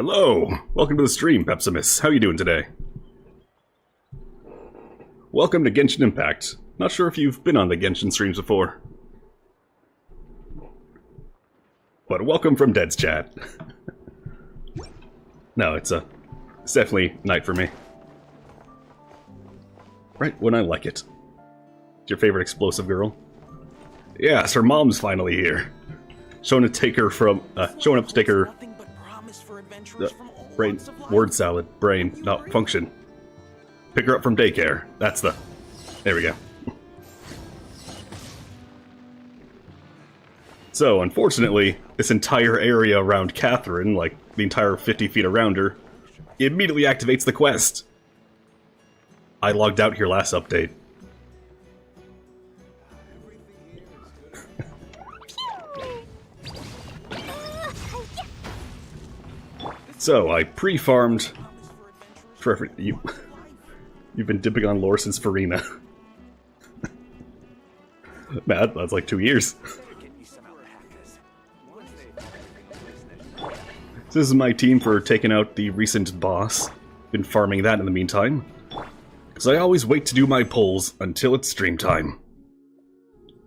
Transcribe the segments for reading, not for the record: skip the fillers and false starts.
Hello! Welcome to the stream, Pepsimus. How you doing today? Welcome to Genshin Impact. Not sure if you've been on the Genshin streams before. But welcome from Dead's chat. No, it's definitely night for me. Right when I like it. It's your favorite explosive girl? Yes, her mom's finally here. Showing up to take her... brain, word salad, brain, not function. Pick her up from daycare. That's the... There we go. So, unfortunately, this entire area around Catherine, like the entire 50 feet around her, immediately activates the quest. I logged out here last update. So, I pre-farmed... You've been dipping on lore since Farina. Man, that's like 2 years. This is my team for taking out the recent boss. Been farming that in the meantime. Because I always wait to do my pulls until it's stream time.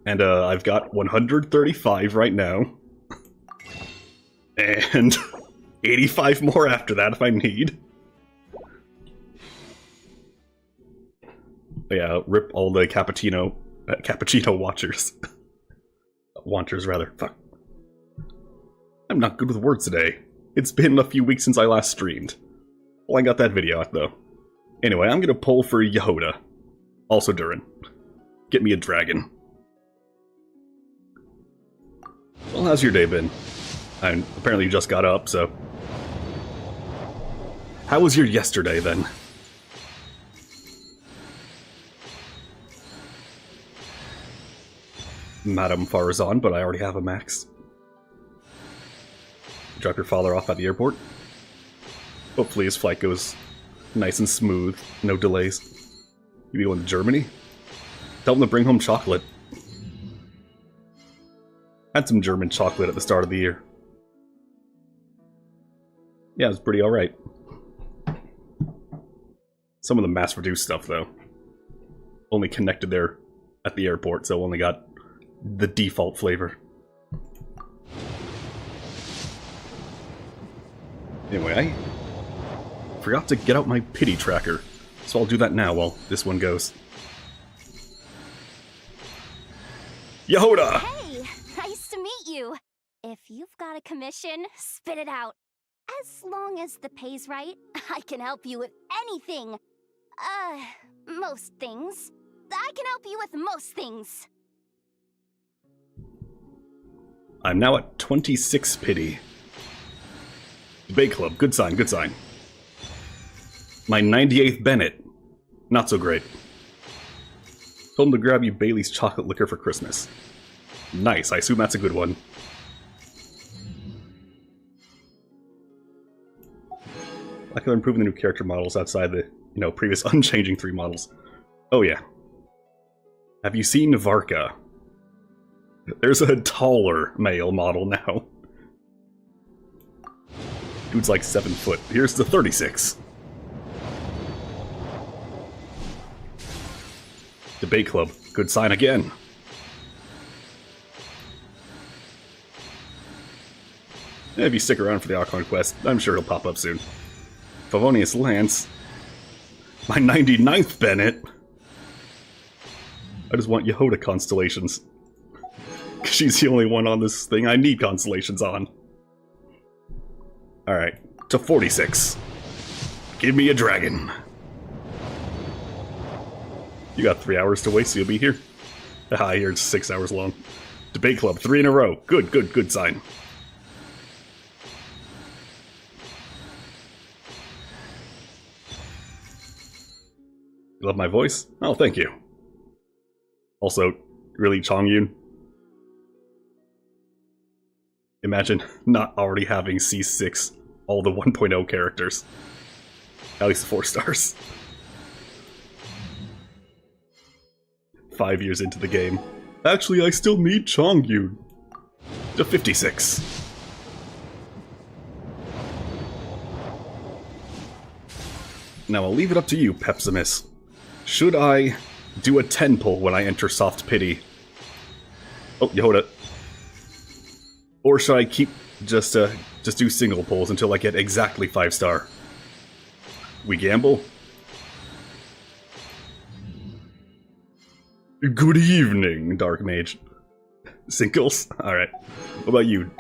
And I've got 135 right now. And 85 more after that if I need. Yeah, rip all the cappuccino watchers. Wanters, rather. Fuck. I'm not good with words today. It's been a few weeks since I last streamed. Well, I got that video out, though. Anyway, I'm gonna pull for Yehoda. Also Durin. Get me a dragon. Well, how's your day been? And apparently you just got up, so... How was your yesterday, then? Madame Farazan, but I already have a max. Drop your father off at the airport. Hopefully his flight goes nice and smooth, no delays. You be going to Germany? Tell him to bring home chocolate. Had some German chocolate at the start of the year. Yeah, it was pretty alright. Some of the mass-produced stuff, though. Only connected there at the airport, so only got the default flavor. Anyway, I forgot to get out my pity tracker, so I'll do that now while this one goes. Yehoda! Hey, nice to meet you. If you've got a commission, spit it out. As long as the pay's right, I can help you with anything. Most things. I can help you with most things. I'm now at 26 pity. Debate Club, good sign, good sign. My 98th Bennett, not so great. Told him to grab you Bailey's chocolate liquor for Christmas. Nice, I assume that's a good one. I could improve the new character models outside the, previous unchanging 3 models. Oh yeah. Have you seen Varka? There's a taller male model now. Dude's like 7 foot. Here's the 36. Debate Club. Good sign again. If you stick around for the Archon quest, I'm sure it'll pop up soon. Favonius Lance. My 99th Bennett. I just want Yehoda constellations. She's the only one on this thing I need constellations on. Alright, to 46. Give me a dragon. You got 3 hours to wait, so you'll be here. Ah, here it's 6 hours long. Debate Club, 3 in a row. Good, good, good sign. You love my voice? Oh, thank you. Also, really, Chongyun? Imagine not already having C6 all the 1.0 characters. At least 4 stars. 5 years into the game. Actually, I still need Chongyun. To 56. Now I'll leave it up to you, Pepsimus. Should I do a 10 pull when I enter Soft Pity? Oh, Yehoda. Or should I keep just do single pulls until I get exactly 5-star? We gamble? Good evening, Dark Mage. Singles? Alright. What about you?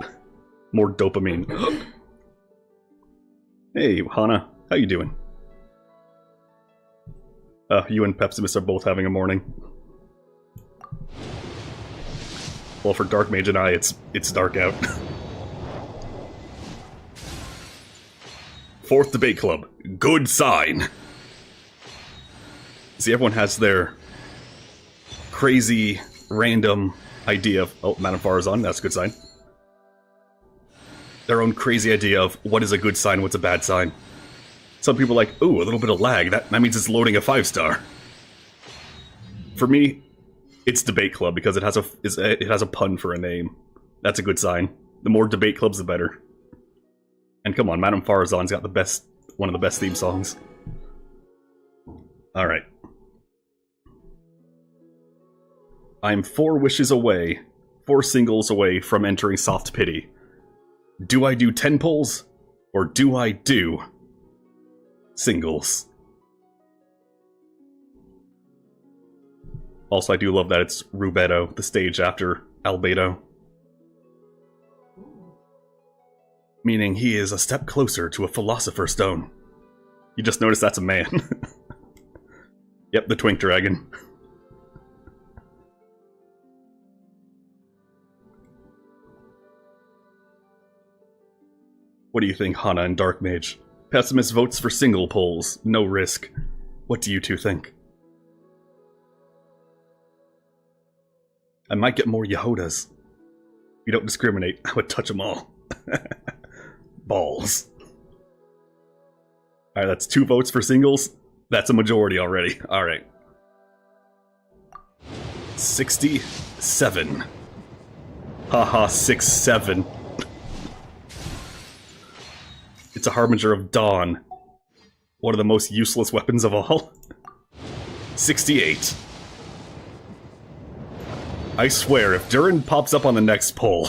More dopamine. Hey, Hana. How you doing? You and Pepsimus are both having a morning. Well, for Dark Mage and I, it's dark out. 4th Debate Club. Good sign! See, everyone has their crazy, random idea of... Oh, Madame Farazan, that's a good sign. Their own crazy idea of what is a good sign, what's a bad sign. Some people are like, ooh, a little bit of lag, that means it's loading a 5-star. For me, it's Debate Club because it has a pun for a name. That's a good sign. The more Debate Clubs, the better. And come on, Madame Farazan's got one of the best theme songs. Alright. I'm 4 wishes away, 4 singles away from entering Soft Pity. Do I do 10 pulls, or do I do singles? Also, I do love that it's Rubetto, the stage after Albedo. Meaning he is a step closer to a Philosopher's Stone. You just notice that's a man. Yep, the Twink Dragon. What do you think, Hana and Dark Mage? Pessimist votes for single polls, no risk. What do you two think? I might get more Yehodas. If you don't discriminate, I would touch them all. Balls. Alright, that's 2 votes for singles. That's a majority already. Alright. 67. Haha, 6-7. It's a harbinger of dawn. One of the most useless weapons of all. 68. I swear, if Durin pops up on the next poll...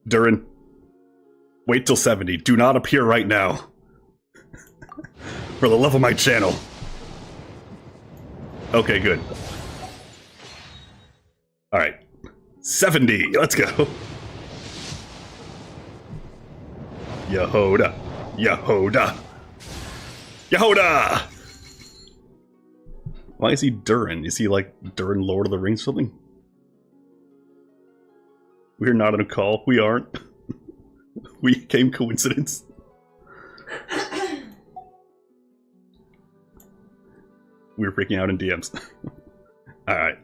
Durin, wait till 70. Do not appear right now. For the love of my channel. Okay, good. Alright. 70! Let's go! Yehoda! Yehoda! Yehoda! Why is he Durin? Is he like Durin Lord of the Rings or something? We're not on a call. We aren't. We came coincidence. We were freaking out in DMs. Alright.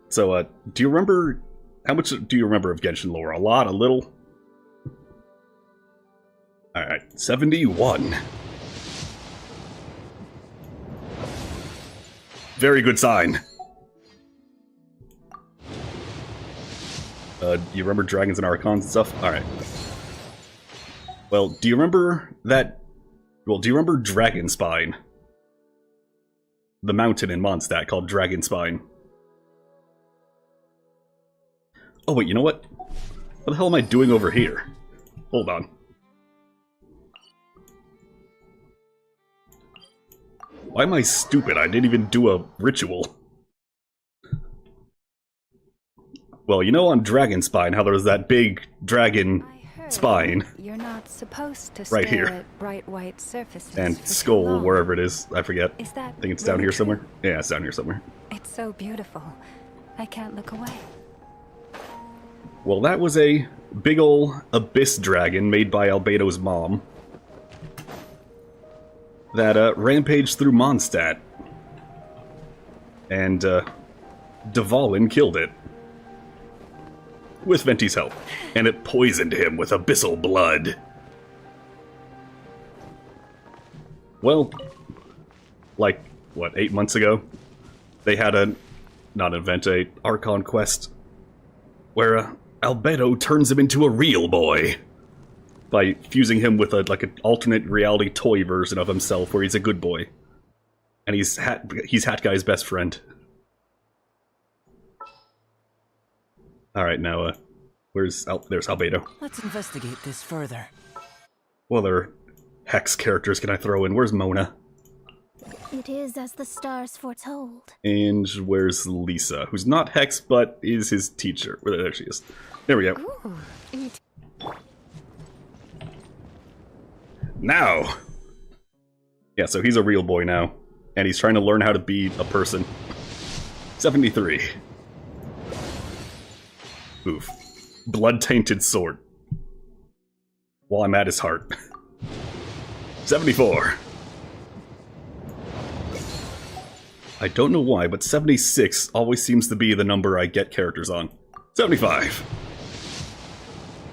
So, do you remember... How much do you remember of Genshin lore? A lot? A little? Alright, 71. Very good sign. You remember dragons and archons and stuff? Alright. Well, do you remember that... Well, do you remember Dragonspine? The mountain in Mondstadt called Dragonspine. Oh wait, you know what? What the hell am I doing over here? Hold on. Why am I stupid? I didn't even do a ritual. Well, you know on Dragonspine how there's that big dragon spine. You're not supposed to right stare here. At bright white surfaces And for too skull, long. wherever it is. I forget. Is that I think it's really down here true? somewhere. Yeah, it's down here somewhere. It's so beautiful. I can't look away. Well, that was a big ol' abyss dragon made by Albedo's mom. That rampaged through Mondstadt. And Dvalin killed it. With Venti's help. And it poisoned him with abyssal blood. Well, like, what, 8 months ago? They had a, not an event, a Archon quest where Albedo turns him into a real boy by fusing him with an alternate reality toy version of himself where he's a good boy. And he's Hat Guy's best friend. Alright, now, there's Albedo. Let's investigate this further. What other Hex characters can I throw in? Where's Mona? It is as the stars foretold. And where's Lisa? Who's not Hex, but is his teacher. There she is. There we go. Ooh. Now! Yeah, so he's a real boy now. And he's trying to learn how to be a person. 73. Oof. Blood-tainted sword. While I'm at his heart. 74. I don't know why, but 76 always seems to be the number I get characters on. 75.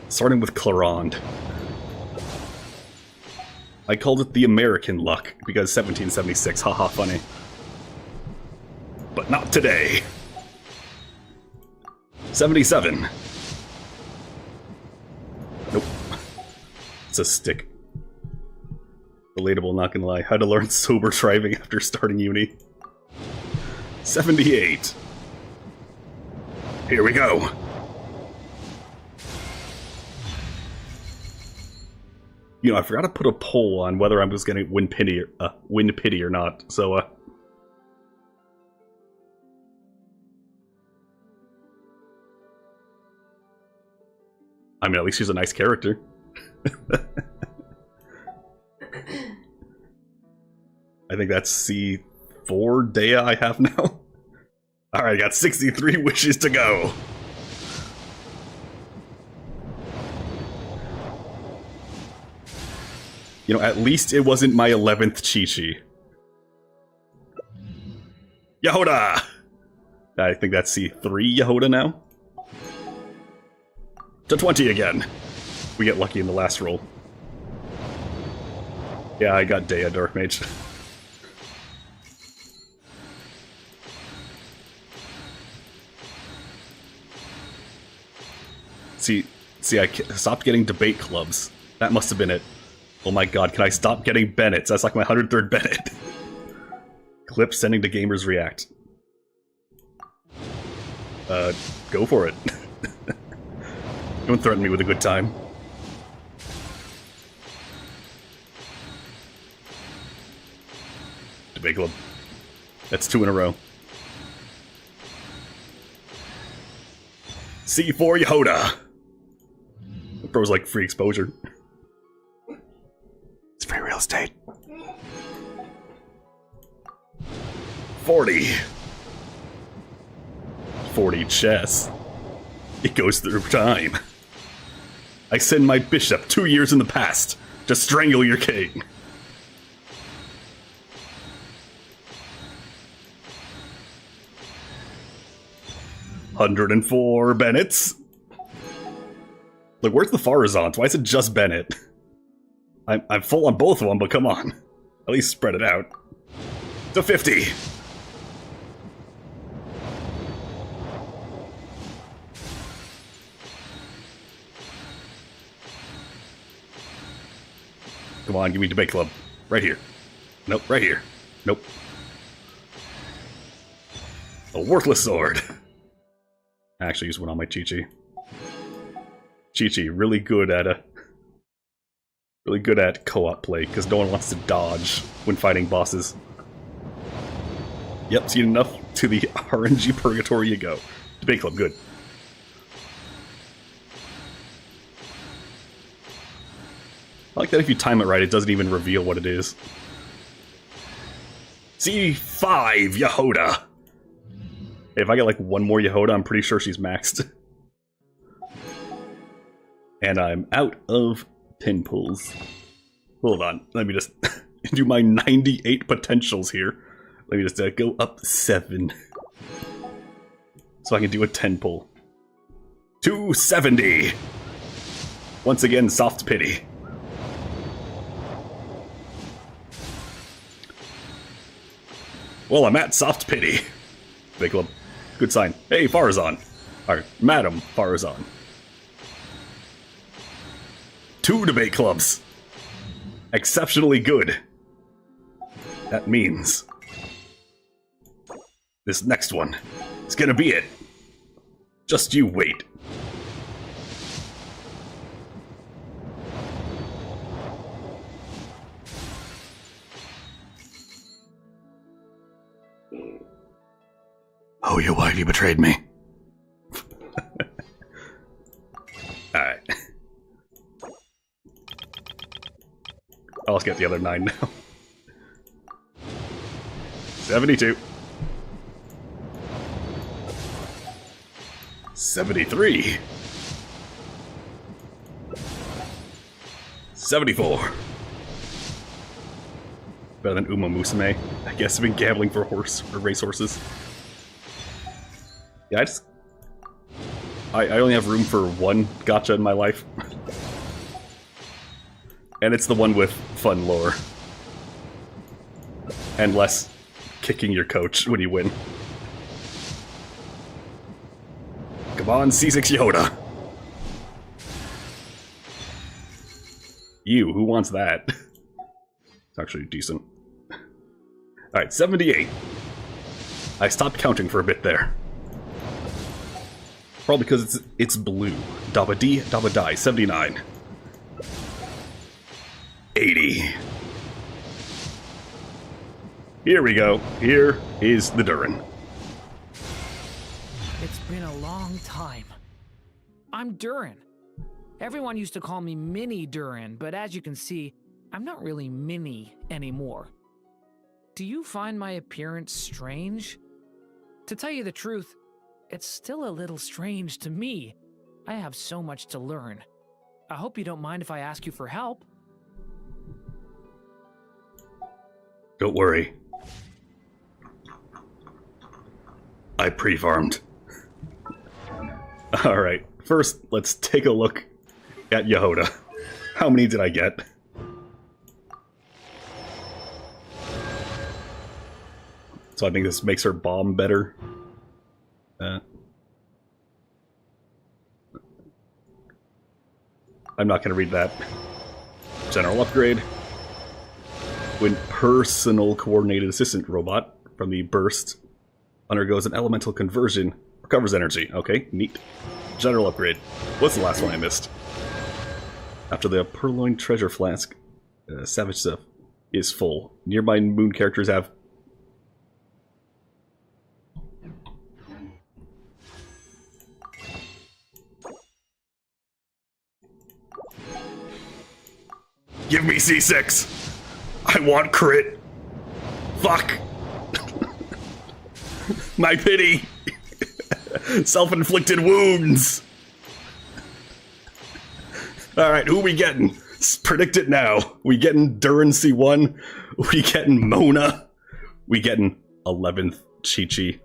Starting with Clarond. I called it the American luck, because 1776, haha funny. But not today. 77. Nope. It's a stick. Relatable, not gonna lie. How to learn sober driving after starting uni. 78. Here we go. You know, I forgot to put a poll on whether I was going to win pity or not. So, I mean, at least she's a nice character. I think that's C4 Dea I have now. Alright, I got 63 wishes to go. You know, at least it wasn't my 11th Chi-Chi. Yehoda! I think that's C3 Yehoda now. To 20 again. We get lucky in the last roll. Yeah, I got Dea Dark Mage. See, I stopped getting debate clubs. That must have been it. Oh my god, can I stop getting Bennett's? That's like my 103rd Bennett. Clip sending to Gamers React. Go for it. Don't threaten me with a good time. Debate club. That's 2 in a row. C4 Yehoda! That bro's like free exposure. It's free real estate. 40. 40 chess. It goes through time. I send my bishop 2 years in the past to strangle your king. $104 Bennett's. Like, where's the Farazans? Why is it just Bennett? I'm full on both of them, but come on. At least spread it out. To 50. Come on, give me debate club. Right here. Nope, right here. Nope. A worthless sword. I actually used one on my Chi-Chi. Chi-Chi, really good at co-op play, because no one wants to dodge when fighting bosses. Yep, seen enough to the RNG purgatory you go. Debate club, good. I like that if you time it right, it doesn't even reveal what it is. C5 Yehoda! If I get like one more Yehoda, I'm pretty sure she's maxed. And I'm out of pin pulls. Hold on, let me just do my 98 potentials here. Let me just go up 7. So I can do a 10 pull. 270! Once again, soft pity. Well, I'm at soft pity. Big club. Good sign. Hey, Farazan. Alright, Madam Farazan. 2 debate clubs. Exceptionally good. That means this next one is gonna be it. Just you wait. Oh, your wife, you betrayed me. Alright. Let's get the other 9 now. 72. 73. 74. Better than Uma Musume. I guess I've been gambling for racehorses. Yeah, I only have room for 1 gacha in my life. And it's the one with fun lore. And less kicking your coach when you win. Come on, C6 Yoda! You, who wants that? It's actually decent. Alright, 78. I stopped counting for a bit there. Probably because it's blue. Dabba D, Dabba Die, 79. 80. Here we go. Here is the Durin. It's been a long time. I'm Durin. Everyone used to call me Mini Durin, but as you can see, I'm not really mini anymore. Do you find my appearance strange? To tell you the truth, it's still a little strange to me. I have so much to learn. I hope you don't mind if I ask you for help. Don't worry. I pre-farmed. Alright, first let's take a look at Yehoda. How many did I get? So I think this makes her bomb better. I'm not going to read that. General upgrade. When personal coordinated assistant robot from the burst undergoes an elemental conversion, recovers energy. Okay, neat. General upgrade. What's the last one I missed? After the purloined treasure flask, Savage stuff is full. Nearby moon characters have... Give me C6! I want crit! Fuck! My pity! Self-inflicted wounds! Alright, who we getting? Predict it now. We getting Durin C1? We getting Mona? We getting 11th Chi-Chi?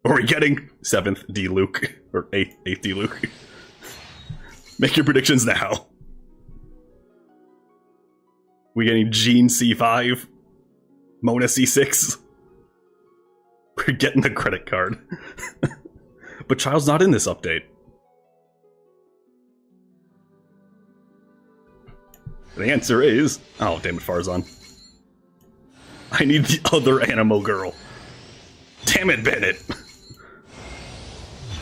Or we getting 7th D-Luke? Or 8th D-Luke? Make your predictions now. We getting Jean C5? Mona C6? We're getting the credit card. But Child's not in this update. The answer is... Oh, damn it, Farzan. I need the other Animo girl. Damn it, Bennett.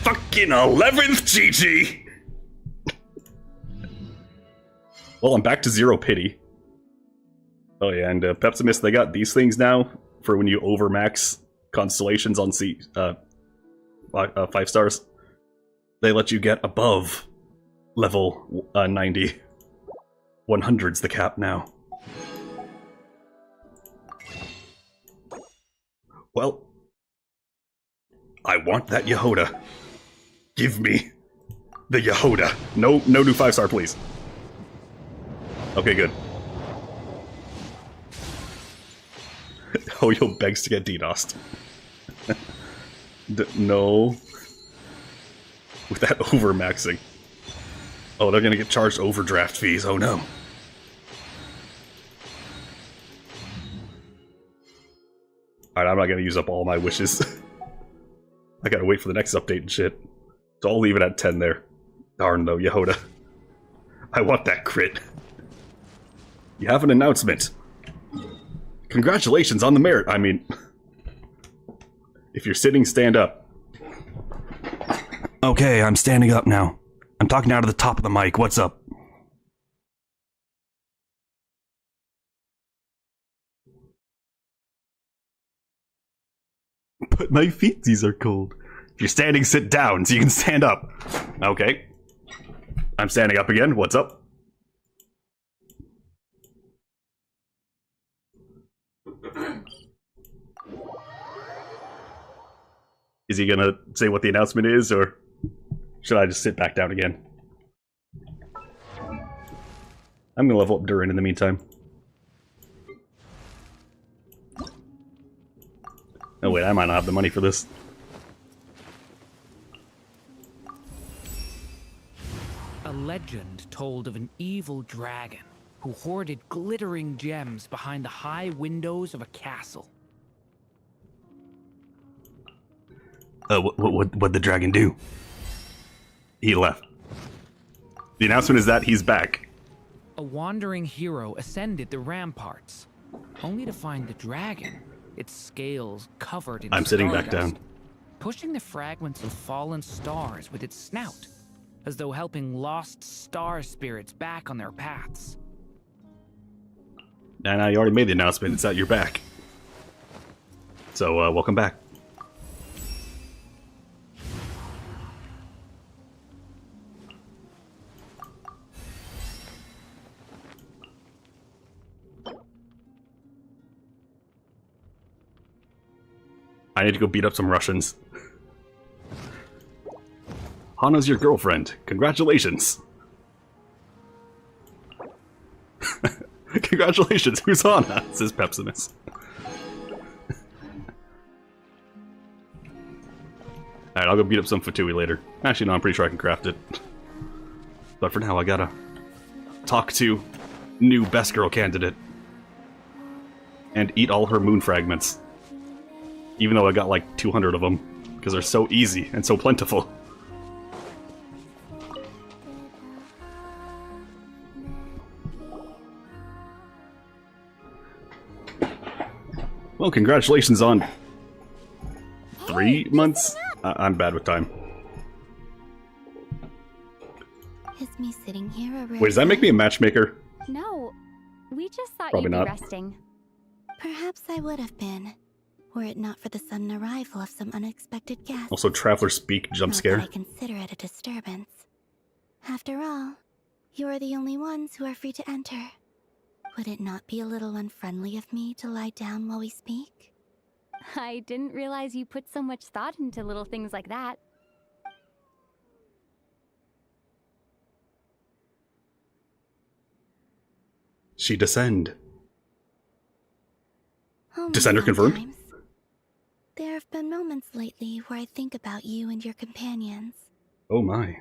Fucking 11th Chi-Chi! Well, I'm back to 0 pity. Oh yeah, and Pepsimis, they got these things now for when you overmax constellations on 5 stars. They let you get above level 90. 100's the cap now. Well, I want that Yehoda. Give me the Yehoda. No new 5-star, please. Okay, good. Hoyo begs to get DDoSed. No. With that overmaxing. Oh, they're gonna get charged overdraft fees. Oh no. Alright, I'm not gonna use up all my wishes. I gotta wait for the next update and shit. So I'll leave it at 10 there. Darn though, Yehoda. I want that crit. You have an announcement. Congratulations on the merit. I mean, if you're sitting, stand up. Okay, I'm standing up now. I'm talking out of the top of the mic. What's up? But my feetsies are cold. If you're standing, sit down so you can stand up. Okay. I'm standing up again. What's up? Is he gonna say what the announcement is, or should I just sit back down again? I'm gonna level up Durin in the meantime. Oh wait, I might not have the money for this. A legend told of an evil dragon who hoarded glittering gems behind the high windows of a castle. What'd the dragon do? He left. The announcement is that he's back. A wandering hero ascended the ramparts, only to find the dragon, its scales covered in I'm sitting back stardust, down. pushing the fragments of fallen stars with its snout, as though helping lost star spirits back on their paths. Nah, you already made the announcement. It's that you're back. So, welcome back. I need to go beat up some Russians. Hana's your girlfriend. Congratulations. Congratulations. Who's Hana? Says Pepsimus. Alright, I'll go beat up some Fatui later. Actually, no, I'm pretty sure I can craft it. But for now, I gotta talk to new best girl candidate. And eat all her moon fragments. Even though I got like 200 of them. Because they're so easy and so plentiful. Well, congratulations on 3 months? I'm bad with time. Is me sitting here a rare Wait, does that make me a matchmaker? No, we just thought Probably you'd not. be resting. Perhaps I would have been, were it not for the sudden arrival of some unexpected guests. Also, Traveler Speak jump Not scare. that I consider it a disturbance. After all, you are the only ones who are free to enter. Would it not be a little unfriendly of me to lie down while we speak? I didn't realize you put so much thought into little things like that. She descend. Only Descender confirmed? sometimes. There have been moments lately where I think about you and your companions. Oh my.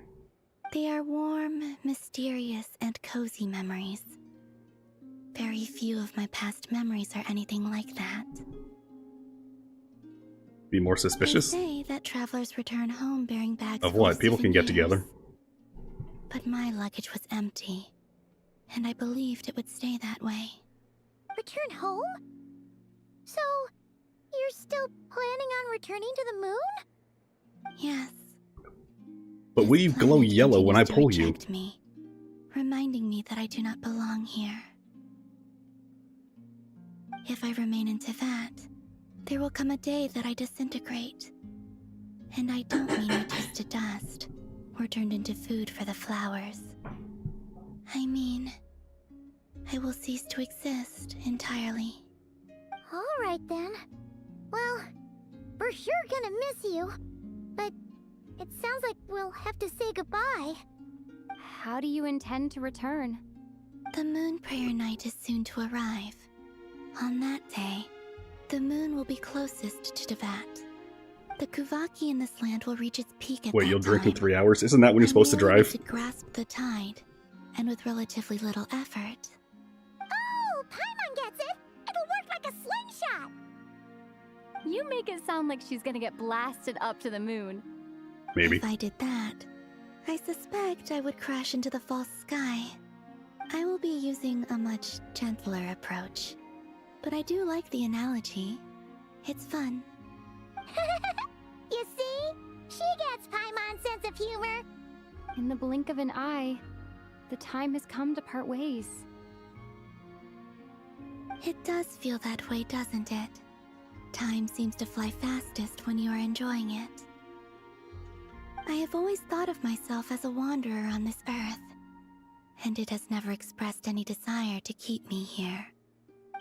They are warm, mysterious, and cozy memories. Very few of my past memories are anything like that. Be more suspicious? They say that travelers return home bearing bags Of full what? People can get souvenirs. together. But my luggage was empty, and I believed it would stay that way. Return home? So, you're still planning on returning to the moon? Yes. But will you glow Planet yellow when I continues to pull you? reject me, reminding me that I do not belong here. If I remain into that, there will come a day that I disintegrate. And I don't mean reduced to dust, or turned into food for the flowers. I mean, I will cease to exist entirely. Alright then. Well, we're sure gonna miss you. But it sounds like we'll have to say goodbye. How do you intend to return? The moon prayer night is soon to arrive. On that day, the moon will be closest to Devat. The Kuvaki in this land will reach its peak at Wait, that you'll drink time. in 3 hours? Isn't that when you're supposed to I merely drive? need to grasp the tide, and with relatively little effort. Oh, Paimon gets it! It'll work like a slingshot! You make it sound like she's gonna get blasted up to the moon. Maybe. If I did that, I suspect I would crash into the false sky. I will be using a much gentler approach. But I do like the analogy. It's fun. You see? She gets Paimon's sense of humor. In the blink of an eye, the time has come to part ways. It does feel that way, doesn't it? Time seems to fly fastest when you are enjoying it. I have always thought of myself as a wanderer on this earth, and it has never expressed any desire to keep me here.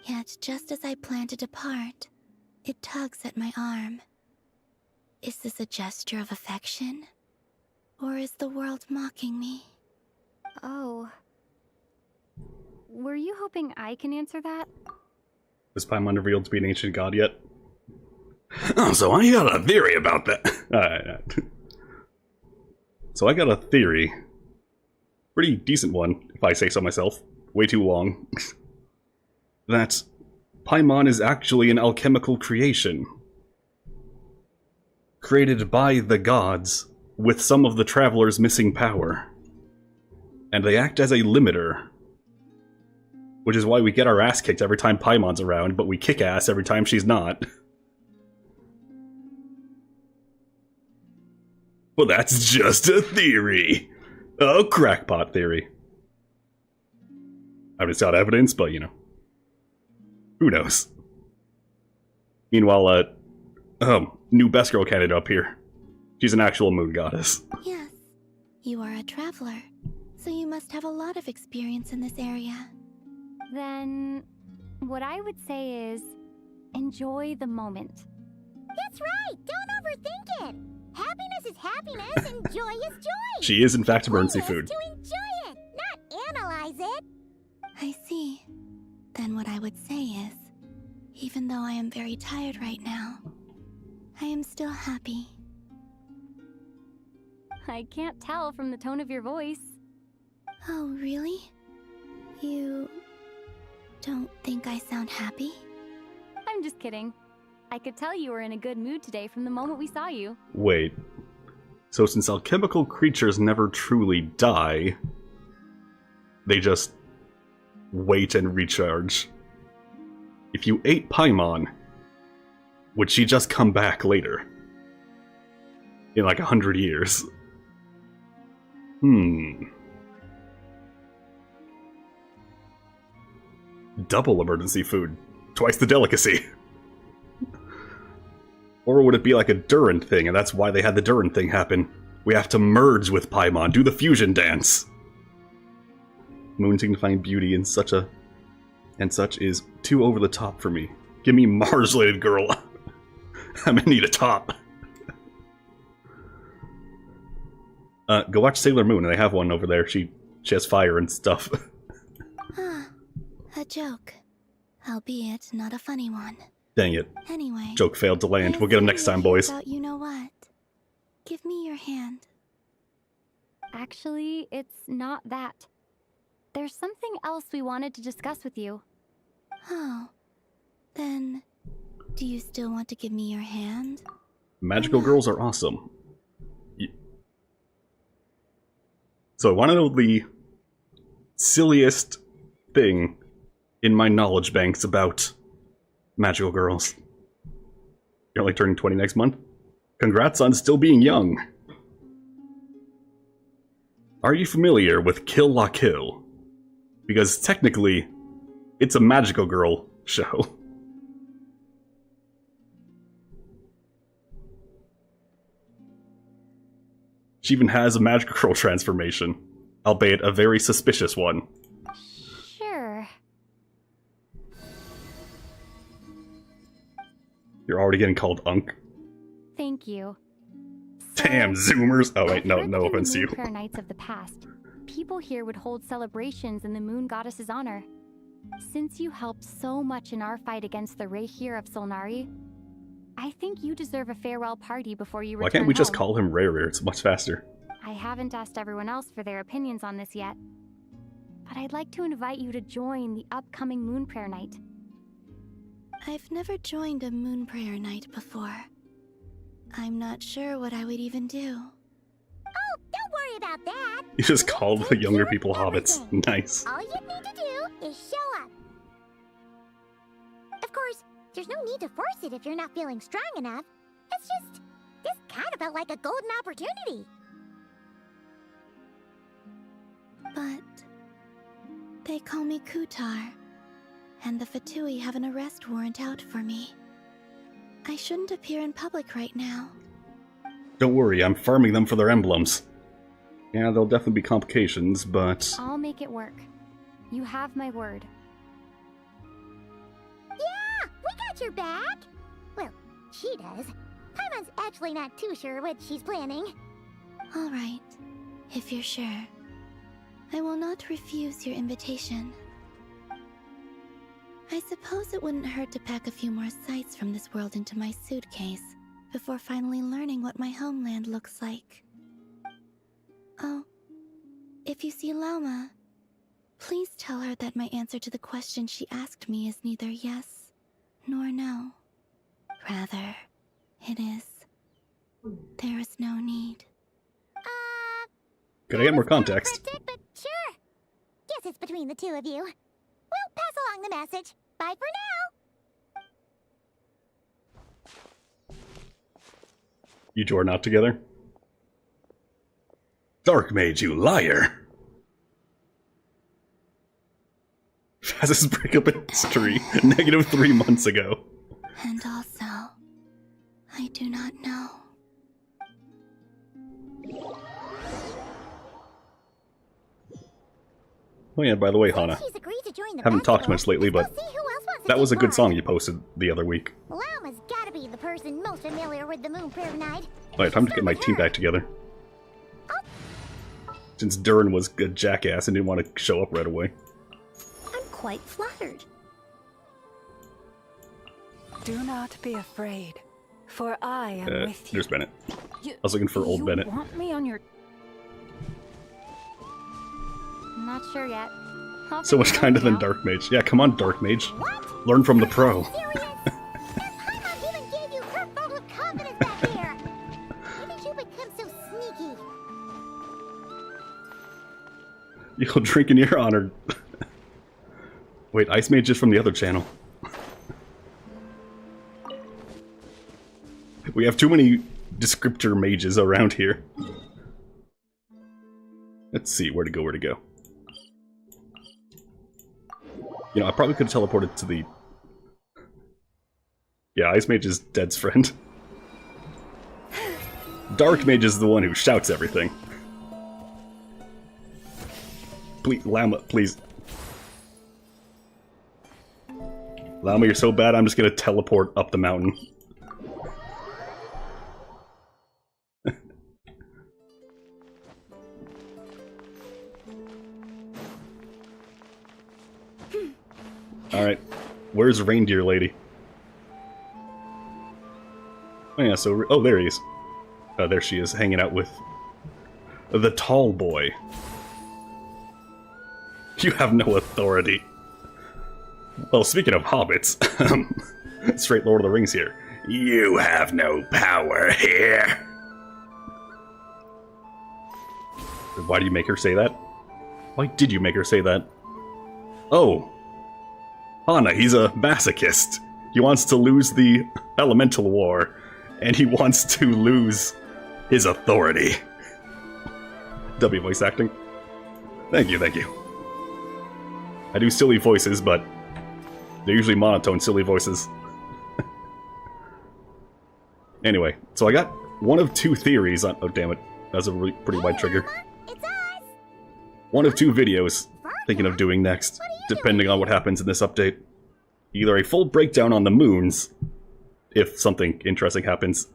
Yet, just as I plan to depart, it tugs at my arm. Is this a gesture of affection? Or is the world mocking me? Oh. Were you hoping I can answer that? Is Paimon revealed to be an ancient god yet? Oh, so I got a theory about that. So I got a theory. Pretty decent one, if I say so myself. Way too long. That Paimon is actually an alchemical creation. Created by the gods, with some of the travelers' missing power. And they act as a limiter. Which is why we get our ass kicked every time Paimon's around, but we kick ass every time she's not. Well, that's just a theory. A crackpot theory. I mean, it's got evidence, but, you know. Who knows? Meanwhile, new best girl candidate up here. She's an actual moon goddess. Yes, you are a traveler, so you must have a lot of experience in this area. Then, what I would say is, enjoy the moment. That's right! Don't overthink it! Happiness is happiness and joy is joy! She is, in fact, emergency The point food. is to enjoy it, not analyze it! I see. Then what I would say is, even though I am very tired right now, I am still happy. I can't tell from the tone of your voice. Oh, really? You don't think I sound happy? I'm just kidding. I could tell you were in a good mood today from the moment we saw you. Wait. So since alchemical creatures never truly die, they just wait and recharge. If you ate Paimon, would she just come back later? In like 100 years? Double emergency food. Twice the delicacy. Or would it be like a Durin thing, and that's why they had the Durin thing happen? We have to merge with Paimon, do the fusion dance. Moon signifying beauty in such is too over the top for me. Give me Mars-related girl. I'm gonna need a top. Go watch Sailor Moon, and they have one over there. She has fire and stuff. A joke. Albeit not a funny one. Dang it. Anyway. Joke failed to land. We'll get him next time, boys. You know what? Give me your hand. Actually, it's not that. There's something else we wanted to discuss with you. Oh. Then, do you still want to give me your hand? Magical girls are awesome. So I want to know the silliest thing in my knowledge banks about magical girls. You're like turning 20 next month? Congrats on still being young. Are you familiar with Kill La Kill? Because technically, it's a magical girl show. She even has a magical girl transformation, albeit a very suspicious one. Sure. You're already getting called Unk. Thank you. Damn, Zoomers! Oh wait, I've no heard that in offense to the you. Moon Prayer Nights of the past, people here would hold celebrations in the Moon Goddess's honor. Since you helped so much in our fight against the Rayhir of Solnari, I think you deserve a farewell party before you return Why can't we just home. call him Rayrir? It's much faster. I haven't asked everyone else for their opinions on this yet, but I'd like to invite you to join the upcoming Moon Prayer Night. I've never joined a moon prayer night before. I'm not sure what I would even do. Oh, don't worry about that. You just call the younger care people of hobbits. everything. Nice. All you need to do is show up. Of course, there's no need to force it if you're not feeling strong enough. It's just, this kind of felt like a golden opportunity. But they call me Kutar, and the Fatui have an arrest warrant out for me. I shouldn't appear in public right now. Don't worry, I'm farming them for their emblems. Yeah, there'll definitely be complications, but... I'll make it work. You have my word. Yeah, we got your back. Well, she does. Paimon's actually not too sure what she's planning. All right, if you're sure. I will not refuse your invitation. I suppose it wouldn't hurt to pack a few more sights from this world into my suitcase before finally learning what my homeland looks like. Oh, if you see Lauma, please tell her that my answer to the question she asked me is neither yes nor no. Rather, it is, there is no need. Could I get more context? Cryptic, but sure. Guess it's between the two of you. We'll pass along the message. Bye for now. You two are not together? Dark Mage, you liar! Fastest breakup in history, -3 months ago. And also, I do not know. Oh yeah, by the way, Hana, She's agreed to join the haven't talked festival. much lately, but Let's see who else wants to that was a take good part. song you posted the other week. Lauma's gotta be the person most familiar with the Moon Prayer Night. Alright, time to get my team back together. Since Durin was a jackass and didn't want to show up right away. I'm quite flattered. Do not be afraid, for I am with you. There's Bennett. I was looking for old Bennett. You want me on your... Not sure yet. I'll So much figure it kinder than out. Dark Mage. Yeah, come on, Dark Mage. What? Learn from the pro. Serious? Paimon even gave you her vote of confidence back there. When did you become so sneaky? You'll drink in your honor. Wait, Ice Mage is from the other channel. We have too many descriptor mages around here. Let's see, where to go, where to go. You know, I probably could have teleported to the... Yeah, Ice Mage is Dead's friend. Dark Mage is the one who shouts everything. Please, Llama, please. Llama, you're so bad, I'm just gonna teleport up the mountain. Alright, where's Reindeer Lady? Oh yeah, so... Oh, there he is. Oh, there she is, hanging out with... the tall boy. You have no authority. Well, speaking of hobbits, straight Lord of the Rings here. You have no power here. Why do you make her say that? Why did you make her say that? Oh. Hana, he's a masochist. He wants to lose the elemental war, and he wants to lose his authority. W voice acting. Thank you, thank you. I do silly voices, but they're usually monotone silly voices. Anyway, so I got one of two theories on... Oh, damn it. That's a really pretty wide trigger. It's us. One of two videos thinking of doing next, depending on what happens in this update. Either a full breakdown on the moons, if something interesting happens.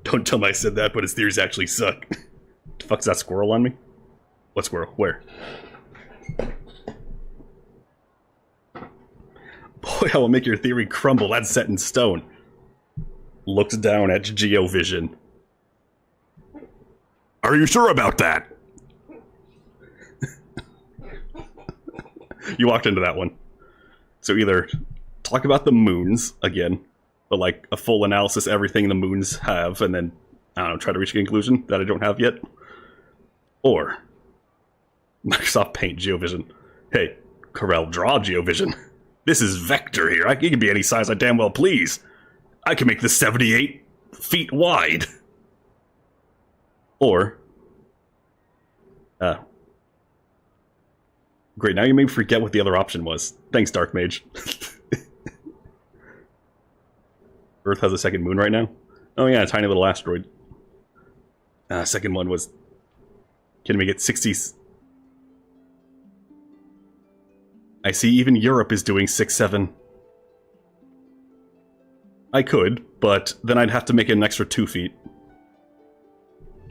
Don't tell me I said that, but his theories actually suck. The fuck's that squirrel on me? What squirrel? Where? Boy, I will make your theory crumble. That's set in stone. Looks down at Geovision. Are you sure about that? You walked into that one. So either talk about the moons again, but like a full analysis of everything the moons have, and then, I don't know, try to reach a conclusion that I don't have yet. Or Microsoft Paint GeoVision. Hey, Corel Draw GeoVision. This is Vector here. It can be any size I damn well please. I can make this 78 feet wide. Or, great, now you made me forget what the other option was. Thanks, Dark Mage. Earth has a second moon right now? Oh yeah, a tiny little asteroid. Second one was... Can we get 60s? I see even Europe is doing 6-7. I could, but then I'd have to make it an extra 2 feet.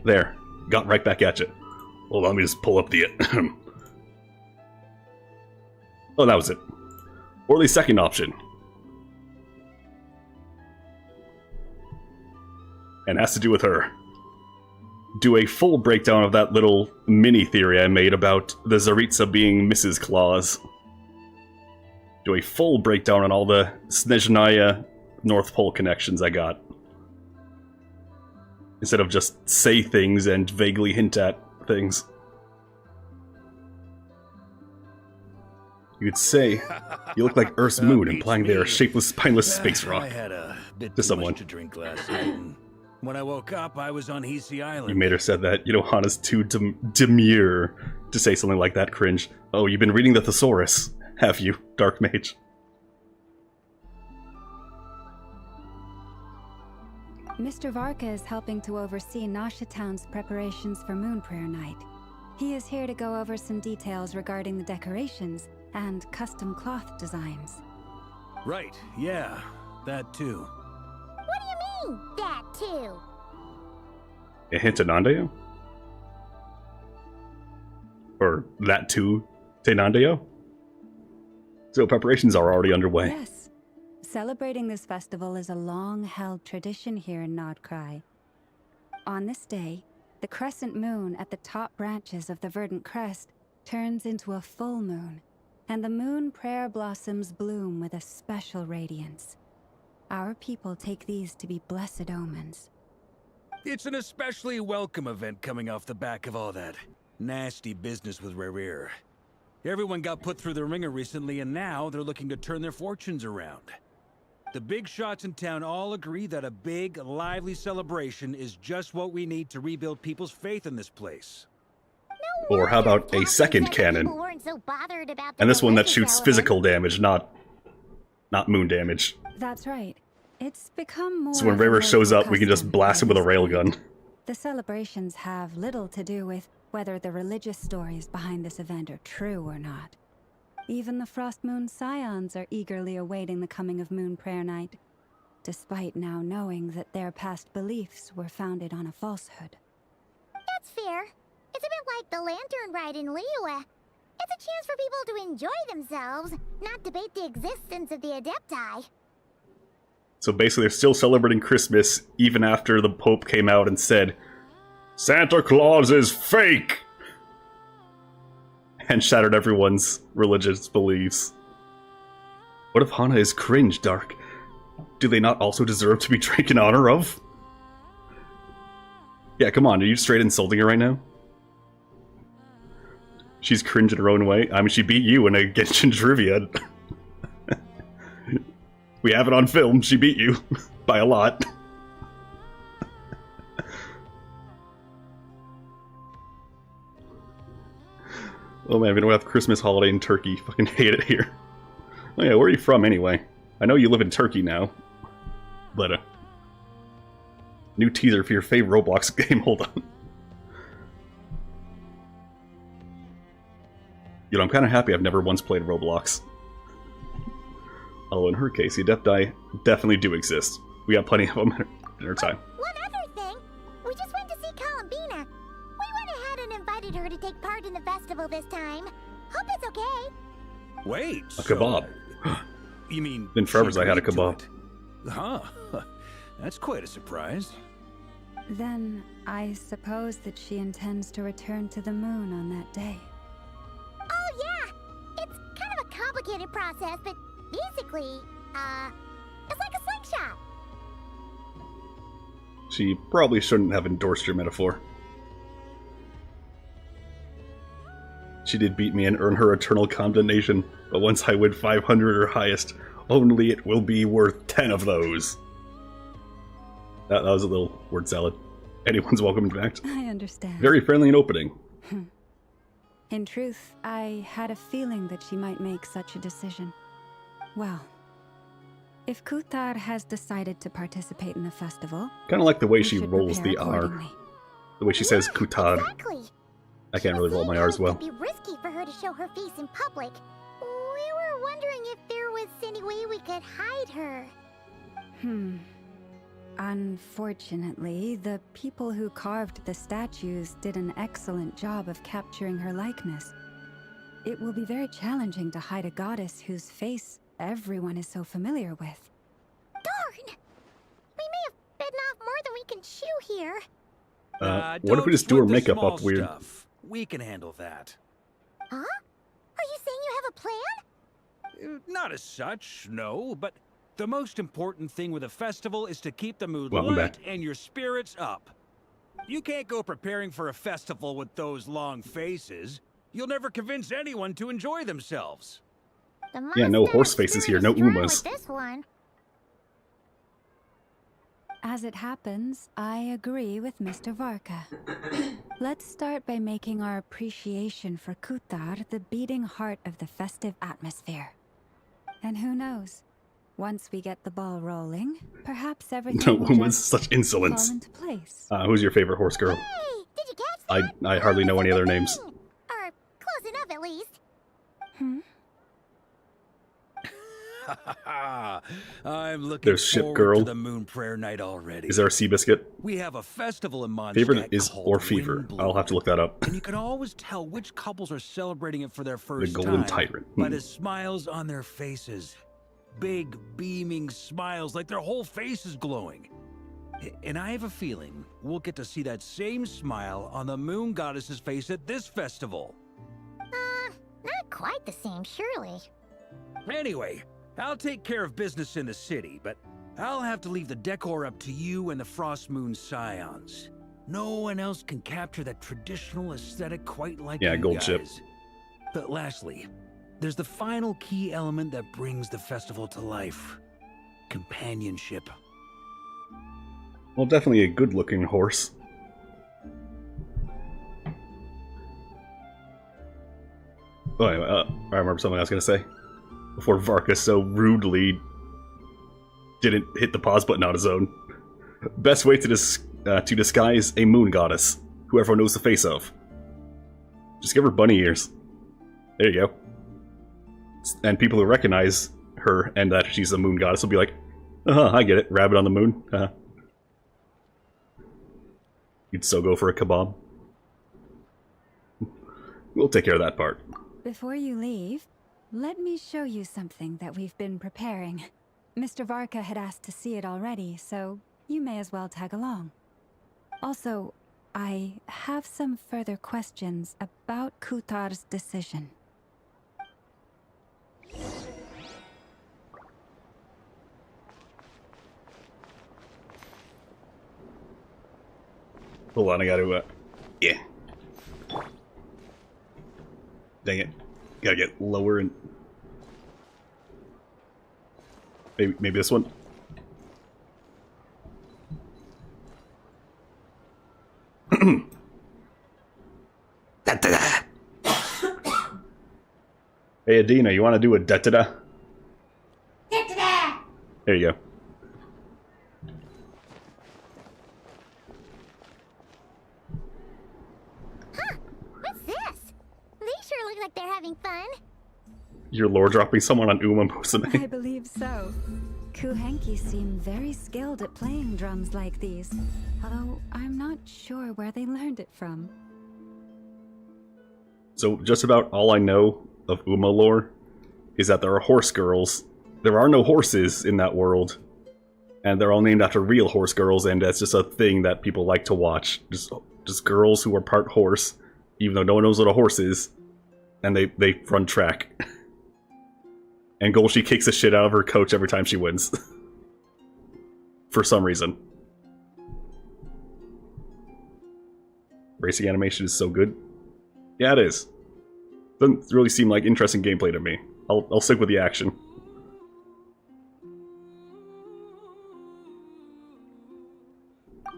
There. Got right back at you. Well, let me just pull up the... Oh, that was it. Or the second option. And has to do with her. Do a full breakdown of that little mini theory I made about the Tsaritsa being Mrs. Claus. Do a full breakdown on all the Snezhnaya North Pole connections I got. Instead of just say things and vaguely hint at things. You could say, you look like Earth's moon, implying they are a shapeless, spineless space rock. I had a bit to too someone. much to drink last night. And when I woke up, I was on Hisi Island. You made her said that. You know, Hana's too demure to say something like that, cringe. Oh, you've been reading the Thesaurus, have you, Dark Mage? Mr. Varka is helping to oversee Nasha Town's preparations for Moon Prayer Night. He is here to go over some details regarding the decorations and custom cloth designs. Right, yeah, that too. What do you mean, that too? A hint at Nandayo? Or that too, Nandayo? So preparations are already underway. Yes. Celebrating this festival is a long-held tradition here in Nod-Krai. On this day, the crescent moon at the top branches of the verdant crest turns into a full moon, and the moon prayer blossoms bloom with a special radiance. Our people take these to be blessed omens. It's an especially welcome event coming off the back of all that nasty business with Rare. Everyone got put through the ringer recently, and now they're looking to turn their fortunes around. The big shots in town all agree that a big, lively celebration is just what we need to rebuild people's faith in this place. Or how about a second cannon? And this one that shoots physical damage, not moon damage. That's right. It's become more. So when of a Rare shows local up, we can just custom blast him with a by this point. railgun. The celebrations have little to do with whether the religious stories behind this event are true or not. Even the Frost Moon Scions are eagerly awaiting the coming of Moon Prayer Night, despite now knowing that their past beliefs were founded on a falsehood. That's fair. It's a bit like the Lantern Ride in Liyue. It's a chance for people to enjoy themselves, not debate the existence of the Adepti. So basically they're still celebrating Christmas even after the Pope came out and said, Santa Claus is fake! And shattered everyone's religious beliefs. What if Hana is cringe, Dark? Do they not also deserve to be drank in honor of? Yeah, come on, are you straight insulting her right now? She's cringe in her own way. I mean, she beat you in a Genshin trivia. We have it on film, she beat you. By a lot. Oh man, we don't have Christmas holiday in Turkey. Fucking hate it here. Oh yeah, where are you from anyway? I know you live in Turkey now. But, new teaser for your favorite Roblox game, hold on. You know, I'm kind of happy I've never once played Roblox. Although in her case, the Adepti definitely do exist. We got plenty of them in our time. One other thing, we just went to see Columbina. We went ahead and invited her to take part in the festival this time. Hope it's okay. Wait, A kebab. You mean... Been forever she since I had a agreed to kebab. it? Huh. That's quite a surprise. Then I suppose that she intends to return to the moon on that day. Oh yeah! It's kind of a complicated process, but Basically, it's like a slingshot. She probably shouldn't have endorsed your metaphor. She did beat me and earn her eternal condemnation, but once I win 500 or highest, only it will be worth 10 of those. That was a little word salad. Anyone's welcome, in fact. I understand. Very friendly and opening. In truth, I had a feeling that she might make such a decision. Well, if Kuthar has decided to participate in the festival, Kind of like the way we she should rolls prepare the R. accordingly. The way she says Kuthar. Exactly. I can't really roll my R as well. It'd be risky for her to show her face in public. We were wondering if there was any way we could hide her. Unfortunately, the people who carved the statues did an excellent job of capturing her likeness. It will be very challenging to hide a goddess whose face everyone is so familiar with. Darn! We may have bitten off more than we can chew here. What if we just do her Don't makeup small up weird? stuff. We can handle that. Huh? Are you saying you have a plan? Not as such, no, but the most important thing with a festival is to keep the mood Welcome light back. and your spirits up. You can't go preparing for a festival with those long faces. You'll never convince anyone to enjoy themselves. The Yeah, no monster horse faces here, no spirit is Umas. strong with this one. As it happens, I agree with Mr. Varka. Let's start by making our appreciation for Kuthar the beating heart of the festive atmosphere. And who knows? Once we get the ball rolling, perhaps everything No will woman's just such insolence. fall into place. Who's your favorite horse girl? Hey, did you catch that? I hardly know any other names. Or close enough, at least. I'm looking There's Ship forward Girl. to the Moon Prayer Night already. Is there a Seabiscuit? We have a festival in Mondstadt Favorite is called or Fever. Windbloom. I'll have to look that up. And you can always tell which couples are celebrating it for their first Golden time Tyrant. by the smiles on their faces. Big, beaming smiles like their whole face is glowing. And I have a feeling we'll get to see that same smile on the Moon Goddess's face at this festival. Not quite the same, surely. Anyway, I'll take care of business in the city, but I'll have to leave the decor up to you and the Frost Moon Scions. No one else can capture that traditional aesthetic quite like Yeah, you gold guys. ship. But lastly, there's the final key element that brings the festival to life. Companionship. Well, definitely a good-looking horse. Oh, anyway, I remember something I was going to say. Before Varka so rudely didn't hit the pause button on his own. Best way to disguise a moon goddess, who everyone knows the face of. Just give her bunny ears. There you go. And people who recognize her and that she's a moon goddess will be like, I get it, rabbit on the moon. You'd so go for a kebab. We'll take care of that part. Before you leave, let me show you something that we've been preparing. Mr. Varka had asked to see it already, so you may as well tag along. Also, I have some further questions about Kuthar's decision. Hold on, I gotta, yeah. Dang it. Gotta get lower and... Maybe this one? Hey, Adina, you want to do a da-da-da? Da-da-da! There you go. What's this? They sure look like they're having fun. You're lore dropping someone on Uma Musume. I believe so. Kuhenki seem very skilled at playing drums like these, although I'm not sure where they learned it from. So just about all I know of Uma lore is that there are horse girls. There are no horses in that world. And they're all named after real horse girls, and that's just a thing that people like to watch. Just girls who are part horse, even though no one knows what a horse is. And they run track. And Golshi kicks the shit out of her coach every time she wins. For some reason. Racing animation is so good. Yeah, it is. Doesn't really seem like interesting gameplay to me. I'll stick with the action.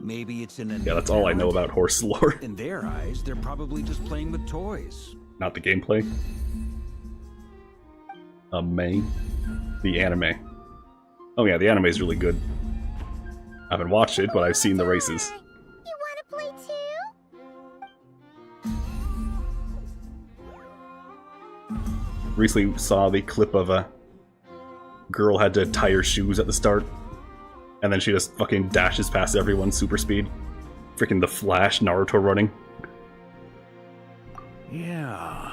Maybe it's in a Yeah, that's all I know about horse lore. In their eyes, they're probably just playing with toys. Not the gameplay. The anime. Oh yeah, the anime is really good. I haven't watched it, but I've seen the races. You wanna play too? Recently saw the clip of a girl had to tie her shoes at the start, and then she just fucking dashes past everyone super speed. Freaking the Flash Naruto running. Yeah.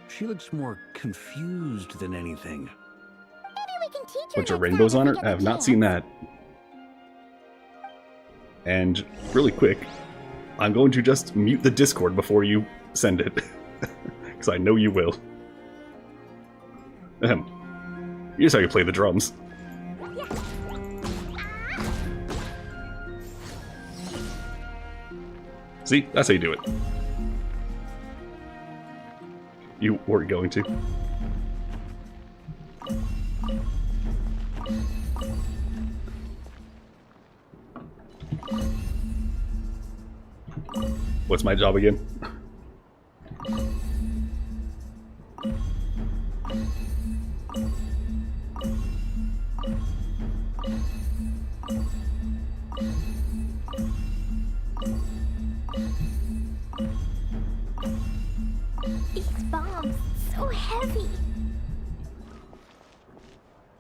She looks more confused than anything. Maybe we can teach her Bunch of next rainbows time on if her? we I get have the not chance. seen that. And really quick, I'm going to just mute the Discord before you send it. Because I know you will. Here's how you play the drums. See? That's how you do it. You weren't going to. What's my job again? These bombs, so heavy.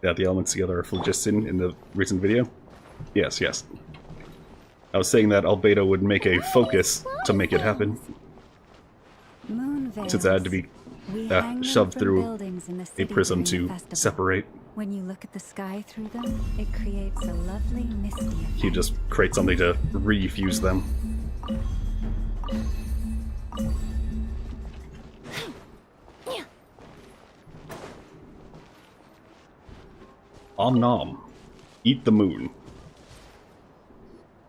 Yeah, the elements together are phlogiston in the recent video? Yes, yes. I was saying that Albedo would make a focus to make it happen, Moon veils. since it had to be We hang them shoved from through buildings in the a city prism during the to festival. separate. When you look at the sky through them, it creates a lovely misty effect. You just create something to refuse them. Om nom. Eat the moon.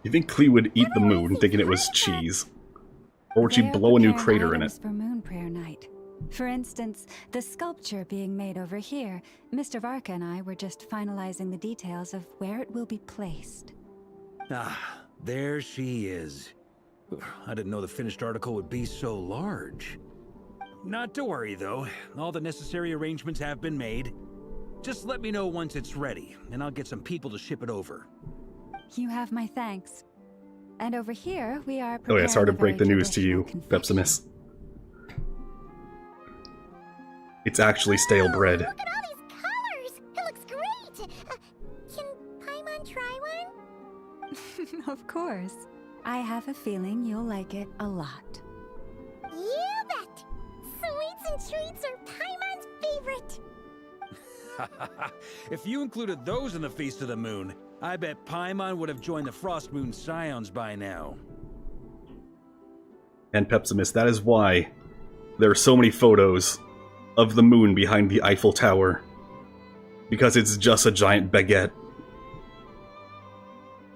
You think Klee would eat the moon thinking it was cheese? Or would she They're blow a new preparing crater in it? items for Moon Prayer Night. For instance, the sculpture being made over here, Mr. Varka and I were just finalizing the details of where it will be placed. Ah, there she is. I didn't know the finished article would be so large. Not to worry, though. All the necessary arrangements have been made. Just let me know once it's ready, and I'll get some people to ship it over. You have my thanks. And over here, we are Oh yeah, sorry to break the preparing a news to you, very traditional Pepsimus. It's actually stale bread. Look at all these colors. It looks great. Can Paimon try one? confection. Of course. I have a feeling you'll like it a lot. You bet. Sweets and treats are Paimon's favorite. If you included those in the Feast of the Moon, I bet Paimon would have joined the Frost Moon Scions by now. And Pepsimus, that is why there are so many photos of the moon behind the Eiffel Tower. Because it's just a giant baguette.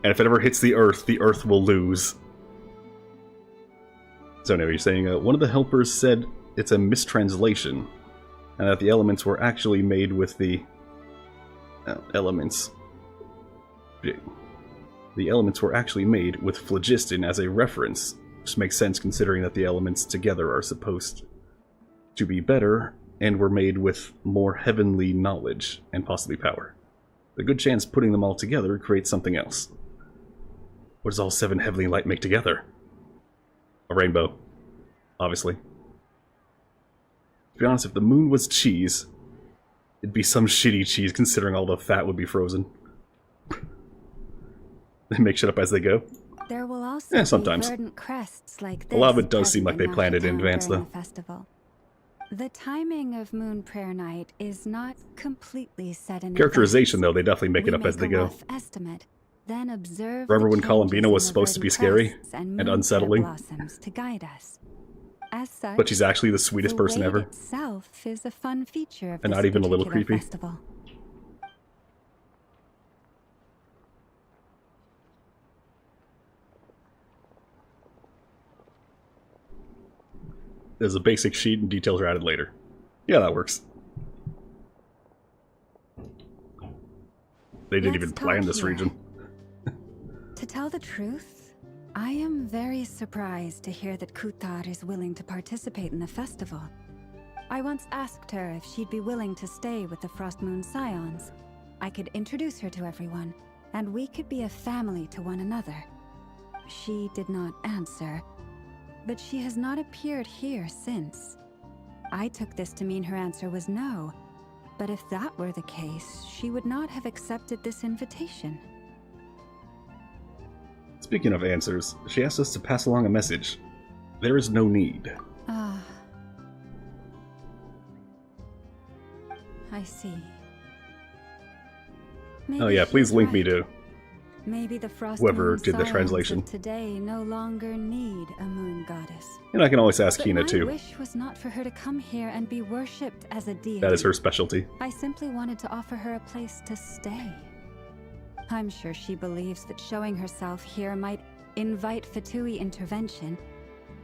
And if it ever hits the Earth will lose. So anyway, you're saying one of the helpers said it's a mistranslation, and that the elements were actually made with the elements. The elements were actually made with phlogiston as a reference, which makes sense considering that the elements together are supposed to be better, and were made with more heavenly knowledge and possibly power. A good chance putting them all together creates something else. What does all 7 heavenly light make together? A rainbow, obviously. To be honest, if the moon was cheese, it'd be some shitty cheese considering all the fat would be frozen. They make shit up as they go. There will also sometimes. be verdant crests like A this lot of it does seem present like they planned it in Nod-Krai advance, during though. the festival. The timing of Moon Prayer Night is not completely set in Characterization, advance. though, they definitely make it We up as they a go. rough estimate, then observe Remember the when Columbina changes was in the supposed to be verdant scary crests and moon prayer unsettling? blossoms to guide us. As such, But she's actually the sweetest the person raid ever. itself is a fun feature of And this not even a little particular creepy. festival. There's a basic sheet and details are added later. Yeah, that works. They didn't Let's even plan talk this here. region. To tell the truth, I am very surprised to hear that Kutar is willing to participate in the festival. I once asked her if she'd be willing to stay with the Frost Moon Scions. I could introduce her to everyone, and we could be a family to one another. She did not answer, but she has not appeared here since. I took this to mean her answer was no, but if that were the case, she would not have accepted this invitation. Speaking of answers, she asked us to pass along a message. There is no need. Ah. I see. Oh yeah, please link me to Maybe the Frost whoever Moon did the Scions translation. of today no longer need a moon goddess. And I can always ask But Hina my too. wish was not for her to come here and be worshipped as a deity. That is her specialty. I simply wanted to offer her a place to stay. I'm sure she believes that showing herself here might invite Fatui intervention,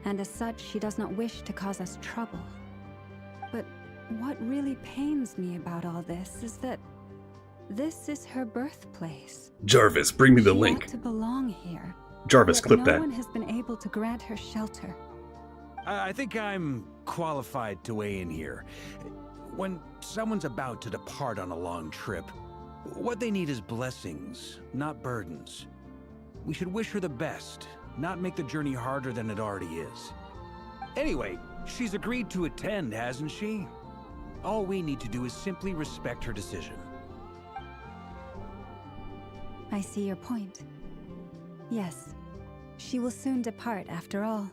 and as such, she does not wish to cause us trouble. But what really pains me about all this is that this is her birthplace. Jarvis, bring me the She link. ought to belong here. Jarvis, Yet clip no that. one has been able to grant her shelter. I think I'm qualified to weigh in here. When someone's about to depart on a long trip, what they need is blessings, not burdens. We should wish her the best, not make the journey harder than it already is. Anyway, she's agreed to attend, hasn't she? All we need to do is simply respect her decision. I see your point. Yes, she will soon depart after all.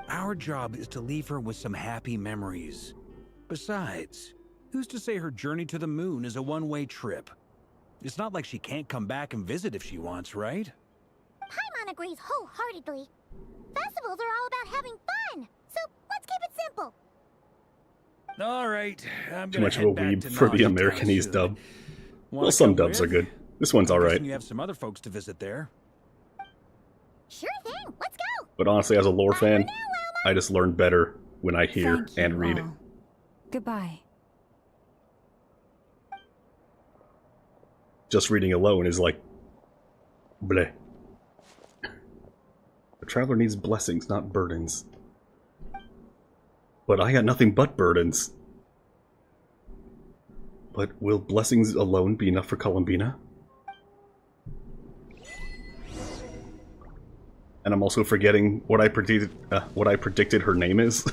Our job is to leave her with some happy memories. Besides, who's to say her journey to the moon is a one-way trip? It's not like she can't come back and visit if she wants, right? Paimon agrees wholeheartedly. Festivals are all about having fun, so let's keep it simple. All right, I'm Too gonna much of a head back weeb to for the Nod-Krai Americanese soon. dub. Wanna Well, some come dubs are with? good. This one's I'm alright. guessing you have some other folks to visit there. Sure thing, let's go. But honestly, as a lore fan, I just learn better when I hear Thank you and read. all. Goodbye. Just reading alone is like... bleh. The traveler needs blessings, not burdens. But I got nothing but burdens. But will blessings alone be enough for Columbina? And I'm also forgetting what I predicted her name is.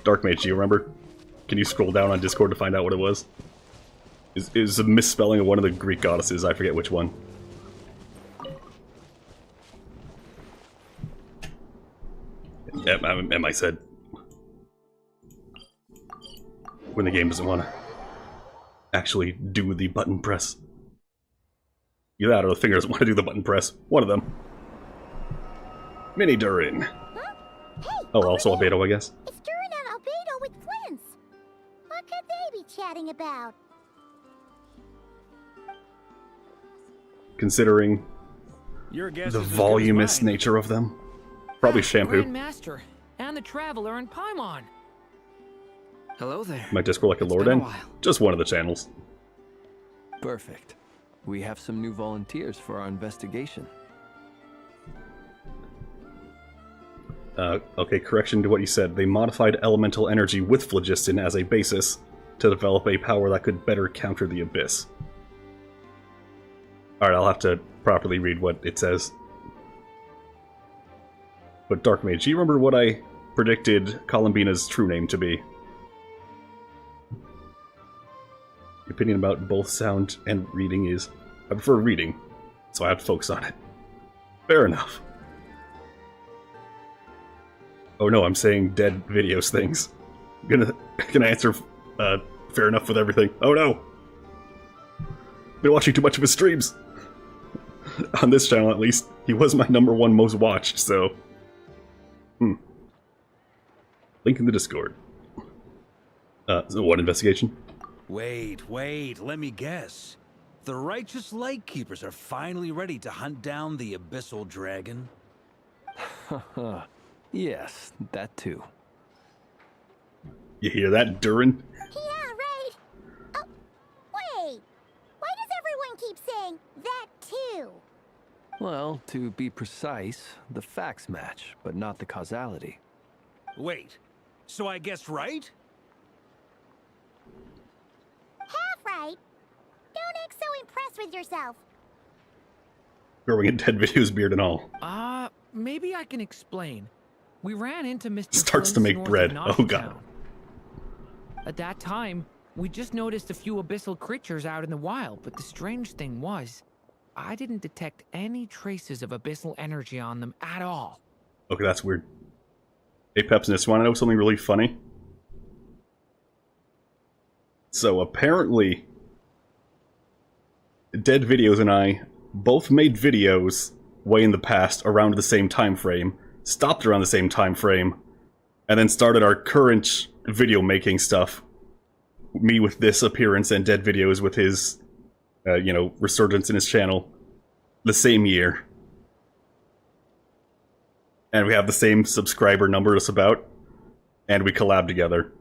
Dark Mage, do you remember? Can you scroll down on Discord to find out what it was? Is a misspelling of one of the Greek goddesses, I forget which one. Yeah, am I said. When the game doesn't want to actually do the button press. Either that or the finger doesn't want to do the button press. One of them. Mini Durin. Huh? Hey, Oh, over also there. Albedo, I guess. It's Durin and Albedo with Flints. What could they be chatting about? Considering Your guess the is as good as voluminous mine. nature of them. Probably shampoo. Grandmaster and the Traveler and Paimon. Hello there. My Discord like a It's lord been a end. while. Just one of the channels. Perfect. We have some new volunteers for our investigation. Okay, correction to what you said. They modified elemental energy with phlogiston as a basis to develop a power that could better counter the abyss. Alright, I'll have to properly read what it says. But Dark Mage, do you remember what I predicted Columbina's true name to be? Your opinion about both sound and reading is, I prefer reading, so I have to focus on it. Fair enough. Oh no, I'm saying dead videos things. Gonna answer fair enough with everything. Oh no! Been watching too much of his streams. On this channel, at least, he was my #1 most watched, so... Link in the Discord. So what investigation? Wait, let me guess. The righteous Lightkeepers are finally ready to hunt down the Abyssal Dragon? Yes, that too. You hear that, Durin? Yeah, right. Oh, wait. Why does everyone keep saying that too? Well, to be precise, the facts match, but not the causality. Wait, so I guessed right? Half right. Don't act so impressed with yourself. Growing a dead video's beard and all. Maybe I can explain. We ran into Mr. Starts to Flynn's make north bread. of Oh, God. Nod-Krai. At that time, we just noticed a few abyssal creatures out in the wild, but the strange thing was, I didn't detect any traces of abyssal energy on them at all. Okay, that's weird. Hey, Pepsinus, you want to know something really funny? So, apparently, Dead Videos and I both made videos way in the past around the same time frame, stopped around the same time frame, and then started our current video making stuff. Me with this appearance and Dead Videos with his, resurgence in his channel the same year. And we have the same subscriber number us about, and we collab together.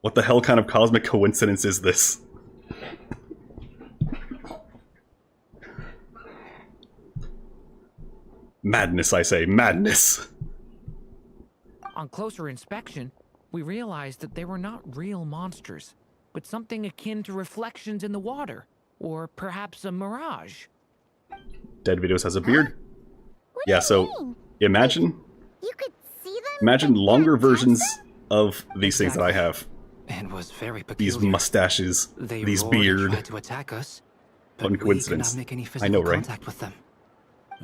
What the hell kind of cosmic coincidence is this? Madness, I say. Madness! On closer inspection, we realized that they were not real monsters, but something akin to reflections in the water, or perhaps a mirage. Dead Videos has a beard. What do Yeah, you so mean? imagine You could see them? imagine but longer not touch versions them? of these things that I have. It was very These peculiar. mustaches, They these roared and beard. tried to attack us, but Fun we could coincidence. not make any I physical know, right? contact with them.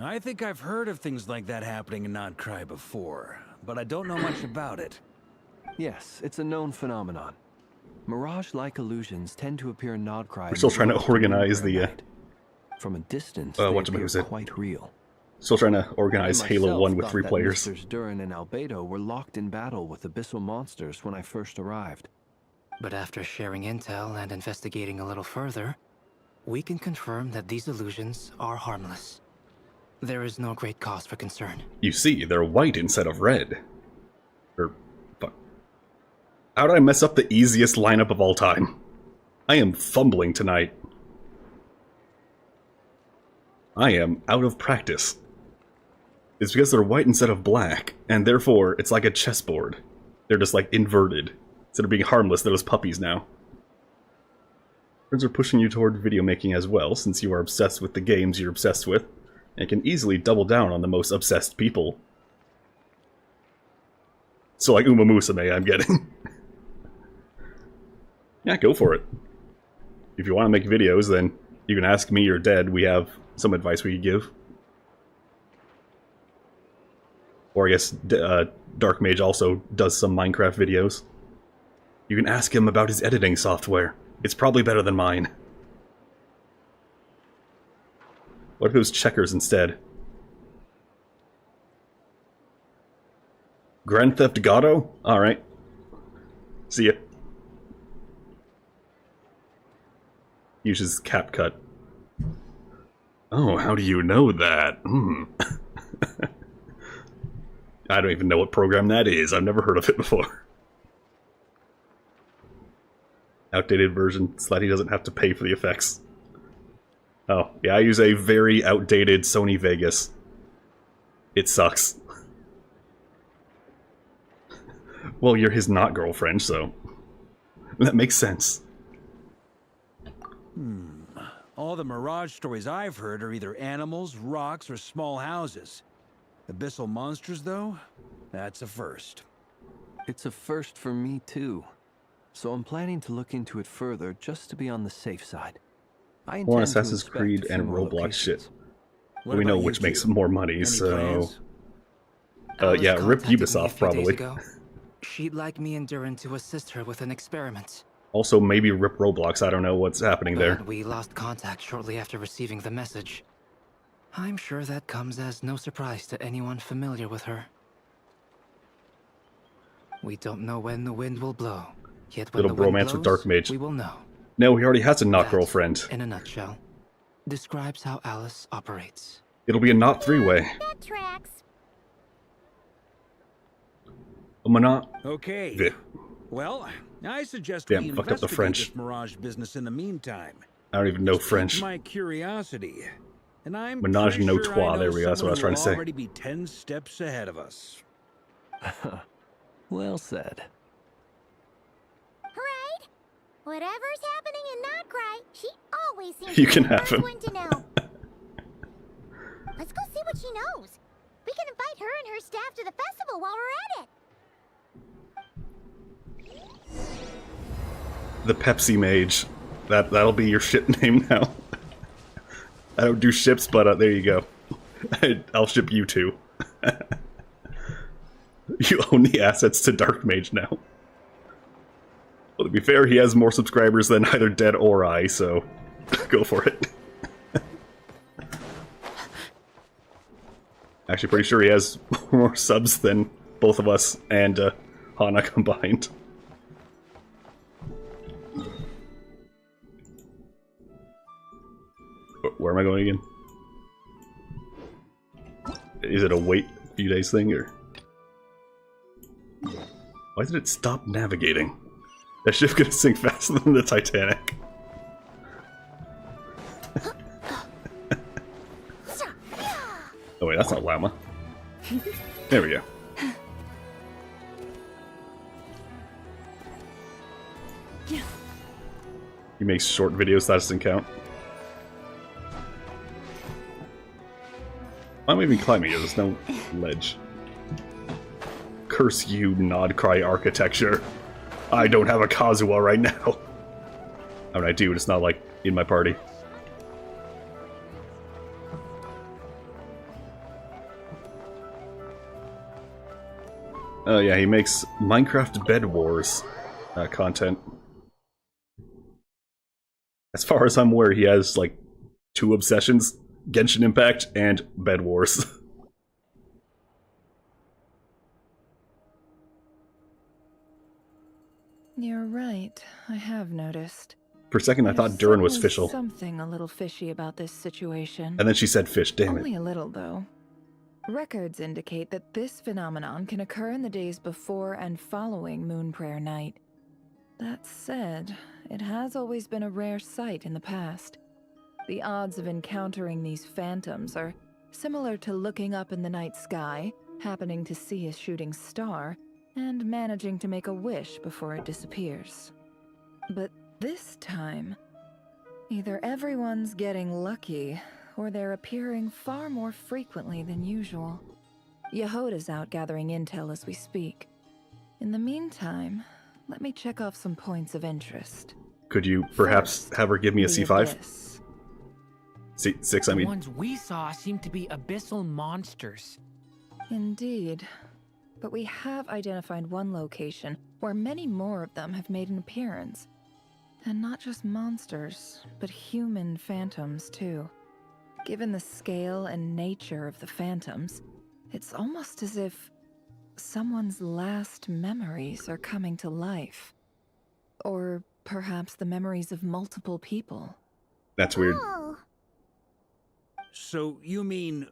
I think I've heard of things like that happening in Nod-Krai before, but I don't know much about it. Yes, it's a known phenomenon. Mirage-like illusions tend to appear in Nod-Krai. We're still trying to organize the, From a distance, what they appear was it? quite real. Still trying to organize I Halo myself 1 with thought 3 that players. Misters Durin and Albedo were locked in battle with abyssal monsters when I first arrived. But after sharing intel and investigating a little further, we can confirm that these illusions are harmless. There is no great cause for concern. You see, they're white instead of red. Fuck. How did I mess up the easiest lineup of all time? I am fumbling tonight. I am out of practice. It's because they're white instead of black, and therefore it's like a chessboard. They're just like inverted. Instead of being harmless, they're just puppies now. Friends are pushing you toward video making as well, since you are obsessed with the games you're obsessed with, and can easily double down on the most obsessed people. So like Uma Musume, I'm getting. Yeah, go for it. If you want to make videos, then you can ask me or Dead. We have some advice we could give. Or I guess Dark Mage also does some Minecraft videos. You can ask him about his editing software. It's probably better than mine. What if it was checkers instead? Grand Theft Auto? Alright. See ya. Uses CapCut. Oh, how do you know that? I don't even know what program that is. I've never heard of it before. Outdated version. Slatty doesn't have to pay for the effects. Oh, yeah, I use a very outdated Sony Vegas. It sucks. Well, you're his not girlfriend, so that makes sense. All the Mirage stories I've heard are either animals, rocks, or small houses. Abyssal monsters, though? That's a first. It's a first for me too. So I'm planning to look into it further just to be on the safe side. I More intend to Assassin's inspect Creed a few and more Roblox shit. locations. What We know about you which makes two? more money, Any so... plans? Yeah, Alice rip contacted me a Ubisoft, few probably. days ago. She'd like me and Durin to assist her with an experiment. Also, maybe rip Roblox. I don't know what's happening there. But we lost contact shortly after receiving the message. I'm sure that comes as no surprise to anyone familiar with her. We don't know when the wind will blow. Yet when Little the wind bromance with blows, Dark Mage. we will know. No, he already has a not That, girlfriend. in a nutshell, describes how Alice operates. It'll be a not three-way. That tracks. Okay. Yeah. Well, I suggest Damn, we fucked up the investigate French. this Mirage business in the meantime. I don't even know It's French. piqued my curiosity, and I'm Menage pretty a sure trois, I know there we go, that's what I was someone trying to say. who'll already be 10 steps ahead of us. Well said. Right? Whatever's happening in Nod-Krai, she always seems You to can be the have first him. one to know. Let's go see what she knows. We can invite her and her staff to the festival while we're at it. The Pepsi Mage. That'll be your ship name now. I don't do ships, but there you go. I'll ship you two. You own the assets to Dark Mage now. Well, to be fair, he has more subscribers than either Dead or I, so go for it. Actually, pretty sure he has more subs than both of us and Hana combined. Where am I going again? Is it a wait a few days thing, or...? Why did it stop navigating? That ship gonna sink faster than the Titanic. Oh wait, that's not llama. There we go. He makes short videos, that doesn't count. Why am I even climbing here? There's no ledge. Curse you, Nod-Krai architecture. I don't have a Kazuha right now. I mean, I do, but it's not, like, in my party. Oh yeah, he makes Minecraft Bed Wars content. As far as I'm aware, he has, like, 2 obsessions. Genshin Impact and Bed Wars. You're right. I have noticed. For a second, I thought There's Durin was certainly official. Something a little fishy about this situation. And then she said fish, damn Only it. a little, though. Records indicate that this phenomenon can occur in the days before and following Moon Prayer Night. That said, it has always been a rare sight in the past. The odds of encountering these phantoms are similar to looking up in the night sky, happening to see a shooting star, and managing to make a wish before it disappears. But this time, either everyone's getting lucky, or they're appearing far more frequently than usual. Yehoda's out gathering intel as we speak. In the meantime, let me check off some points of interest. Could you perhaps have her give me a The C5? abyss. C6, I The mean. ones we saw seem to be abyssal monsters. Indeed. But we have identified one location where many more of them have made an appearance. And not just monsters, but human phantoms too. Given the scale and nature of the phantoms, it's almost as if someone's last memories are coming to life. Or perhaps the memories of multiple people. That's weird. Oh, So you mean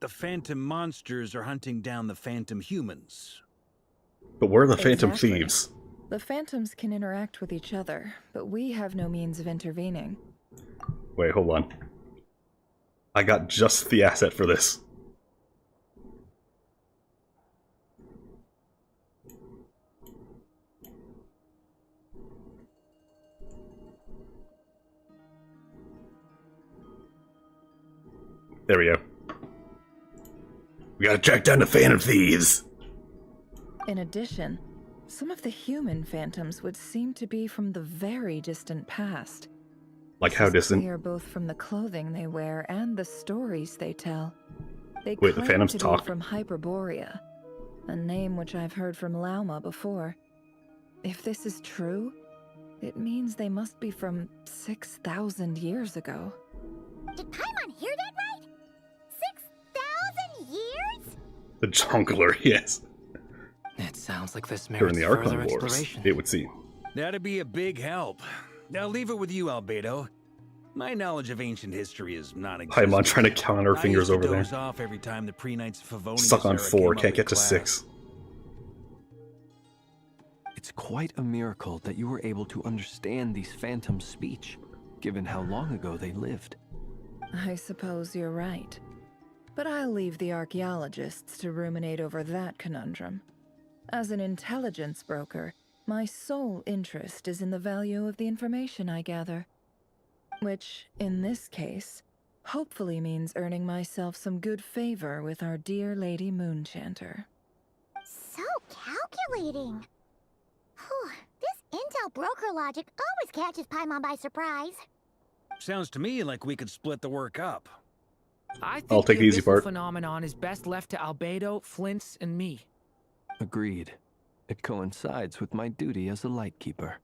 the phantom monsters are hunting down the phantom humans? But where are the Phantom Exactly. Thieves? The phantoms can interact with each other, but we have no means of intervening. Wait, hold on. I got just the asset for this. There we go. We gotta track down the Phantom Thieves! In addition, some of the human phantoms would seem to be from the very distant past. Like how This is distant? clear both from the clothing they wear and the stories they tell. They Wait, the claim phantoms to talk? be from Hyperborea, a name which I've heard from Lauma before. If this is true, it means they must be from 6,000 years ago. did Paimon hear that right? 6,000 years? The Jungler, yes. It's Sounds like this During merits the further Archon Wars, exploration. it would seem. That'd be a big help. I'll leave it with you, Albedo. My knowledge of ancient history is non-existent. Paimon trying to count on her fingers over there. Off every time the pre-Knights Favonius Stuck on era 4, came up can't in get to class. 6. It's quite a miracle that you were able to understand these phantoms' speech, given how long ago they lived. I suppose you're right. But I'll leave the archaeologists to ruminate over that conundrum. As an intelligence broker, my sole interest is in the value of the information I gather. Which, in this case, hopefully means earning myself some good favor with our dear Lady Moonchanter. So calculating. Whew, this intel broker logic always catches Paimon by surprise. Sounds to me like we could split the work up. I think I'll take the easy abyssal part. phenomenon is best left to Albedo, Flints, and me. Agreed. It coincides with my duty as a lightkeeper.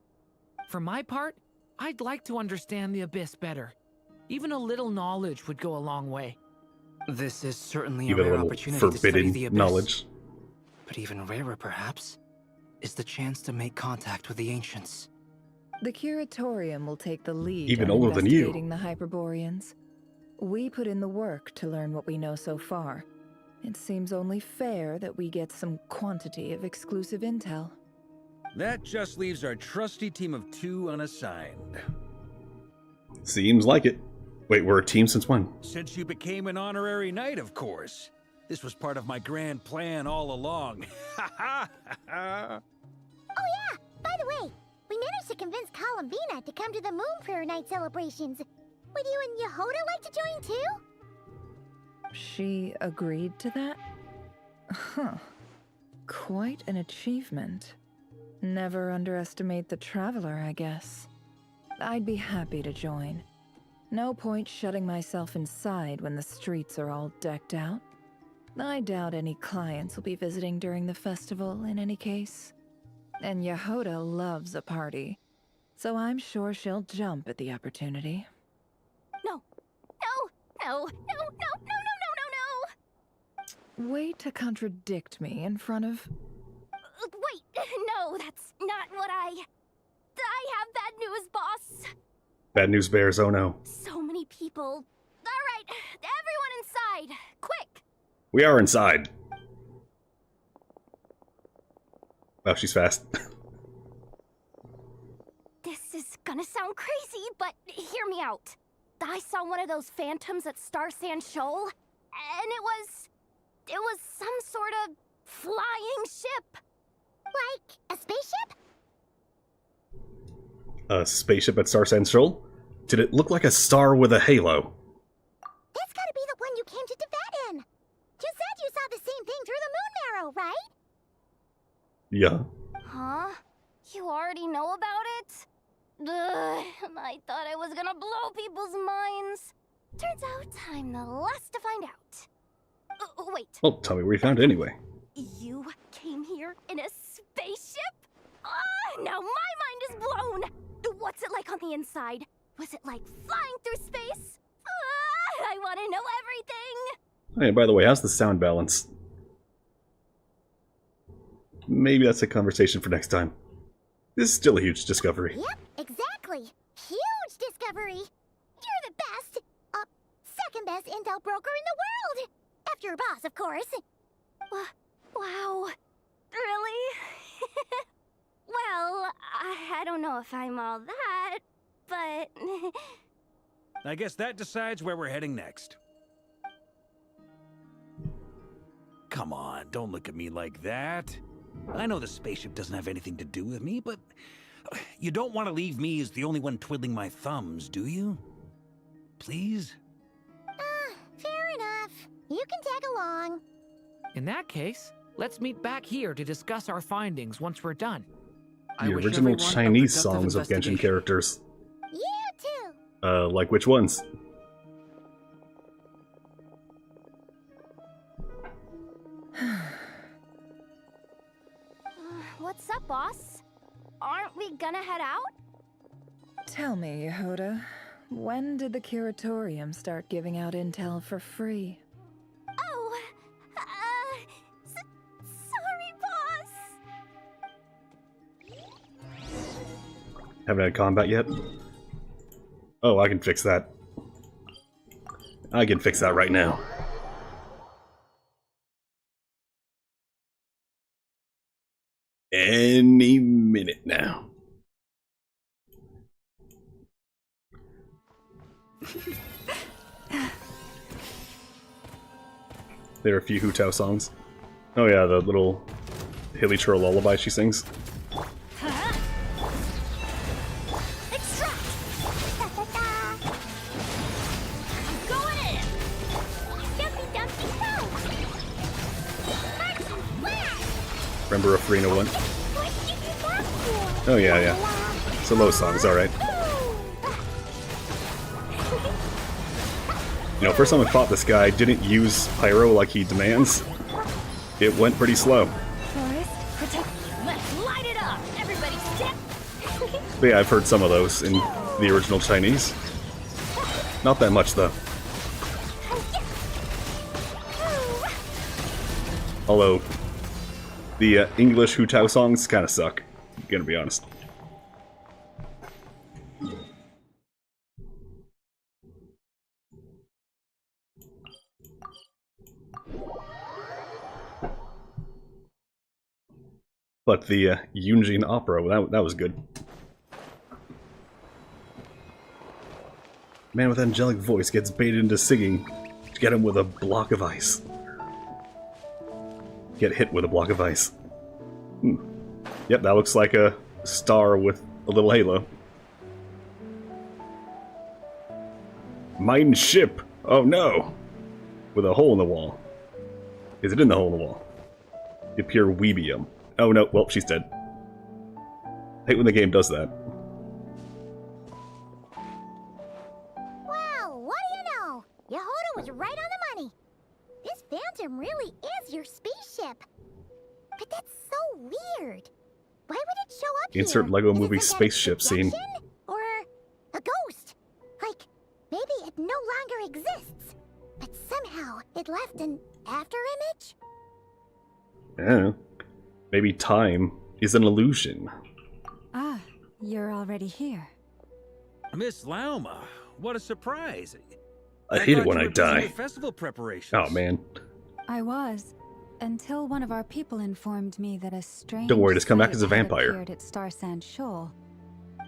For my part, I'd like to understand the Abyss better. Even a little knowledge would go a long way. This is certainly a Even a rare little opportunity to study forbidden the Abyss. knowledge. But even rarer, perhaps, is the chance to make contact with the Ancients. The Curatorium will take the lead Even on older than you. investigating the Hyperboreans. We put in the work to learn what we know so far. It seems only fair that we get some quantity of exclusive intel. That just leaves our trusty team of 2 unassigned. Seems like it. Wait, we're a team since when? Since you became an honorary knight, of course. This was part of my grand plan all along. Ha ha ha! Oh yeah, by the way, we managed to convince Columbina to come to the Moon Prayer Night celebrations. Would you and Yehoda like to join too? She agreed to that? Huh. Quite an achievement. Never underestimate the traveler, I guess. I'd be happy to join. No point shutting myself inside when the streets are all decked out. I doubt any clients will be visiting during the festival in any case. And Yehoda loves a party, so I'm sure she'll jump at the opportunity. No, no, no, no, no, no, no, no, no, no! Way to contradict me in front of... Wait, no, that's not what I have bad news, boss. Bad news bears, oh no. So many people. All right, everyone inside, quick! We are inside. Oh, she's fast. This is gonna sound crazy, but hear me out. I saw one of those phantoms at Star Sand Shoal, and it was some sort of flying ship. Like a spaceship? A spaceship at Star Sand Shoal? Did it look like a star with a halo? That's gotta be the one you came to Tibet in. You said you saw the same thing through the moon marrow, right? Yeah. Huh? You already know about it? Ugh, I thought I was gonna blow people's minds. Turns out I'm the last to find out. Wait. Well, tell me where you found it anyway. You came here in a spaceship? Now my mind is blown! What's it like on the inside? Was it like flying through space? I want to know everything! Hey, by the way, how's the sound balance? Maybe that's a conversation for next time. This is still a huge discovery. Yep, exactly. Huge discovery. You're the best, second best intel broker in the world. After your boss, of course. Wow. Really? Well, I don't know if I'm all that, but... I guess that decides where we're heading next. Come on, don't look at me like that. I know the spaceship doesn't have anything to do with me, but you don't want to leave me as the only one twiddling my thumbs, do you? Please? Fair enough. You can tag along. In that case, let's meet back here to discuss our findings once we're done. The original Chinese songs of Genshin characters. You too. Like which ones? What's up, boss? Aren't we gonna head out? Tell me, Yehoda, when did the Curatorium start giving out intel for free? Oh, sorry, boss. Haven't had combat yet? Oh, I can fix that. I can fix that right now. Any minute now. There are a few Hu Tao songs. Oh yeah, the little hilly churl lullaby she sings. Remember Afrina one? Oh yeah, yeah. It's a low song's alright. You know, first time I fought this guy, didn't use pyro like he demands. It went pretty slow. Let's light it up! Everybody step! But yeah, I've heard some of those in the original Chinese. Not that much though. Although, the English Hu Tao songs kind of suck, gonna be honest. But the Yunjin opera, that was good. Man with angelic voice gets baited into singing to get him with a block of ice. Get hit with a block of ice. Yep, that looks like a star with a little halo. Mine ship! Oh no! With a hole in the wall. Is it in the hole in the wall? You pure weebium. Oh no, well, she's dead. I hate when the game does that. Wow, what do you know? Yehoda was right on the money. This Phantom really is your spaceship. But that's so weird. Why would it show up Insert here? Lego Is it Movie some kind of spaceship scene. projection? Or a ghost? Like, maybe it no longer exists. But somehow it left an afterimage? Yeah. Maybe time is an illusion. Ah, you're already here. Miss Lauma, what a surprise. I hate it thought when you I were busy die. with festival preparations. Oh man. I was, until one of our people informed me that a strange Don't worry, just come back sight as a had vampire. appeared at Star Sand Shoal.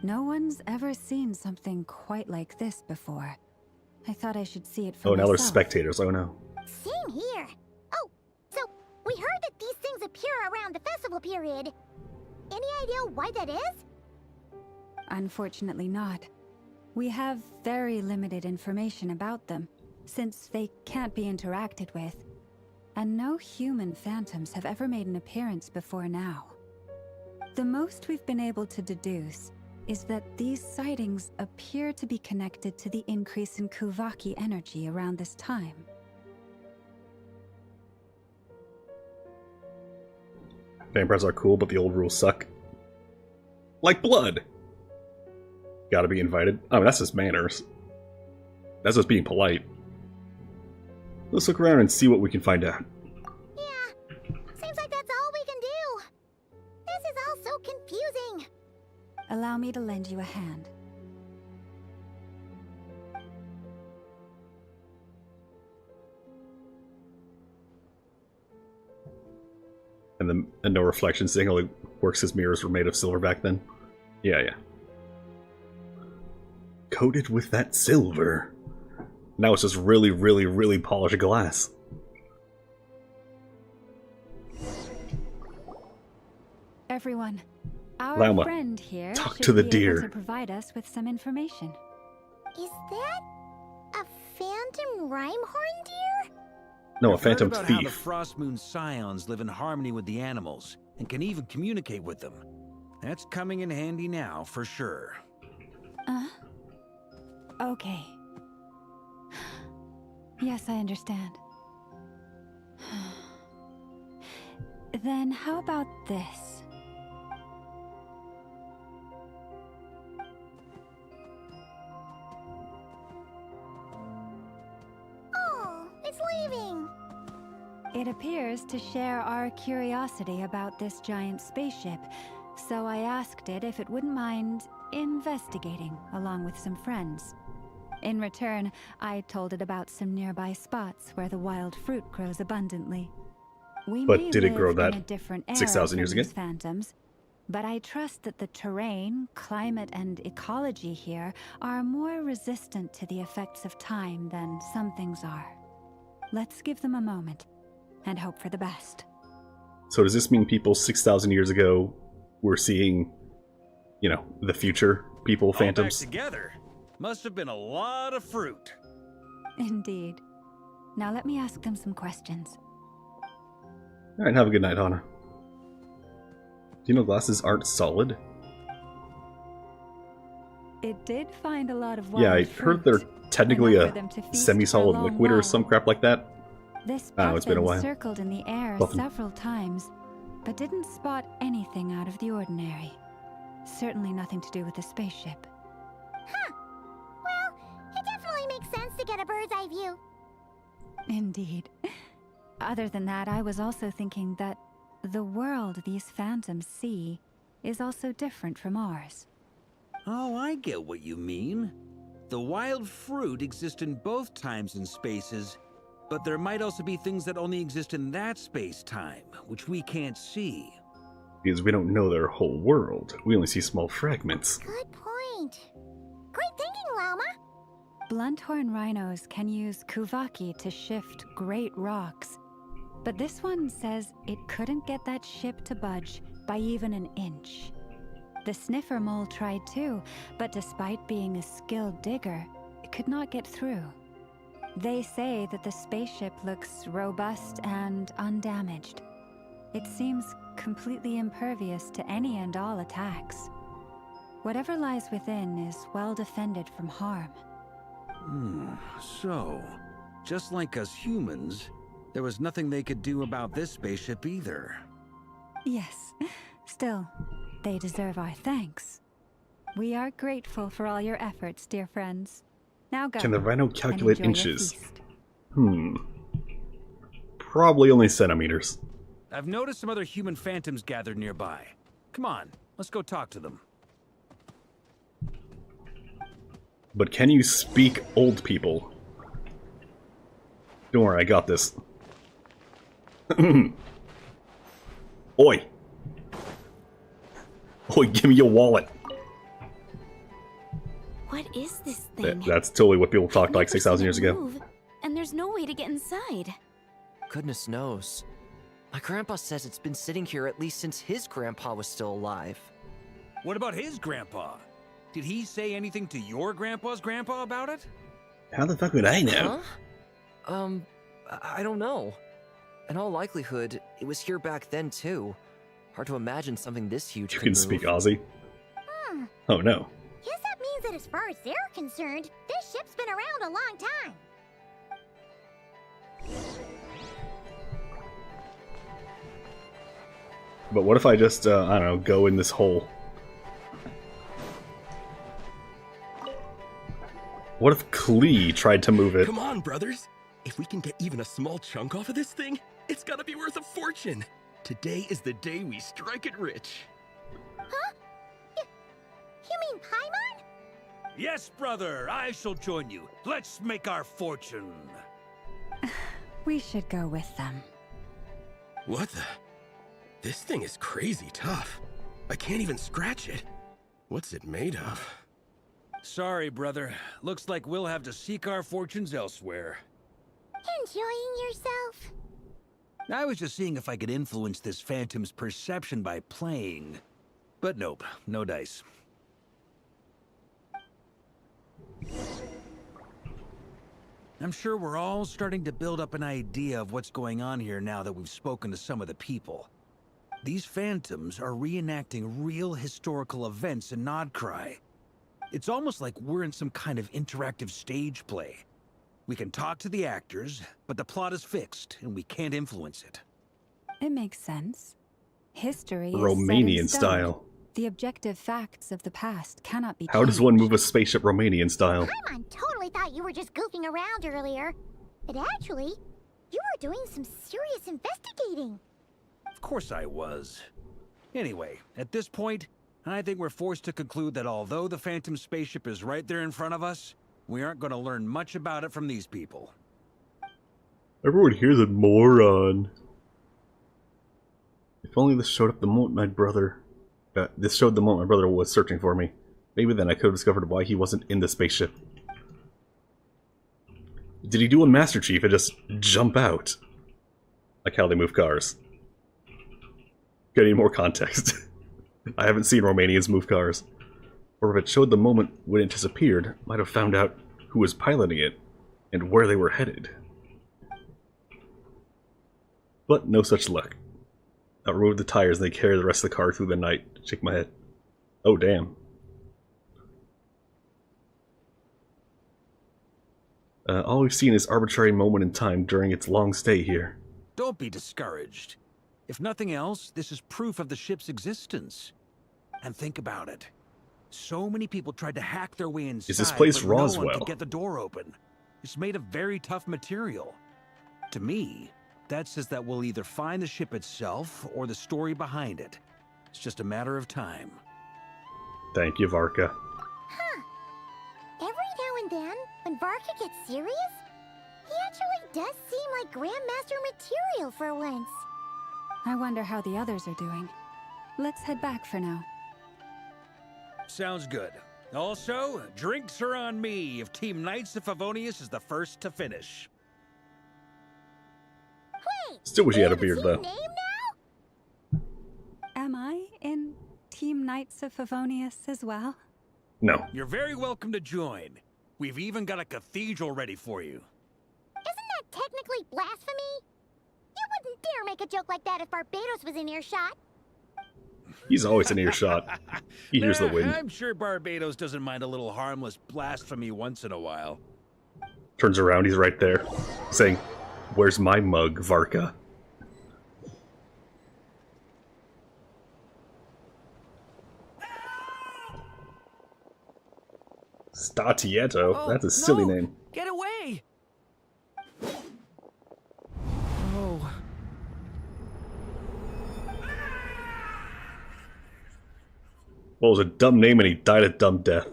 No one's ever seen something quite like this before. I thought I should see it for Oh, now myself. there's spectators. Oh no. Same here. Oh, so we heard that these things appear around the festival period. Any idea why that is? Unfortunately not. We have very limited information about them, since they can't be interacted with. And no human phantoms have ever made an appearance before now. The most we've been able to deduce is that these sightings appear to be connected to the increase in Kuvaki energy around this time. Vampires are cool, but the old rules suck. Like blood! Gotta be invited. I mean, that's just manners. That's just being polite. Let's look around and see what we can find out. Yeah, seems like that's all we can do. This is all so confusing. Allow me to lend you a hand. And the no reflection thing only works because mirrors were made of silver back then. Yeah, yeah. Coated with that silver. Now it's just really, really, really polished glass. Everyone, our Lauma, friend here talk should to the be deer. able to provide us with some information. Is that a phantom Rhymehorn deer? No, a I've heard phantom about how the thief. Frost Moon Scions live in harmony with the animals and can even communicate with them. That's coming in handy now, for sure. Okay. Yes, I understand. Then how about this? Oh, it's leaving. It appears to share our curiosity about this giant spaceship, So I asked it if it wouldn't mind investigating along with some friends. In return, I told it about some nearby spots where the wild fruit grows abundantly. We But may did it grow live in that a different era 6,000 years from ago? these phantoms, but I trust that the terrain, climate, and ecology here are more resistant to the effects of time than some things are. Let's give them a moment and hope for the best. So does this mean people 6,000 years ago were seeing, you know, the future people, phantoms? All back together. Must have been a lot of fruit. Indeed. Now let me ask them some questions. Alright, have a good night, Hana. Do you know glasses aren't solid? It did find a lot of wild Yeah, I heard they're technically enough a for them to feast for semi-solid long liquid or while. some crap like that. This Oh, it's been a puffin while. circled in the air Puffin. several times, but didn't spot anything out of the ordinary. Certainly nothing to do with the spaceship. Huh. Well, it definitely makes sense to get a bird's eye view. Indeed. Other than that, I was also thinking that the world these phantoms see is also different from ours. Oh, I get what you mean. The wild fruit exists in both times and spaces, but there might also be things that only exist in that space-time, which we can't see. Because we don't know their whole world. We only see small fragments. Good point. Great thinking, Lauma. Blunthorn rhinos can use kuvaki to shift great rocks, but this one says it couldn't get that ship to budge by even an inch. The sniffer mole tried too, but despite being a skilled digger, it could not get through. They say that the spaceship looks robust and undamaged. It seems completely impervious to any and all attacks. Whatever lies within is well defended from harm. So, just like us humans, there was nothing they could do about this spaceship either. Yes, still, they deserve our thanks. We are grateful for all your efforts, dear friends. Now go. Can the rhino and calculate enjoy your inches? feast. Probably only centimeters. I've noticed some other human phantoms gathered nearby. Come on, let's go talk to them. But can you speak old people? Don't worry, I got this. Oi! Oi, give me your wallet! What is this thing? That's totally what people talked like 6,000 years ago. Move, and there's no way to get inside. Goodness knows. My grandpa says it's been sitting here at least since his grandpa was still alive. What about his grandpa? Did he say anything to your grandpa's grandpa about it? How the fuck would I know? Huh? I don't know. In all likelihood, it was here back then too. Hard to imagine something this huge You could can move. speak Aussie? Oh no. Guess that means that as far as they're concerned, this ship's been around a long time. But what if I just, I don't know, go in this hole? What if Klee tried to move it? Come on, brothers. If we can get even a small chunk off of this thing, it's gotta be worth a fortune. Today is the day we strike it rich. Huh? You mean Paimon? Yes, brother, I shall join you. Let's make our fortune. We should go with them. What the? This thing is crazy tough. I can't even scratch it. What's it made of? Sorry, brother. Looks like we'll have to seek our fortunes elsewhere. Enjoying yourself? I was just seeing if I could influence this phantom's perception by playing. But nope, no dice. I'm sure we're all starting to build up an idea of what's going on here now that we've spoken to some of the people. These phantoms are reenacting real historical events in Nod-Krai. It's almost like we're in some kind of interactive stage play. We can talk to the actors, but the plot is fixed, and we can't influence it. It makes sense. History is Romanian set in stone. style. The objective facts of the past cannot be How does one move a spaceship Romanian style? Paimon totally thought you were just goofing around earlier. But actually, you were doing some serious investigating. Of course I was. Anyway, at this point, I think we're forced to conclude that although the Phantom spaceship is right there in front of us, we aren't going to learn much about it from these people. Everyone here's a moron. If only this showed up the moment my brother... this showed the moment my brother was searching for me. Maybe then I could have discovered why he wasn't in the spaceship. Did he do a Master Chief and just jump out? Like how they move cars. Get any more context. I haven't seen Romanians move cars. Or if it showed the moment when it disappeared, might have found out who was piloting it and where they were headed. But no such luck. I removed the tires and they carried the rest of the car through the night. Shake my head. Oh, damn. All we've seen is arbitrary moment in time during its long stay here. Don't be discouraged. If nothing else, this is proof of the ship's existence. And think about it. So many people tried to hack their way inside, is this place but Roswell? No one could get the door open. It's made of very tough material. To me, that says that we'll either find the ship itself or the story behind it. It's just a matter of time. Thank you, Varka. Huh. Every now and then, when Varka gets serious, he actually does seem like Grandmaster material for once. I wonder how the others are doing. Let's head back for now. Sounds good. Also, drinks are on me if Team Knights of Favonius is the first to finish. Wait! Still wish he had a beard, though. Name now? Am I in Team Knights of Favonius as well? No. You're very welcome to join. We've even got a cathedral ready for you. Isn't that technically blasphemy? You wouldn't dare make a joke like that if Barbados was in earshot. He's always in earshot. He hears the wind. I'm sure Barbados doesn't mind a little harmless blasphemy once in a while. Turns around, he's right there, saying, "Where's my mug, Varka?" Statieto? Oh, That's a silly no! name. Get away! Oh. Well, it was a dumb name and he died a dumb death.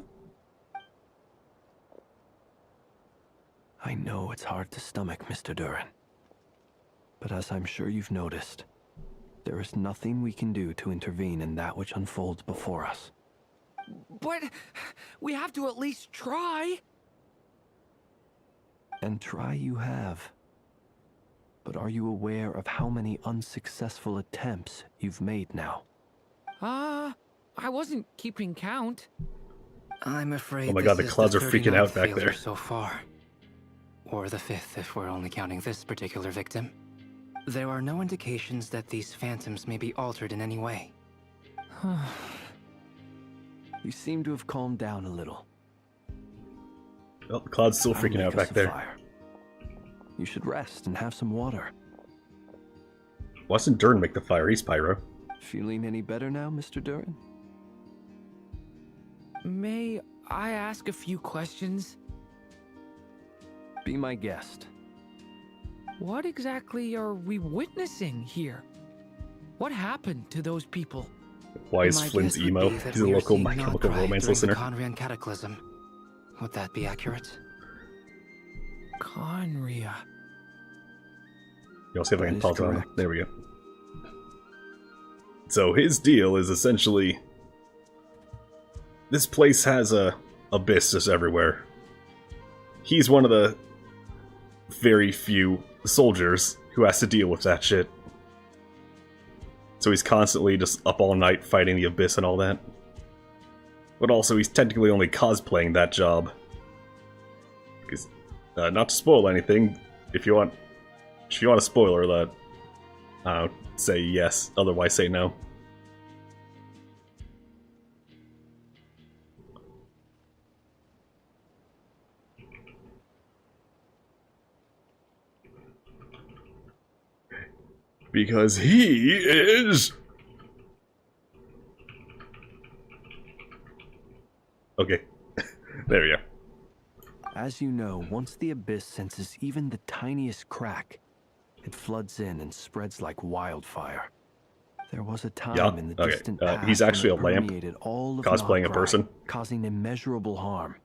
I know it's hard to stomach, Mr. Durin. But as I'm sure you've noticed, there is nothing we can do to intervene in that which unfolds before us. But we have to at least try. And try you have. But are you aware of how many unsuccessful attempts you've made now? I wasn't keeping count. I'm afraid. Oh my god, the clouds are freaking out back there. So far. Or the 5th, if we're only counting this particular victim. There are no indications that these phantoms may be altered in any way. You seem to have calmed down a little. Oh, the cloud's still freaking out back there. Fire. You should rest and have some water. Why doesn't Durin make the fire? He's pyro. Feeling any better now, Mr. Durin? May I ask a few questions? Be my guest. What exactly are we witnessing here? What happened to those people? Why is My Flynn's guess would emo? be that He's a we are local seeing My Chemical Nod-Krai Romance during listener. the Conrian Cataclysm. Would that be accurate? Conria. I'll see if I That can is pause on. correct. There we go. So his deal is essentially... This place has a abyss just everywhere. He's one of the very few soldiers who has to deal with that shit. So he's constantly just up all night fighting the abyss and all that. But also he's technically only cosplaying that job. Because, not to spoil anything, if you want a spoiler alert, say yes, otherwise say no. Because he is... Okay. There we go. As you know, once the abyss senses even the tiniest crack, it floods in and spreads like wildfire. There was a time Yeah, in the okay. distant past He's actually a when it lamp, permeated all of cosplaying a Nod-Krai, person. causing immeasurable harm.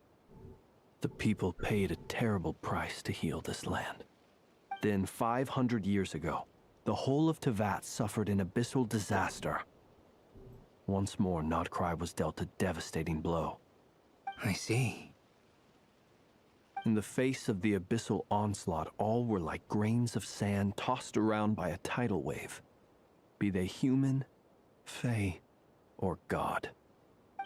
The people paid a terrible price to heal this land. Then 500 years ago, the whole of Teyvat suffered an abyssal disaster. Once more, Nod-Krai was dealt a devastating blow. I see. In the face of the abyssal onslaught, all were like grains of sand tossed around by a tidal wave. Be they human, fae, or god.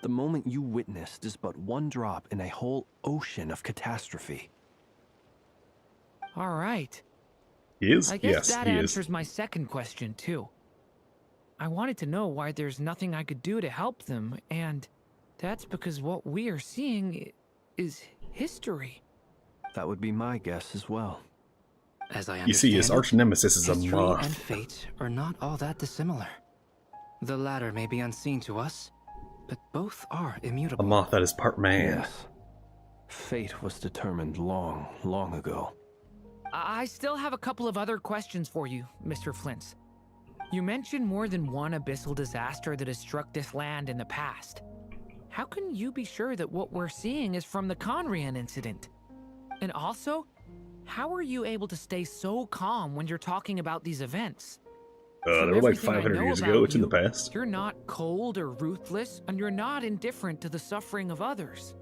The moment you witnessed is but one drop in a whole ocean of catastrophe. All right. He is? I guess Yes, that he answers is. my second question, too. I wanted to know why there's nothing I could do to help them, and that's because what we are seeing is history. That would be my guess as well. As I You see, his understand arch nemesis is a history and moth. fate are not all that dissimilar. The latter may be unseen to us, but both are A immutable. moth that is part man. Yes. Fate was determined long, long ago. I still have a couple of other questions for you, Mr. Flint's. You mentioned more than one abyssal disaster that has struck this land in the past. How can you be sure that what we're seeing is from the Conrian incident? And also, how are you able to stay so calm when you're talking about these events? They From were like everything I 500 know years ago. about It's in the you, past. You're not cold or ruthless, and you're not indifferent to the suffering of others.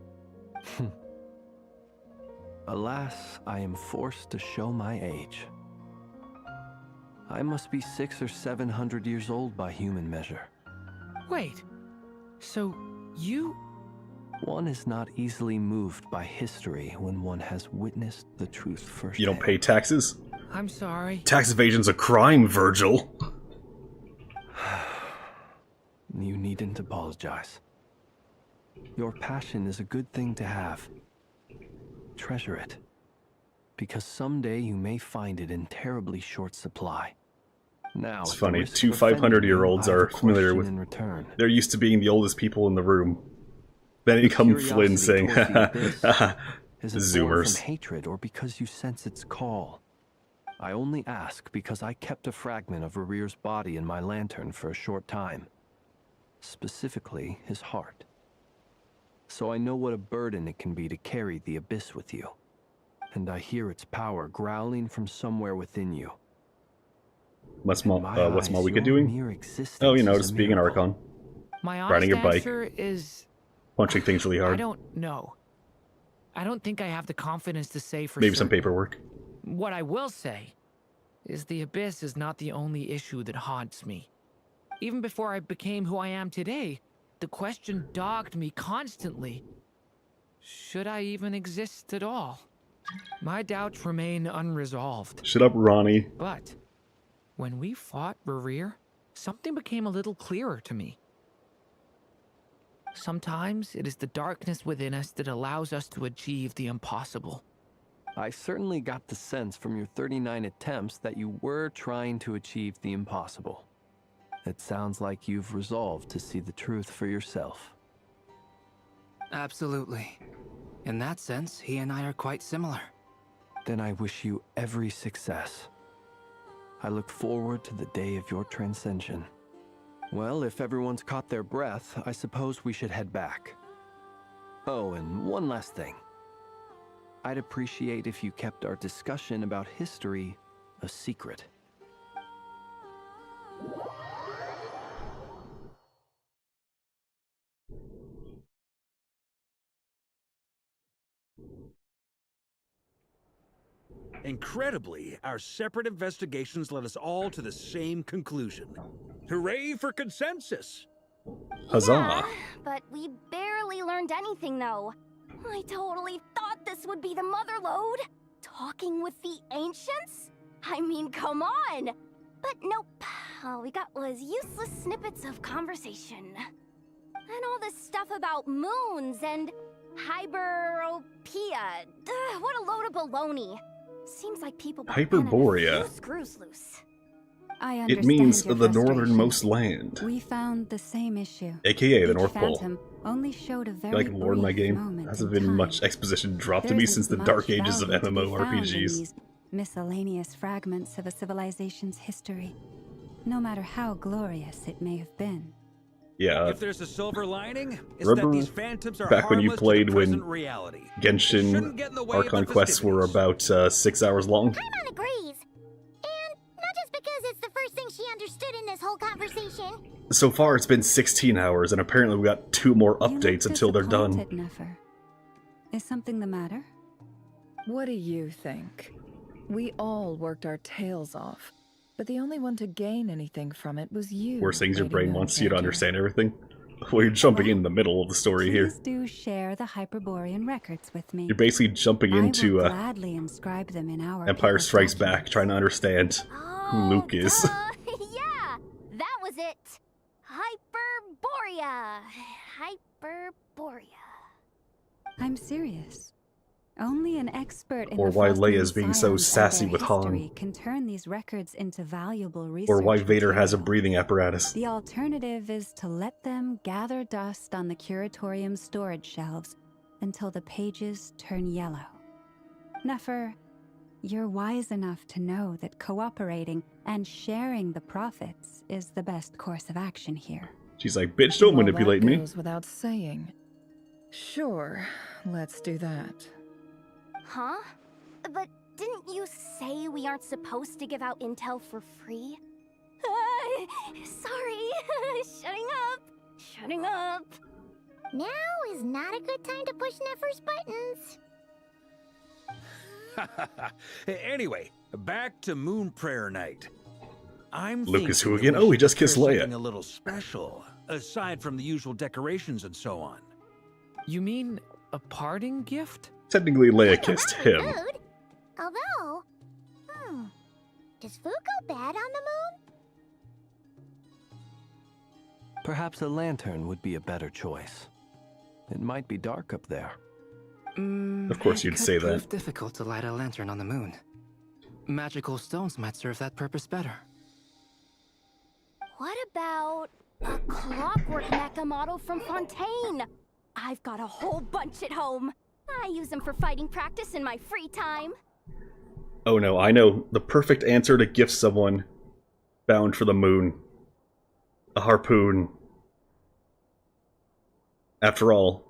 Alas, I am forced to show my age. I must be 600 or 700 years old by human measure. Wait, so you... One is not easily moved by history when one has witnessed the truth firsthand. You don't pay taxes? I'm sorry. Tax evasion's a crime, Virgil. You needn't apologize. Your passion is a good thing to have. Treasure it. Because someday you may find it in terribly short supply. Now, It's at the funny. risk Two of offending 500-year-olds you, I have are a familiar question with... in return. They're used to being the oldest people in the room. Then you come Flynn Curiosity saying, towards the abyss. Is it born Zoomers. from hatred or because you sense its call? I only ask because I kept a fragment of Rarir's body in my lantern for a short time. Specifically, his heart. So I know what a burden it can be to carry the abyss with you. And I hear its power growling from somewhere within you. What's In my eyes, Malwika your doing? mere existence Oh, you know, is just a being an miracle. Archon. My Riding honest your bike. answer is... Punching things really I hard. don't know. I don't think I have the confidence to say for Maybe some certain. paperwork. What I will say is the abyss is not the only issue that haunts me. Even before I became who I am today, the question dogged me constantly. Should I even exist at all? My doubts remain unresolved. Shut up, Ronnie. But when we fought Rarir, something became a little clearer to me. Sometimes it is the darkness within us that allows us to achieve the impossible. I certainly got the sense from your 39 attempts that you were trying to achieve the impossible. It sounds like you've resolved to see the truth for yourself. Absolutely. In that sense, he and I are quite similar. Then I wish you every success. I look forward to the day of your transcension. Well, if everyone's caught their breath, I suppose we should head back. Oh, and one last thing. I'd appreciate if you kept our discussion about history a secret. Incredibly, our separate investigations led us all to the same conclusion. Hooray for consensus! Huzzah. Yeah, but we barely learned anything, though. I totally thought this would be the mother lode. Talking with the ancients? I mean, come on! But nope. All we got was useless snippets of conversation. And all this stuff about moons and hyperopia. What a load of baloney. Seems like people got Hyperborea. a few screws loose. I It understand means your the frustration. northernmost land. We found the same issue. AKA the Each North Pole. phantom only showed a I very like lore in my brief game. moment Hasn't in been time. much exposition dropped to There me isn't since the much dark ages of value to be found in MMORPGs. these miscellaneous fragments of a civilization's history. no matter how glorious it may have been. Yeah. If there's a silver lining, it's Remember that these phantoms are back when you harmless played to the present when reality. Genshin Archon quests were about 6 hours long? Paimon agrees. And not just because it's the first thing she understood in this whole conversation. So far it's been 16 hours, and apparently we got 2 more updates until they're done. Nefer. Is something the matter? What do you think? We all worked our tails off, but the only one to gain anything from it was you. Worst things your Lady brain Moon wants you to Character. understand everything. Well, you're jumping in the middle of the story here. Please do share the Hyperborean records with me. You're basically jumping I into will gladly inscribe them in our Empire paper Strikes documents. Back, trying to understand who Luke is. Yeah, that was it. Hyperborea. Hyperborea. I'm serious. Only an expert in Or the why Frostmourne Leia's being so science and sassy their with Han. history can turn these records into valuable research Or why Vader has a material. breathing apparatus. The alternative is to let them gather dust on the curatorium's storage shelves until the pages turn yellow. Nefer, you're wise enough to know that cooperating and sharing the profits is the best course of action here. She's like, bitch, don't Well, manipulate that me. goes without saying. Sure, let's do that. Huh? But didn't you say we aren't supposed to give out intel for free? Sorry. Shutting up. Now is not a good time to push Nefer's buttons. Anyway, back to Moon Prayer Night. I'm Lucas thinking who that again? we Oh, he should just kissed prepare Leia. something a little special, aside from the usual decorations and so on. You mean a parting gift? Technically, Leia kissed him. Food. Although, does food go bad on the moon? Perhaps a lantern would be a better choice. It might be dark up there. Of course you'd It could say prove that. difficult to light a lantern on the moon. Magical stones might serve that purpose better. What about a clockwork mecha model from Fontaine? I've got a whole bunch at home. I use them for fighting practice in my free time. Oh no, I know. The perfect answer to gift someone bound for the moon. A harpoon. After all,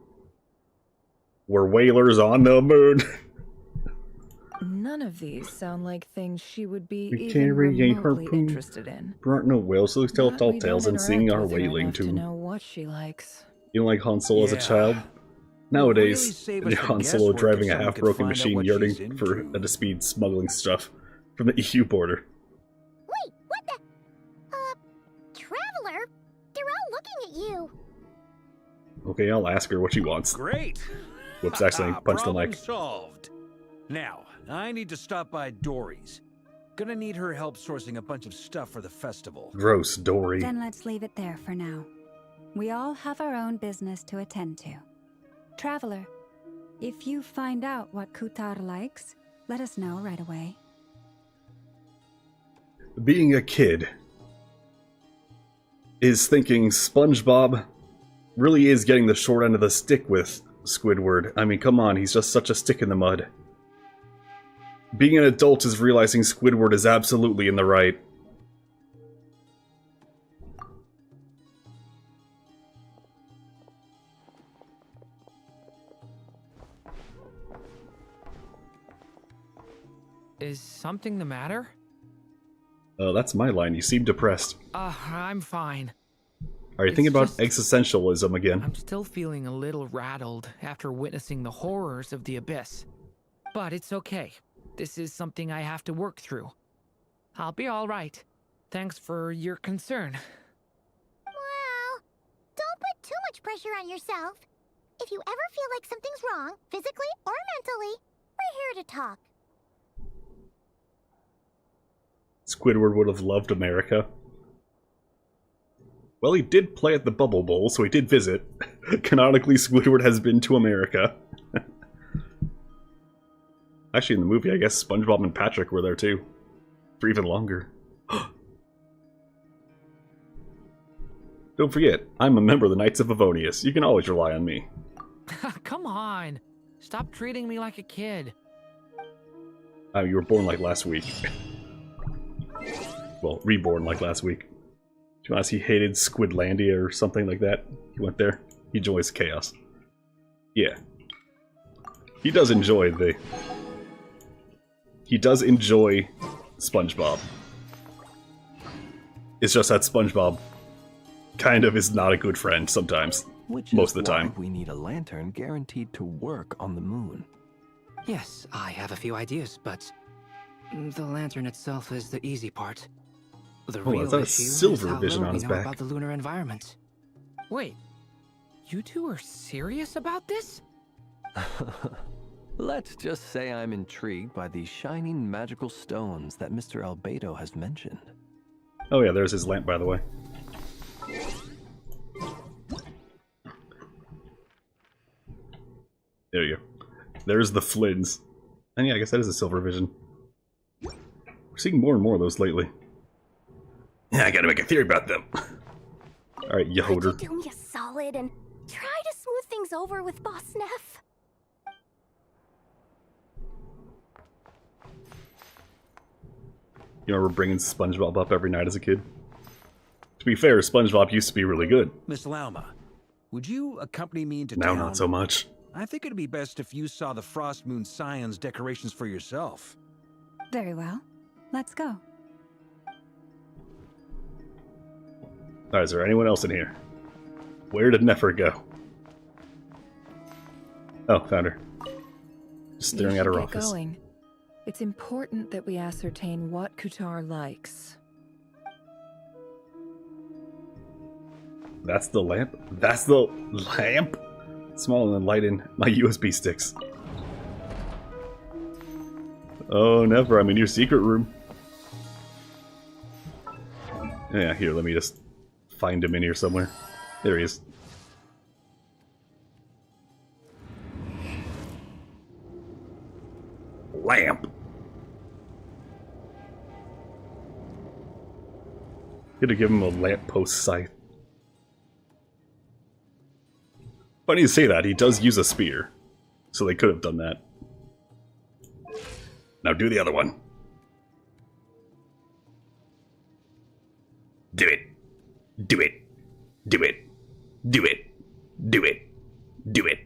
we're whalers on the moon. None of these sound like things she would be We even carry a remotely harpoon. interested in. There aren't no whales, so let's tell But tall we tales don't and sing our interact with her whaling enough to tune. know what she likes. You don't like Han Solo as a Yeah. child? Really Nowadays, save us the Han Solo guesswork if driving a someone could half-broken find out machine what yearning she's for into. to speed smuggling stuff from the EU border. Wait, what the? Traveler? They're all looking at you. Okay, I'll ask her what she wants. Great. Whoops, accidentally punched the Problem mic. solved. Now, I need to stop by Dory's. Gonna need her help sourcing a bunch of stuff for the festival. Gross, Dory. Then let's leave it there for now. We all have our own business to attend to. Traveler, if you find out what Kutar likes, let us know right away. Being a kid is thinking SpongeBob really is getting the short end of the stick with Squidward. I mean, come on, he's just such a stick in the mud. Being an adult is realizing Squidward is absolutely in the right. Is something the matter? That's my line. You seem depressed. I'm fine. Are you It's thinking about just- existentialism again? I'm still feeling a little rattled after witnessing the horrors of the Abyss. But it's okay. This is something I have to work through. I'll be alright. Thanks for your concern. Well, don't put too much pressure on yourself. If you ever feel like something's wrong, physically or mentally, we're here to talk. Squidward would have loved America. Well, he did play at the Bubble Bowl, so he did visit. Canonically, Squidward has been to America. Actually, in the movie, I guess SpongeBob and Patrick were there too. For even longer. Don't forget, I'm a member of the Knights of Avonius. You can always rely on me. Come on. Stop treating me like a kid. You were born like last week. well, Reborn like last week. To be honest, he hated Squidlandia or something like that. He went there. He enjoys chaos. Yeah. He does enjoy the... He does enjoy SpongeBob. It's just that SpongeBob kind of is not a good friend sometimes. Most of the time. We need a lantern guaranteed to work on the moon. Yes, I have a few ideas, but the lantern itself is the easy part. The Oh, real that's a issue silver is how vision little on we his know back. about the lunar environment. Wait, you two are serious about this? Let's just say I'm intrigued by the shining magical stones that Mr. Albedo has mentioned. Oh yeah, there's his lamp, by the way. There you go. There's the Flins. And yeah, I guess that is a silver vision. We're seeing more and more of those lately. Yeah, I gotta make a theory about them. Alright, Could you Yehoder. do me a solid and try to smooth things over with Boss Neff? You remember bringing SpongeBob up every night as a kid? To be fair, SpongeBob used to be really good. Miss Lauma, would you accompany me into Now town? not so much. I think it'd be best if you saw the Frost Moon Scions decorations for yourself. Very well. Let's go. Alright, is there anyone else in here? Where did Nefer go? Oh, found her. Just staring You at her should office. get going. It's important that we ascertain what Kutar likes. That's the lamp? That's the lamp? Small and light in my USB sticks. Oh, never. I'm in your secret room. Yeah, here, let me just find him in here somewhere. There he is. Lamp! Gonna give him a lamppost scythe. Funny to say that, he does use a spear. So they could have done that. Now do the other one. Do it. Do it. Do it. Do it. Do it. Do it.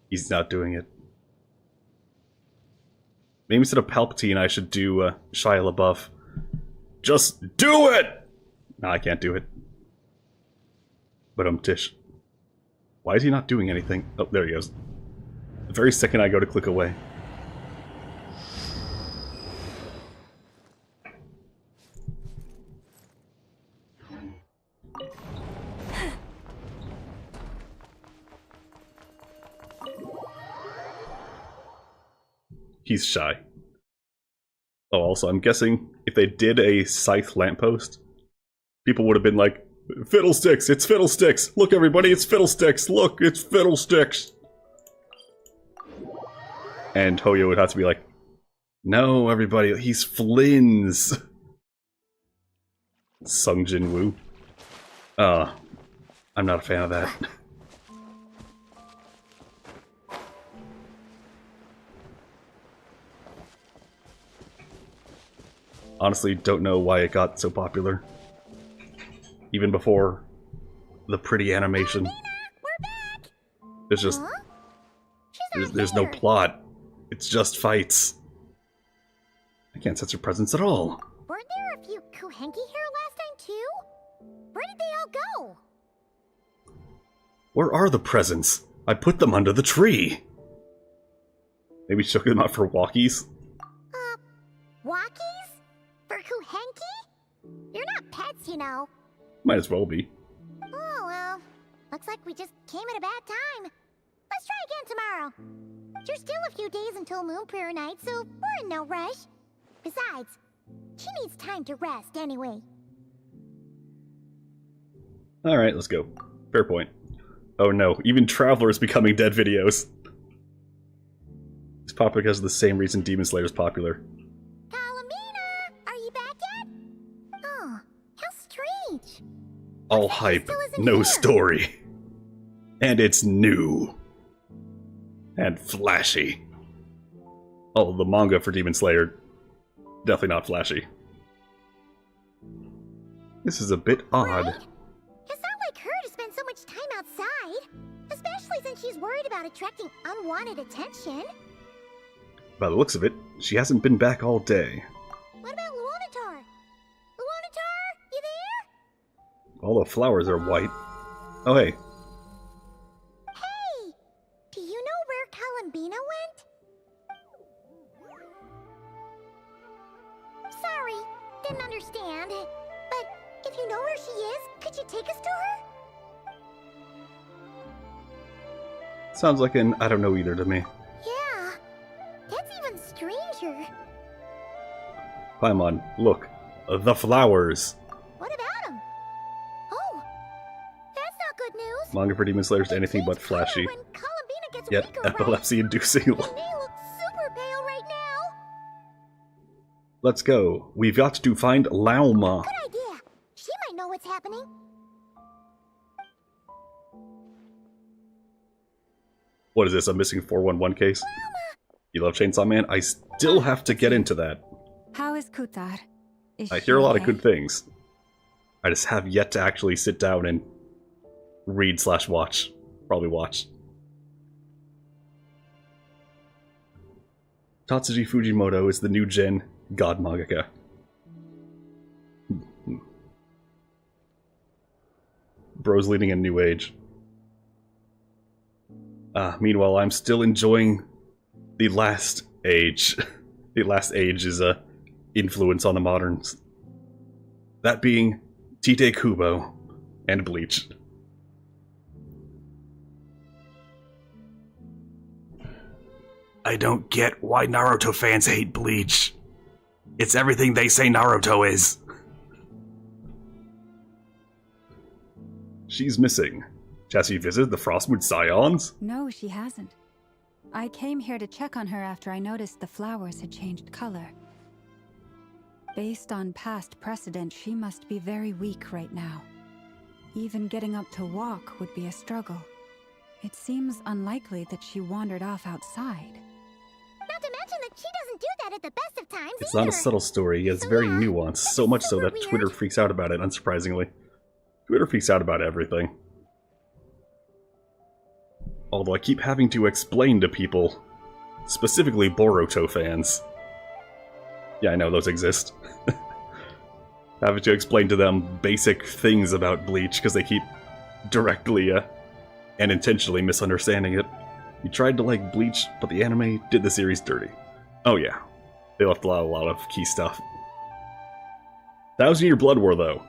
He's not doing it. Maybe instead of Palpatine, I should do Shia LaBeouf. Just do it! No, I can't do it. But Tish. Why is he not doing anything? Oh, there he goes. The very second I go to click away. He's shy. Oh, also, I'm guessing if they did a scythe lamppost, people would have been like, Fiddlesticks! It's Fiddlesticks! Look, everybody, it's Fiddlesticks! Look, it's Fiddlesticks! And Hoyo would have to be like, no, everybody, he's Flins! Sung Jin Woo. I'm not a fan of that. Honestly, don't know why it got so popular. Even before the pretty animation. There's just... There's no plot. It's just fights. I can't sense her presence at all. Weren't there a few Kuhenki here last time too? Where did they all go? Where are the presents? I put them under the tree. Maybe shook them out for walkies? Walkies? For Kuhenki? You're not pets, you know. Might as well be. Oh, well. Looks like we just came at a bad time. Let's try again tomorrow. There's still a few days until Moon Prayer Night, so we're in no rush. Besides, she needs time to rest anyway. Alright, let's go. Fair point. Oh no, even Traveler is becoming dead videos. It's popular because of the same reason Demon Slayer is popular. Are you back yet? Oh, how strange. All hype, no story. And it's new. And flashy. Oh, the manga for Demon Slayer, definitely not flashy. This is a bit odd. Right? It's not like her to spend so much time outside, especially since she's worried about attracting unwanted attention. By the looks of it, she hasn't been back all day. What about Luonatar? Luonatar, you there? All the flowers are white. Oh, hey. Hey! Do you know where Columbina went? Sorry, didn't understand. But if you know where she is, could you take us to her? Sounds like an I don't know either to me. Yeah, that's even stranger. Paimon, look. The flowers. What about them? Oh, that's not good news. Manga for Demon Slayer's anything but flashy. When Columbina gets Yet weaker, right? epilepsy-inducing. They look super pale right now. Let's go. We've got to find Lauma. Good idea. She might know what's happening. What is this, a missing 411 case? You love Chainsaw Man? I still have to get into that. How is Kutar? Is I she hear a lot of okay? good things. I just have yet to actually sit down and read/watch. Probably watch. Tatsuji Fujimoto is the new gen god mangaka. Bro's leading a new age. Meanwhile, I'm still enjoying the last age. The last age is a influence on the moderns. That being Tite Kubo and Bleach. I don't get why Naruto fans hate Bleach. It's everything they say Naruto is. She's missing. Has she visited the Frostmoon Scions? No, she hasn't. I came here to check on her after I noticed the flowers had changed color. Based on past precedent, she must be very weak right now. Even getting up to walk would be a struggle. It seems unlikely that she wandered off outside. Not to mention that she doesn't do that at the best of times It's either. not a subtle story, it's very nuanced, so much so that Twitter freaks out about it, unsurprisingly. Twitter freaks out about everything. Although I keep having to explain to people, specifically Boruto fans. Yeah, I know those exist. Having to explain to them basic things about Bleach because they keep directly and intentionally misunderstanding it. You tried to like Bleach, but the anime did the series dirty. Oh yeah, they left a lot of key stuff. 1,000 Year Blood War, though.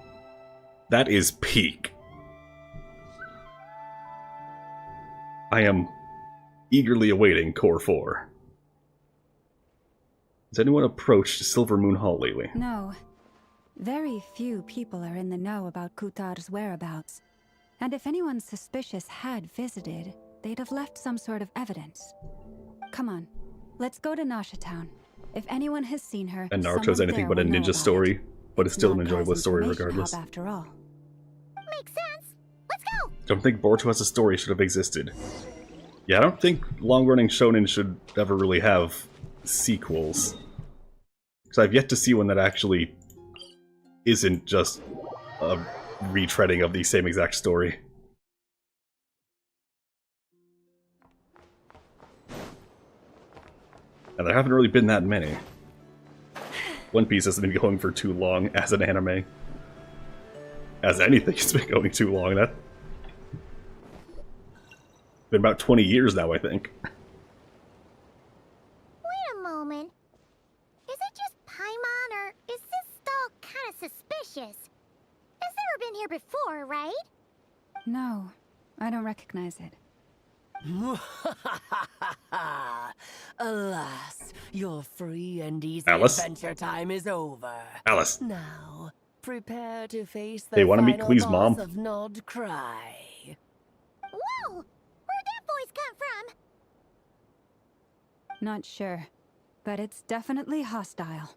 That is peak. I am eagerly awaiting Core 4. Has anyone approached Silver Moon Hall lately? No. Very few people are in the know about Kutar's whereabouts. And if anyone suspicious had visited, they'd have left some sort of evidence. Come on, let's go to Nasha Town. If anyone has seen her, And Naruto's someone anything there but a will know ninja about story, it. but it's still an Nod-Krai's enjoyable story information regardless. hub after all. Makes sense. Let's go. Don't think Boruto as a story should have existed. Yeah, I don't think long-running shonen should ever really have sequels. Because I've yet to see one that actually isn't just a retreading of the same exact story. And there haven't really been that many. One Piece hasn't been going for too long as an anime. As anything, it's been going too long. That's been about 20 years now, I think. Wait a moment. Is it just Paimon, or is this stall kind of suspicious? It's never been here before, right? No, I don't recognize it. Alas, your free and easy Alice? adventure time is over. Alice. Now, prepare to face the Hey, wanna meet final Klee's boss mom? of Nod-Krai. Whoa! Where'd that voice come from? Not sure, but it's definitely hostile.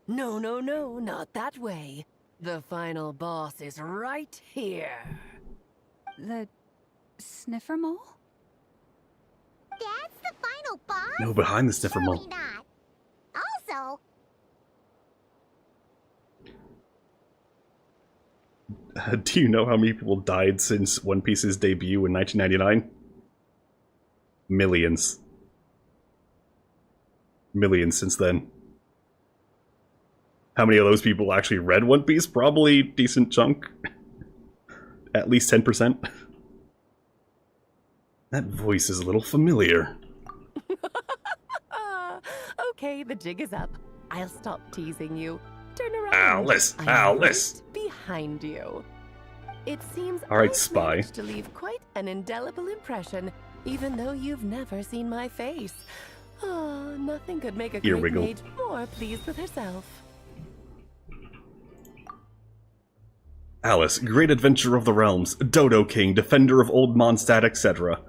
No, no, no, not that way. The final boss is right here. The sniffer mole? That's the final boss? No, behind the sniffer Surely mole. not. Also, Do you know how many people died since One Piece's debut in 1999? Millions. Millions since then. How many of those people actually read One Piece? Probably a decent chunk. At least 10%. That voice is a little familiar. Okay, the jig is up. I'll stop teasing you. Turn around. Alice! I'm Alice! right behind you. It seems All right, I've spy. managed to leave quite an indelible impression, even though you've never seen my face. Oh, nothing could make a great Earwiggle. mage more pleased with herself. Alice, great adventurer of the realms, Dodo King, defender of Old Mondstadt, etc.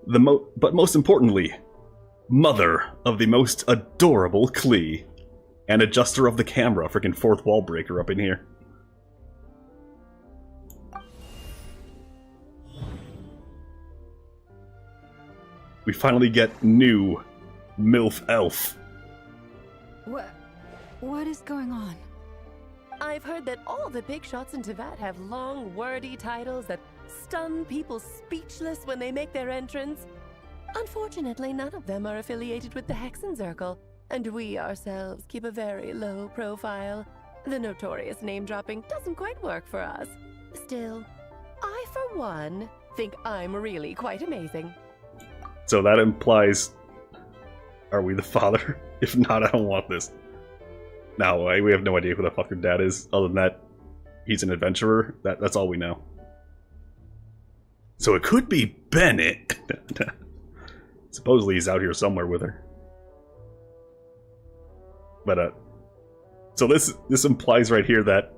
But most importantly, mother of the most adorable Klee. And adjuster of the camera, freaking fourth wall breaker up in here. We finally get new MILF Elf. What is going on? I've heard that all the big shots in Teyvat have long, wordy titles that stun people speechless when they make their entrance. Unfortunately, none of them are affiliated with the Hexenzirkel, and we ourselves keep a very low profile. The notorious name-dropping doesn't quite work for us. Still, I, for one, think I'm really quite amazing. So that implies... Are we the father? If not, I don't want this. No, we have no idea who the fuck her dad is, other than that he's an adventurer. That's all we know. So it could be Bennett. Supposedly he's out here somewhere with her. But, so this implies right here that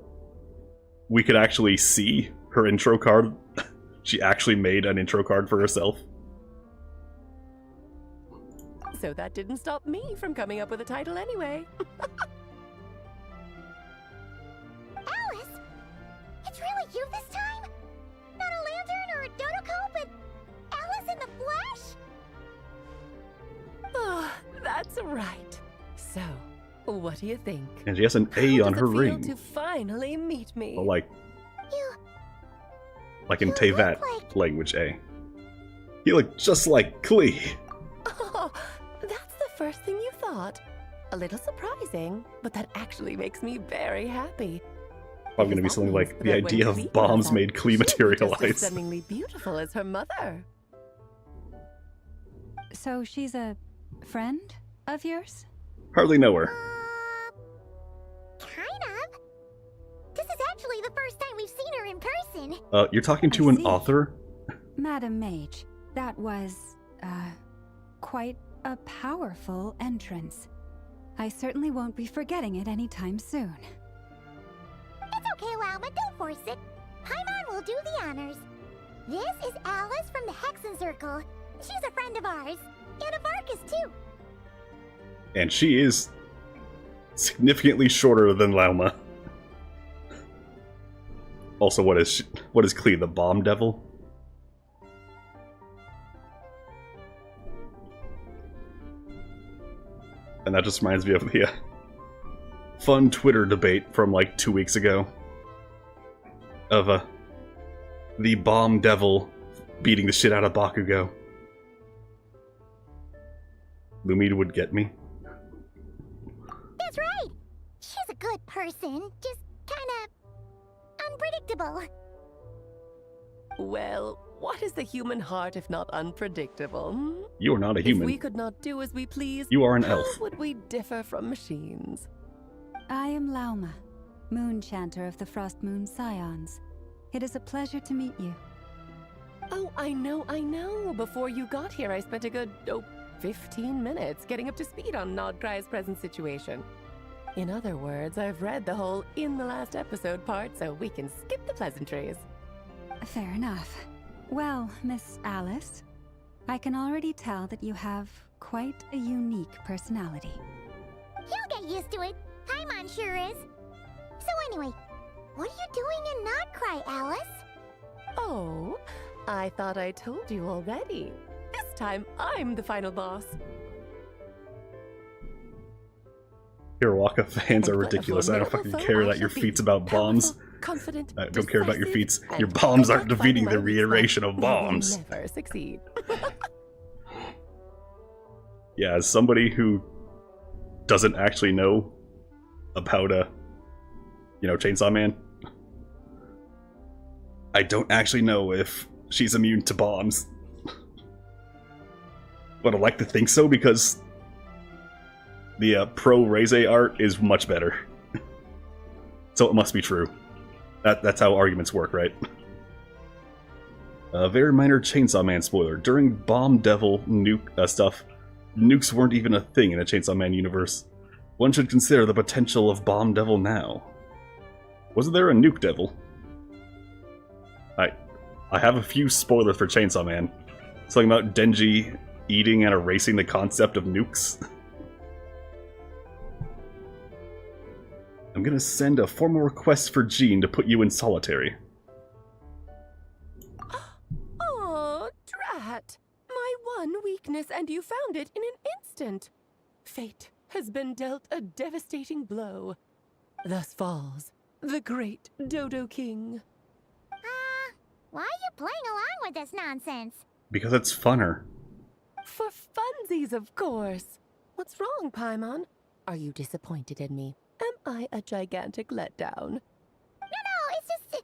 we could actually see her intro card. She actually made an intro card for herself. So that didn't stop me from coming up with a title anyway. Alice? It's really you this time? Not a lantern or a Dodoko, but Alice in the flesh? Oh, that's right. So, what do you think? And she has an A on her ring. To finally meet me. Well, like in Teyvat language A. You look just like Klee. Oh, that's the first thing you thought. A little surprising, but that actually makes me very happy. Probably gonna be something like the idea of bombs made Klee Just as materialize. stunningly beautiful as her mother. So she's a friend of yours? Hardly know her. Kind of. This is actually the first time we've seen her in person. You're talking to an author? Madam Mage, that was, quite a powerful entrance. I certainly won't be forgetting it anytime soon. It's okay, Lauma, don't force it. Paimon will do the honors. This is Alice from the Hexenzirkel. She's a friend of ours. And of Arcus, too. And she is significantly shorter than Lauma. Also, what is Klee, the bomb devil? And that just reminds me of the fun Twitter debate from like 2 weeks ago of the bomb devil beating the shit out of Bakugo. Lumina would get me. That's right. She's a good person, just kinda unpredictable. Well, what is the human heart if not unpredictable? Hmm? You are not a human. If we could not do as we please, You are an how elf. would we differ from machines? I am Lauma, Moon Chanter of the Frost Moon Scions. It is a pleasure to meet you. Oh, I know. Before you got here, I spent a good, 15 minutes getting up to speed on Nod-Krai's present situation. In other words, I've read the whole in the last episode part, so we can skip the pleasantries. Fair enough. Well, Miss Alice, I can already tell that you have quite a unique personality. He'll get used to it. Paimon sure is. So anyway, what are you doing in Nod-Krai, Alice? Oh, I thought I told you already. This time, I'm the final boss. Hirawaka fans are ridiculous. I don't fucking care that your feat's about bombs. confident, I don't care about your feats. decisive, Your and bombs good aren't luck defeating finding the my weak reiteration spot. of bombs. You will never succeed. Yeah, as somebody who doesn't actually know about Chainsaw Man, I don't actually know if she's immune to bombs. But I like to think so because the pro Reze art is much better. So it must be true. That's how arguments work, right? A very minor Chainsaw Man spoiler. During Bomb Devil nuke stuff, nukes weren't even a thing in the Chainsaw Man universe. One should consider the potential of Bomb Devil now. Wasn't there a Nuke Devil? I have a few spoilers for Chainsaw Man. Something about Denji eating and erasing the concept of nukes. I'm gonna send a formal request for Jean to put you in solitary. Oh, drat! My one weakness, and you found it in an instant. Fate has been dealt a devastating blow. Thus falls the great Dodo King. Why are you playing along with this nonsense? Because it's funner. For funsies, of course. What's wrong, Paimon? Are you disappointed in me? Am I a gigantic letdown? No, it's just...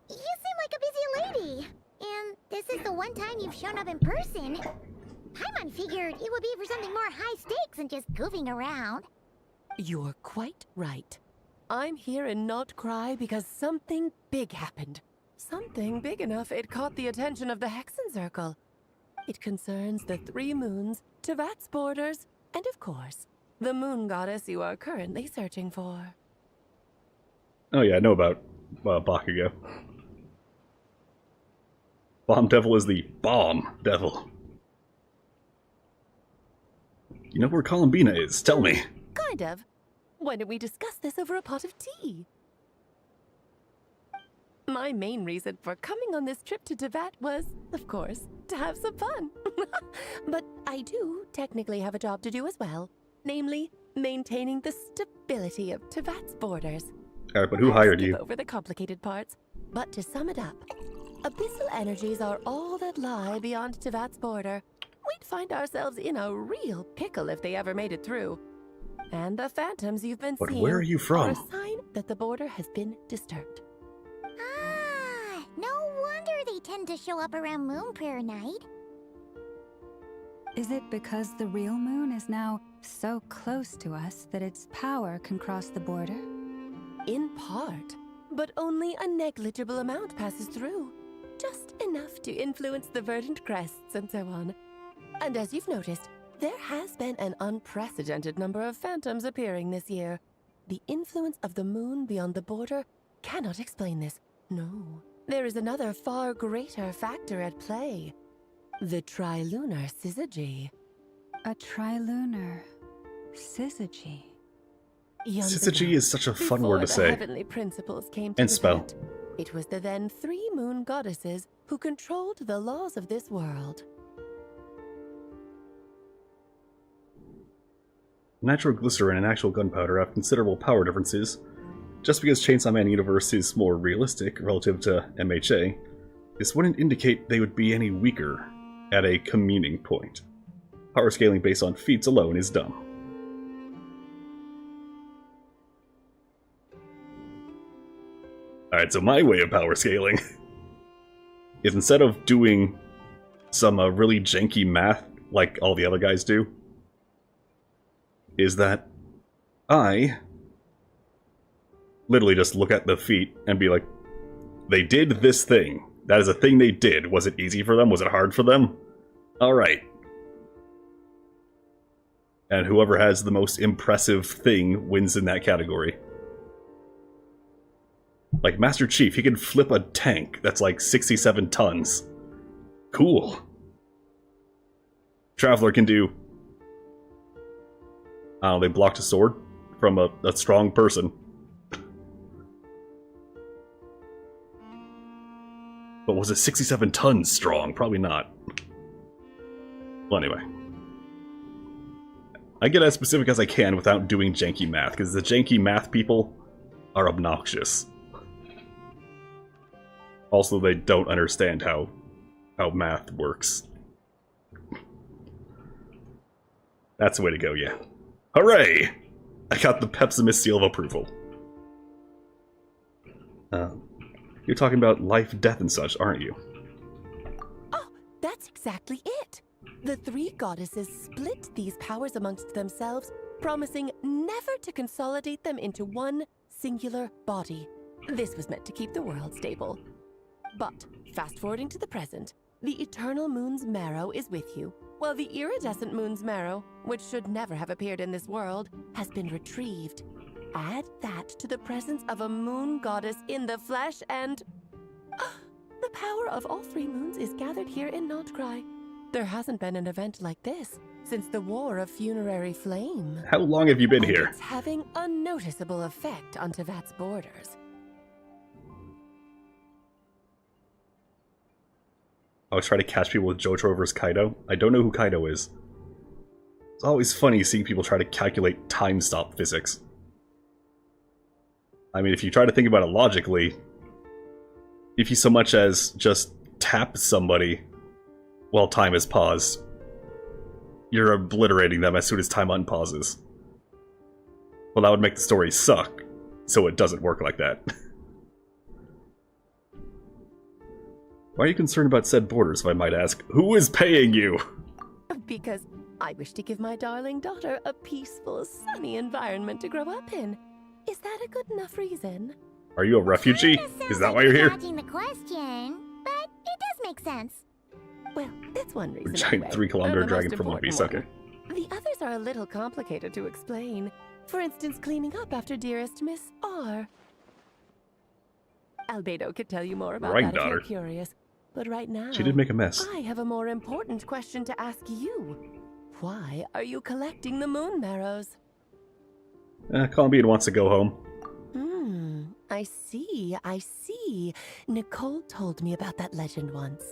You seem like a busy lady. And this is the one time you've shown up in person. Paimon figured it would be for something more high stakes than just goofing around. You're quite right. I'm here in Nod-Krai because something big happened. Something big enough it caught the attention of the Hexen Circle. It concerns the 3 moons, Tevat's borders, and of course, the moon goddess you are currently searching for. Oh yeah, I know about Bakugo. Bomb Devil is the Bomb Devil. You know where Columbina is, tell me. Kind of. Why don't we discuss this over a pot of tea? My main reason for coming on this trip to Tevat was, of course, to have some fun. But I do technically have a job to do as well. Namely, maintaining the stability of Tevat's borders. Alright, but who hired Skip you? over the complicated parts. But to sum it up, abyssal energies are all that lie beyond Tevat's border. We'd find ourselves in a real pickle if they ever made it through. And the phantoms you've been But seeing where are you from? are a sign that the border has been disturbed. No wonder they tend to show up around Moon Prayer Night. Is it because the real moon is now so close to us that its power can cross the border? In part, but only a negligible amount passes through. Just enough to influence the verdant crests and so on. And as you've noticed, there has been an unprecedented number of phantoms appearing this year. The influence of the moon beyond the border cannot explain this. No. There is another far greater factor at play. The trilunar syzygy. A trilunar syzygy. Syzygy is such a fun word to Before say. the heavenly principles came to And spell. Tevat, it was the then 3 moon goddesses who controlled the laws of this world. Nitroglycerin and actual gunpowder have considerable power differences. Just because Chainsaw Man Universe is more realistic relative to MHA, this wouldn't indicate they would be any weaker at a communing point. Power scaling based on feats alone is dumb. Alright, so my way of power scaling is instead of doing some really janky math like all the other guys do, is that I literally just look at the feat and be like, they did this thing. That is a thing they did. Was it easy for them? Was it hard for them? Alright. And whoever has the most impressive thing wins in that category. Like Master Chief, he can flip a tank that's like 67 tons. Cool. Traveler can do... they blocked a sword from a strong person. But was it 67 tons strong? Probably not. Well, anyway. I get as specific as I can without doing janky math, because the janky math people are obnoxious. Also, they don't understand how math works. That's the way to go, yeah. Hooray! I got the Pepsimis seal of approval. You're talking about life, death, and such, aren't you? Oh, that's exactly it. The three goddesses split these powers amongst themselves, promising never to consolidate them into one singular body. This was meant to keep the world stable. But, fast-forwarding to the present, the eternal moon's marrow is with you, while the iridescent moon's marrow, which should never have appeared in this world, has been retrieved. Add that to the presence of a moon goddess in the flesh and... the power of all three moons is gathered here in Nod-Krai. There hasn't been an event like this since the War of Funerary Flame. How long have you been here? It's having a noticeable effect on Tevat's borders. I was trying to catch people with Jotaro vs. Kaido. I don't know who Kaido is. It's always funny seeing people try to calculate time stop physics. I mean, if you try to think about it logically, if you so much as just tap somebody while time is paused, you're obliterating them as soon as time unpauses. Well, that would make the story suck, so it doesn't work like that. Why are you concerned about said borders, if I might ask? Who is paying you? Because I wish to give my darling daughter a peaceful, sunny environment to grow up in. Is that a good enough reason? Are you a refugee? Is that why you're here? Dodging the question, but it does make sense. Well, that's one reason. Giant anyway, 3-kilometer and the dragon most from One Piece, important okay. one. The others are a little complicated to explain. For instance, cleaning up after dearest Miss R. Albedo could tell you more about Right, that daughter. if you're curious. But right now, She did make a mess. I have a more important question to ask you. Why are you collecting the moon marrows? Columbian wants to go home. I see. Nicole told me about that legend once.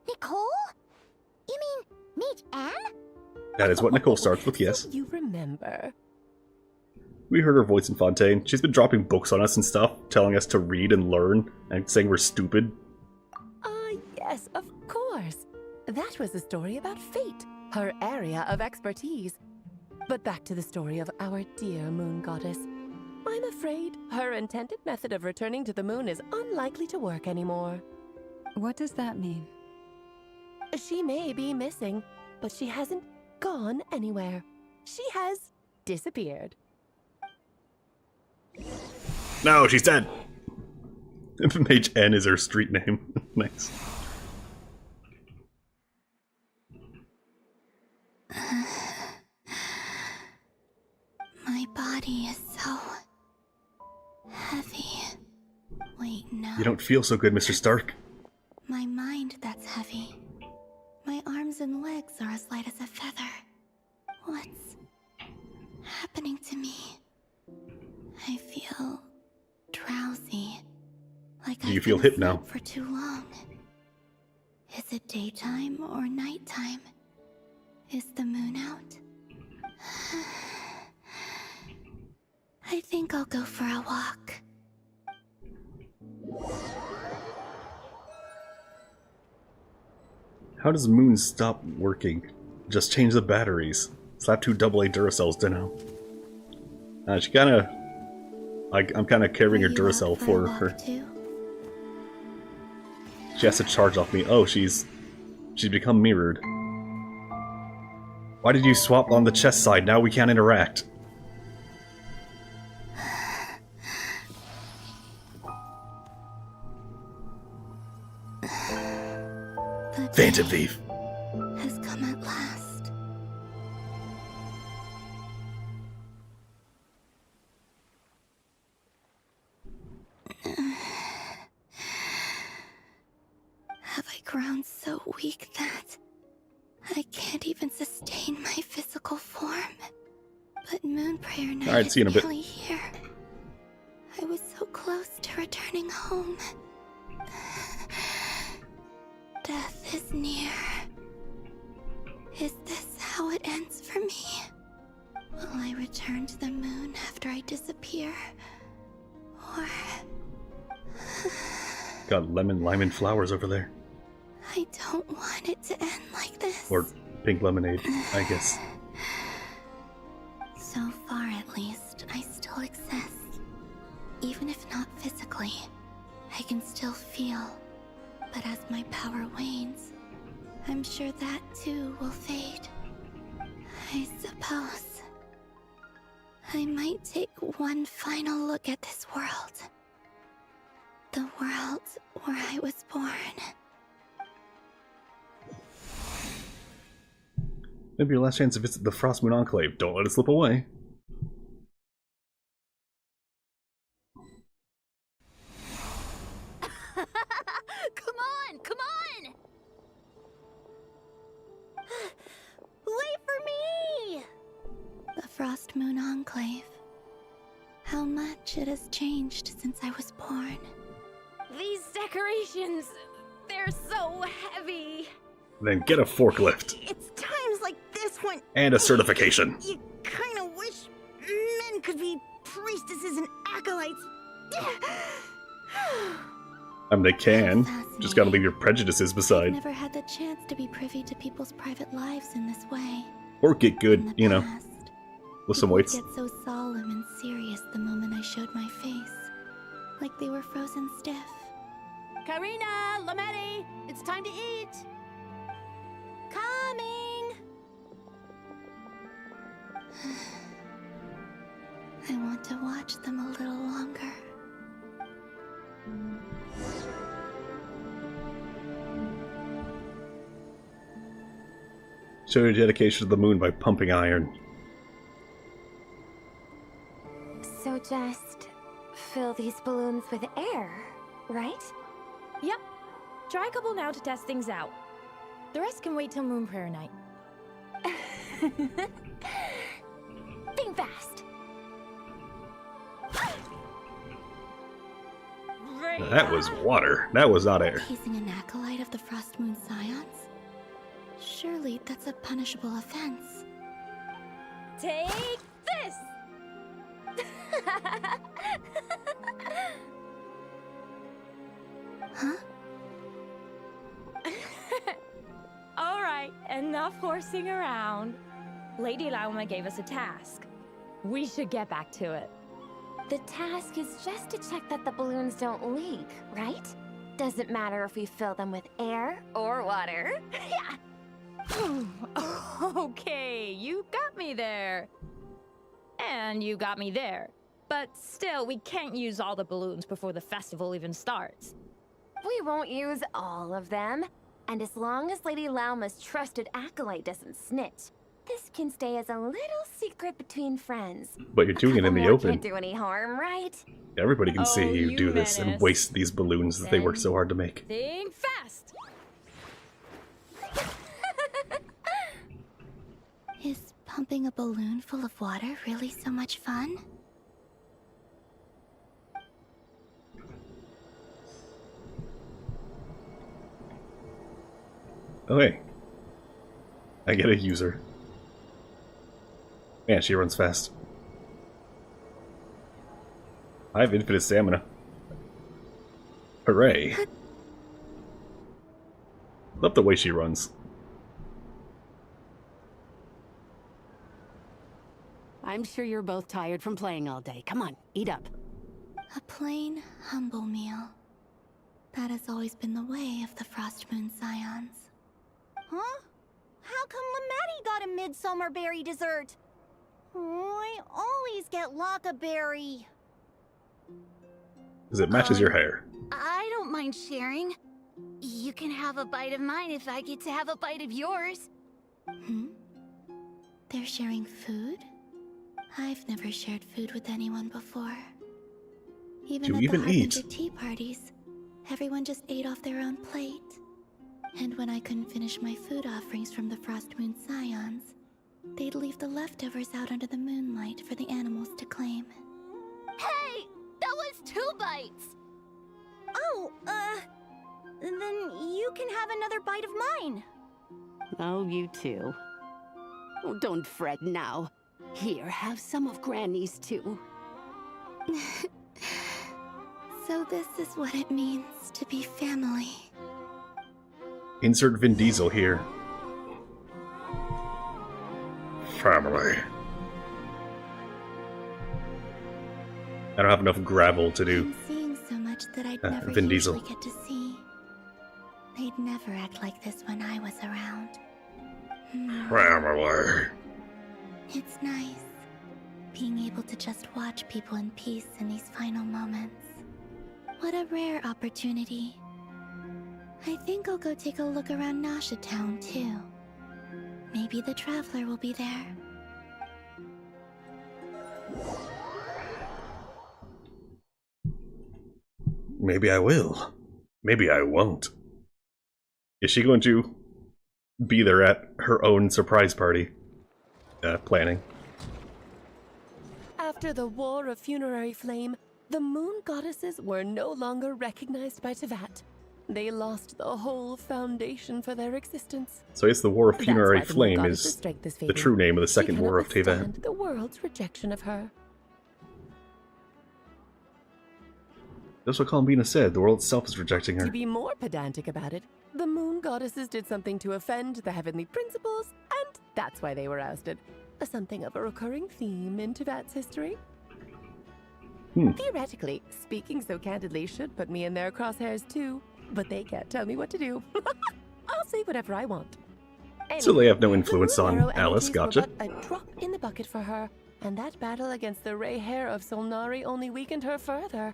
Nicole? You mean Mage Anne? That is what Nicole starts with, yes. You remember. We heard her voice in Fontaine. She's been dropping books on us and stuff, telling us to read and learn, and saying we're stupid. Yes, of course. That was a story about fate, her area of expertise. But back to the story of our dear moon goddess. I'm afraid her intended method of returning to the moon is unlikely to work anymore. What does that mean? She may be missing, but she hasn't gone anywhere. She has disappeared. No, she's dead! Mage N is her street name. Nice. My body is so heavy. Wait, no. You don't feel so good, Mr. Stark. My mind that's heavy. My arms and legs are as light as a feather. What's happening to me? I feel drowsy. Like Do you I've feel been hip now? asleep for too long. Is it daytime or nighttime? Is the moon out? I think I'll go for a walk. How does Moon stop working? Just change the batteries. Slap 2 AA Duracells, dunno. She kinda... I'm kinda carrying her Duracell for her. Too? She has to charge off me. Oh, she's become mirrored. Why did you swap on the chest side? Now we can't interact. Phantom Thief! Has come at last. Have I grown so weak that I can't even sustain my physical form? But Moon Prayer Night Alright, is see you in a bit. nearly here. I was so close to returning home. Death is near. Is this how it ends for me? Will I return to the moon after I disappear? Or... Got lemon, lime, and flowers over there. I don't want it to end like this. Or pink lemonade, I guess. So far, at least, I still exist. Even if not physically, I can still feel. But as my power wanes, I'm sure that too will fade. I suppose I might take one final look at this world. The world where I was born. Maybe your last chance to visit the Frost Moon Enclave. Don't let it slip away. Come on, come on! Wait for me! The Frost Moon Enclave. How much it has changed since I was born. These decorations, they're so heavy. Then get a forklift. It's times like this when... And a certification. You kind of wish men could be priestesses and acolytes. I mean, they can. Just gotta leave your prejudices I've beside. never had the chance to be privy to people's private lives in this way. Or get good, you know, with some weights. Get so solemn and serious the moment I showed my face. Like they were frozen stiff. Karina, Lametti, it's time to eat. Coming! I want to watch them a little longer. Show your dedication to the moon by pumping iron. So just fill these balloons with air, right? Yep. Try a couple now to test things out. The rest can wait till Moon Prayer night. Think fast. That was water. That was not air. Teasing an acolyte of the Frost Moon Scions? Surely that's a punishable offense. Take this! Huh? Alright, enough horsing around. Lady Lauma gave us a task. We should get back to it. The task is just to check that the balloons don't leak, right? Doesn't matter if we fill them with air or water. Yeah. Okay, you got me there. And you got me there. But still, we can't use all the balloons before the festival even starts. We won't use all of them. And as long as Lady Lauma's trusted acolyte doesn't snitch, this can stay as a little secret between friends. But you're doing it in the More open. Can't do any harm, right? Everybody can see you you do this and menace. waste these balloons that they work so hard to make. Think fast! Is pumping a balloon full of water really so much fun? Oh hey. I get a user. Man, she runs fast. I have infinite stamina. Hooray. Love the way she runs. I'm sure you're both tired from playing all day. Come on, eat up. A plain, humble meal. That has always been the way of the Frost Moon Scions. Huh? How come Lametti got a midsummer berry dessert? Oh, I always get Lockaberry. Because it matches your hair. I don't mind sharing. You can have a bite of mine if I get to have a bite of yours. Hmm? They're sharing food? I've never shared food with anyone before. Even Do at you even the eat? Harbinger tea parties, everyone just ate off their own plate. And when I couldn't finish my food offerings from the Frost Moon Scions, they'd leave the leftovers out under the moonlight for the animals to claim. Hey! That was 2 bites! Oh, then you can have another bite of mine. Oh, you too. Oh, don't fret now. Here, have some of Granny's too. So this is what it means to be family. Insert Vin Diesel here. Family. I don't have enough gravel to do. I'm seeing so much that I'd never Vin usually Diesel. get to see. They'd never act like this when I was around. Family. It's nice being able to just watch people in peace in these final moments. What a rare opportunity. I think I'll go take a look around Nasha Town too. Maybe the Traveler will be there. Maybe I will. Maybe I won't. Is she going to be there at her own surprise party? Planning. After the War of Funerary Flame, the moon goddesses were no longer recognized by Tevat. They lost the whole foundation for their existence. So it's the War of That's Funerary why the moon Flame goddesses is strike this the favor. true name of the She Second cannot War of Tevat. withstand the world's rejection of her. That's what Columbina said. The world itself is rejecting her. To be more pedantic about it, the moon goddesses did something to offend the heavenly principles, and that's why they were ousted. Something of a recurring theme in Tevat's history. Theoretically, speaking so candidly should put me in their crosshairs too, but they can't tell me what to do. I'll say whatever I want. So they have no the influence moon on arrow Alice, energies were gotcha. but a drop in the bucket for her, and that battle against the Ray Hair of Solnari only weakened her further.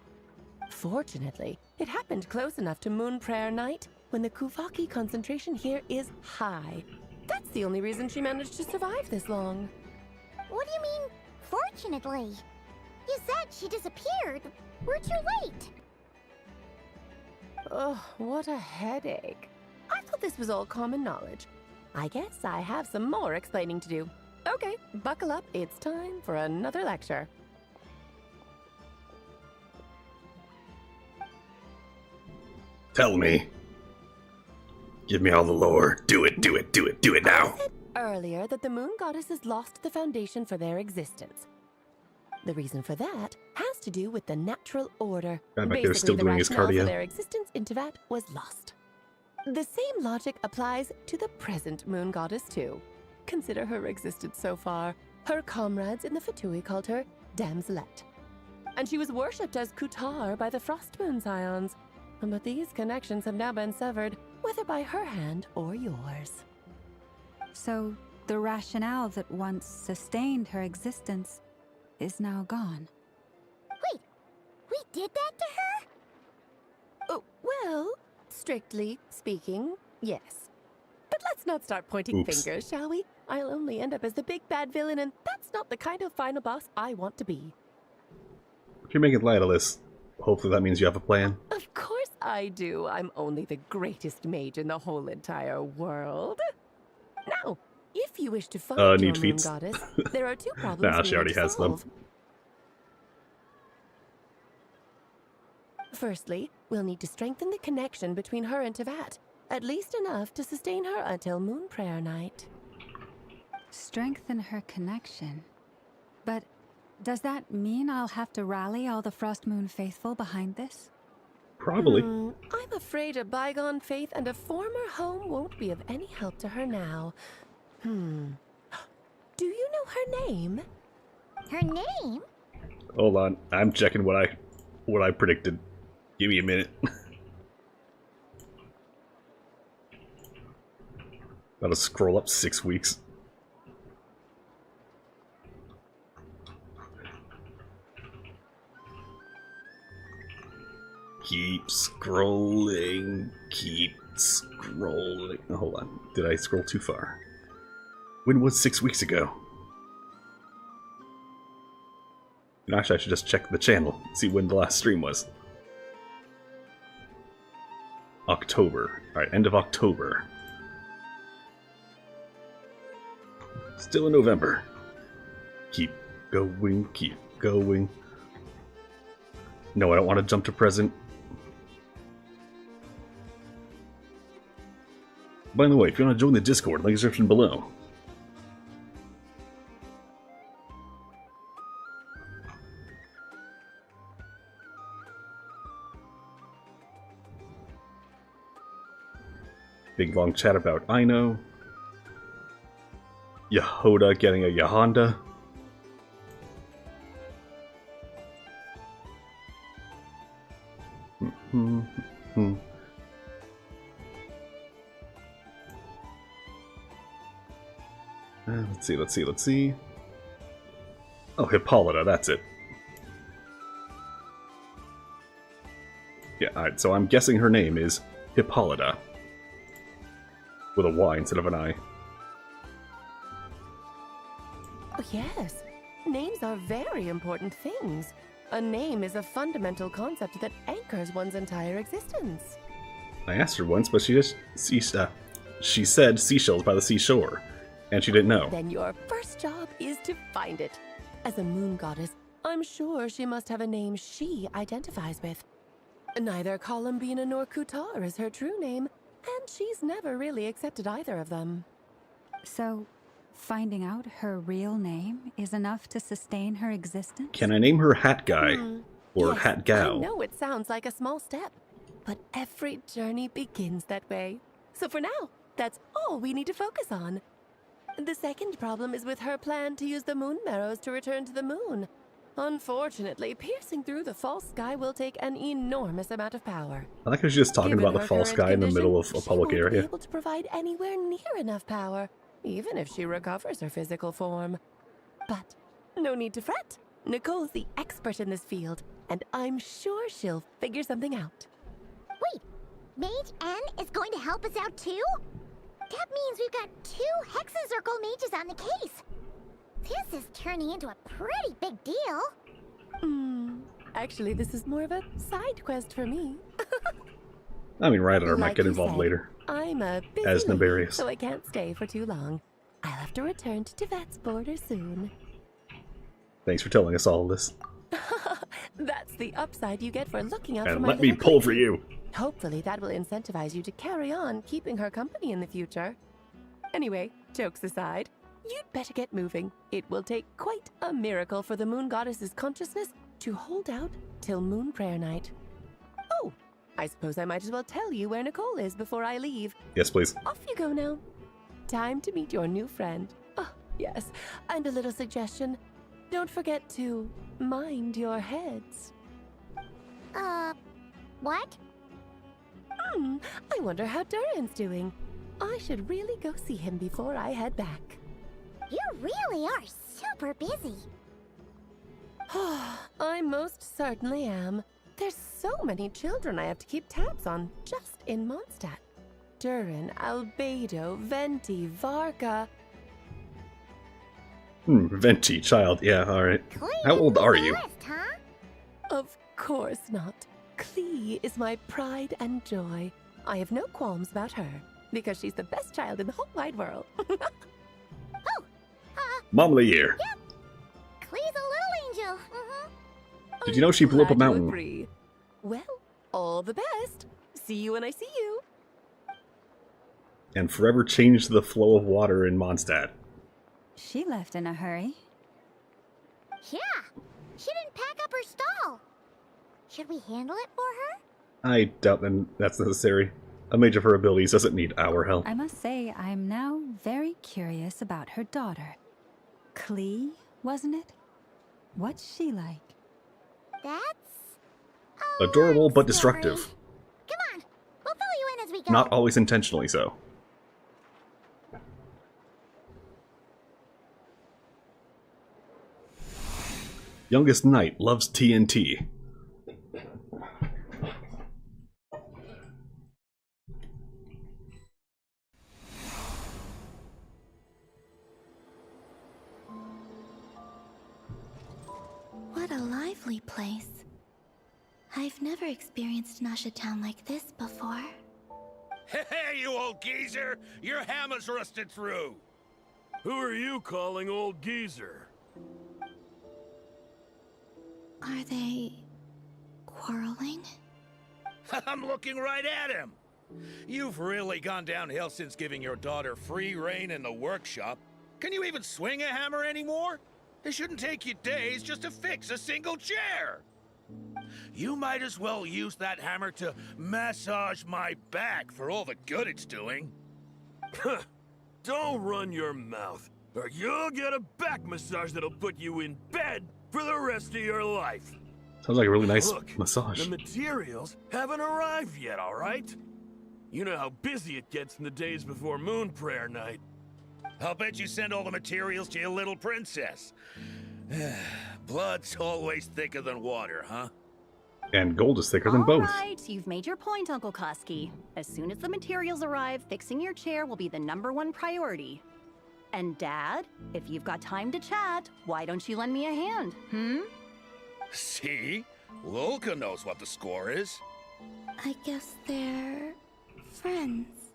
Fortunately, it happened close enough to Moon Prayer Night when the Kuvaki concentration here is high. That's the only reason she managed to survive this long. What do you mean, fortunately? You said she disappeared. We're too late. Ugh, what a headache. I thought this was all common knowledge. I guess I have some more explaining to do. Okay, buckle up. It's time for another lecture. Tell me. Give me all the lore. Do it, do it, do it, do it now. I said earlier that the moon goddesses lost the foundation for their existence. The reason for that has to do with the natural order. God, back there still the doing his rationale cardio. for their existence in Tevat was lost. The same logic applies to the present moon goddess too. Consider her existence so far. Her comrades in the Fatui called her Damselette. And she was worshipped as Kutar by the Frost Moon Scions. But these connections have now been severed, whether by her hand or yours. So, the rationale that once sustained her existence is now gone. Wait, we did that to her? Oh, well, strictly speaking, yes. But let's not start pointing fingers, shall we? I'll only end up as the big bad villain, and that's not the kind of final boss I want to be. If you're making light of this, hopefully that means you have a plan. Of course I do. I'm only the greatest mage in the whole entire world. Now, if you wish to find your need moon feats? goddess, there are two problems Nah, we she already need to has them. solve. Firstly, we'll need to strengthen the connection between her and Tevat, at least enough to sustain her until Moon Prayer Night. Strengthen her connection. But does that mean I'll have to rally all the Frost Moon faithful behind this? Probably. I'm afraid a bygone faith and a former home won't be of any help to her now. Do you know her name? Her name? Hold on, I'm checking what I predicted. Give me a minute. Gotta scroll up 6 weeks. Keep scrolling. Keep scrolling. Oh, hold on. Did I scroll too far? When was 6 weeks ago? And actually, I should just check the channel, see when the last stream was. October. Alright, end of October. Still in November. Keep going, keep going. No, I don't want to jump to present. By the way, if you want to join the Discord, link in the description below. Big long chat about Aino. Yehoda getting a Yahonda. Let's see. Oh, Hippolyta, that's it. Yeah, alright, so I'm guessing her name is Hippolyta. With a Y instead of an I. Oh, yes. Names are very important things. A name is a fundamental concept that anchors one's entire existence. I asked her once, but she said seashells by the seashore, and she didn't know. Then your first job is to find it. As a moon goddess, I'm sure she must have a name she identifies with. Neither Columbina nor Kutar is her true name, and she's never really accepted either of them. So, finding out her real name is enough to sustain her existence? Can I name her Hat Guy? Or Yes, Hat Gal? I know it sounds like a small step, but every journey begins that way. So for now, that's all we need to focus on. The second problem is with her plan to use the moon marrows to return to the moon. Unfortunately, piercing through the false sky will take an enormous amount of power. I like how she's just talking Given about the her false current sky in the condition, middle of a public she won't be area. able to provide anywhere near enough power, even if she recovers her physical form. But no need to fret. Nicole's the expert in this field, and I'm sure she'll figure something out. Wait, Mage N is going to help us out too? That means we've got 2 Hexacircle mages on the case. This is turning into a pretty big deal. Actually, this is more of a side quest for me. I mean, Ryder might Like get you involved said, later. I'm a busy As lady, Nefarious. so I can't stay for too long. I'll have to return to Tivet's border soon. Thanks for telling us all of this. That's the upside you get for looking out for And my let me little pull for baby. you. Hopefully that will incentivize you to carry on keeping her company in the future. Anyway, jokes aside, you'd better get moving. It will take quite a miracle for the moon goddess's consciousness to hold out till moon prayer night. Oh, I suppose I might as well tell you where Nicole is before I leave. Yes, please. Off you go now. Time to meet your new friend. Oh, yes, and a little suggestion. Don't forget to mind your heads. What? I wonder how Durin's doing. I should really go see him before I head back. You really are super busy. I most certainly am. There's so many children I have to keep tabs on just in Mondstadt. Durin, Albedo, Venti, Varka. Venti, child. Yeah, alright. How old are you? Of course not. Klee is my pride and joy. I have no qualms about her, because she's the best child in the whole wide world. Mom of the year. Klee's a little angel. Did you know she blew up a Glad you mountain? agree. Well, all the best. See you when I see you. And forever changed the flow of water in Mondstadt. She left in a hurry. Yeah, she didn't pack up her stall. Should we handle it for her? I doubt that's necessary. A mage of her abilities doesn't need our help. I must say, I'm now very curious about her daughter. Klee, wasn't it? What's she like? That's Adorable but destructive. Come on, we'll fill you in as we go. Not always intentionally so. Youngest Knight loves TNT. What a lively place. I've never experienced Nasha Town like this before. Hey, you old geezer! Your hammer's rusted through! Who are you calling old geezer? Are they quarreling? I'm looking right at him! You've really gone downhill since giving your daughter free reign in the workshop. Can you even swing a hammer anymore? It shouldn't take you days just to fix a single chair! You might as well use that hammer to massage my back for all the good it's doing. Don't run your mouth, or you'll get a back massage that'll put you in bed for the rest of your life. Sounds like a really nice Look, massage. the materials haven't arrived yet, all right? You know how busy it gets in the days before Moon Prayer Night. I'll bet you send all the materials to your little princess. Blood's always thicker than water, huh? And gold is thicker than both. Alright, you've made your point, Uncle Koski. As soon as the materials arrive, fixing your chair will be the #1 priority. And Dad, if you've got time to chat, why don't you lend me a hand, See? Lolka knows what the score is. I guess they're friends.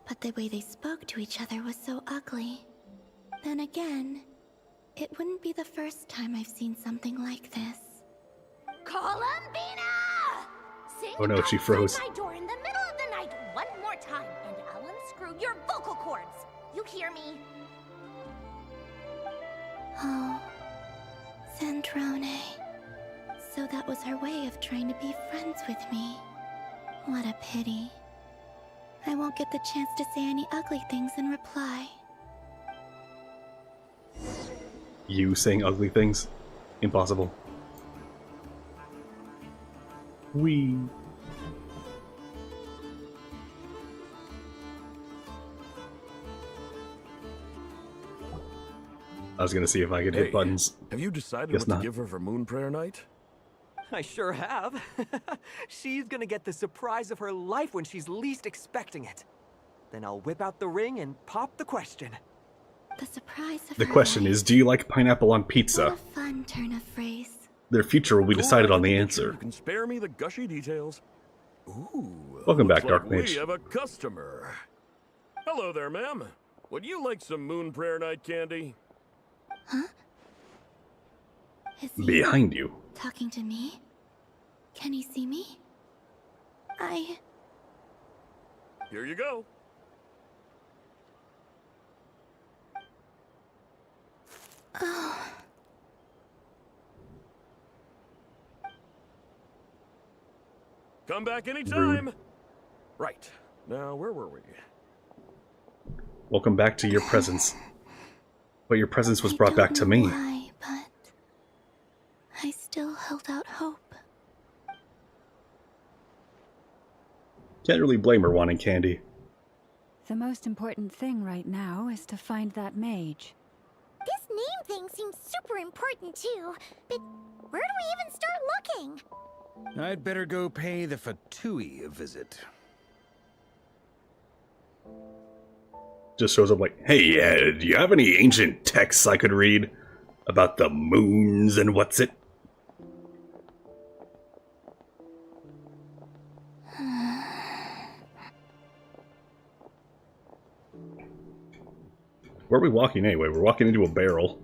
But the way they spoke to each other was so ugly. Then again, it wouldn't be the first time I've seen something like this. Columbina! Sing Oh no, she froze. outside my door in the middle of the night one more time, and I'll unscrew your vocal cords. You hear me? Oh, Zandrone. So that was her way of trying to be friends with me. What a pity. I won't get the chance to say any ugly things in reply. You saying ugly things? Impossible. We. I was gonna see if I could hit buttons. Have you decided Guess what not. to give her for Moon Prayer Night? I sure have. She's gonna get the surprise of her life when she's least expecting it. Then I'll whip out the ring and pop the question. The surprise of The her question life. is, do you like pineapple on pizza? What a fun turn of phrase. Their future will be decided Go on the ahead, answer. You can spare me the gushy details. Ooh. Welcome looks back, Dark like Mage. We have a customer. Hello there, ma'am. Would you like some Moon Prayer Night candy? Huh? Is he Behind you. talking to me? Can he see me? Here you go. Oh. Come back anytime. Right. Now, where were we? Welcome back to your presence. But your presence was I brought back don't to know me. Why, but I still held out hope. Can't really blame her wanting candy. The most important thing right now is to find that mage. This name thing seems super important too, but where do we even start looking? I'd better go pay the Fatui a visit. Just shows up like, hey, do you have any ancient texts I could read? About the moons and what's it? Where are we walking anyway? We're walking into a barrel.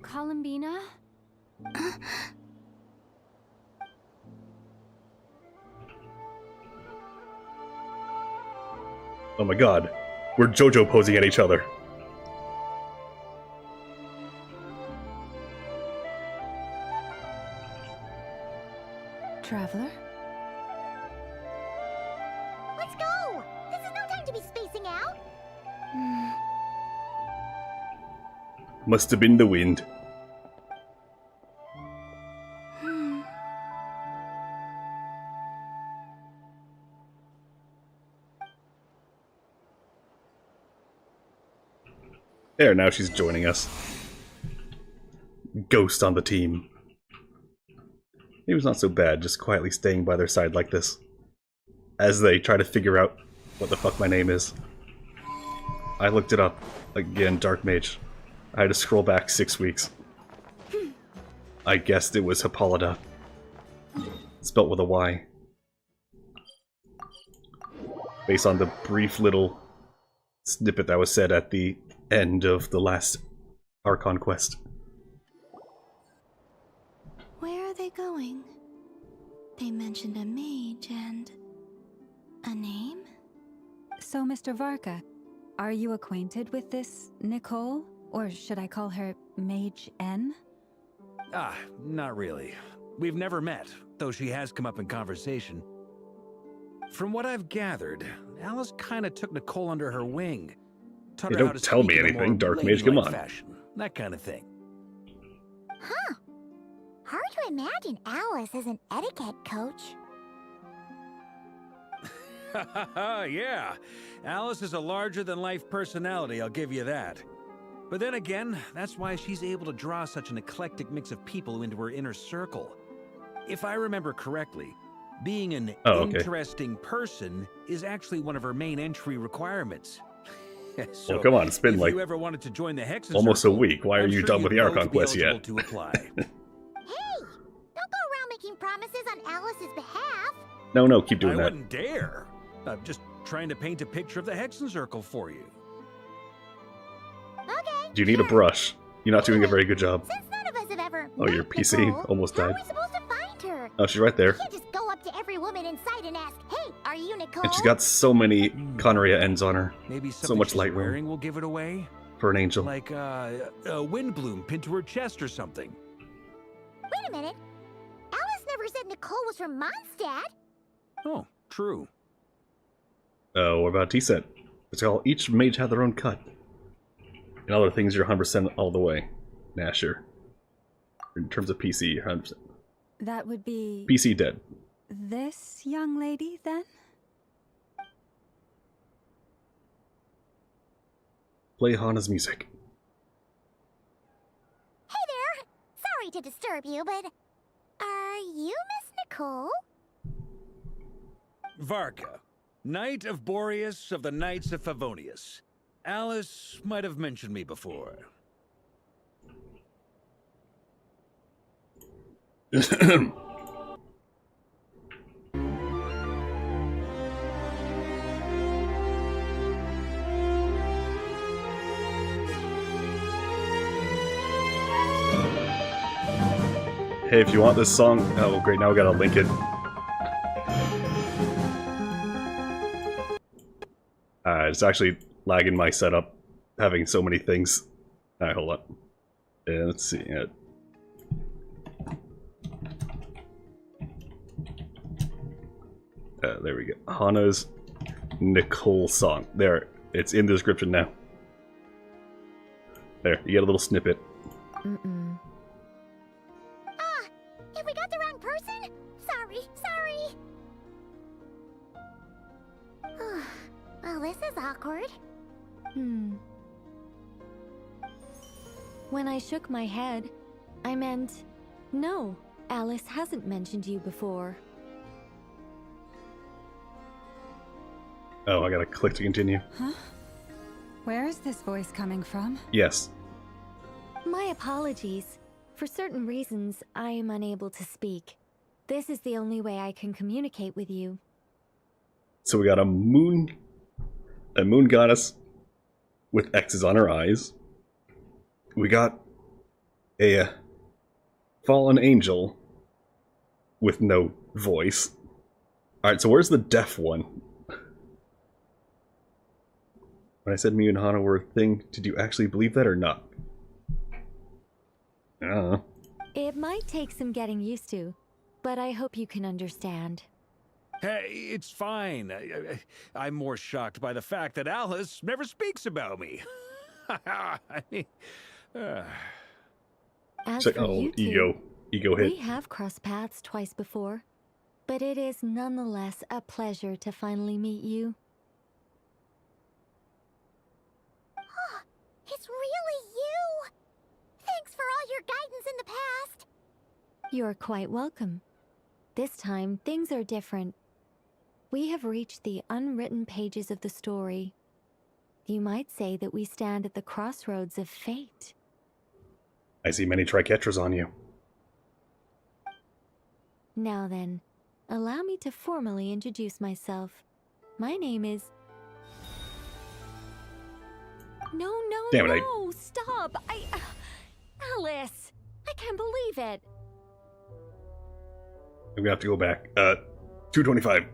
Columbina? Oh my god. We're JoJo posing at each other. Traveler? Let's go! This is no time to be spacing out! Must have been the wind. There, now she's joining us. Ghost on the team. He was not so bad, just quietly staying by their side like this. As they try to figure out what the fuck my name is. I looked it up. Again, Dark Mage. I had to scroll back 6 weeks. I guessed it was Hippolyta. Spelt with a Y. Based on the brief little snippet that was said at the end of the last Archon quest. Where are they going? They mentioned a mage and a name? So, Mr. Varka, are you acquainted with this Nicole? Or should I call her Mage N? Ah, not really. We've never met, though she has come up in conversation. From what I've gathered, Alice kinda took Nicole under her wing. Taught Hey, her how don't to tell speak me in a anything, more Dark Mage, come ladylike on. fashion, that kind of thing. Huh. Hard to imagine Alice as an etiquette coach. Yeah, Alice is a larger-than-life personality, I'll give you that. But then again, that's why she's able to draw such an eclectic mix of people into her inner circle. If I remember correctly, being an interesting person is actually one of her main entry requirements. So, well, come on, it's been if like you ever wanted to join the Hexen almost Circle, a week. Why are I'm you sure done with you'd the both Archon be quest eligible yet? to apply. Hey, don't go around making promises on Alice's behalf. No, keep doing I that. wouldn't dare. I'm just trying to paint a picture of the Hexen Circle for you. Okay. Do you need a brush? You're not doing a very good job. Since none of us have ever Oh, your met PC Nicole, almost how died. are we supposed to find her? Oh, she's right there. You can't just go up to every woman in sight and ask, "Hey, are you Nicole?" And she's got so many Conria ends on her. Maybe So something much she's light room wearing will give it away. for an angel. Like a wind bloom pinned to her chest or something. Wait a minute. Alice never said Nicole was from Mondstadt. Oh, true. Oh, what about T-set? It's all each mage had their own cut. And other things, you're 100% all the way. Nah, sure. In terms of PC, you're 100%. That would be... PC dead. this young lady, then? Play Hana's music. Hey there. Sorry to disturb you, but are you Miss Nicole? Varka, Knight of Boreas of the Knights of Favonius. Alice might have mentioned me before. Hey, if you want this song... Oh, great, now we gotta link it. It's actually lagging my setup, having so many things. Alright, hold on. Let's see. There we go. Hana's Nicole song. There, it's in the description now. There, you get a little snippet. Mm-mm. Have we got the wrong person? Sorry. Well, this is awkward. When I shook my head, I meant, no, Alice hasn't mentioned you before. Oh, I gotta click to continue. Huh? Where is this voice coming from? Yes. My apologies. For certain reasons, I am unable to speak. This is the only way I can communicate with you. So we got a moon goddess with X's on her eyes. We got a fallen angel with no voice. Alright, so where's the deaf one? When I said me and Hana were a thing, did you actually believe that or not? I don't know. It might take some getting used to, but I hope you can understand. Hey, it's fine. I'm more shocked by the fact that Alice never speaks about me. I mean, As It's like, for oh, you two, ego hit. we have crossed paths twice before, but it is nonetheless a pleasure to finally meet you. It's really you! Thanks for all your guidance in the past! You're quite welcome. This time, things are different. We have reached the unwritten pages of the story. You might say that we stand at the crossroads of fate. I see many triketras on you. Now then, allow me to formally introduce myself. My name is... No, Damn it, stop! Alice! I can't believe it! I'm gonna have to go back. 225.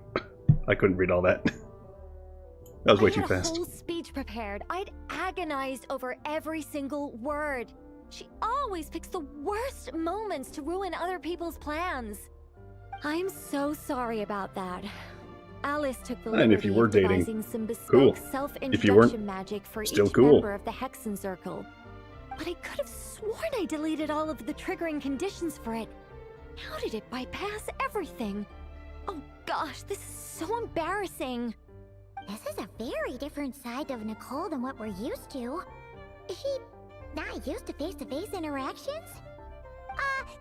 I couldn't read all that. That was way too I had a fast. whole speech prepared. I'd add agonized over every single word. She always picks the worst moments to ruin other people's plans. I'm so sorry about that. Alice took the And if you liberty were of dating, devising some bespoke cool. self-introduction If you weren't, magic for still each cool. member of the Hexen Circle. But I could have sworn I deleted all of the triggering conditions for it. How did it bypass everything? Oh gosh, this is so embarrassing. This is a very different side of Nicole than what we're used to. Is she not used to face-to-face interactions?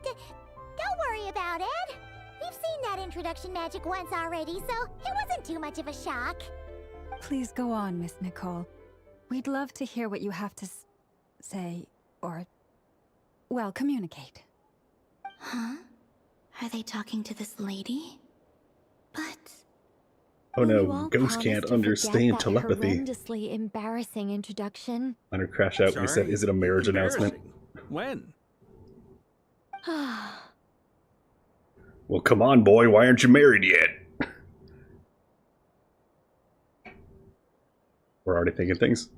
Don't worry about it. We've seen that introduction magic once already, so it wasn't too much of a shock. Please go on, Miss Nicole. We'd love to hear what you have to say, or, well, communicate. Huh? Are they talking to this lady? But... Oh no, Ghost can't understand telepathy. Horrendously embarrassing introduction. Let her crash out when he said, is it a marriage announcement? When? Well, come on, boy, why aren't you married yet? We're already thinking things.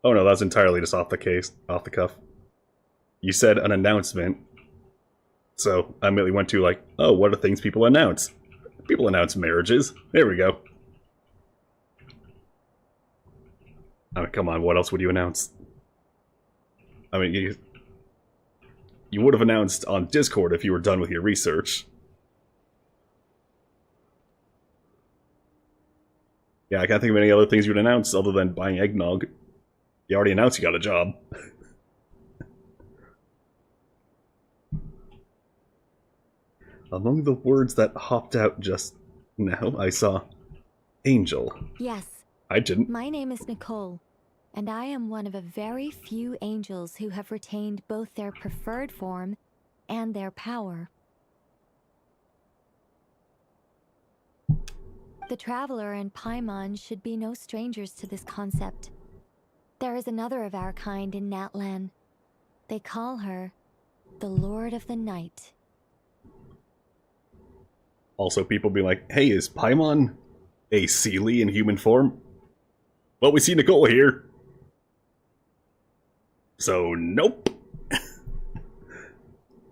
Oh no, that's entirely just off the cuff. You said an announcement. So I immediately went to like, oh, what are things people announce? People announce marriages. There we go. I mean, come on, what else would you announce? I mean, you would have announced on Discord if you were done with your research. Yeah, I can't think of any other things you would announce other than buying eggnog. You already announced you got a job. Among the words that hopped out just now, I saw angel. Yes. I didn't. My name is Nicole, and I am one of a very few angels who have retained both their preferred form and their power. The Traveler and Paimon should be no strangers to this concept. There is another of our kind in Natlan. They call her the Lord of the Night. Also, people be like, hey, is Paimon a Seelie in human form? Well, we see Nicole here. So, nope.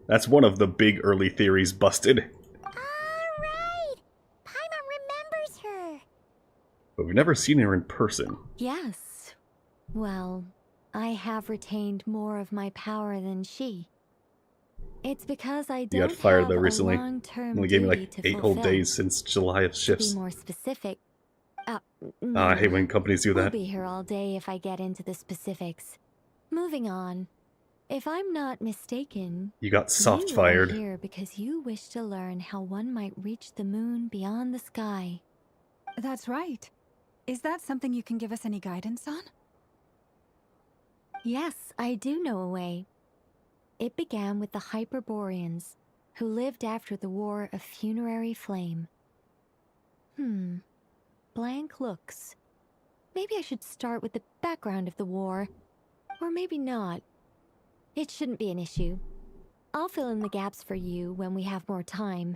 That's one of the big early theories busted. Alright! Paimon remembers her! But we've never seen her in person. Yes. Well, I have retained more of my power than she. It's because I don't You got fired have though a recently. long-term Only gave me duty like to 8 whole fulfill. days since July of To shifts. be more specific, I hate when companies do we'll that. be here all day if I get into the specifics. Moving on. If I'm not mistaken, You got soft you fired. are here because you wish to learn how one might reach the moon beyond the sky. That's right. Is that something you can give us any guidance on? Yes, I do know a way. It began with the Hyperboreans, who lived after the War of Funerary Flame. Blank looks. Maybe I should start with the background of the war. Or maybe not. It shouldn't be an issue. I'll fill in the gaps for you when we have more time.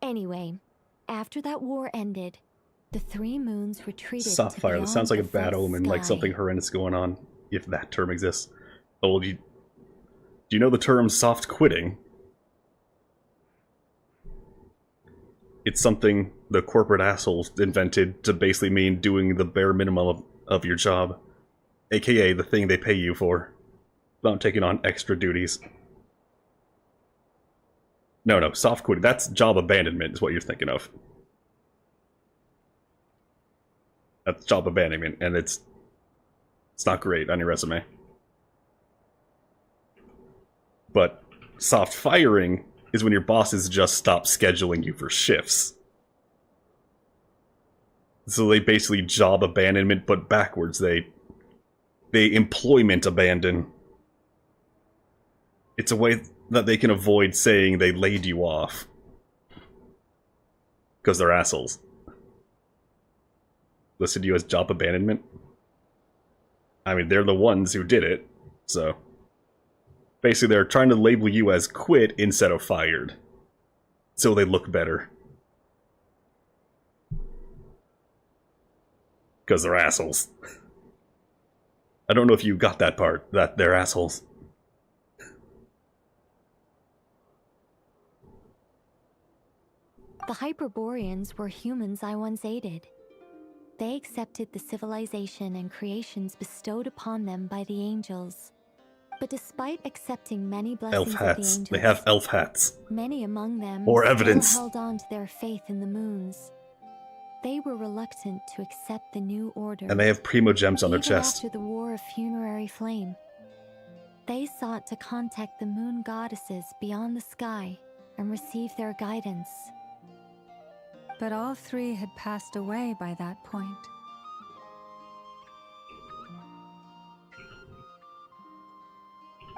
Anyway, after that war ended, the 3 moons retreated Soft to fire. beyond This sounds like a the bad false omen, like sky. something horrendous going on, if that term exists. Oh, do you know the term soft quitting? It's something the corporate assholes invented to basically mean doing the bare minimum of your job. AKA the thing they pay you for. Without taking on extra duties. No, soft quitting. That's job abandonment is what you're thinking of. That's job abandonment, and it's not great on your resume. But soft firing is when your bosses just stop scheduling you for shifts. So they basically job abandonment, but backwards. They employment abandon. It's a way that they can avoid saying they laid you off. Because they're assholes. Listed you as job abandonment? I mean, they're the ones who did it, so... Basically, they're trying to label you as quit instead of fired. So they look better. Because they're assholes. I don't know if you got that part, that they're assholes. The Hyperboreans were humans I once aided. They accepted the civilization and creations bestowed upon them by the angels. But despite accepting many blessings Elf of the hats. angels, They have elf hats. many among them More still evidence. held on to their faith in the moons. They were reluctant to accept the new order. And they have primo gems on their even chest. after the War of Funerary Flame. They sought to contact the moon goddesses beyond the sky and receive their guidance. But all three had passed away by that point.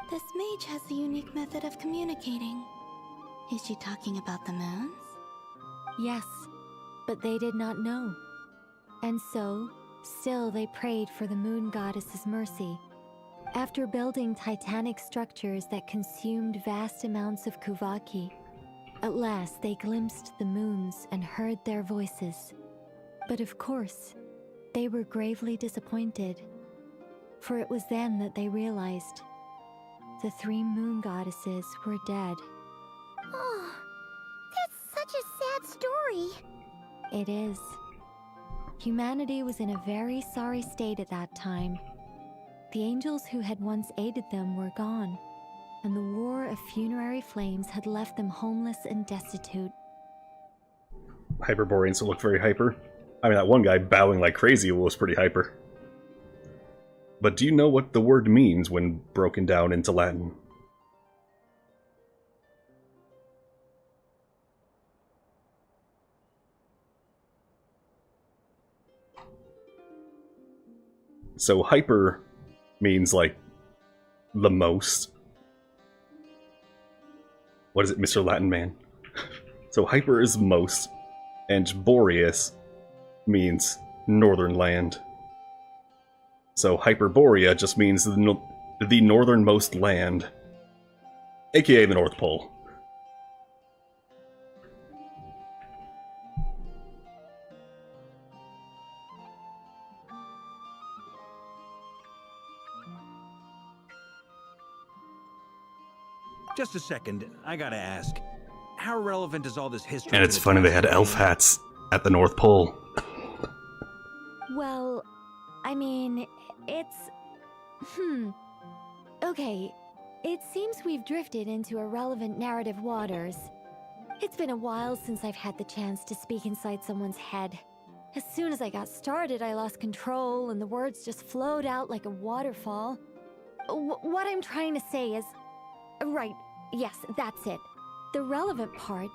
This mage has a unique method of communicating. Is she talking about the moons? Yes, but they did not know. And so, still they prayed for the moon goddess's mercy. After building titanic structures that consumed vast amounts of Kuvaki, at last they glimpsed the moons and heard their voices. But of course, they were gravely disappointed. For it was then that they realized the three moon goddesses were dead. Oh, that's such a sad story. It is. Humanity was in a very sorry state at that time. The angels who had once aided them were gone, and the War of Funerary Flames had left them homeless and destitute. Hyperboreans look very hyper. I mean, that one guy bowing like crazy was pretty hyper. But do you know what the word means when broken down into Latin? So hyper means like the most. What is it, Mr. Latin Man? So hyper is most, and Boreas means northern land. So Hyperborea just means the northernmost land, aka the North Pole. Just a second, I gotta ask. How relevant is all this history? And it's funny they had elf hats at the North Pole. Well, I mean, it's... Okay, it seems we've drifted into irrelevant narrative waters. It's been a while since I've had the chance to speak inside someone's head. As soon as I got started, I lost control and the words just flowed out like a waterfall. What I'm trying to say is... Right, yes, that's it. The relevant part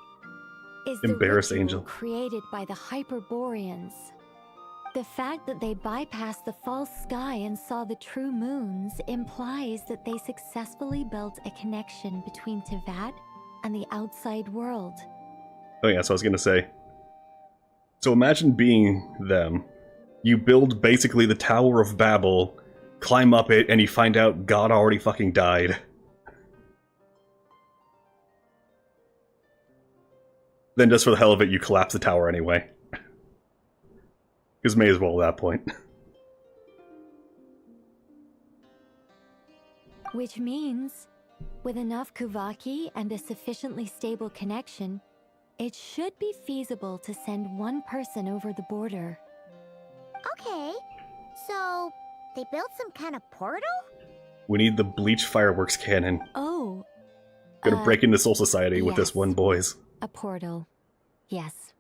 is the Embarrassed ritual angel. created by the Hyperboreans. The fact that they bypassed the false sky and saw the true moons implies that they successfully built a connection between Teyvat and the outside world. Oh yeah, so I was gonna say. So imagine being them. You build basically the Tower of Babel, climb up it, and you find out God already fucking died. Then just for the hell of it, you collapse the tower anyway. Because may as well at that point. Which means, with enough Kuvaki and a sufficiently stable connection, it should be feasible to send one person over the border. Okay, so they built some kind of portal? We need the bleach fireworks cannon. Oh. Gonna break into Soul Society with this yes. one, boys. A portal. Yes.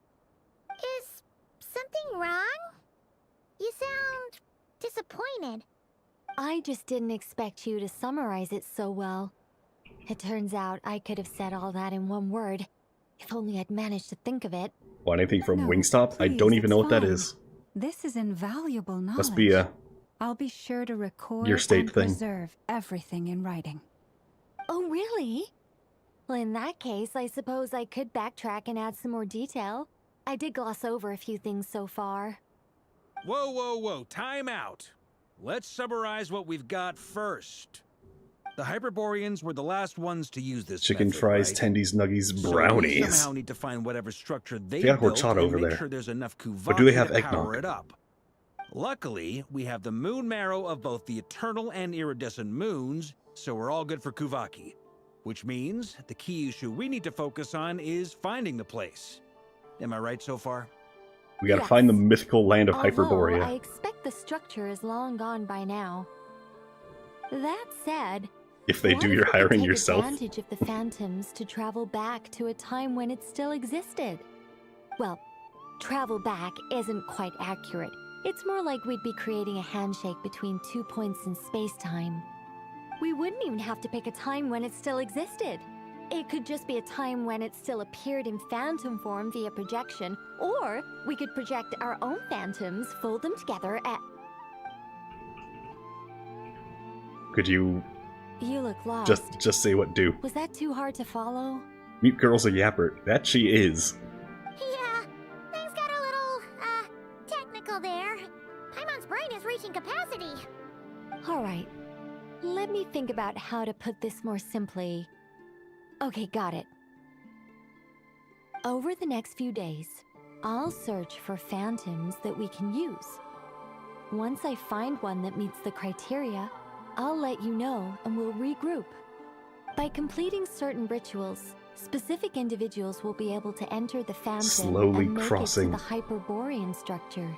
Is something wrong? You sound disappointed. I just didn't expect you to summarize it so well. It turns out I could have said all that in one word, if only I'd managed to think of it. Well, anything from No, Wingstop? I please, don't even know it's what that fine. is. This is invaluable knowledge. Must be a... I'll be sure to record your state and thing. preserve everything in writing. Oh, really? Well, in that case, I suppose I could backtrack and add some more detail. I did gloss over a few things so far. Whoa, whoa, whoa, time out. Let's summarize what we've got first. The Hyperboreans were the last ones to use this Chicken method, fries, right? tendies, nuggies, So we brownies. somehow need to find whatever structure they They got built horchata and over make there. sure there's enough But do they have Kuvaki to power eggnog? it up. Luckily, we have the moon marrow of both the eternal and iridescent moons, so we're all good for Kuvaki. Which means the key issue we need to focus on is finding the place. Am I right so far? We gotta find the mythical land of Hyperborea. Although I expect the structure is long gone by now. That said, If they do, you're hiring take yourself. advantage of the phantoms to travel back to a time when it still existed. Well, travel back isn't quite accurate. It's more like we'd be creating a handshake between 2 points in space-time. We wouldn't even have to pick a time when it still existed. It could just be a time when it still appeared in phantom form via projection, or we could project our own phantoms, fold them together, and... Could you You look lost. just say what do? Was that too hard to follow? Mute Girl's a yapper. That she is. Yeah, things got a little, technical there. Paimon's brain is reaching capacity. Alright, let me think about how to put this more simply. Okay, got it. Over the next few days, I'll search for phantoms that we can use. Once I find one that meets the criteria, I'll let you know and we'll regroup. By completing certain rituals, specific individuals will be able to enter the phantom Slowly and make crossing. it to the Hyperborean structure.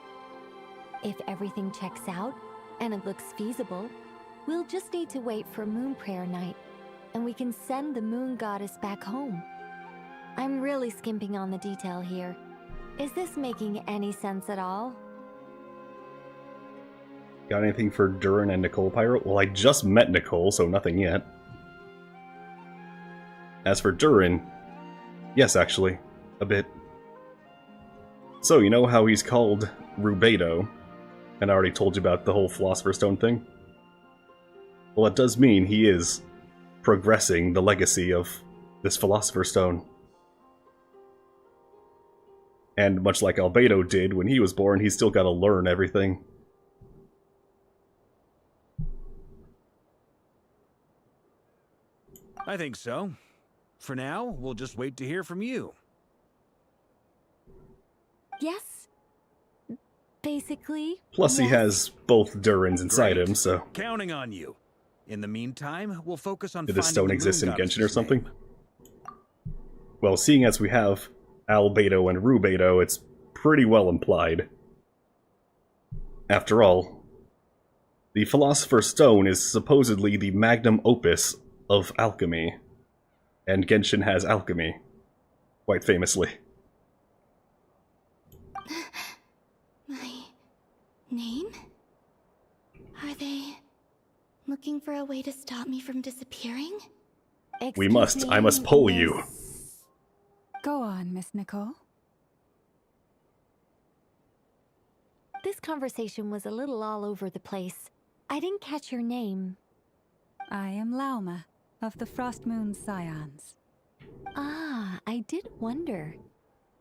If everything checks out and it looks feasible, we'll just need to wait for Moon Prayer Night, and we can send the Moon Goddess back home. I'm really skimping on the detail here. Is this making any sense at all? Got anything for Durin and Nicole Pyro? Well, I just met Nicole, so nothing yet. As for Durin, yes, actually, a bit. So, you know how he's called Rubedo, and I already told you about the whole Philosopher's Stone thing? Well, it does mean he is progressing the legacy of this Philosopher's Stone. And much like Albedo did when he was born, he's still got to learn everything. I think so. For now, we'll just wait to hear from you. Yes. Basically. Plus, he has both Durins inside him, so... Counting on you. In the meantime, we'll focus on Did this finding stone the exist in moon Genshin or goddess's something? name. Well, seeing as we have Albedo and Rubedo, it's pretty well implied. After all, the Philosopher's Stone is supposedly the magnum opus of alchemy, and Genshin has alchemy, quite famously. My name? Are they looking for a way to stop me from disappearing? We must. I must pull you. Go on, Miss Nicole. This conversation was a little all over the place. I didn't catch your name. I am Lauma, of the Frost Moon Scions. Ah, I did wonder.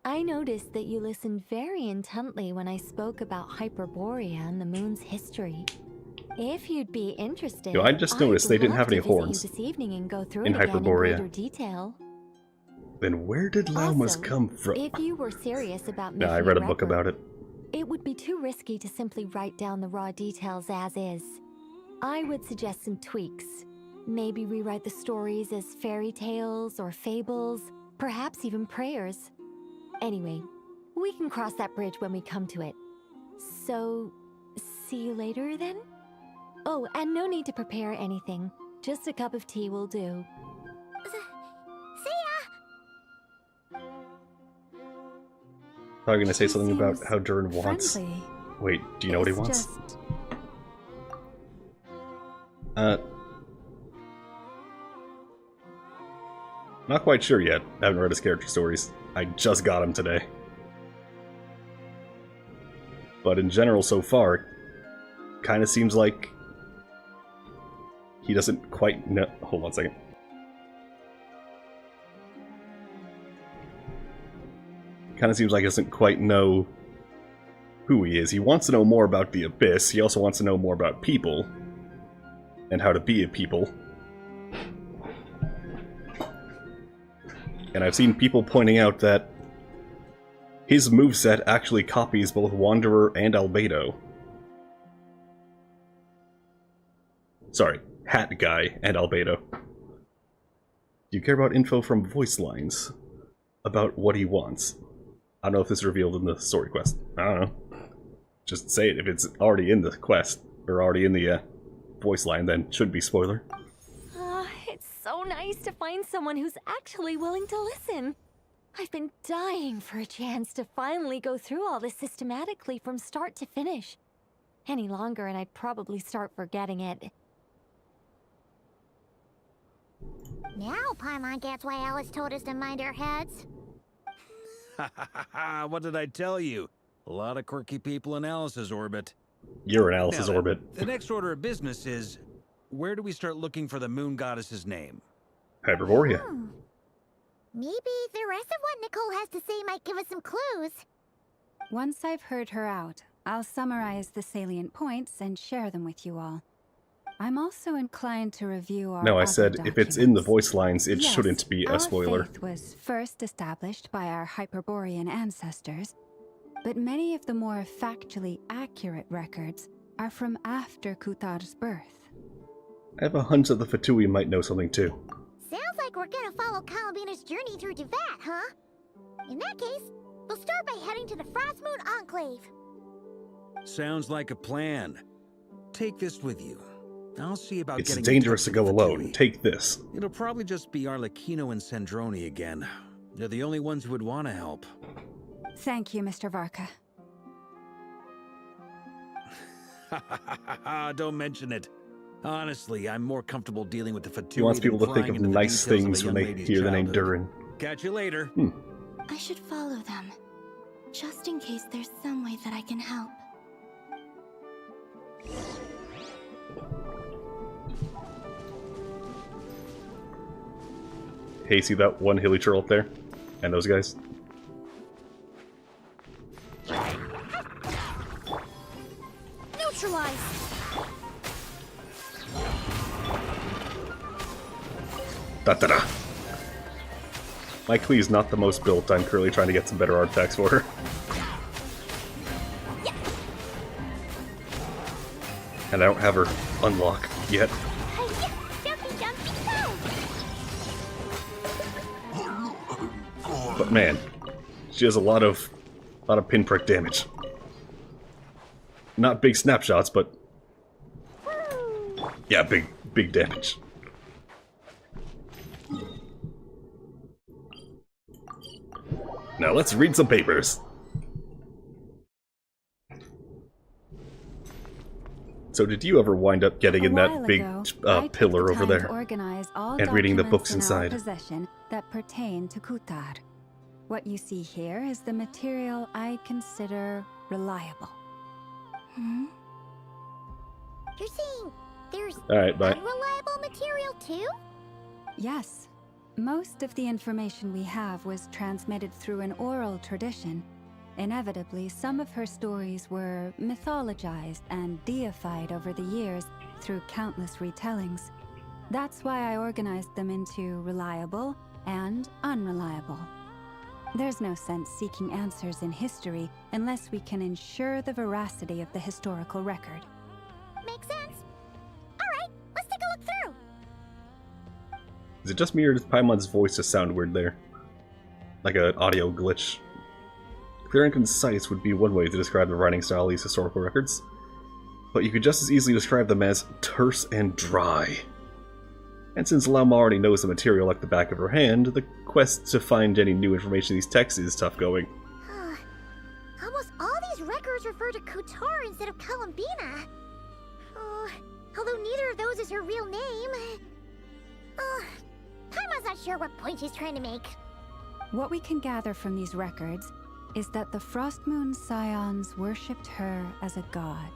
I noticed that you listened very intently when I spoke about Hyperborea and the moon's history. If you'd be interested, Yo, I just noticed they didn't have any I'd love to visit horns you this evening and go through in it again Hyperborea. in greater detail. Then where did Laumas Also, come from? If you were serious about Yeah, I making read a book record, about it. it would be too risky to simply write down the raw details as is. I would suggest some tweaks. Maybe rewrite the stories as fairy tales or fables, perhaps even prayers. Anyway, we can cross that bridge when we come to it. So, see you later then? Oh, and no need to prepare anything. Just a cup of tea will do. See ya! I was gonna say something about how Durin wants... Friendly. Wait, do you know what he It's wants? just- Not quite sure yet. I haven't read his character stories. I just got him today. But in general, so far, kind of seems like he doesn't quite know. Hold on a second. Kind of seems like he doesn't quite know who he is. He wants to know more about the Abyss. He also wants to know more about people and how to be a people. And I've seen people pointing out that his moveset actually copies both Wanderer and Albedo. Sorry, Hat Guy and Albedo. Do you care about info from voice lines? About what he wants? I don't know if this is revealed in the story quest. I don't know. Just say it if it's already in the quest, or already in the voice line, then shouldn't be spoiler. It's so nice to find someone who's actually willing to listen. I've been dying for a chance to finally go through all this systematically from start to finish. Any longer and I'd probably start forgetting it. Now Paimon gets why Alice told us to mind our heads. What did I tell you? A lot of quirky people in Alice's orbit. You're in Alice's Now then, orbit. The next order of business is, where do we start looking for the moon goddess's name? Hyperborea. Maybe the rest of what Nicole has to say might give us some clues. Once I've heard her out, I'll summarize the salient points and share them with you all. I'm also inclined to review our No, I other said if it's in the voice lines, it Yes, shouldn't be a spoiler. Our faith was first established by our Hyperborean ancestors, but many of the more factually accurate records are from after Kuthar's birth. I have a hunch that the Fatui might know something too. Sounds like we're gonna follow Columbina's journey through Devat, huh? In that case, we'll start by heading to the Frost Moon Enclave. Sounds like a plan. Take this with you. I'll see about It's getting dangerous to go alone. Take this. It'll probably just be Arlecchino and Sandroni again. They're the only ones who would want to help. Thank you, Mr. Varka. Don't mention it. Honestly, I'm more comfortable dealing with the Fatui. He wants people to think than of prying into the nice details of a things when young they lady's hear the name childhood. Durin. Catch you later. I should follow them, just in case there's some way that I can help. Hey, see that one hilly turtle up there? And those guys? Neutralize! Da-da-da! My Klee's not the most built. I'm currently trying to get some better artifacts for her. And I don't have her unlock yet. But man, she has a lot of pinprick damage. Not big snapshots, but yeah, big damage. Now let's read some papers. So did you ever wind up getting in that big pillar over there and reading the books inside? Possession that pertain to Kuthar. What you see here is the material I consider reliable. You're saying there's Alright, bye. unreliable material too? Yes. Most of the information we have was transmitted through an oral tradition. Inevitably, some of her stories were mythologized and deified over the years through countless retellings. That's why I organized them into reliable and unreliable. There's no sense seeking answers in history unless we can ensure the veracity of the historical record. Makes sense. Alright, let's take a look through. Is it just me or does Paimon's voice just sound weird there? Like an audio glitch. Clear and concise would be one way to describe the writing style of these historical records, but you could just as easily describe them as terse and dry. And since Lama already knows the material like the back of her hand, the quest to find any new information in these texts is tough going. Almost all these records refer to Kutar instead of Columbina. Although neither of those is her real name. Paimon's not sure what point she's trying to make. What we can gather from these records is that the Frost Moon Scions worshipped her as a god,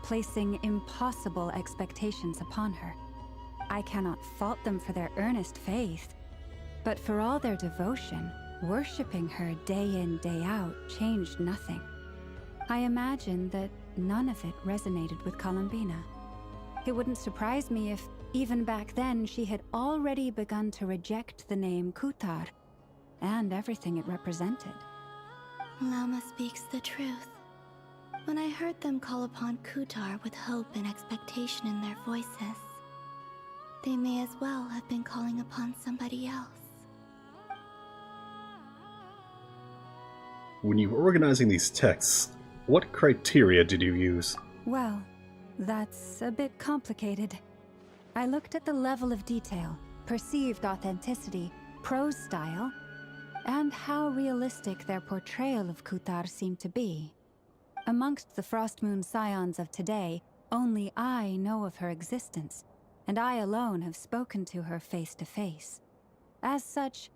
placing impossible expectations upon her. I cannot fault them for their earnest faith, but for all their devotion, worshipping her day in, day out changed nothing. I imagine that none of it resonated with Columbina. It wouldn't surprise me if, even back then, she had already begun to reject the name Kuthar and everything it represented. Lama speaks the truth. When I heard them call upon Kutar with hope and expectation in their voices, They may as well have been calling upon somebody else. When you were organizing these texts, what criteria did you use? Well, that's a bit complicated. I looked at the level of detail, perceived authenticity, prose style, and how realistic their portrayal of Kutar seemed to be. Amongst the Frostmoon scions of today, only I know of her existence, and I alone have spoken to her face to face. As such,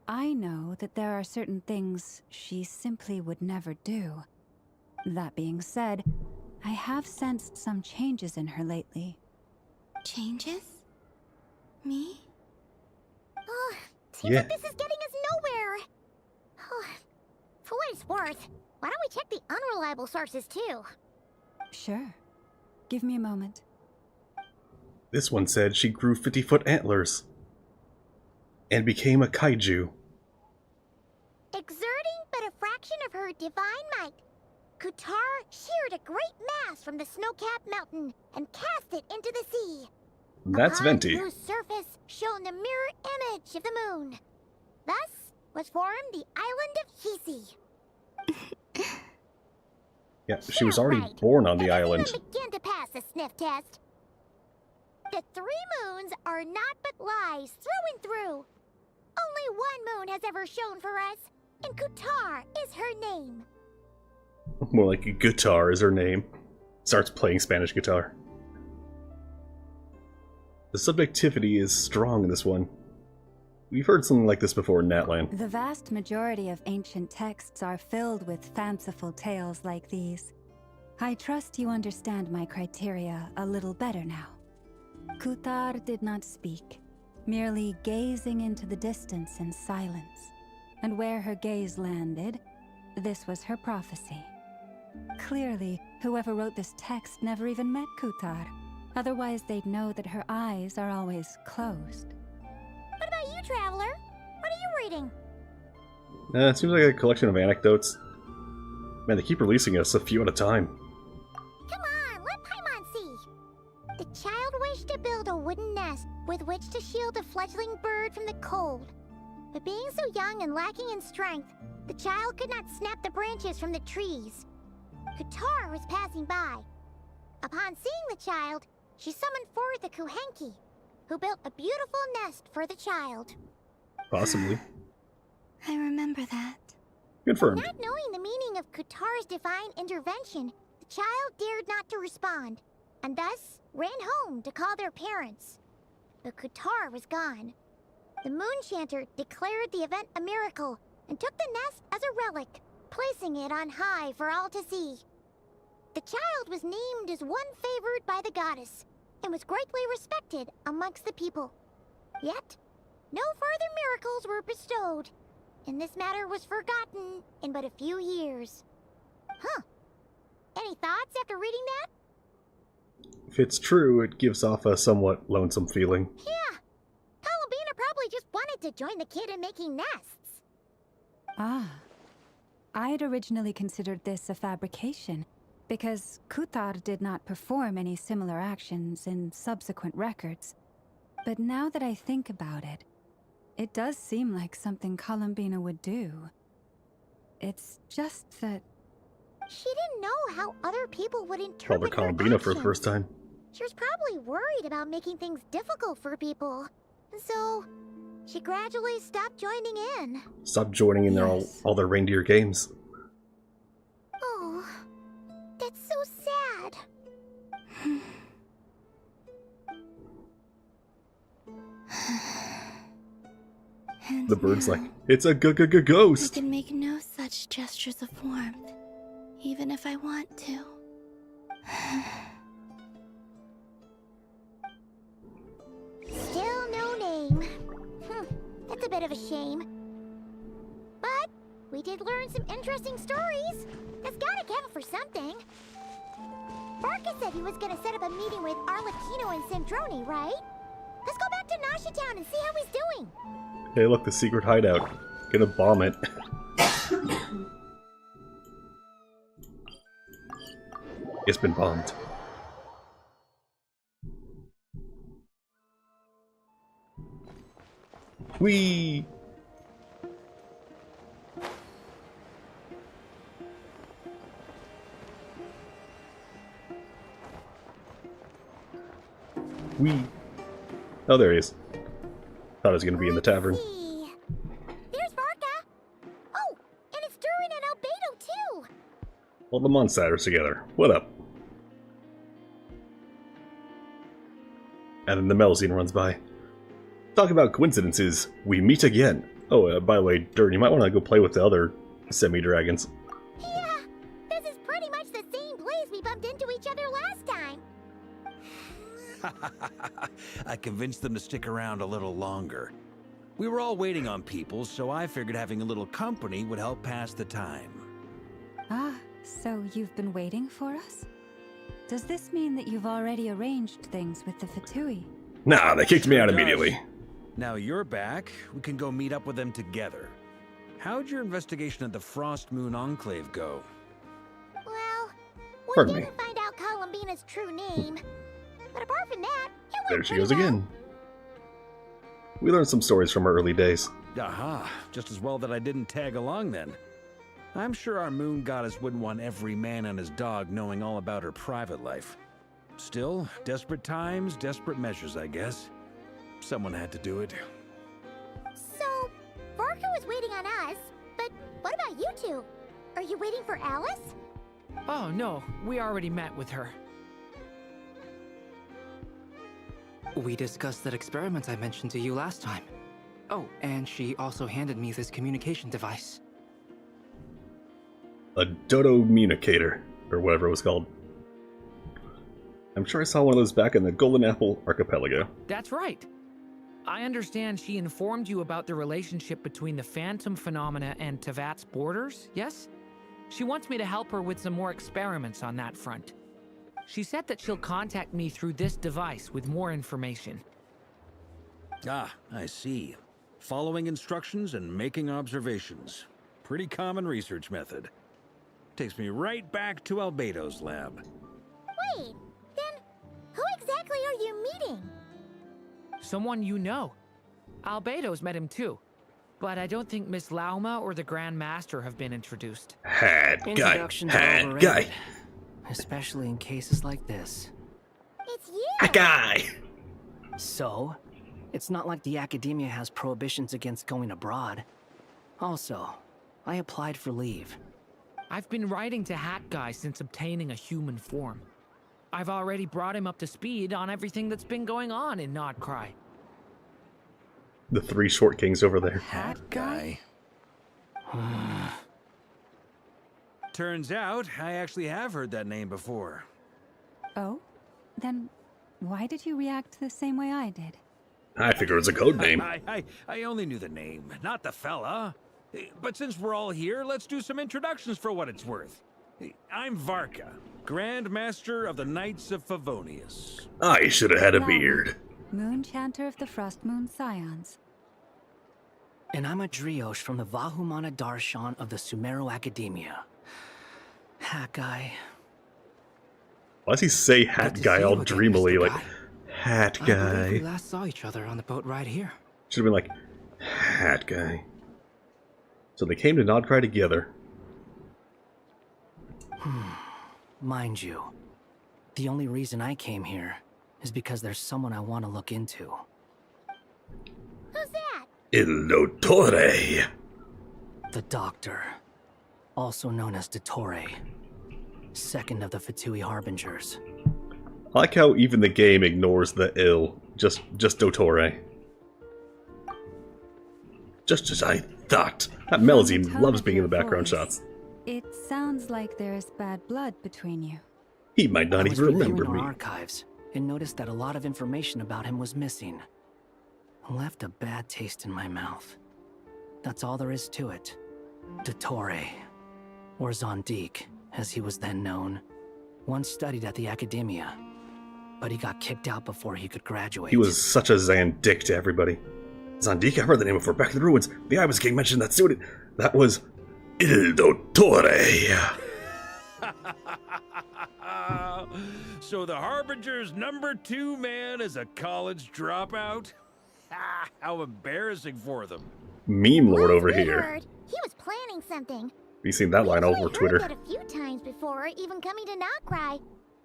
I know that there are certain things she simply would never do. That being said, I have sensed some changes in her lately. Changes? Me? Oh, seems like this is getting us nowhere. Oh, for what it's worth, why don't we check the unreliable sources too? Sure. Give me a moment. This one said she grew 50-foot antlers and became a kaiju. Exerting but a fraction of her divine might, Kutar sheared a great mass from the snow-capped mountain and cast it into the sea. That's upon Venti. whose surface shone the mirror image of the moon. Thus was formed the island of Hisi. Yeah, she was already born on the island. Even begin to pass the sniff test. The 3 moons are not but lies through and through. Only one moon has ever shone for us, and Kutar is her name. More like a guitar is her name. Starts playing Spanish guitar. The subjectivity is strong in this one. We've heard something like this before in Natlan. The vast majority of ancient texts are filled with fanciful tales like these. I trust you understand my criteria a little better now. Kutar did not speak, merely gazing into the distance in silence. And where her gaze landed, this was her prophecy. Clearly, whoever wrote this text never even met Kutar. Otherwise, they'd know that her eyes are always closed. What about you, Traveler? What are you reading? It seems like a collection of anecdotes. Man, they keep releasing us a few at a time. Come on, let Paimon see. The child wished to build a wooden nest with which to shield a fledgling bird from the cold. But being so young and lacking in strength, the child could not snap the branches from the trees. Kutar was passing by. Upon seeing the child, she summoned forth a Kuhenki, who built a beautiful nest for the child. Possibly. I remember that. Confirmed. Not knowing the meaning of Kutar's divine intervention, the child dared not to respond, and thus ran home to call their parents. But Kutar was gone. The Moon Chanter declared the event a miracle and took the nest as a relic, placing it on high for all to see. The child was named as one favored by the goddess, and was greatly respected amongst the people. Yet, no further miracles were bestowed, and this matter was forgotten in but a few years. Huh. Any thoughts after reading that? If it's true, it gives off a somewhat lonesome feeling. Yeah. Columbina probably just wanted to join the kid in making nests. Ah. I'd originally considered this a fabrication, because Kutar did not perform any similar actions in subsequent records. But now that I think about it, it does seem like something Columbina would do. It's just that... She didn't know how other people would Called her interpret her Columbina for the actions. first time. She was probably worried about making things difficult for people. And so, she gradually stopped joining in. Stop joining in their all their reindeer games. Oh, that's so sad. And The bird's now, like, it's a I ghost! can make no such gestures of warmth, even if I want to. Still no name. That's a bit of a shame. But we did learn some interesting stories. That's gotta count for something. Barca said he was gonna set up a meeting with Arlecchino and Sandrone, right? Let's go back to Nashi Town and see how he's doing. Hey, look, the secret hideout. Gonna bomb it. It's been bombed. Whee! Whee! Oh, there he is. Thought I was gonna be in the tavern. There's Varka. Oh, and it's Durin and Albedo too. All the Monsters together. What up? And then the Melzine runs by. Talk about coincidences. We meet again. Oh, by the way, Durin, you might want to go play with the other semi-dragons. Yeah, this is pretty much the same place we bumped into each other last time. I convinced them to stick around a little longer. We were all waiting on people, so I figured having a little company would help pass the time. Ah, so you've been waiting for us? Does this mean that you've already arranged things with the Fatui? Nah, they kicked me out immediately. Now you're back, we can go meet up with them together. How'd your investigation at the Frost Moon Enclave go? Well, we Pardon me. didn't find out Columbina's true name. But apart from that, it went There she pretty goes well. again. We learned some stories from her early days. Aha, just as well that I didn't tag along then. I'm sure our moon goddess wouldn't want every man and his dog knowing all about her private life. Still, desperate times, desperate measures, I guess. Someone had to do it. So, Varka was waiting on us, but what about you two? Are you waiting for Alice? Oh, no. We already met with her. We discussed that experiment I mentioned to you last time. Oh, and she also handed me this communication device. A Dodo-municator, or whatever it was called. I'm sure I saw one of those back in the Golden Apple Archipelago. That's right. I understand she informed you about the relationship between the phantom phenomena and Tevat's borders, yes? She wants me to help her with some more experiments on that front. She said that she'll contact me through this device with more information. Ah, I see. Following instructions and making observations. Pretty common research method. Takes me right back to Albedo's lab. Wait, then who exactly are you meeting? Someone you know. Albedo's met him too. But I don't think Miss Lauma or the Grand Master have been introduced. Had guy. Introductions are Had overrated, guy. especially in cases like this. It's you! Had guy! So, it's not like the academia has prohibitions against going abroad. Also, I applied for leave. I've been writing to Hat Guy since obtaining a human form. I've already brought him up to speed on everything that's been going on in Nod-Krai. The three short kings over there. Hat guy. Turns out, I actually have heard that name before. Oh? Then why did you react the same way I did? I figured it was a code name. I only knew the name, not the fella. But since we're all here, let's do some introductions for what it's worth. I'm Varka, Grand Master of the Knights of Favonius. I should have had a Lauma, beard. Moon Chanter of the Frost Moon Scions. And I'm a Driosh from the Vahumana Darshan of the Sumero Academia. Hat guy. Why does he say hat Good to guy see all you again, dreamily? Mr. Like, Guy. hat I believe guy. we last saw each other on the boat right here. Should have been like, hat guy. So they came to Nod-Krai together. Mind you, the only reason I came here is because there's someone I want to look into. Who's that? Il Dottore. The Doctor, also known as Dottore, second of the Fatui Harbingers. I like how even the game ignores the ill. Just Dottore. Just as I thought. That Melzine Tone loves of being in your the background voice. shots. It sounds like there is bad blood between you. He might not I was even reviewing remember our me. archives and noticed that a lot of information about him was missing. Left a bad taste in my mouth. That's all there is to it. Dottore, or Zondik, as he was then known, once studied at the Academia, but he got kicked out before he could graduate. He was such a Zandik to everybody. Zandik, I've heard the name before. Back in the ruins, the Ibis King mentioned that student. That was Il Dottore. So the Harbinger's #2 man is a college dropout? How embarrassing for them. Meme lord over Last we here. heard, he was planning something. You seen that line all over Twitter? Heard that a few times before, even coming to Nod-Krai.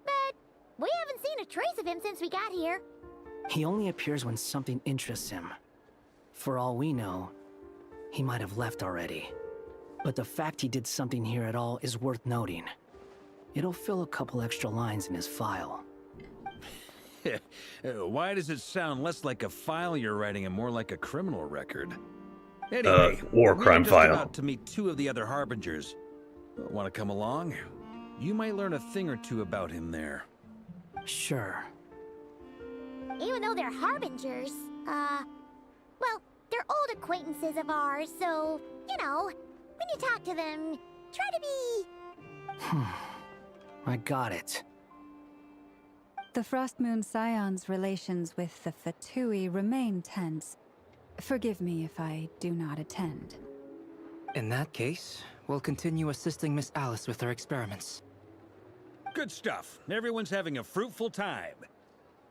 But we haven't seen a trace of him since we got here. He only appears when something interests him. For all we know, he might have left already. But the fact he did something here at all is worth noting. It'll fill a couple extra lines in his file. Why does it sound less like a file you're writing and more like a criminal record? Anyway, war crime we're just file. about to meet 2 of the other harbingers. Want to come along? You might learn a thing or two about him there. Sure. Even though they're harbingers, well, they're old acquaintances of ours, so, you know, when you talk to them, try to be... I got it. The Frost Moon Scion's relations with the Fatui remain tense. Forgive me if I do not attend. In that case, we'll continue assisting Miss Alice with her experiments. Good stuff. Everyone's having a fruitful time.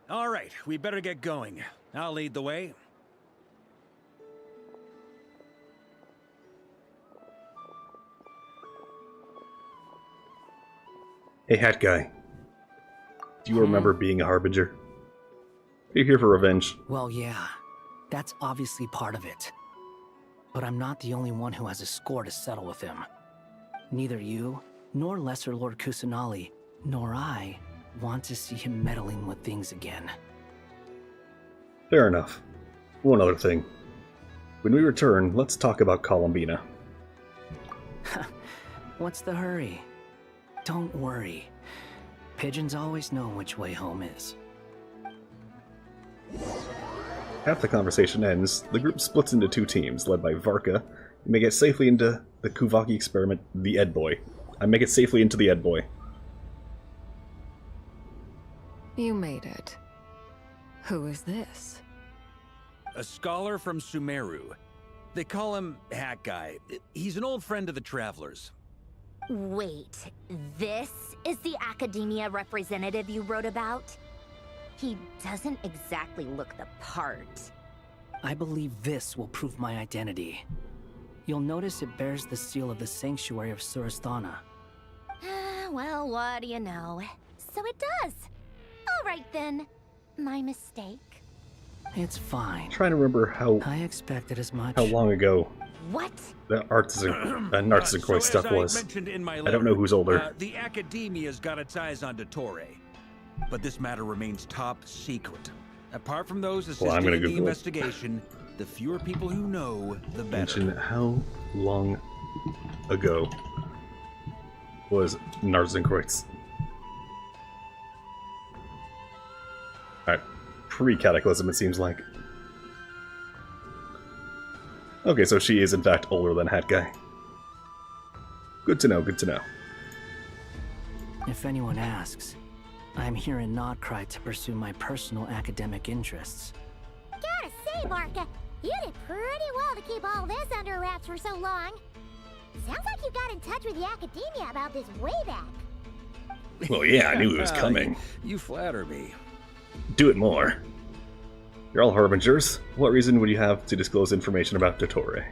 All right, we better get going. I'll lead the way. Hey, hat guy. Do you remember being a harbinger? Are you here for revenge? Well, yeah. That's obviously part of it. But I'm not the only one who has a score to settle with him. Neither you, nor Lesser Lord Kusanali, nor I want to see him meddling with things again. Fair enough. One other thing. When we return, let's talk about Columbina. What's the hurry? Don't worry. Pigeons always know which way home is. After the conversation ends, the group splits into 2 teams, led by Varka, and make it safely into the Kuvaki experiment, the Ed Boy. I make it safely into the Ed Boy. You made it. Who is this? A scholar from Sumeru. They call him Hat Guy. He's an old friend of the Travelers. Wait, this is the academia representative you wrote about? He doesn't exactly look the part. I believe this will prove my identity. You'll notice it bears the seal of the Sanctuary of Surasthana. Well, what do you know? So it does. All right then. My mistake. It's fine. I'm trying to remember how I expected as much. How long ago What? the Narcissus Croix stuff as I was. mentioned in my I don't know who's older. The Academia's got its eyes on Dottore. But this matter remains top secret. Apart from those assisting I'm gonna in the Google it. investigation, the fewer people who know, the better. Mention how long ago was Narcissus Croix? Alright, pre-Cataclysm it seems like. Okay, so she is in fact older than Hat Guy. Good to know, good to know. If anyone asks, I'm here in Nod-Krai to pursue my personal academic interests. Gotta say, Varka, you did pretty well to keep all this under wraps for so long. Sounds like you got in touch with the Academia about this way back. Well, yeah, I knew it was coming. You flatter me. Do it more. You're all harbingers. What reason would you have to disclose information about Dottore?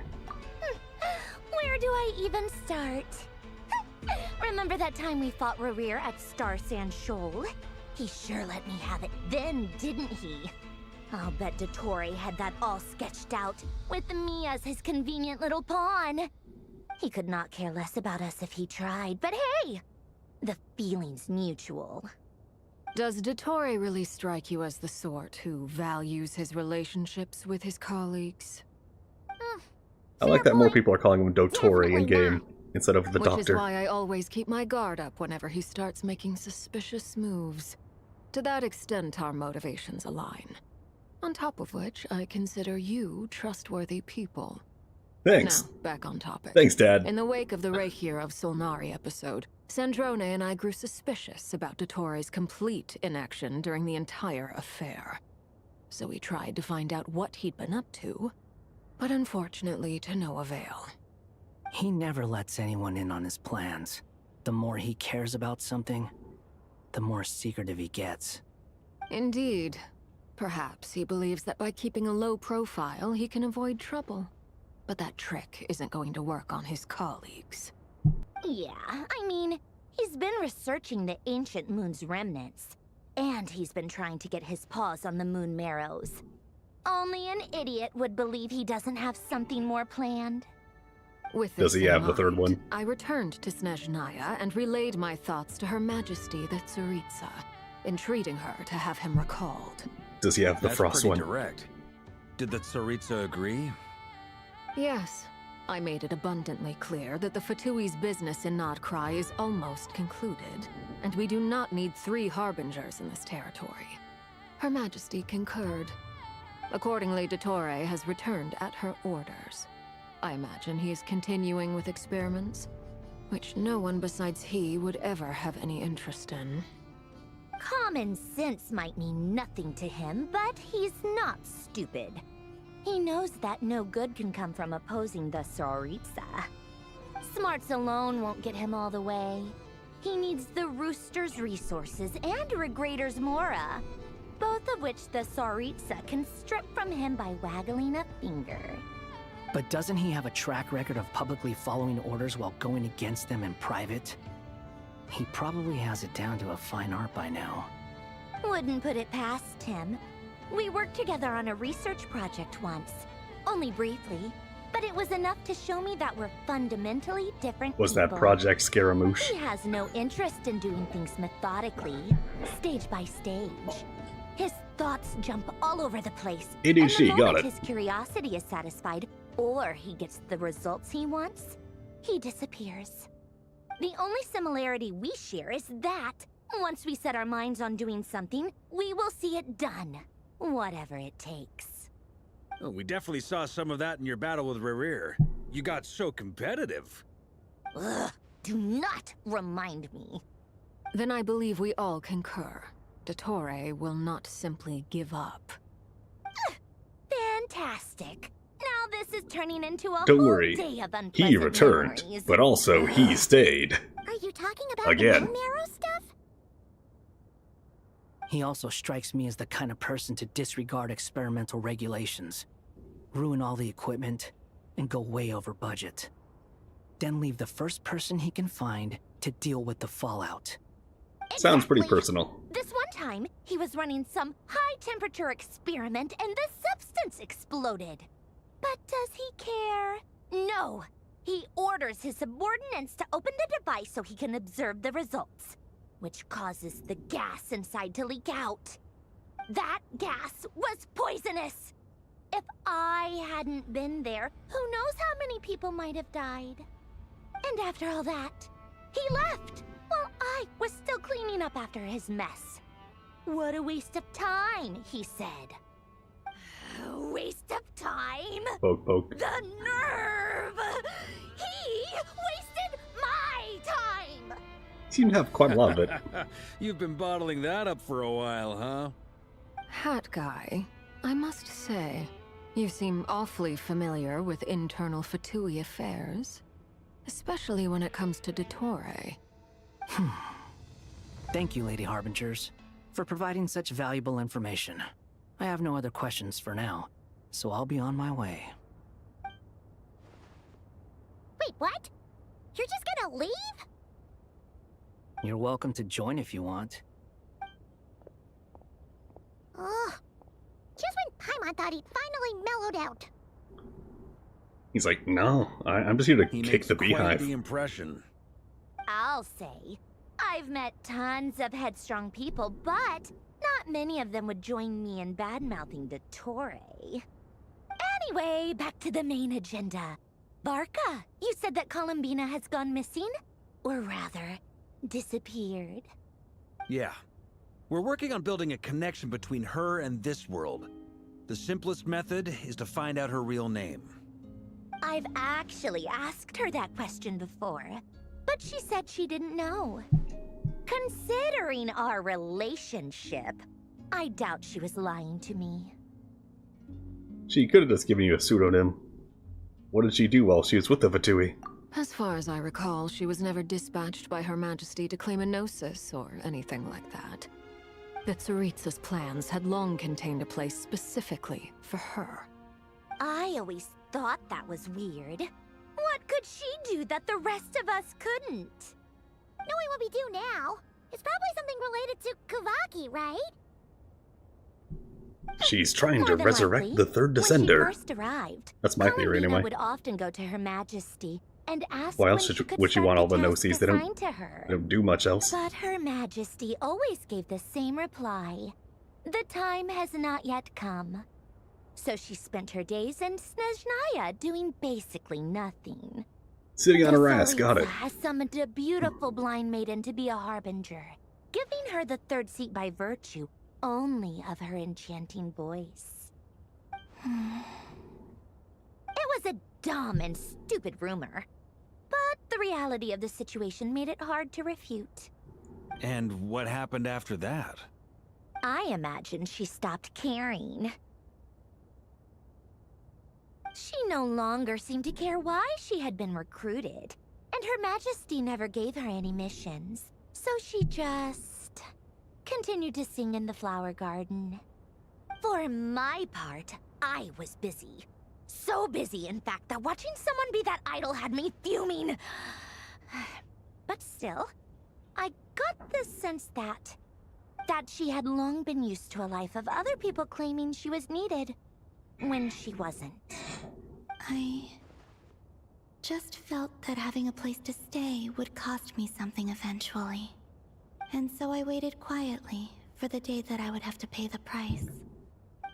Where do I even start? Remember that time we fought Rerir at Star Sand Shoal? He sure let me have it then, didn't he? I'll bet Dottore had that all sketched out, with me as his convenient little pawn. He could not care less about us if he tried, but hey! The feeling's mutual. Does Dottore really strike you as the sort who values his relationships with his colleagues? I like that more people are calling him Dottore in-game instead of the Which Doctor. is why I always keep my guard up whenever he starts making suspicious moves. To that extent, our motivations align. On top of which, I consider you trustworthy people. Thanks. Now, back on topic. Thanks, Dad. In the wake of the Reikir of Solnari episode, Sandrone and I grew suspicious about Dottore's complete inaction during the entire affair. So we tried to find out what he'd been up to, but unfortunately to no avail. He never lets anyone in on his plans. The more he cares about something, the more secretive he gets. Indeed. Perhaps he believes that by keeping a low profile, he can avoid trouble. But that trick isn't going to work on his colleagues. Yeah, I mean, he's been researching the ancient moon's remnants. And he's been trying to get his paws on the moon marrows. Only an idiot would believe he doesn't have something more planned. With Does this he in have the third mind, one? I returned to Snezhnaya and relayed my thoughts to Her Majesty the Tsaritsa, entreating her to have him recalled. Does he have the That's frost pretty one? direct. Did the Tsaritsa agree? Yes. I made it abundantly clear that the Fatui's business in Nod-Krai is almost concluded, and we do not need 3 harbingers in this territory. Her Majesty concurred. Accordingly, Dottore has returned at her orders. I imagine he is continuing with experiments, which no one besides he would ever have any interest in. Common sense might mean nothing to him, but he's not stupid. He knows that no good can come from opposing the Tsaritsa. Smarts alone won't get him all the way. He needs the Rooster's resources and Regrator's Mora, both of which the Tsaritsa can strip from him by waggling a finger. But doesn't he have a track record of publicly following orders while going against them in private? He probably has it down to a fine art by now. Wouldn't put it past him. We worked together on a research project once. Only briefly, but it was enough to show me that we're fundamentally different Was people. that Project Scaramouche? He has no interest in doing things methodically, stage by stage. His thoughts jump all over the place. ADHD, and the got moment it. his curiosity is satisfied, or he gets the results he wants, he disappears. The only similarity we share is that, once we set our minds on doing something, we will see it done. Whatever it takes. Oh, we definitely saw some of that in your battle with Rerir. You got so competitive. Ugh, do not remind me. Then I believe we all concur. Dottore will not simply give up. Fantastic. Now this is turning into a Don't whole worry. day of unpleasant He returned, memories. but also he stayed. Are you talking about Again. the moon marrow stuff? He also strikes me as the kind of person to disregard experimental regulations, ruin all the equipment, and go way over budget. Then leave the first person he can find to deal with the fallout. Sounds pretty personal. This one time, he was running some high-temperature experiment and the substance exploded. But does he care? No. He orders his subordinates to open the device so he can observe the results, which causes the gas inside to leak out. That gas was poisonous. If I hadn't been there, who knows how many people might have died. And after all that, he left while I was still cleaning up after his mess. What a waste of time, he said. Waste of time? Poke, poke. The nerve! He wasted my time! Seem to have quite a lot of it. You've been bottling that up for a while, huh? Hat guy, I must say, you seem awfully familiar with internal Fatui affairs. Especially when it comes to Dottore. Thank you, Lady Harbingers, for providing such valuable information. I have no other questions for now, so I'll be on my way. Wait, what? You're just gonna leave? You're welcome to join if you want. Ugh. Just when Paimon thought he'd finally mellowed out. He's like, no, I'm just here to He kick makes the quite beehive. the impression. I'll say, I've met tons of headstrong people, but not many of them would join me in bad-mouthing Dottore. Anyway, back to the main agenda. Barca, you said that Columbina has gone missing? Or rather, disappeared. Yeah. We're working on building a connection between her and this world. The simplest method is to find out her real name. I've actually asked her that question before, but she said she didn't know. Considering our relationship, I doubt she was lying to me. She could have just given you a pseudonym. What did she do while she was with the Fatui? As far as I recall, she was never dispatched by Her Majesty to claim a gnosis or anything like that. that Tsaritsa's plans had long contained a place specifically for her. I always thought that was weird. What could she do that the rest of us couldn't? Knowing what we do now, it's probably something related to Kavaki, right? She's trying to More than resurrect likely, the third When she descender. first arrived, That's my theory, Columbina anyway. would often go to Her Majesty and ask Why when else she should could would she start want all the tasks no-sees? They assigned to her. don't do much else. But Her Majesty always gave the same reply. The time has not yet come. So she spent her days in Snezhnaya doing basically nothing. Sitting on her ass, got Tsaritsa it. has summoned a beautiful blind maiden to be a harbinger, giving her the third seat by virtue only of her enchanting voice. It was a dumb and stupid rumor, but the reality of the situation made it hard to refute. And what happened after that? I imagine she stopped caring. She no longer seemed to care why she had been recruited, and Her Majesty never gave her any missions, so she just continued to sing in the flower garden. For my part, I was busy. So busy, in fact, that watching someone be that idol had me fuming. But still, I got the sense that she had long been used to a life of other people claiming she was needed when she wasn't. I just felt that having a place to stay would cost me something eventually. And so I waited quietly for the day that I would have to pay the price.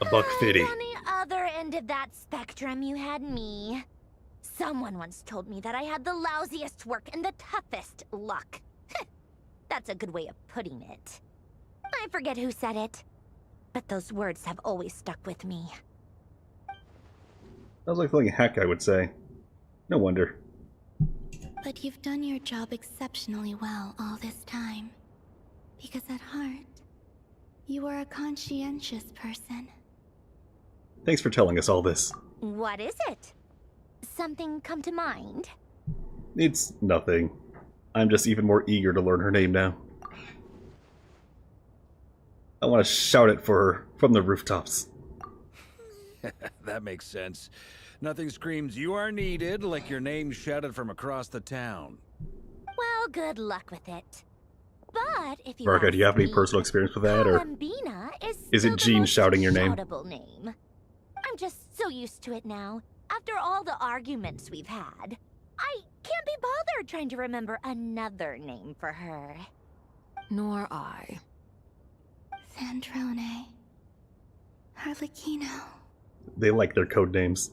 $1.50. On the other end of that spectrum, you had me. Someone once told me that I had the lousiest work and the toughest luck. That's a good way of putting it. I forget who said it, but those words have always stuck with me. Sounds like something a hack guy would say. No wonder. But you've done your job exceptionally well all this time. Because at heart, you are a conscientious person. Thanks for telling us all this. What is it? Something come to mind? It's nothing. I'm just even more eager to learn her name now. I want to shout it for her from the rooftops. That makes sense. Nothing screams you are needed like your name shouted from across the town. Well, good luck with it. But if you Marika, do you have any ask me, personal experience with that, or Columbina is it Jean shouting your name? shoutable name. I'm just so used to it now. After all the arguments we've had, I can't be bothered trying to remember another name for her. Nor I. Sandrone. Harlequino. They like their code names.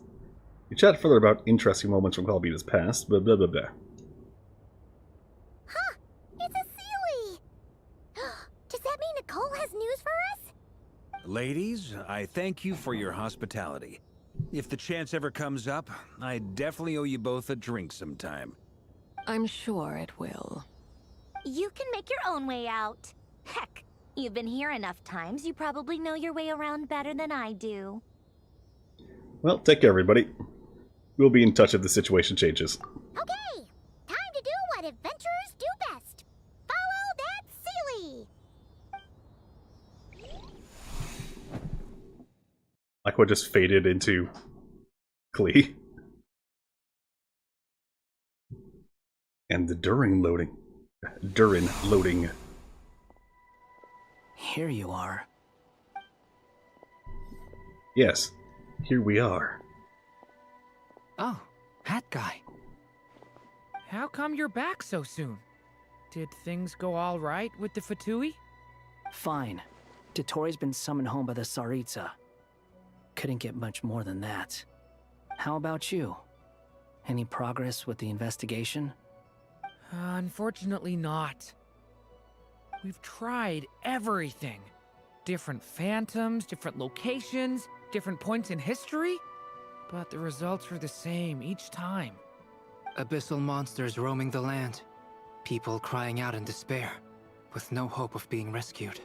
We chat further about interesting moments from Columbina's past, blah blah blah blah. Huh! It's a Sealy! Does that mean Nicole has news for us? Ladies, I thank you for your hospitality. If the chance ever comes up, I definitely owe you both a drink sometime. I'm sure it will. You can make your own way out. Heck, you've been here enough times, you probably know your way around better than I do. Well, take care, everybody. We'll be in touch if the situation changes. Okay! Time to do what adventurers do best. Follow that Sealy! Like what just faded into Klee. And the Durin loading. Durin loading. Here you are. Yes, here we are. Oh, hat guy. How come you're back so soon? Did things go all right with the Fatui? Fine. Dottore's been summoned home by the Tsaritsa. Couldn't get much more than that. How about you? Any progress with the investigation? Unfortunately not. We've tried everything. Different phantoms, different locations, different points in history. But the results were the same each time. Abyssal monsters roaming the land. People crying out in despair, with no hope of being rescued.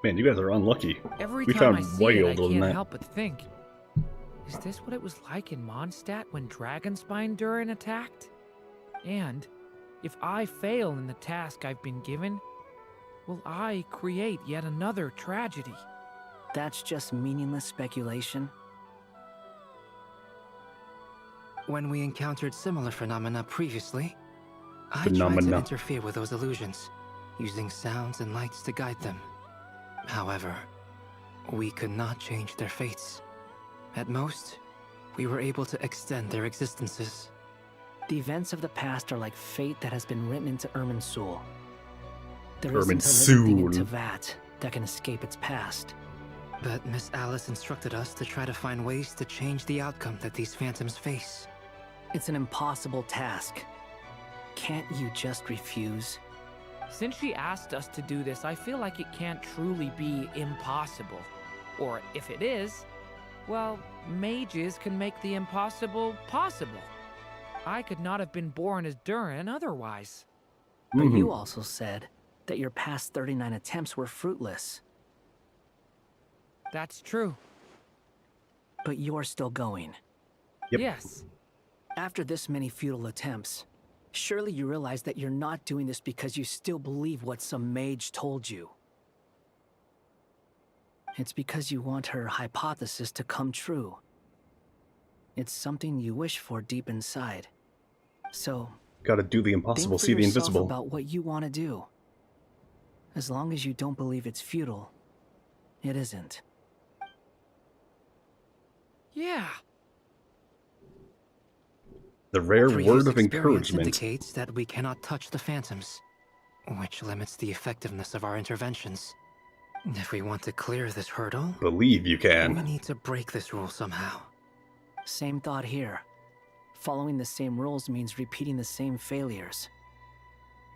Man, you guys are unlucky. Every We time found I see way it, I older than can't that. help but think. Is this what it was like in Mondstadt when Dragonspine Durin attacked? And if I fail in the task I've been given, will I create yet another tragedy? That's just meaningless speculation. When we encountered similar phenomena previously, I tried to interfere with those illusions, using sounds and lights to guide them. However, we could not change their fates. At most, we were able to extend their existences. The events of the past are like fate that has been written into Irminsul. There isn't a living thing in Teyvat that can escape its past. But Miss Alice instructed us to try to find ways to change the outcome that these phantoms face. It's an impossible task. Can't you just refuse? Since she asked us to do this, I feel like it can't truly be impossible. Or if it is, well, mages can make the impossible possible. I could not have been born as Durin otherwise. But you also said that your past 39 attempts were fruitless. That's true. But you're still going. Yep. Yes. After this many futile attempts, surely you realize that you're not doing this because you still believe what some mage told you. It's because you want her hypothesis to come true. It's something you wish for deep inside. So, gotta do the impossible, see the invisible. About what you want to do. As long as you don't believe it's futile, it isn't. Yeah. The rare word of experience encouragement indicates that we cannot touch the phantoms, which limits the effectiveness of our interventions. If we want to clear this hurdle, believe you can. We need to break this rule somehow. Same thought here. Following the same rules means repeating the same failures.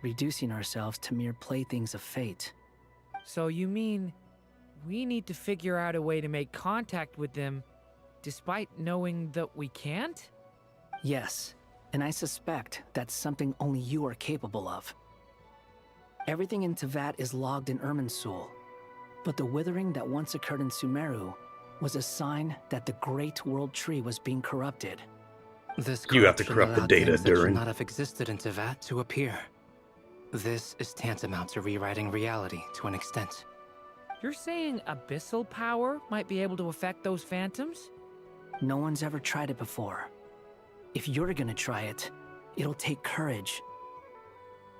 Reducing ourselves to mere playthings of fate. So you mean we need to figure out a way to make contact with them despite knowing that we can't? Yes, and I suspect that's something only you are capable of. Everything in Teyvat is logged in Irminsul, but the withering that once occurred in Sumeru was a sign that the Great World Tree was being corrupted. You have to corrupt the data, Durin. Durin. That should not have existed in Teyvat to appear. This is tantamount to rewriting reality to an extent. You're saying abyssal power might be able to affect those phantoms? No one's ever tried it before. If you're gonna try it, it'll take courage.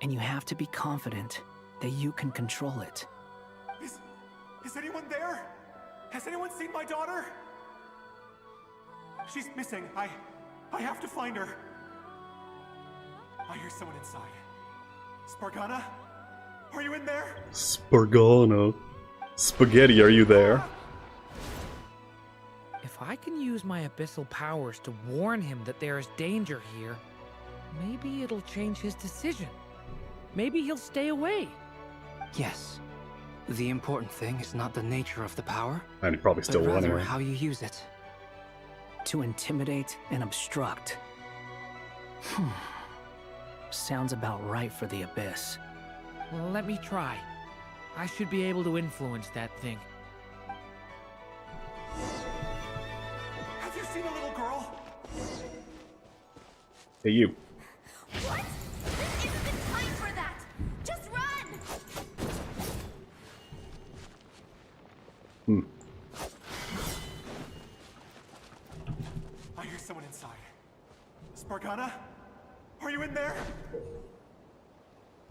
And you have to be confident that you can control it. Is anyone there? Has anyone seen my daughter? She's missing. I have to find her. I hear someone inside. Spargana? Are you in there? Spargana. Spaghetti, are you there? If I can use my abyssal powers to warn him that there is danger here, maybe it'll change his decision. Maybe he'll stay away. Yes. The important thing is not the nature of the power, and he probably still but will rather anyway. how you use it. To intimidate and obstruct. Sounds about right for the Abyss. Well, let me try. I should be able to influence that thing. Have you seen a little girl? Hey, you. What? This isn't the time for that! Just run! I hear someone inside. Spargana? Are you in there?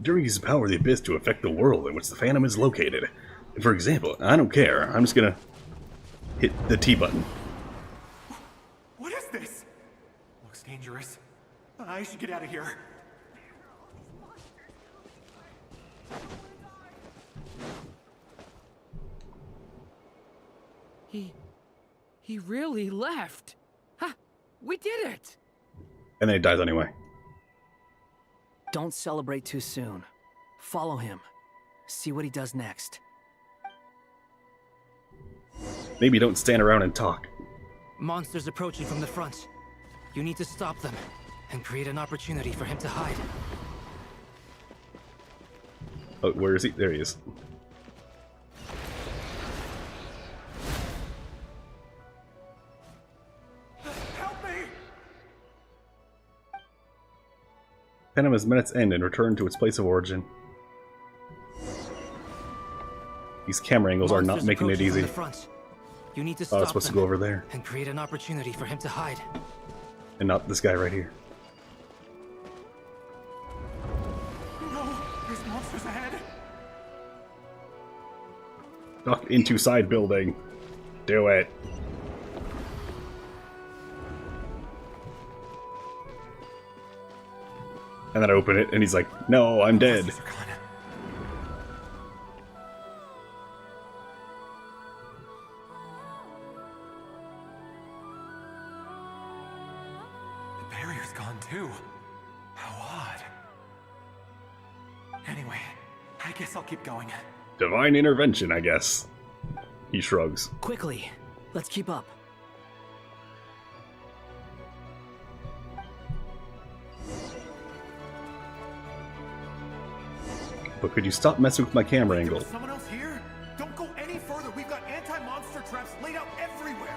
Durin uses the power of the Abyss to affect the world in which the Phantom is located. For example, I don't care. I'm just gonna hit the T button. What is this? Looks dangerous. I should get out of here. He really left. Ha! We did it! And then he dies anyway. Don't celebrate too soon. Follow him. See what he does next. Maybe don't stand around and talk. Monsters approaching from the front. You need to stop them and create an opportunity for him to hide. Oh, where is he? There he is. Help me! Phantom has met its end and returned to its place of origin. These camera angles are not making it easy. You need to Oh, stop I was supposed to go over there. and create an opportunity for him to hide. And not this guy right here. No, there's monsters ahead. Duck into side building. Do it. And then I open it, and he's like, "No, I'm dead." The barrier's gone too. How odd. Anyway, I guess I'll keep going. Divine intervention, I guess. He shrugs. Quickly, let's keep up. But could you stop messing with my camera angle? Someone else here? Don't go any further. We've got anti-monster traps laid out everywhere.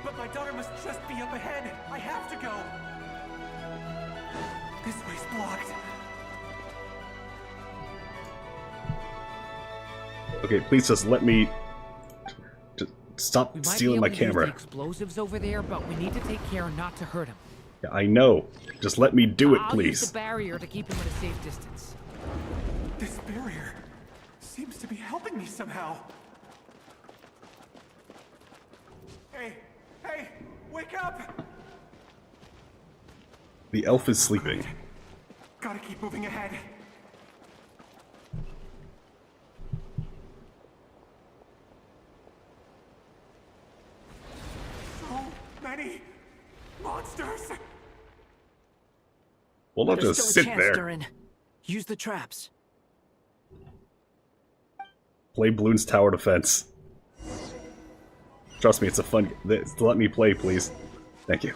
But my daughter must just be up ahead. I have to go. This way's blocked. Okay, please just let me... Just stop We might stealing my be able to use camera. the explosives over there, but we need to take care not to hurt him. Yeah, I know. Just let me do it, I'll please. use the barrier to keep him at a safe distance. This barrier seems to be helping me somehow. Hey, hey, wake up! The elf is sleeping. Gotta keep moving ahead. So many monsters! Well, don't There's just still a sit chance, there. Durin. Use the traps. Play Bloons Tower Defense. Trust me, it's a fun... Let me play, please. Thank you.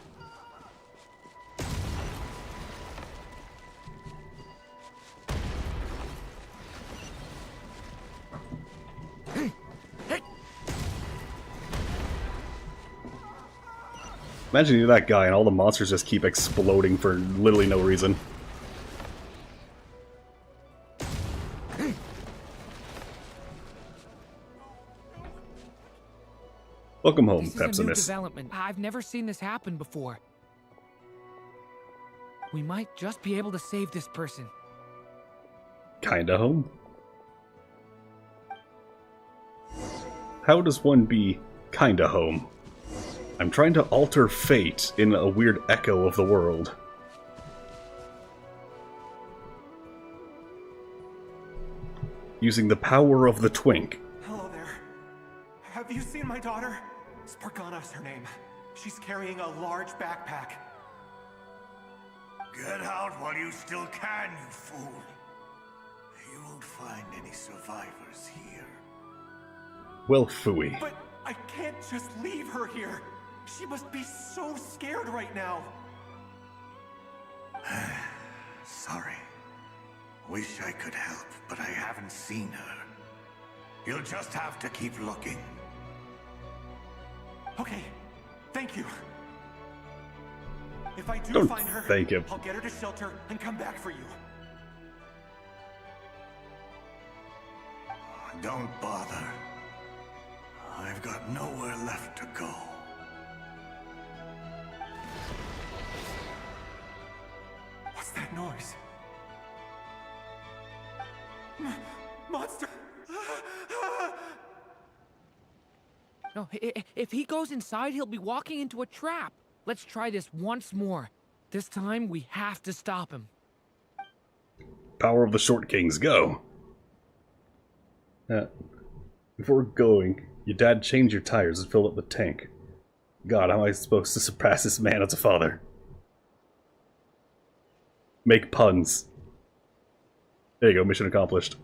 Imagine you're that guy and all the monsters just keep exploding for literally no reason. Welcome home, This is a new Pepsimus. development. I've never seen this happen before. We might just be able to save this person. Kinda home? How does one be kinda home? I'm trying to alter fate in a weird echo of the world. Using the power of the twink. Hello there. Have you seen my daughter? Spargana is her name. She's carrying a large backpack. Get out while you still can, you fool. You won't find any survivors here. Well, phooey. But I can't just leave her here. She must be so scared right now. Sorry. Wish I could help, but I haven't seen her. You'll just have to keep looking. Okay, thank you. If I do Don't find her, thank him. I'll get her to shelter and come back for you. Don't bother. I've got nowhere left to go. What's that noise? Monster! No, if he goes inside, he'll be walking into a trap. Let's try this once more. This time, we have to stop him. Power of the Short Kings, go! Before going, your dad changed your tires and filled up the tank. God, how am I supposed to surpass this man as a father? Make puns. There you go, mission accomplished.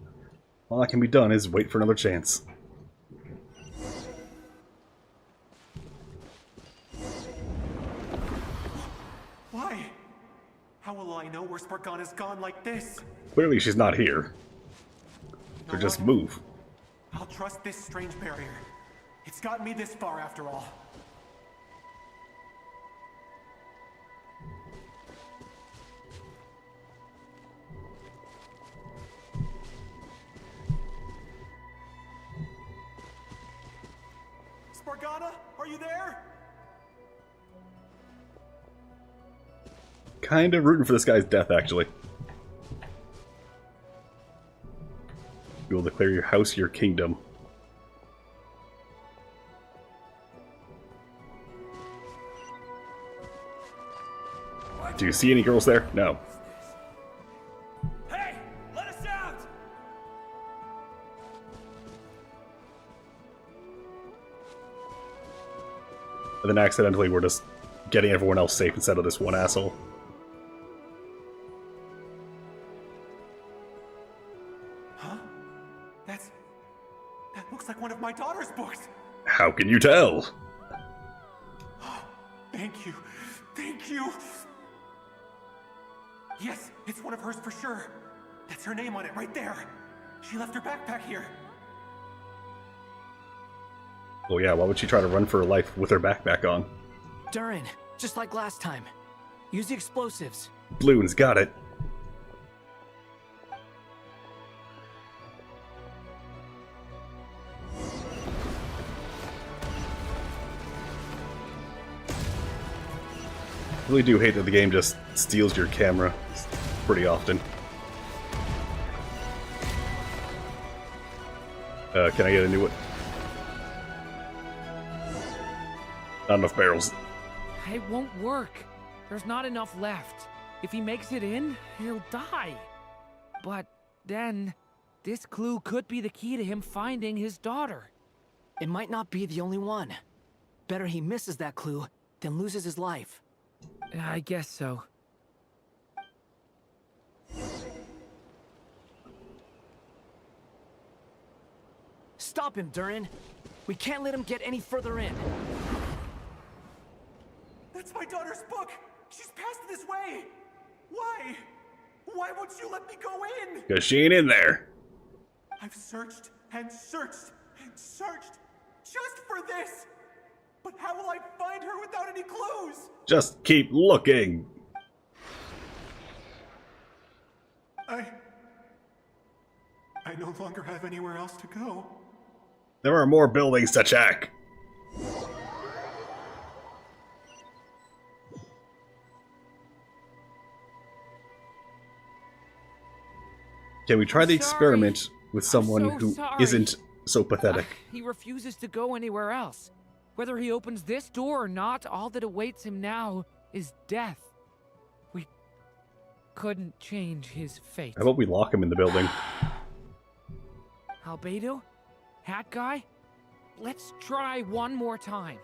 All that can be done is wait for another chance. Why? How will I know where Spargana's gone like this? Clearly she's not here. So just move. I'll trust this strange barrier. It's gotten me this far after all. Spargana, are you there? Kind of rooting for this guy's death, actually. You will declare your house your kingdom. Do you see any girls there? No. Hey, let us out! And then accidentally we're just getting everyone else safe instead of this one asshole. Huh? That looks like one of my daughter's books. How can you tell? Thank you. Thank you. Yes, it's one of hers for sure. That's her name on it right there. She left her backpack here. Oh yeah, why would she try to run for her life with her backpack on? Durin, just like last time. Use the explosives. Bloons, got it. I really do hate that the game just steals your camera pretty often. Can I get a new one? Not enough barrels. It won't work. There's not enough left. If he makes it in, he'll die. But then, this clue could be the key to him finding his daughter. It might not be the only one. Better he misses that clue than loses his life. I guess so. Stop him, Durin. We can't let him get any further in. That's my daughter's book. She's passed this way. Why? Why won't you let me go in? Because she ain't in there. I've searched and searched and searched just for this. But how will I find her without any clues? Just keep looking. I no longer have anywhere else to go. There are more buildings to check. Can we try the experiment with someone who isn't so pathetic? He refuses to go anywhere else. Whether he opens this door or not, all that awaits him now is death. We couldn't change his fate. How about we lock him in the building? Albedo? Hat guy? Let's try one more time.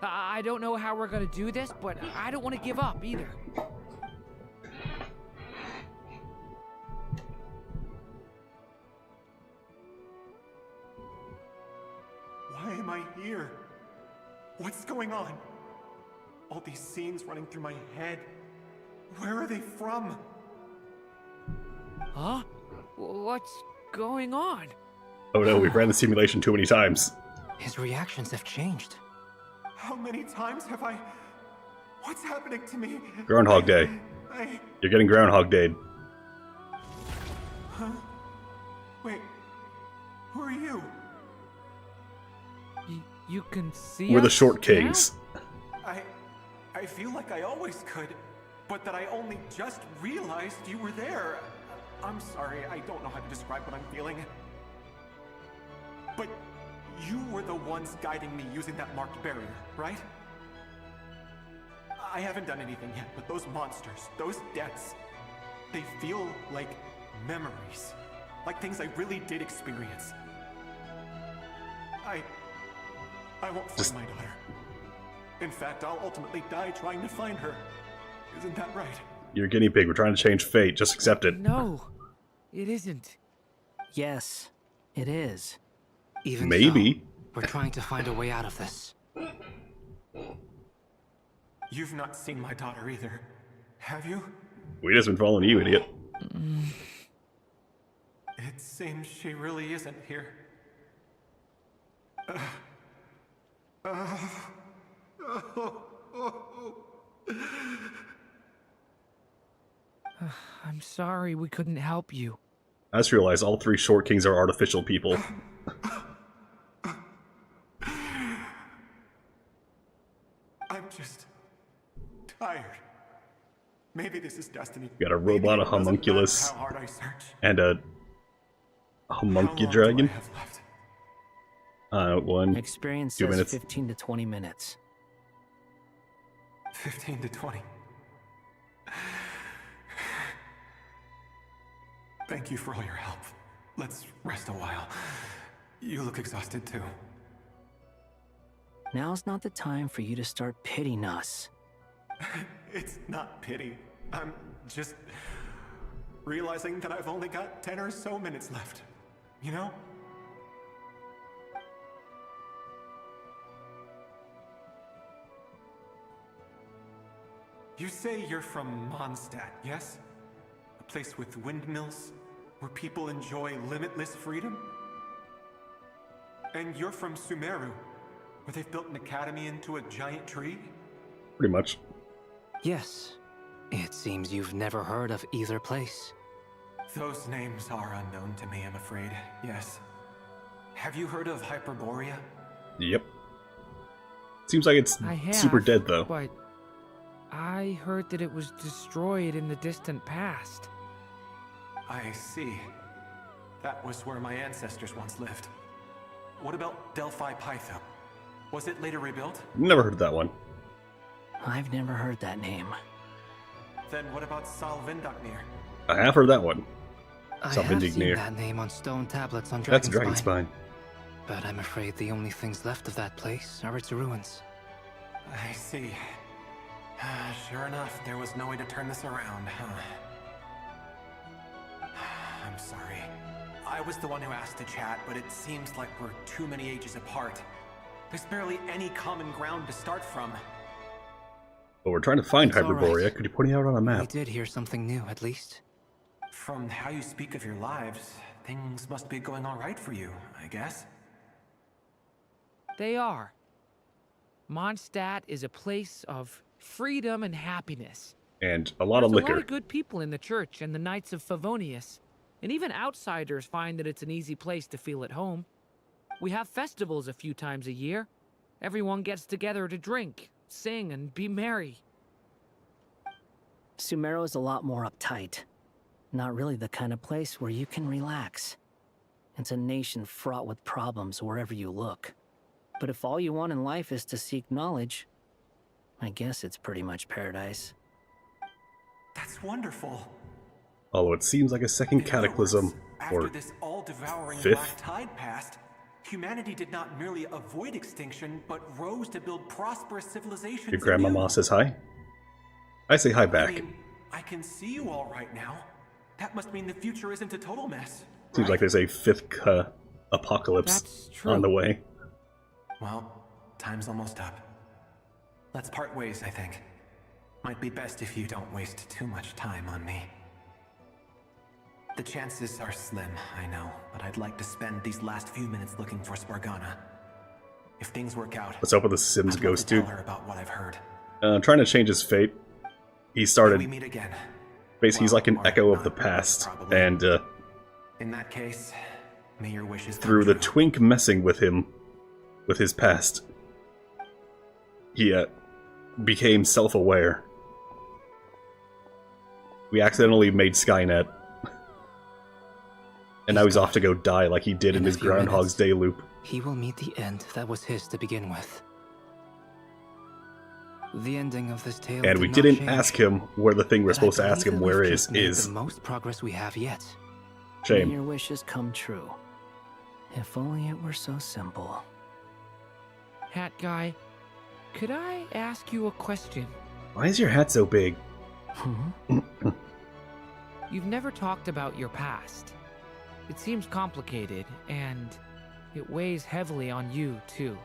I don't know how we're gonna do this, but I don't want to give up either. Why am I here? What's going on? All these scenes running through my head. Where are they from? Huh? What's going on? Oh no, we've ran the simulation too many times. His reactions have changed. How many times have I... What's happening to me? Groundhog Day. You're getting Groundhog Day. Huh? Wait. Who are you? You can see We're the us Short Kings. now? I feel like I always could, but that I only just realized you were there. I'm sorry, I don't know how to describe what I'm feeling. But you were the ones guiding me using that marked barrier, right? I haven't done anything yet, but those monsters, those deaths, they feel like memories. Like things I really did experience. I won't find my daughter. In fact, I'll ultimately die trying to find her. Isn't that right? You're a guinea pig. We're trying to change fate. Just accept it. No, it isn't. Yes, it is. Even Maybe. So, we're trying to find a way out of this. You've not seen my daughter either, have you? We just been following you, idiot. It seems she really isn't here. I'm sorry we couldn't help you. I just realized all three Short Kings are artificial people. Maybe this is destiny. Got a robot, a homunculus, How hard I search. and a homuncu dragon. Experience 2 says minutes. 15 to 20 minutes. 15 to 20. Thank you for all your help. Let's rest a while. You look exhausted too. Now's not the time for you to start pitying us. It's not pity. I'm just realizing that I've only got 10 or so minutes left. You know? You say you're from Mondstadt, yes? A place with windmills, where people enjoy limitless freedom? And you're from Sumeru, where they've built an academy into a giant tree? Pretty much. Yes. It seems you've never heard of either place. Those names are unknown to me, I'm afraid. Yes. Have you heard of Hyperborea? Yep. Seems like it's I have, super dead, though. But I heard that it was destroyed in the distant past. I see. That was where my ancestors once lived. What about Delphi Pytho? Was it later rebuilt? Never heard of that one. I've never heard that name. Then what about Salvindaknir? I have heard that one. I have seen Salvindaknir. that name on stone tablets on That's Dragonspine. Dragonspine. But I'm afraid the only things left of that place are its ruins. I see. Sure enough, there was no way to turn this around, huh? I'm sorry. I was the one who asked to chat, but it seems like we're too many ages apart. There's barely any common ground to start from. But we're trying to find It's all Hyperborea. right. Could you point it out on a We map? did hear something new, at least. From how you speak of your lives, things must be going all right for you, I guess. They are. Mondstadt is a place of freedom and happiness. And a lot of There's a lot liquor. of good people in the church and the Knights of Favonius. And even outsiders find that it's an easy place to feel at home. We have festivals a few times a year. Everyone gets together to drink, sing, and be merry. Sumeru is a lot more uptight. Not really the kind of place where you can relax. It's a nation fraught with problems wherever you look. But if all you want in life is to seek knowledge, I guess it's pretty much paradise. That's wonderful. Although it seems like a second cataclysm, After or this all-devouring fifth. black tide passed, humanity did not merely avoid extinction, but rose to build prosperous civilizations. Your grandmama says hi? I say hi back. I can see you all right now. That must mean the future isn't a total mess. Seems like there's a fifth apocalypse on the way. Well, time's almost up. Let's part ways, I think. Might be best if you don't waste too much time on me. The chances are slim, I know, but I'd like to spend these last few minutes looking for Spargana. If things work out, What's up with the Sims I'd love ghost to tell dude? her about what I've heard. Trying to change his fate. He started. We meet again. Basically, he's like an echo of the past, and In that case, may your wishes come through the true. twink messing with him, with his past, he became self-aware. We accidentally made Skynet, and now he's off to go die like he did in his a few Groundhog's minutes. Day loop. He will meet the end that was his to begin with. The ending of this tale And we did not didn't change, ask him where the thing we're but I supposed to ask believe him that where we've is just made is. the most progress we have yet. Shame. May your wishes come true. If only it were so simple. Hat guy, could I ask you a question? Why is your hat so big? You've never talked about your past. It seems complicated, and it weighs heavily on you, too.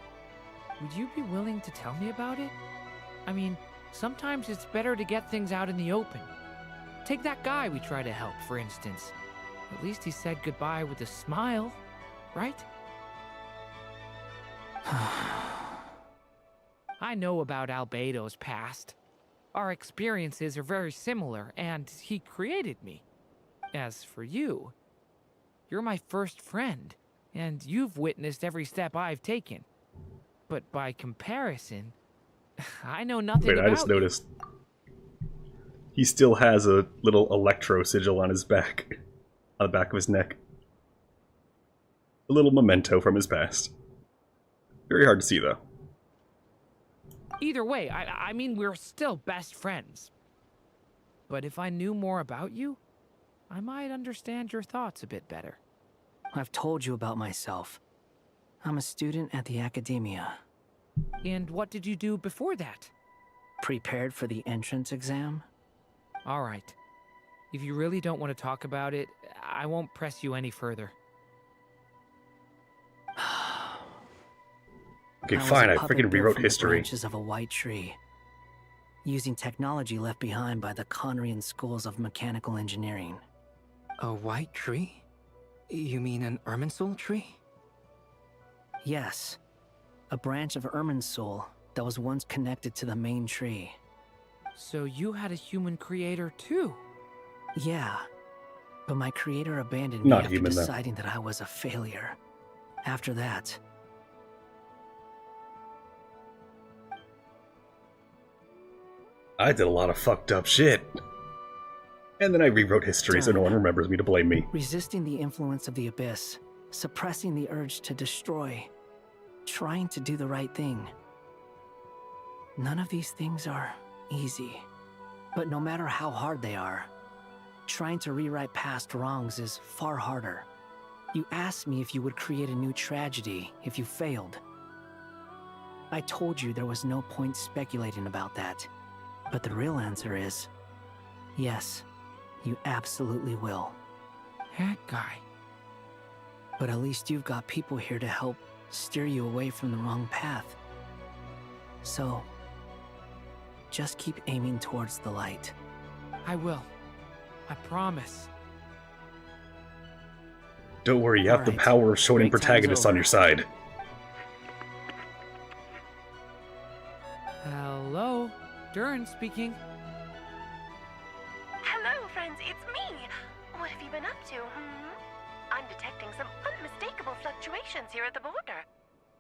Would you be willing to tell me about it? I mean, sometimes it's better to get things out in the open. Take that guy we try to help, for instance. At least he said goodbye with a smile, right? I know about Albedo's past. Our experiences are very similar, and he created me. As for you, you're my first friend, and you've witnessed every step I've taken. But by comparison, I know nothing Wait, about I just you. noticed. He still has a little electro sigil on his back. On the back of his neck. A little memento from his past. Very hard to see, though. Either way, I mean, we're still best friends. But if I knew more about you, I might understand your thoughts a bit better. I've told you about myself. I'm a student at the academia. And what did you do before that? Prepared for the entrance exam? All right. If you really don't want to talk about it, I won't press you any further. Okay, fine, I freaking rewrote history. Branches of a white tree, using technology left behind by the Conrian schools of mechanical engineering. A white tree? You mean an Irminsul tree? Yes. A branch of Irminsul that was once connected to the main tree. So you had a human creator too? Yeah. But my creator abandoned me after deciding that I was a failure. After that, I did a lot of fucked up shit. And then I rewrote history so no one remembers me to blame me. resisting the influence of the abyss, suppressing the urge to destroy, trying to do the right thing. None of these things are easy. But no matter how hard they are, trying to rewrite past wrongs is far harder. You asked me if you would create a new tragedy if you failed. I told you there was no point speculating about that. But the real answer is, yes, you absolutely will. That guy. But at least you've got people here to help steer you away from the wrong path. So, just keep aiming towards the light. I will. I promise. Don't worry, you have the power of shonen protagonists on your side. Hello? Durin speaking. Hello, friends, it's me. What have you been up to, I'm detecting some unmistakable fluctuations here at the border.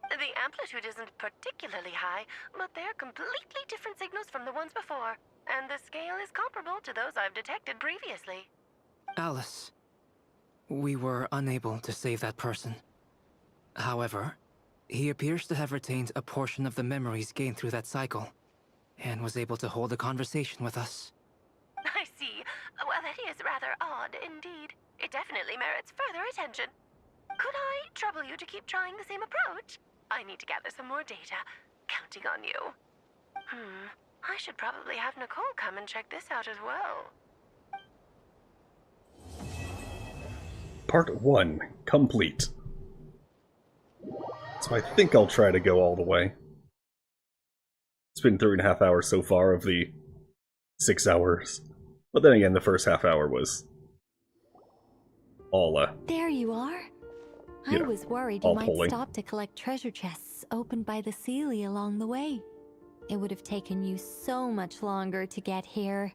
The amplitude isn't particularly high, but they're completely different signals from the ones before, and the scale is comparable to those I've detected previously. Alice, we were unable to save that person. However, he appears to have retained a portion of the memories gained through that cycle, and was able to hold a conversation with us. I see. Well, that is rather odd indeed. It definitely merits further attention. Could I trouble you to keep trying the same approach? I need to gather some more data. Counting on you. I should probably have Nicole come and check this out as well. Part 1, complete. So I think I'll try to go all the way. It's been 3.5 hours so far of the 6 hours. But then again, the first half hour was all, There you are. I was worried you might stop to collect treasure chests opened by the Seelie along the way. It would have taken you so much longer to get here.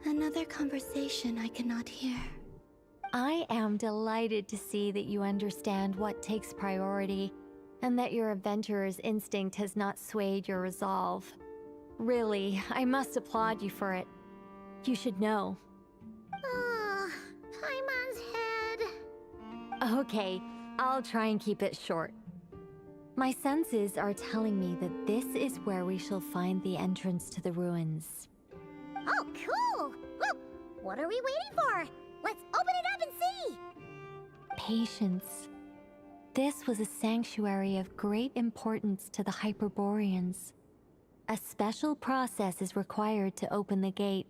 Another conversation I cannot hear. I am delighted to see that you understand what takes priority, and that your adventurer's instinct has not swayed your resolve. Really, I must applaud you for it. You should know. Paimon's head. Okay, I'll try and keep it short. My senses are telling me that this is where we shall find the entrance to the ruins. Oh, cool! Well, what are we waiting for? Let's open it up and see! Patience. This was a sanctuary of great importance to the Hyperboreans. A special process is required to open the gate.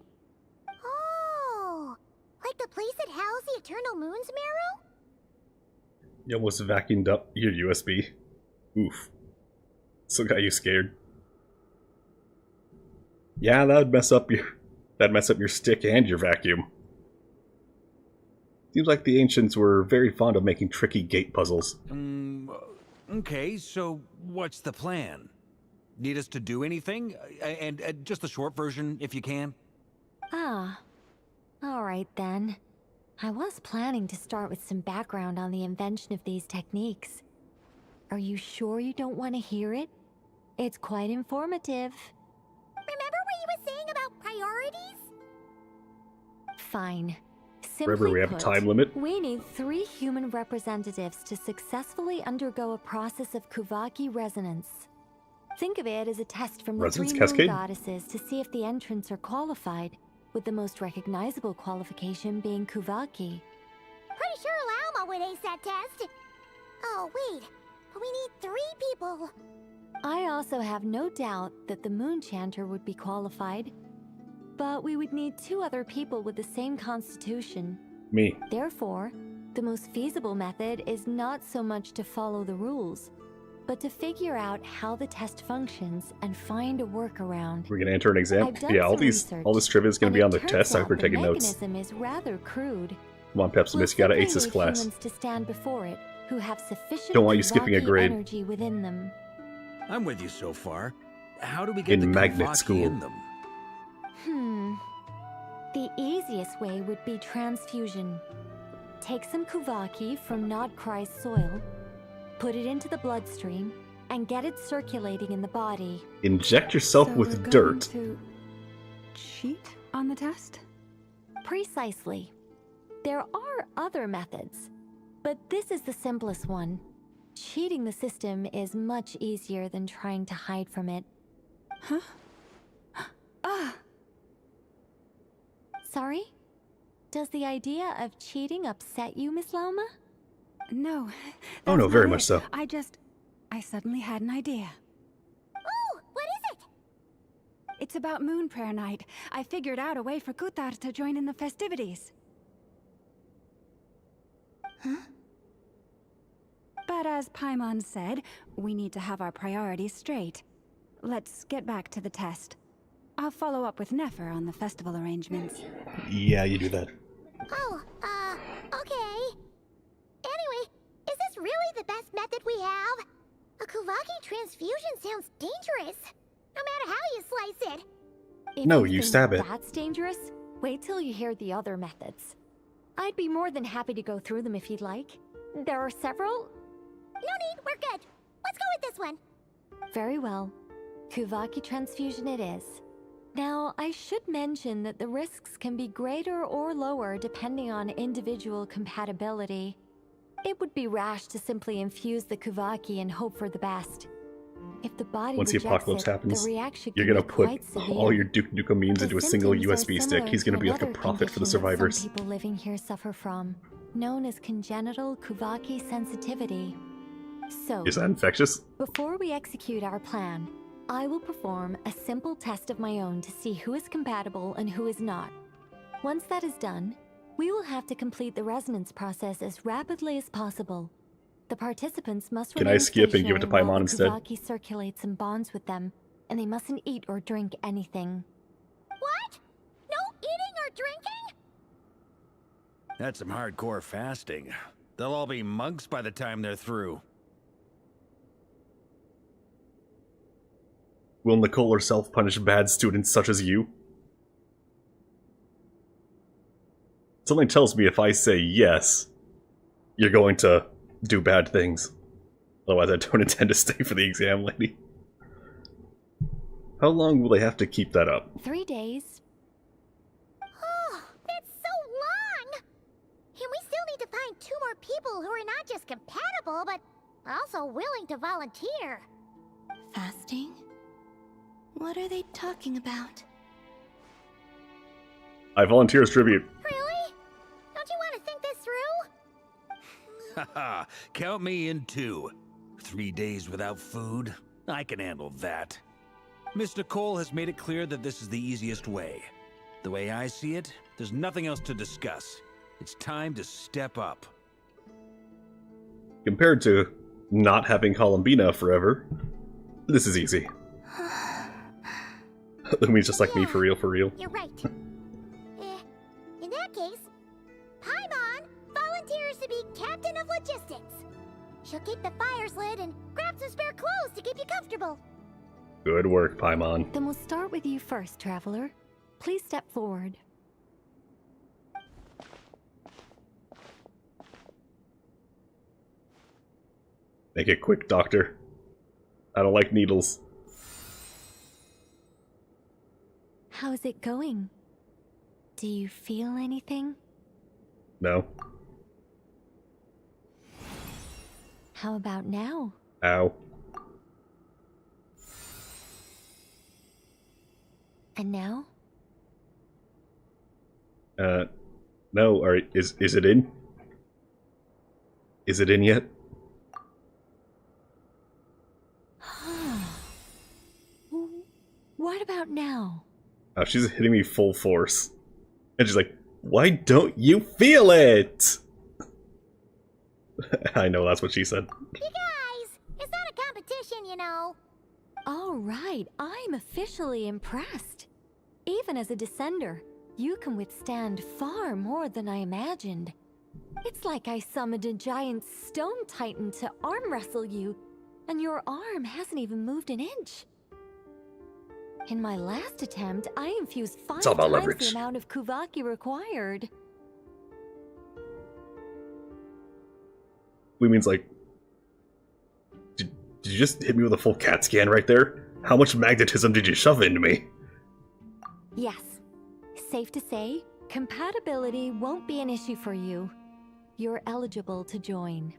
Oh! Like the place that housed the Eternal Moon's marrow? You almost vacuumed up your USB. Oof. Still got you scared. Yeah, that'd mess up your stick and your vacuum. Seems like the ancients were very fond of making tricky gate puzzles. Okay, so what's the plan? Need us to do anything? And just the short version, if you can. Ah. Alright then. I was planning to start with some background on the invention of these techniques. Are you sure you don't want to hear it? It's quite informative. Remember where you was saying about priorities? Fine. Remember, Simply we have a put, time limit. we need 3 human representatives to successfully undergo a process of Kuvaki resonance. Think of it as a test from the Resonance 3 moon cascade? goddesses to see if the entrants are qualified, with the most recognizable qualification being Kuvaki. Pretty sure Lauma would ace that test. Oh, wait. But we need 3 people. I also have no doubt that the Moon Chanter would be qualified, but we would need 2 other people with the same constitution. Me. Therefore, the most feasible method is not so much to follow the rules, but to figure out how the test functions and find a workaround. We're gonna enter an exam. I've done Yeah, all some this research, trivia is gonna and be it on the turns test. I out hope we're the taking notes. mechanism is rather crude. Come on, Pepsimus, you gotta ace this Simply need class. humans to stand before it who have sufficient Don't want you skipping a Kuvaki grade. energy within them. I'm with you so far. How do we get the In magnet Kuvaki school. in them? The easiest way would be transfusion. Take some Kuvaki from Nod-Krai's soil, put it into the bloodstream, and get it circulating in the body. Inject yourself So with we're going dirt. to cheat on the test? Precisely. There are other methods, but this is the simplest one. Cheating the system is much easier than trying to hide from it. Huh? Ah! Sorry? Does the idea of cheating upset you, Miss Lauma? No. Oh no, that's very not much it. so. I suddenly had an idea. Oh, what is it? It's about Moon Prayer Night. I figured out a way for Kutar to join in the festivities. Huh? But as Paimon said, we need to have our priorities straight. Let's get back to the test. I'll follow up with Nefer on the festival arrangements. Yeah, you do that. Oh, okay. Anyway, is this really the best method we have? A Kuvaki transfusion sounds dangerous, no matter how you slice it. If No, you you think stab it. That's dangerous. Wait till you hear the other methods. I'd be more than happy to go through them if you'd like. There are several. No need, we're good. Let's go with this one. Very well. Kuvaki transfusion it is. Now, I should mention that the risks can be greater or lower depending on individual compatibility. It would be rash to simply infuse the Kuvaki and hope for the best. If the body Once the rejects apocalypse it, happens, the reaction you're can gonna be put quite severe. all your Duke Nukem memes The into a single symptoms are USB stick. similar He's gonna to be like a another prophet for the condition that survivors. Some people living here suffer from, known as congenital Kuvaki sensitivity. So, Is that infectious? before we execute our plan, I will perform a simple test of my own to see who is compatible and who is not. Once that is done, we will have to complete the resonance process as rapidly as possible. The participants must Can I remain skip and give it to stationary while Paimon the instead? Kuvaki circulates and bonds with them, and they mustn't eat or drink anything. What? No eating or drinking? That's some hardcore fasting. They'll all be monks by the time they're through. Will Nicole herself punish bad students such as you? Something tells me if I say yes, you're going to do bad things. Otherwise, I don't intend to stay for the exam, lady. How long will they have to keep that up? 3 days. Oh, that's so long! And we still need to find 2 more people who are not just compatible, but also willing to volunteer. Fasting? What are they talking about? I volunteer as tribute. Really? Don't you want to think this through? Haha, count me in too. 3 days without food? I can handle that. Miss Nicole has made it clear that this is the easiest way. The way I see it, there's nothing else to discuss. It's time to step up. Compared to not having Columbina forever, this is easy. That means just like me, for real, for real. You're right. In that case, Paimon volunteers to be captain of logistics. She'll keep the fires lit and grab some spare clothes to keep you comfortable. Good work, Paimon. Then we'll start with you first, Traveler. Please step forward. Make it quick, Doctor. I don't like needles. How's it going? Do you feel anything? No. How about now? Ow. And now? No. Alright, is it in? Is it in yet? What about now? Oh, she's hitting me full force. And she's like, why don't you feel it? I know, that's what she said. You guys, it's not a competition, you know. All right, I'm officially impressed. Even as a descender, you can withstand far more than I imagined. It's like I summoned a giant stone titan to arm wrestle you, and your arm hasn't even moved an inch. In my last attempt, I infused 5 times the amount of Kuvaki required. We means like... Did you just hit me with a full CAT scan right there? How much magnetism did you shove into me? Yes. Safe to say, compatibility won't be an issue for you. You're eligible to join.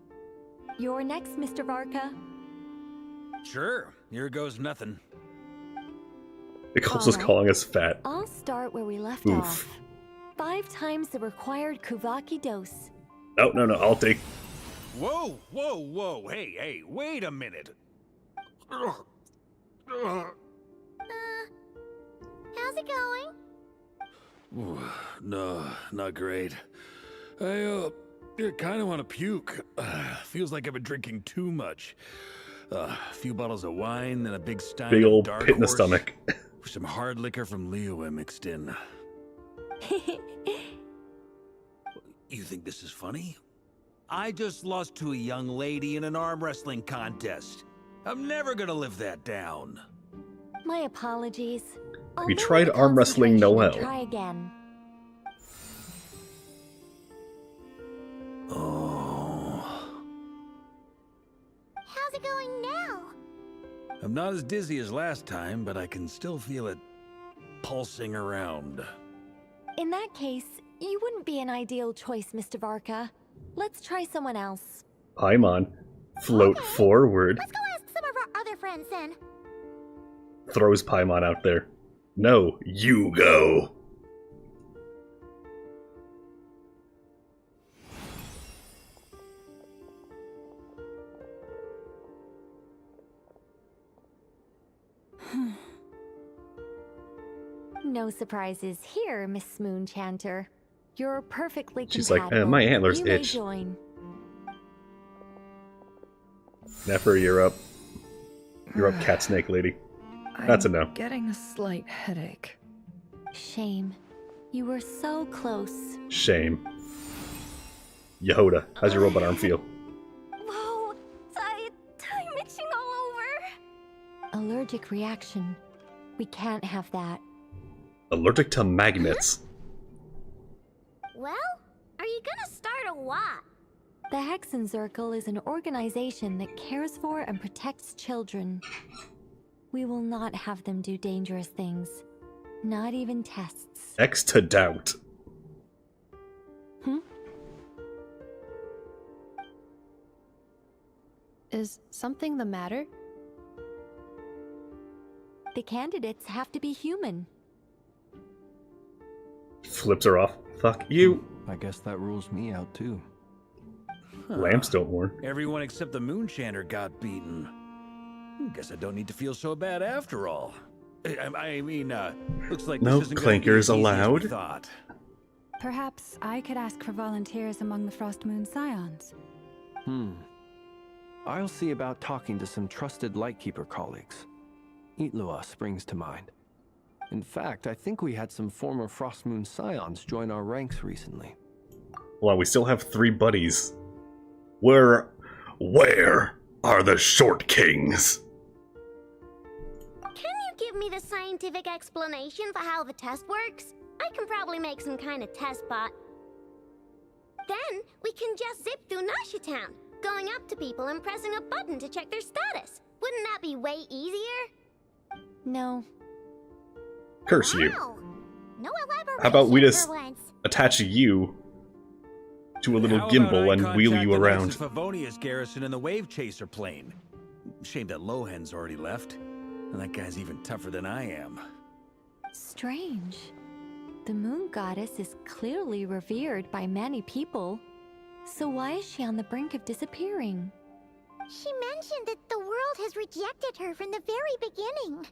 You're next, Mr. Varka. Sure. Here goes nothing. It also calling us fat. I'll start where we left Oof. off. 5 times the required Kuvaki dose. No, I'll take... Whoa, whoa, whoa. Hey, wait a minute. How's it going? No, not great. I kind of want to puke. Feels like I've been drinking too much. A few bottles of wine and a big stein Big of old dark pit in the horse stomach. with some hard liquor from Liyue mixed in. You think this is funny? I just lost to a young lady in an arm wrestling contest. I'm never gonna live that down. My apologies. Have you tried arm wrestling Noel? Try again. How's it going now? I'm not as dizzy as last time, but I can still feel it pulsing around. In that case, you wouldn't be an ideal choice, Mr. Varka. Let's try someone else. Paimon, float forward. Let's go ask some of our other friends then. Throws Paimon out there. No, you go. No surprises here, Miss Moonchanter. You're perfectly compatible. She's like, my antlers you may itch. Join. Never, you're up. You're up, cat snake lady. That's a no. Getting a slight headache. Shame. You were so close. Shame. Yehoda, how's your robot arm feel? Whoa, I'm itching all over. Allergic reaction. We can't have that. Allergic to magnets. Well, are you gonna start a what? The Hexenzirkel is an organization that cares for and protects children. We will not have them do dangerous things. Not even tests. X to doubt. Is something the matter? The candidates have to be human. Flips her off. Fuck you. I guess that rules me out too. Lamps don't warn. Everyone except the Moonchanter got beaten. Guess I don't need to feel so bad after all. I mean, looks like No this isn't gonna be clankers as easy as we allowed. thought. Perhaps I could ask for volunteers among the Frost Moon Scions. I'll see about talking to some trusted Lightkeeper colleagues. Itlua springs to mind. In fact, I think we had some former Frost Moon Scions join our ranks recently. Well, we still have 3 buddies. Where are the Short Kings? Can you give me the scientific explanation for how the test works? I can probably make some kind of test bot. Then we can just zip through Nasha Town, going up to people and pressing a button to check their status. Wouldn't that be way easier? No. Curse you. No elaboration How about we just for once. attach you to a little How about gimbal I and wheel contact you the around? Knights of Favonius garrison in the Wave Chaser plane. Shame that Lohan's already left. And that guy's even tougher than I am. Strange. The moon goddess is clearly revered by many people. So why is she on the brink of disappearing? She mentioned that the world has rejected her from the very beginning.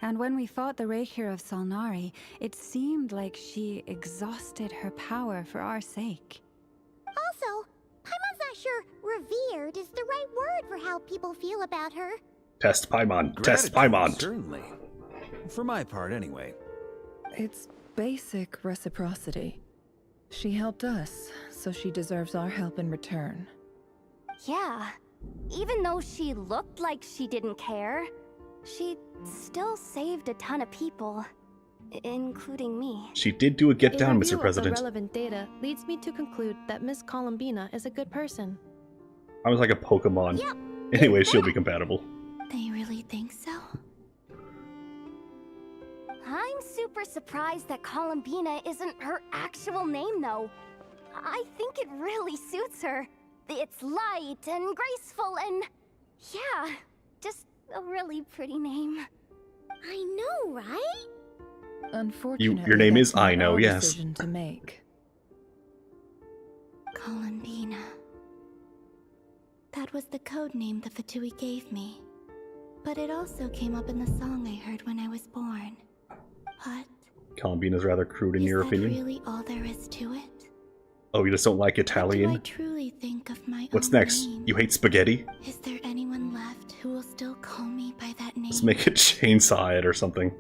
And when we fought the Reikir of Solnari, it seemed like she exhausted her power for our sake. Also, Paimon's not sure revered is the right word for how people feel about her. Test Paimon. Test Gratitude, Paimon. Certainly. For my part, anyway. It's basic reciprocity. She helped us, so she deserves our help in return. Yeah. Even though she looked like she didn't care, she still saved a ton of people, including me. She did do a get down, A Mr. review President. of the relevant data leads me to conclude that Miss Columbina is a good person. I was like a Pokemon. Yep. Anyway, she'll be compatible. They really think so? I'm super surprised that Columbina isn't her actual name, though. I think it really suits her. It's light and graceful and... yeah, just a really pretty name. I know, right? Unfortunately, your name that's is I not know, our yes. decision to make. Columbina. That was the code name the Fatui gave me. But it also came up in the song I heard when I was born. But Columbina's rather crude in your is that opinion. really all there is to it? Oh, you just don't like What do I Italian? truly think of my What's own next? name? You hate spaghetti? Is there anyone left who will still call me by that name? Let's make it chainsaw it or something.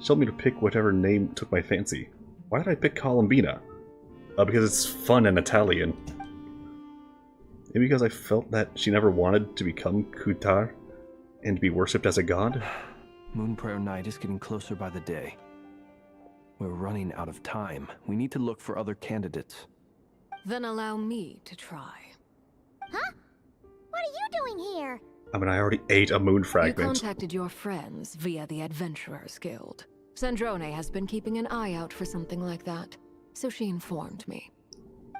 She told me to pick whatever name took my fancy. Why did I pick Columbina? Because it's fun and Italian. Maybe because I felt that she never wanted to become Kutar and to be worshipped as a god? Moon Prayer Night is getting closer by the day. We're running out of time. We need to look for other candidates. Then allow me to try. Huh? What are you doing here? I mean, I already ate a moon You fragment. contacted your friends via the Adventurers Guild. Sandrone has been keeping an eye out for something like that, so she informed me.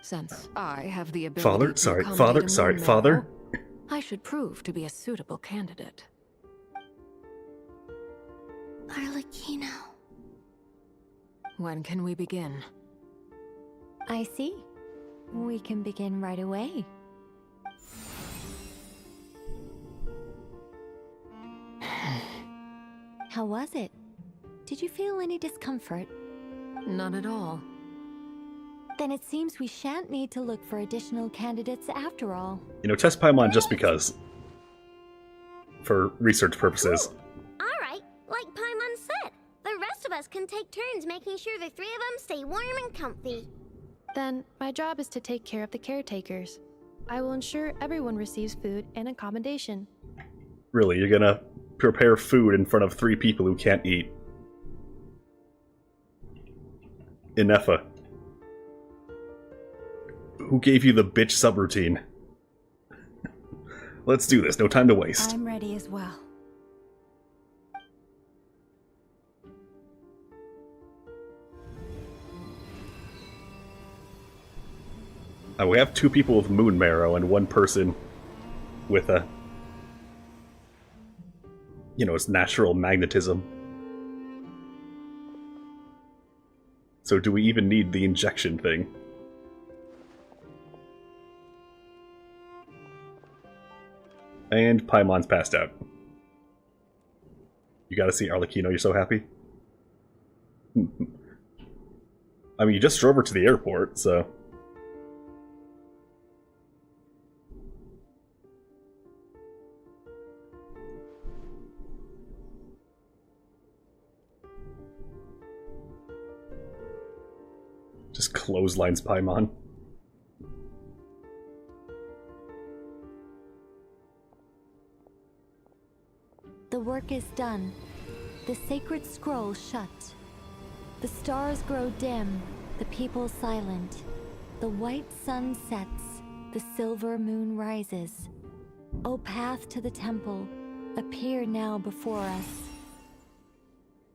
Since I have the ability Father? to Sorry, accommodate father? a Sorry, moon father? marrow, I should prove to be a suitable candidate. Arlecchino. When can we begin? I see. We can begin right away. How was it? Did you feel any discomfort? Not at all. Then it seems we shan't need to look for additional candidates after all. You know, test Paimon just because. For research purposes. Alright, like Paimon said, the rest of us can take turns making sure the three of them stay warm and comfy. Then, my job is to take care of the caretakers. I will ensure everyone receives food and accommodation. Really, you're gonna prepare food in front of 3 people who can't eat. Inefa. Who gave you the bitch subroutine? Let's do this, no time to waste. I'm ready as well. We have 2 people with moon marrow and 1 person with a... you know, it's natural magnetism. So do we even need the injection thing? And Paimon's passed out. You gotta see Arlecchino, you're so happy? I mean, you just drove her to the airport, so... Just clotheslines Paimon. The work is done. The sacred scroll shut. The stars grow dim, the people silent. The white sun sets, the silver moon rises. O path to the temple, appear now before us.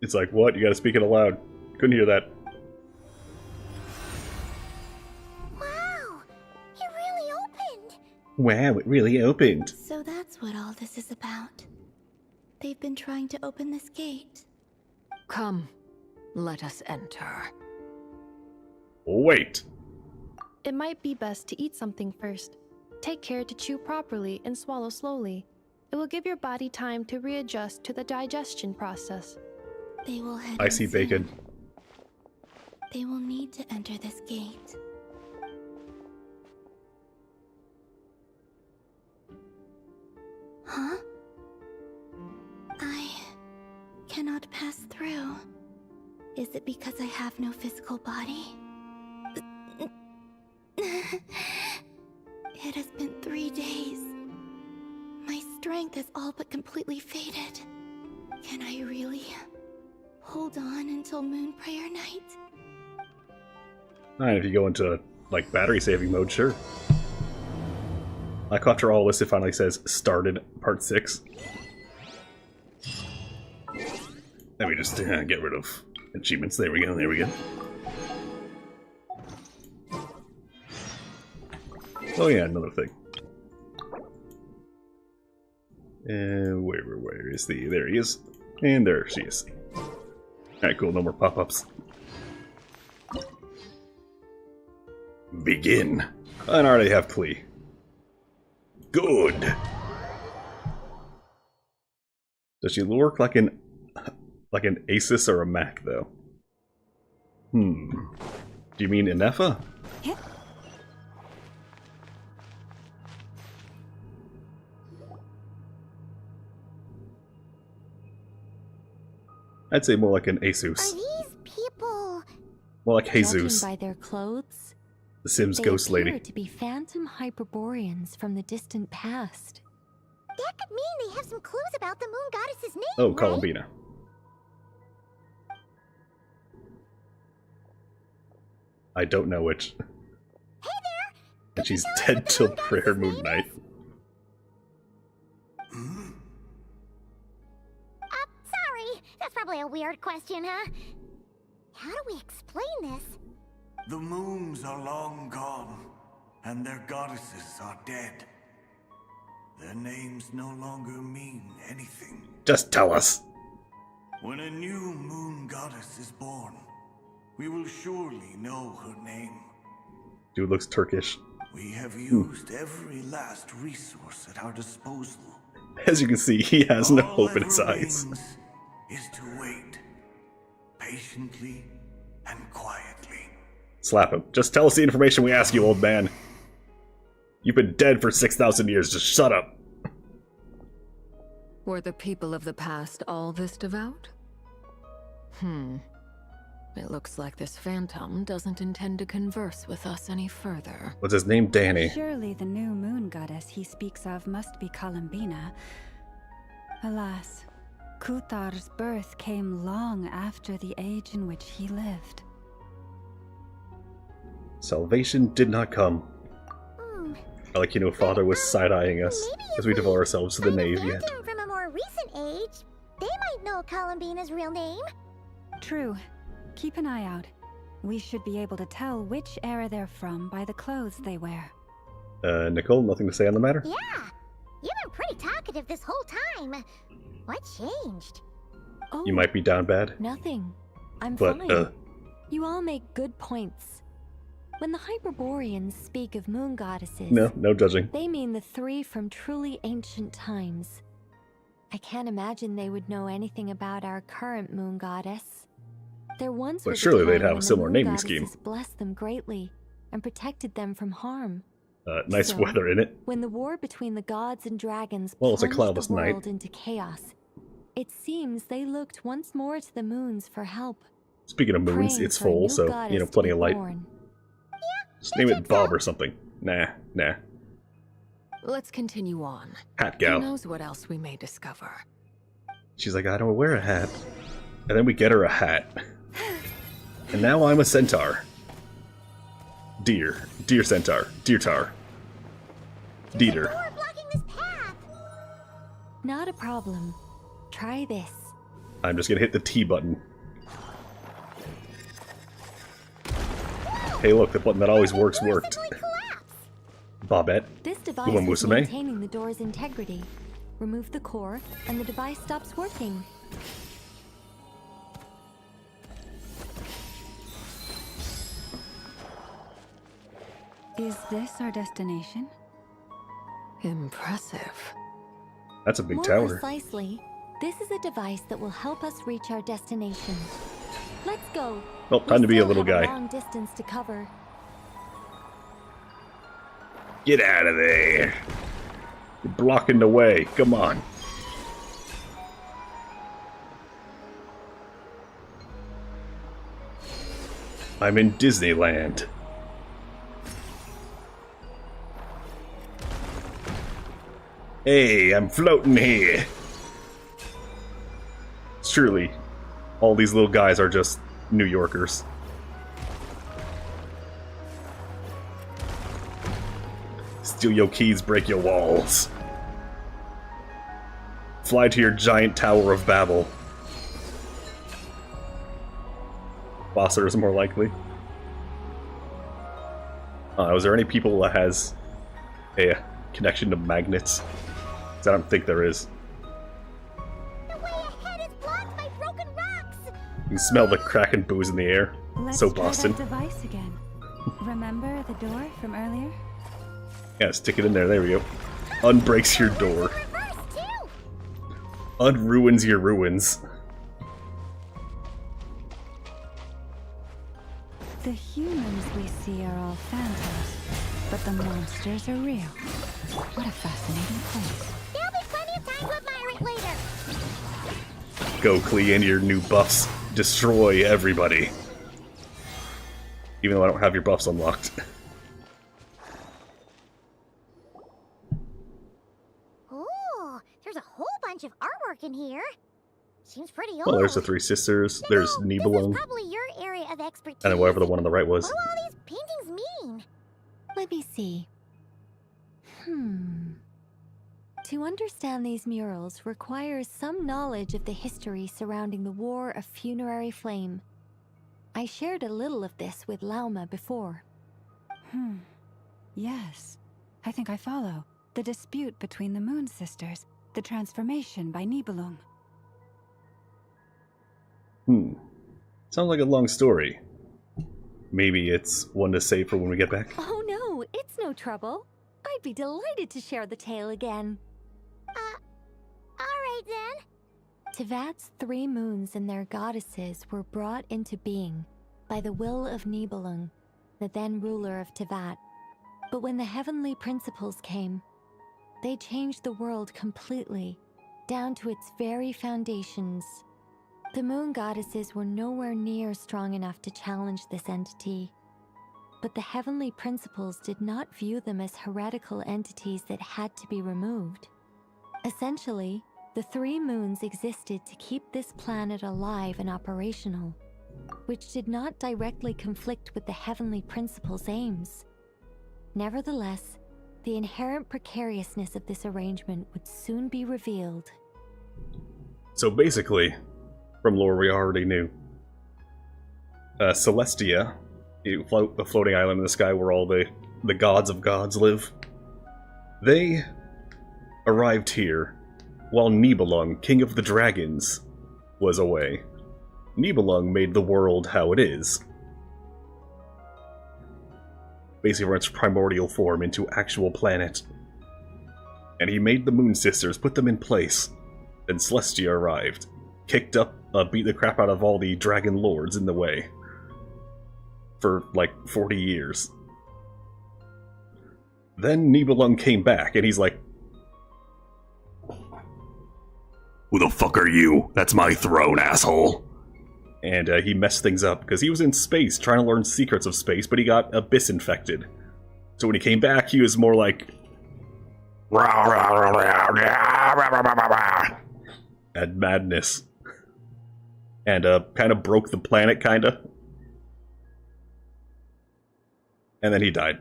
It's like, what? You gotta speak it aloud. Couldn't hear that. Wow! It really opened! Wow, it really opened. So that's what all this is about. They've been trying to open this gate. Come, let us enter. Wait. It might be best to eat something first. Take care to chew properly and swallow slowly. It will give your body time to readjust to the digestion process. They will head I see bacon. They will need to enter this gate. Huh? I cannot pass through. Is it because I have no physical body? It has been 3 days. My strength has all but completely faded. Can I really hold on until Moon Prayer Night? Alright, if you go into, like, battery saving mode, sure. Like, after all this, it finally says started part 6. Let me just get rid of achievements. There we go, there we go. Oh yeah, another thing. Where is the... There he is. And there she is. Alright, cool, no more pop-ups. Begin. And I already have Klee. Good. Does she work like an Asus or a Mac, though? Do you mean Inefa? Yeah. I'd say more like an Asus. Are these people... More like Jesus. Judging by their clothes, The Sims they ghost appear lady. to be phantom Hyperboreans from the distant past. That could mean they have some clues about the moon goddess's name, Oh, right? Columbina. I don't know which. Hey there! And she's dead till prayer moon night. Sorry. That's probably a weird question, huh? How do we explain this? The moons are long gone, and their goddesses are dead. Their names no longer mean anything. Just tell us. When a new moon goddess is born, we will surely know her name. Dude looks Turkish. We have used every last resource at our disposal. As you can see, he has no All hope in his that eyes. remains is to wait, patiently and quietly. Slap him. Just tell us the information we ask you, old man. You've been dead for 6,000 years. Just shut up. Were the people of the past all this devout? It looks like this phantom doesn't intend to converse with us any further. What's his name? Danny. Surely the new moon goddess he speaks of must be Columbina. Alas, Kuthar's birth came long after the age in which he lived. Salvation did not come. I like, Father was side-eyeing us as we devote ourselves to the nave yet. Them from a more recent age, they might know Columbina's real name. True. Keep an eye out. We should be able to tell which era they're from by the clothes they wear. Nicole, nothing to say on the matter? Yeah, you've been pretty talkative this whole time. What changed? Oh, You might be down bad. nothing. I'm But, fine. You all make good points. When the Hyperboreans speak of moon goddesses, No judging. they mean the three from truly ancient times. I can't imagine they would know anything about our current moon goddess. There once But was surely a they'd time have a when the similar moon naming goddesses scheme. blessed them greatly and protected them from harm. Nice So, weather in it. When the war between the gods and dragons Well, it's a plunged cloudless the night. world into chaos, it seems they looked once more to the moons for help. Speaking of moons, praying it's for a full, new so, goddess to plenty be of light. born. Just name it Bob or something. Nah. Let's continue on. Hat Who gal. knows what else we may discover? She's like, I don't wear a hat. And then we get her a hat. And now I'm a centaur. Deer centaur. Deer tar. Dieter. Not a problem. Try this. I'm just gonna hit the T button. Hey look, the button that always works worked. Bobette. This device Uma is Musume. maintaining the door's integrity. Remove the core, and the device stops working. Is this our destination? Impressive. That's a big More tower. precisely, this is a device that will help us reach our destination. Let's go. Well, time to be a We little still have guy. a long distance to cover. Get out of there. You're blocking the way. Come on. I'm in Disneyland. Hey, I'm floating here. Surely, all these little guys are just New Yorkers. Steal your keys, break your walls. Fly to your giant Tower of Babel. Bossers are more likely. Is there any people that has a connection to magnets? 'Cause I don't think there is. The way ahead is blocked by broken rocks. You can smell the crack and booze in the air. Let's So try Boston. that device again. Remember the door from earlier? Yeah, stick it in there. There we go. Unbreaks your door. Unruins your ruins. The humans we see are all phantoms, but the monsters are real. What a fascinating place. There'll be plenty of time to admire it later. Go, Klee, into your new buffs. Destroy everybody. Even though I don't have your buffs unlocked. Ooh, there's a whole bunch of artwork in here. Seems pretty old. Well, there's the Three Sisters. There's Nibelung. Probably your area of expertise. And then whatever the one on the right was. What do all these paintings mean? Let me see. To understand these murals requires some knowledge of the history surrounding the War of Funerary Flame. I shared a little of this with Lauma before. Yes, I think I follow. The dispute between the Moon Sisters, the transformation by Nibelung. Sounds like a long story. Maybe it's one to save for when we get back. Oh no, it's no trouble. I'd be delighted to share the tale again. Alright then. Tevat's 3 moons and their goddesses were brought into being by the will of Nibelung, the then ruler of Tevat. But when the heavenly principles came, they changed the world completely, down to its very foundations. The moon goddesses were nowhere near strong enough to challenge this entity. But the heavenly principles did not view them as heretical entities that had to be removed. Essentially, the 3 moons existed to keep this planet alive and operational, which did not directly conflict with the heavenly principles' aims. Nevertheless, the inherent precariousness of this arrangement would soon be revealed. So basically, from lore we already knew, Celestia, the floating island in the sky where all the gods of gods live, they arrived here while Nibelung, king of the dragons, was away. Nibelung made the world how it is. Basically from its primordial form into actual planet. And he made the Moon Sisters, put them in place. Then Celestia arrived. Kicked up, beat the crap out of all the dragon lords in the way. For like 40 years. Then Nibelung came back, and he's like, "Who the fuck are you? That's my throne, asshole!" And he messed things up, because he was in space trying to learn secrets of space, but he got abyss infected. So when he came back, he was more like... had madness. And kind of broke the planet, kinda. And then he died.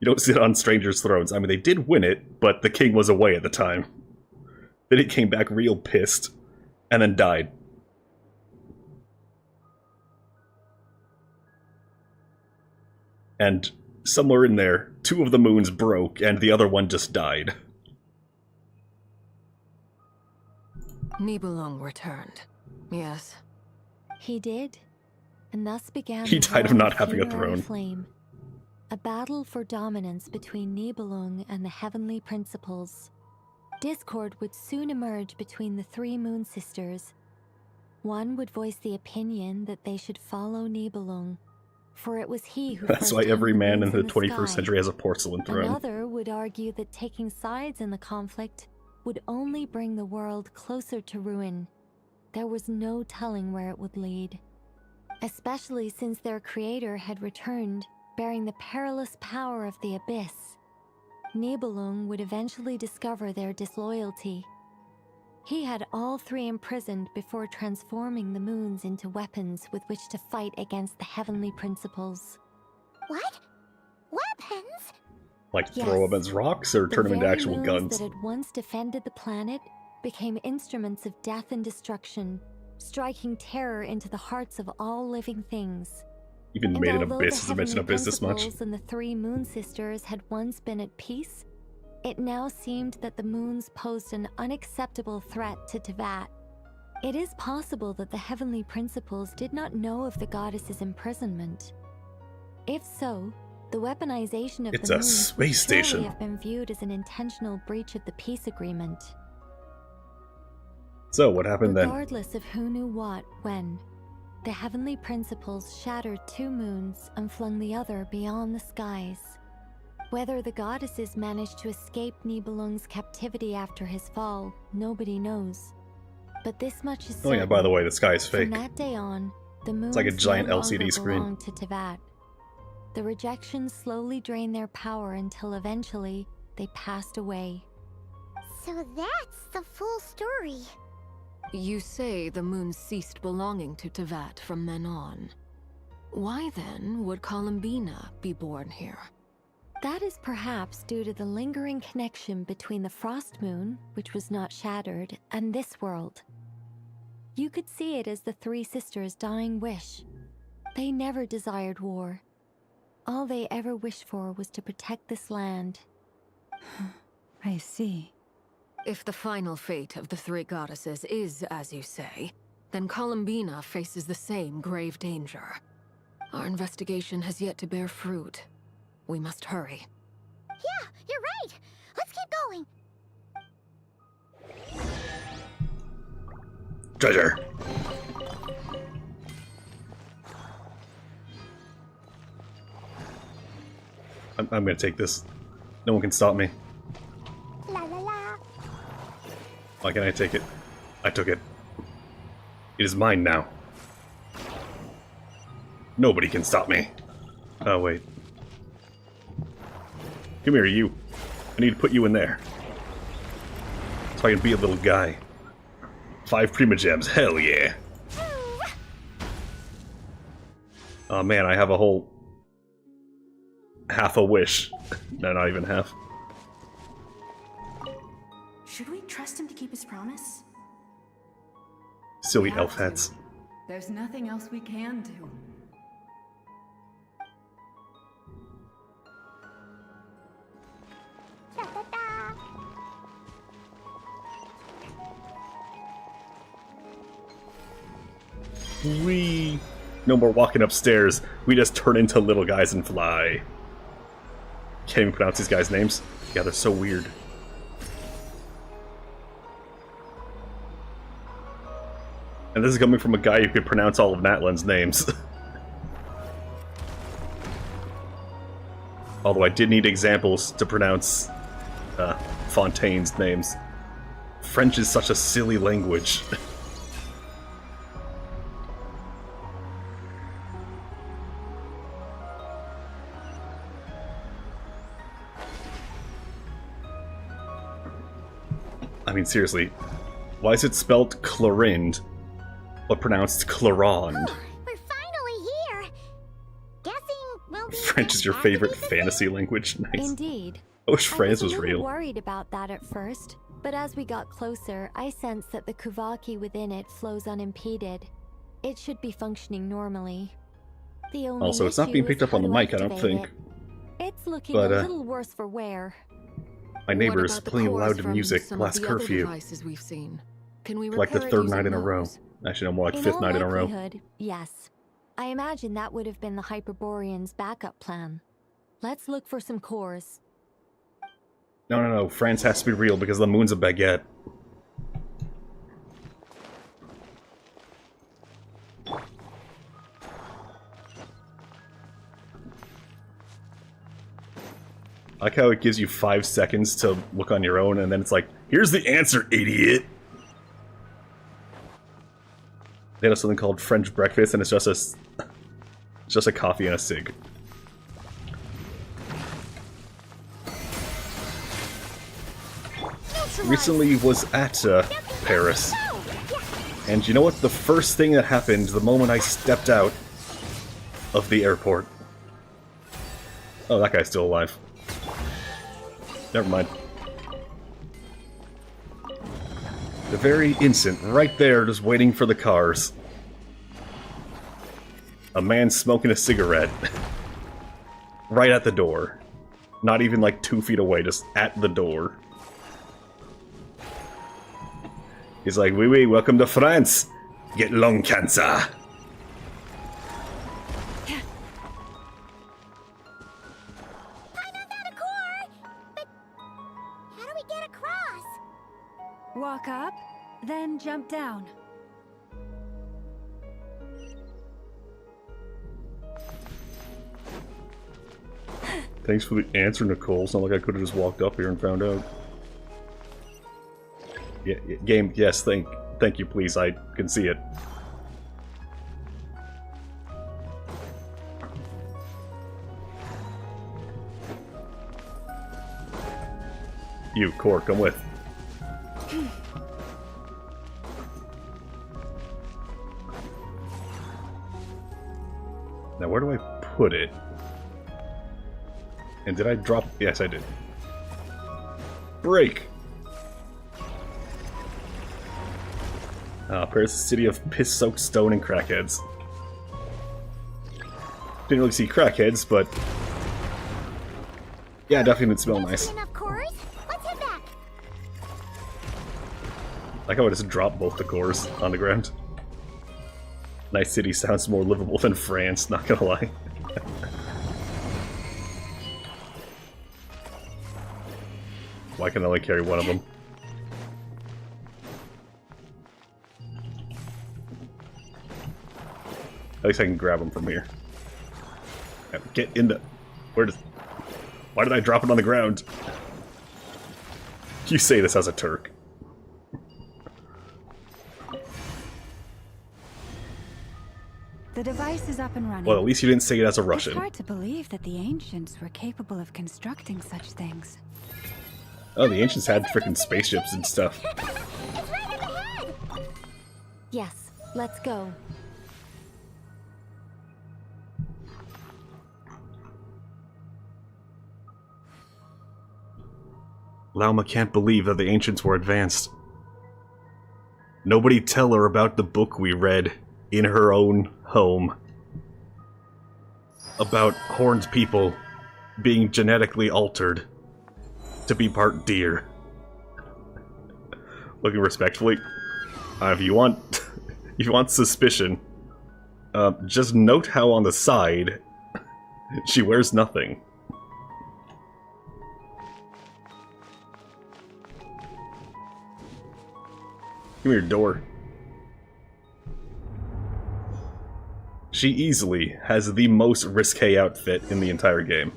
You don't sit on strangers' thrones. I mean, they did win it, but the king was away at the time. Then he came back real pissed. And then died. And somewhere in there, 2 of the moons broke, and the other one just died. Nibelung returned. Yes. He did. And thus began He the died of War not having a Funerary throne. Flame, a battle for dominance between Nibelung and the Heavenly Principles. Discord would soon emerge between the 3 Moon Sisters. One would voice the opinion that they should follow Nibelung, for it was he who That's first why hung every the man in moons the in 21st sky. century has a porcelain throne. Another would argue that taking sides in the conflict would only bring the world closer to ruin. There was no telling where it would lead, especially since their creator had returned, bearing the perilous power of the Abyss. Nibelung would eventually discover their disloyalty. He had all 3 imprisoned before transforming the moons into weapons with which to fight against the Heavenly Principles. What? Weapons? Like Yes. throw them as rocks or turn them into very actual moons guns? that had once defended the planet became instruments of death and destruction, striking terror into the hearts of all living things. Even And made an although abyss the doesn't mention Heavenly abyss this much. Principles and the 3 Moon Sisters had once been at peace, it now seemed that the moons posed an unacceptable threat to Teyvat. It is possible that the Heavenly Principles did not know of the goddess's imprisonment. If so, the weaponization of It's the a moons space would surely station. have been viewed as an intentional breach of the peace agreement. So, what happened then? Regardless of who knew what, when, the Heavenly Principles shattered 2 moons and flung the other beyond the skies. Whether the goddesses managed to escape Nibelung's captivity after his fall, nobody knows. But this much is Oh yeah, certain. by the way, the sky is fake. From that day on, the moons like a giant no LCD longer screen. belonged to Teyvat. The rejections slowly drained their power until eventually they passed away. So that's the full story. You say the moons ceased belonging to Teyvat from then on. Why then would Columbina be born here? That is perhaps due to the lingering connection between the Frost Moon, which was not shattered, and this world. You could see it as the 3 sisters' dying wish. They never desired war. All they ever wished for was to protect this land. I see. If the final fate of the 3 goddesses is as you say, then Columbina faces the same grave danger. Our investigation has yet to bear fruit. We must hurry. Yeah, you're right. Let's keep going. Treasure! I'm gonna take this. No one can stop me. La la la. Why can't I take it? I took it. It is mine now. Nobody can stop me. Oh, wait. Come here, you. I need to put you in there. So I can be a little guy. 5 Primogems, hell yeah. Oh man, I have a whole... half a wish. No, not even half. Should we trust him to keep his promise? Silly We elf have to. hats. There's nothing else we can do. We... No more walking upstairs. We just turn into little guys and fly. Can't even pronounce these guys' names. Yeah, they're so weird. And this is coming from a guy who could pronounce all of Natlan's names. Although I did need examples to pronounce Fontaine's names. French is such a silly language. I mean, seriously, why is it spelled Clorind, but pronounced Clorond? We're finally here. Guessing we'll be French is your favorite fantasy language? Nice. Indeed. I wish I France was was a little real. worried about that at first, But as we got closer, I sensed that the Kuvaki within it flows unimpeded. It should be functioning normally. The only Also, it's not being picked up on the mic, I don't think. It's looking But, a little worse for wear. My neighbor is playing loud music last curfew. We've seen. Can we Like the repair it third night in a using row. those? Actually, no, more like In fifth all night in a row. likelihood, yes. I imagine that would have been the Hyperborean's backup plan. Let's look for some cores. No. France has to be real because the moon's a baguette. I like how it gives you 5 seconds to look on your own, and then it's like, here's the answer, idiot! They have something called French breakfast, and it's just a coffee and a cig. Recently was at Paris, and you know what? The first thing that happened the moment I stepped out of the airport. Oh, that guy's still alive. Never mind. The very instant, right there, just waiting for the cars. A man smoking a cigarette. Right at the door. Not even like 2 feet away, just at the door. He's like, "Oui, oui, welcome to France. Get lung cancer." I knocked out a core, but how do we get across? Walk up, then jump down. Thanks for the answer, Nicole. It's not like I could have just walked up here and found out. Yeah, game, yes, thank you, please. I can see it. You, Core, come with. Now, where do I put it? And did I drop? Yes, I did. Break! Paris is a city of piss-soaked stone and crackheads. Didn't really see crackheads, but... yeah, definitely didn't smell nice. Enough cores? Let's head back. Like how I just dropped both the cores on the ground. Nice city sounds more livable than France, not gonna lie. Why can I only carry one of them? At least I can grab them from here. Get in the... why did I drop it on the ground? You say this as a Turk. The device is up and running. Well, at least you didn't say it as a Russian. It's hard to believe that the ancients were capable of constructing such things. Oh, the ancients had frickin' spaceships and stuff. It's right up ahead. Yes, let's go. Lauma can't believe that the ancients were advanced. Nobody tell her about the book we read in her own home. About horned people being genetically altered to be part deer. Looking respectfully. If you want suspicion, just note how on the side she wears nothing. Give me your door. She easily has the most risque outfit in the entire game.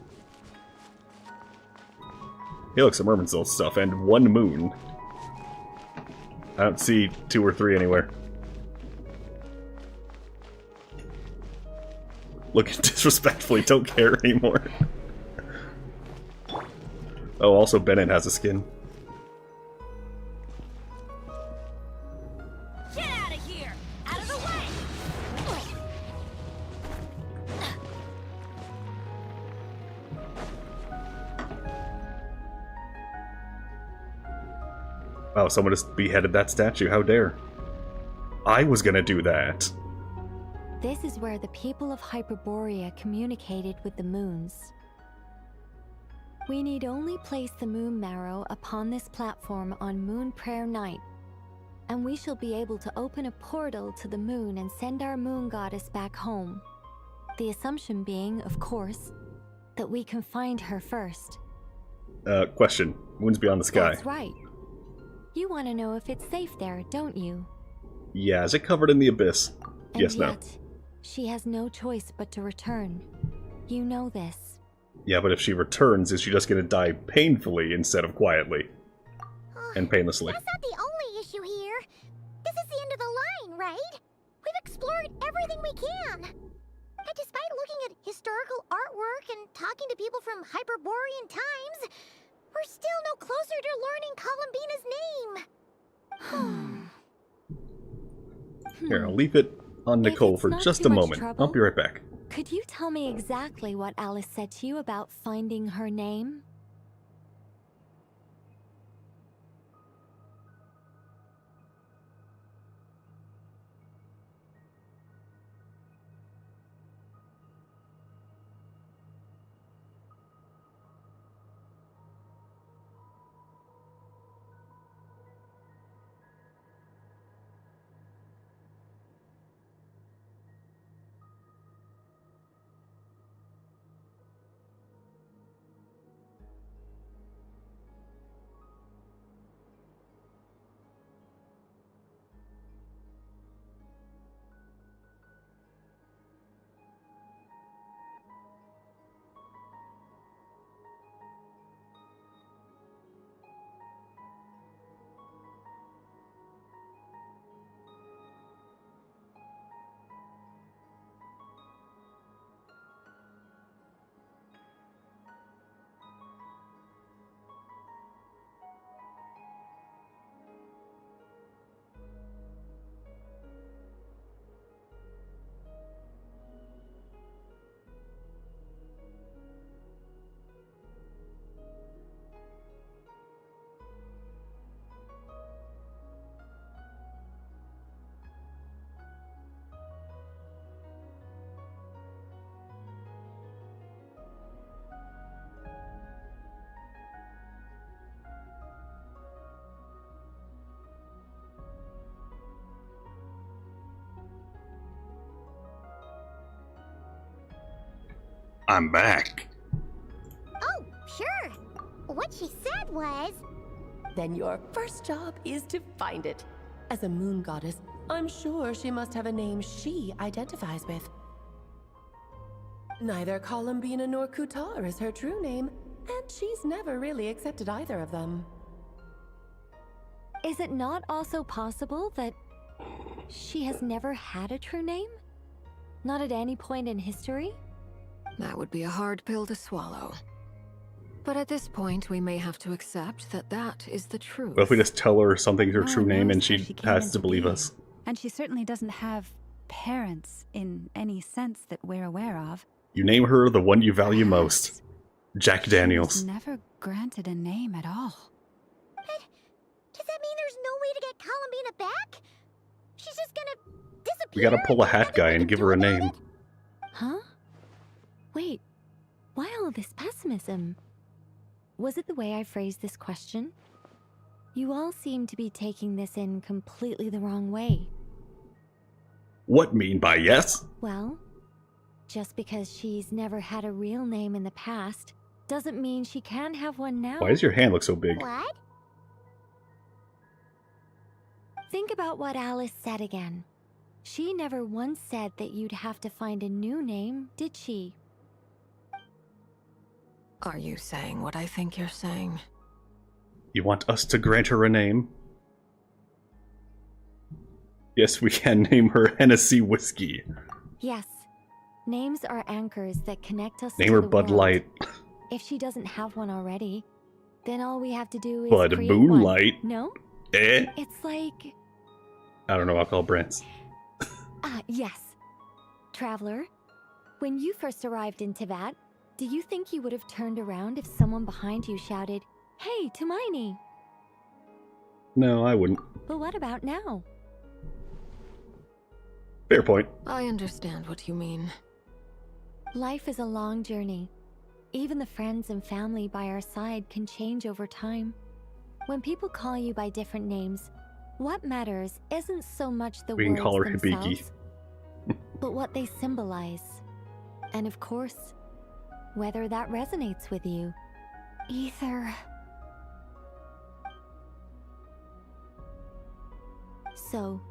Hey look, some Irminsul stuff, and one moon. I don't see 2 or 3 anywhere. Look, disrespectfully, don't care anymore. Oh, also Bennett has a skin. Get out of here! Out of the way! Wow, someone just beheaded that statue. How dare. I was gonna do that. This is where the people of Hyperborea communicated with the moons. We need only place the moon marrow upon this platform on Moon Prayer Night, and we shall be able to open a portal to the moon and send our moon goddess back home. The assumption being, of course, that we can find her first. Question. Moon's beyond the sky. That's right. You want to know if it's safe there, don't you? Yeah, is it covered in the abyss? And Yes, yet, no. she has no choice but to return. You know this. Yeah, but if she returns, is she just gonna die painfully instead of quietly? And painlessly. That's not the only issue here. This is the end of the line, right? We've explored everything we can. And despite looking at historical artwork and talking to people from Hyperborean times, we're still no closer to learning Columbina's name. Here, I'll leave it on Nicole for not just too a much moment. trouble, I'll be right back. Could you tell me exactly what Alice said to you about finding her name? I'm back. Oh, sure. What she said was... Then your first job is to find it. As a moon goddess, I'm sure she must have a name she identifies with. Neither Columbina nor Kutar is her true name, and she's never really accepted either of them. Is it not also possible that she has never had a true name? Not at any point in history? That would be a hard pill to swallow. But at this point, we may have to accept that that is the truth. What if we just tell her something's her No true one name knows and how she she came has to into believe being. us? And she certainly doesn't have parents in any sense that we're aware of. You name her the one you value most. Jack Daniels. She was never granted a name at all. But does that mean there's no way to get Columbina back? She's just gonna disappear? We gotta pull a hat guy and give her a name. Huh? Wait, why all this pessimism? Was it the way I phrased this question? You all seem to be taking this in completely the wrong way. What mean by yes? Well, just because she's never had a real name in the past doesn't mean she can't have one now. Why does your hand look so big? What? Think about what Alice said again. She never once said that you'd have to find a new name, did she? Are you saying what I think you're saying? You want us to grant her a name? Yes, we can name her Hennessy Whiskey. Yes. Names are anchors that connect us Name to her the Bud world. Light. If she doesn't have one already, then all we have to do is Bud create Moonlight. one. No? Eh? It's like... I don't know, alcohol brands. Yes. Traveler, when you first arrived in Teyvat, do you think you would have turned around if someone behind you shouted, "Hey, Tumaini"? No, I wouldn't. But what about now? Fair point. I understand what you mean. Life is a long journey. Even the friends and family by our side can change over time. When people call you by different names, what matters isn't so much the We can words call her themselves, Hibiki. but what they symbolize. And of course, whether that resonates with you. Ether. So,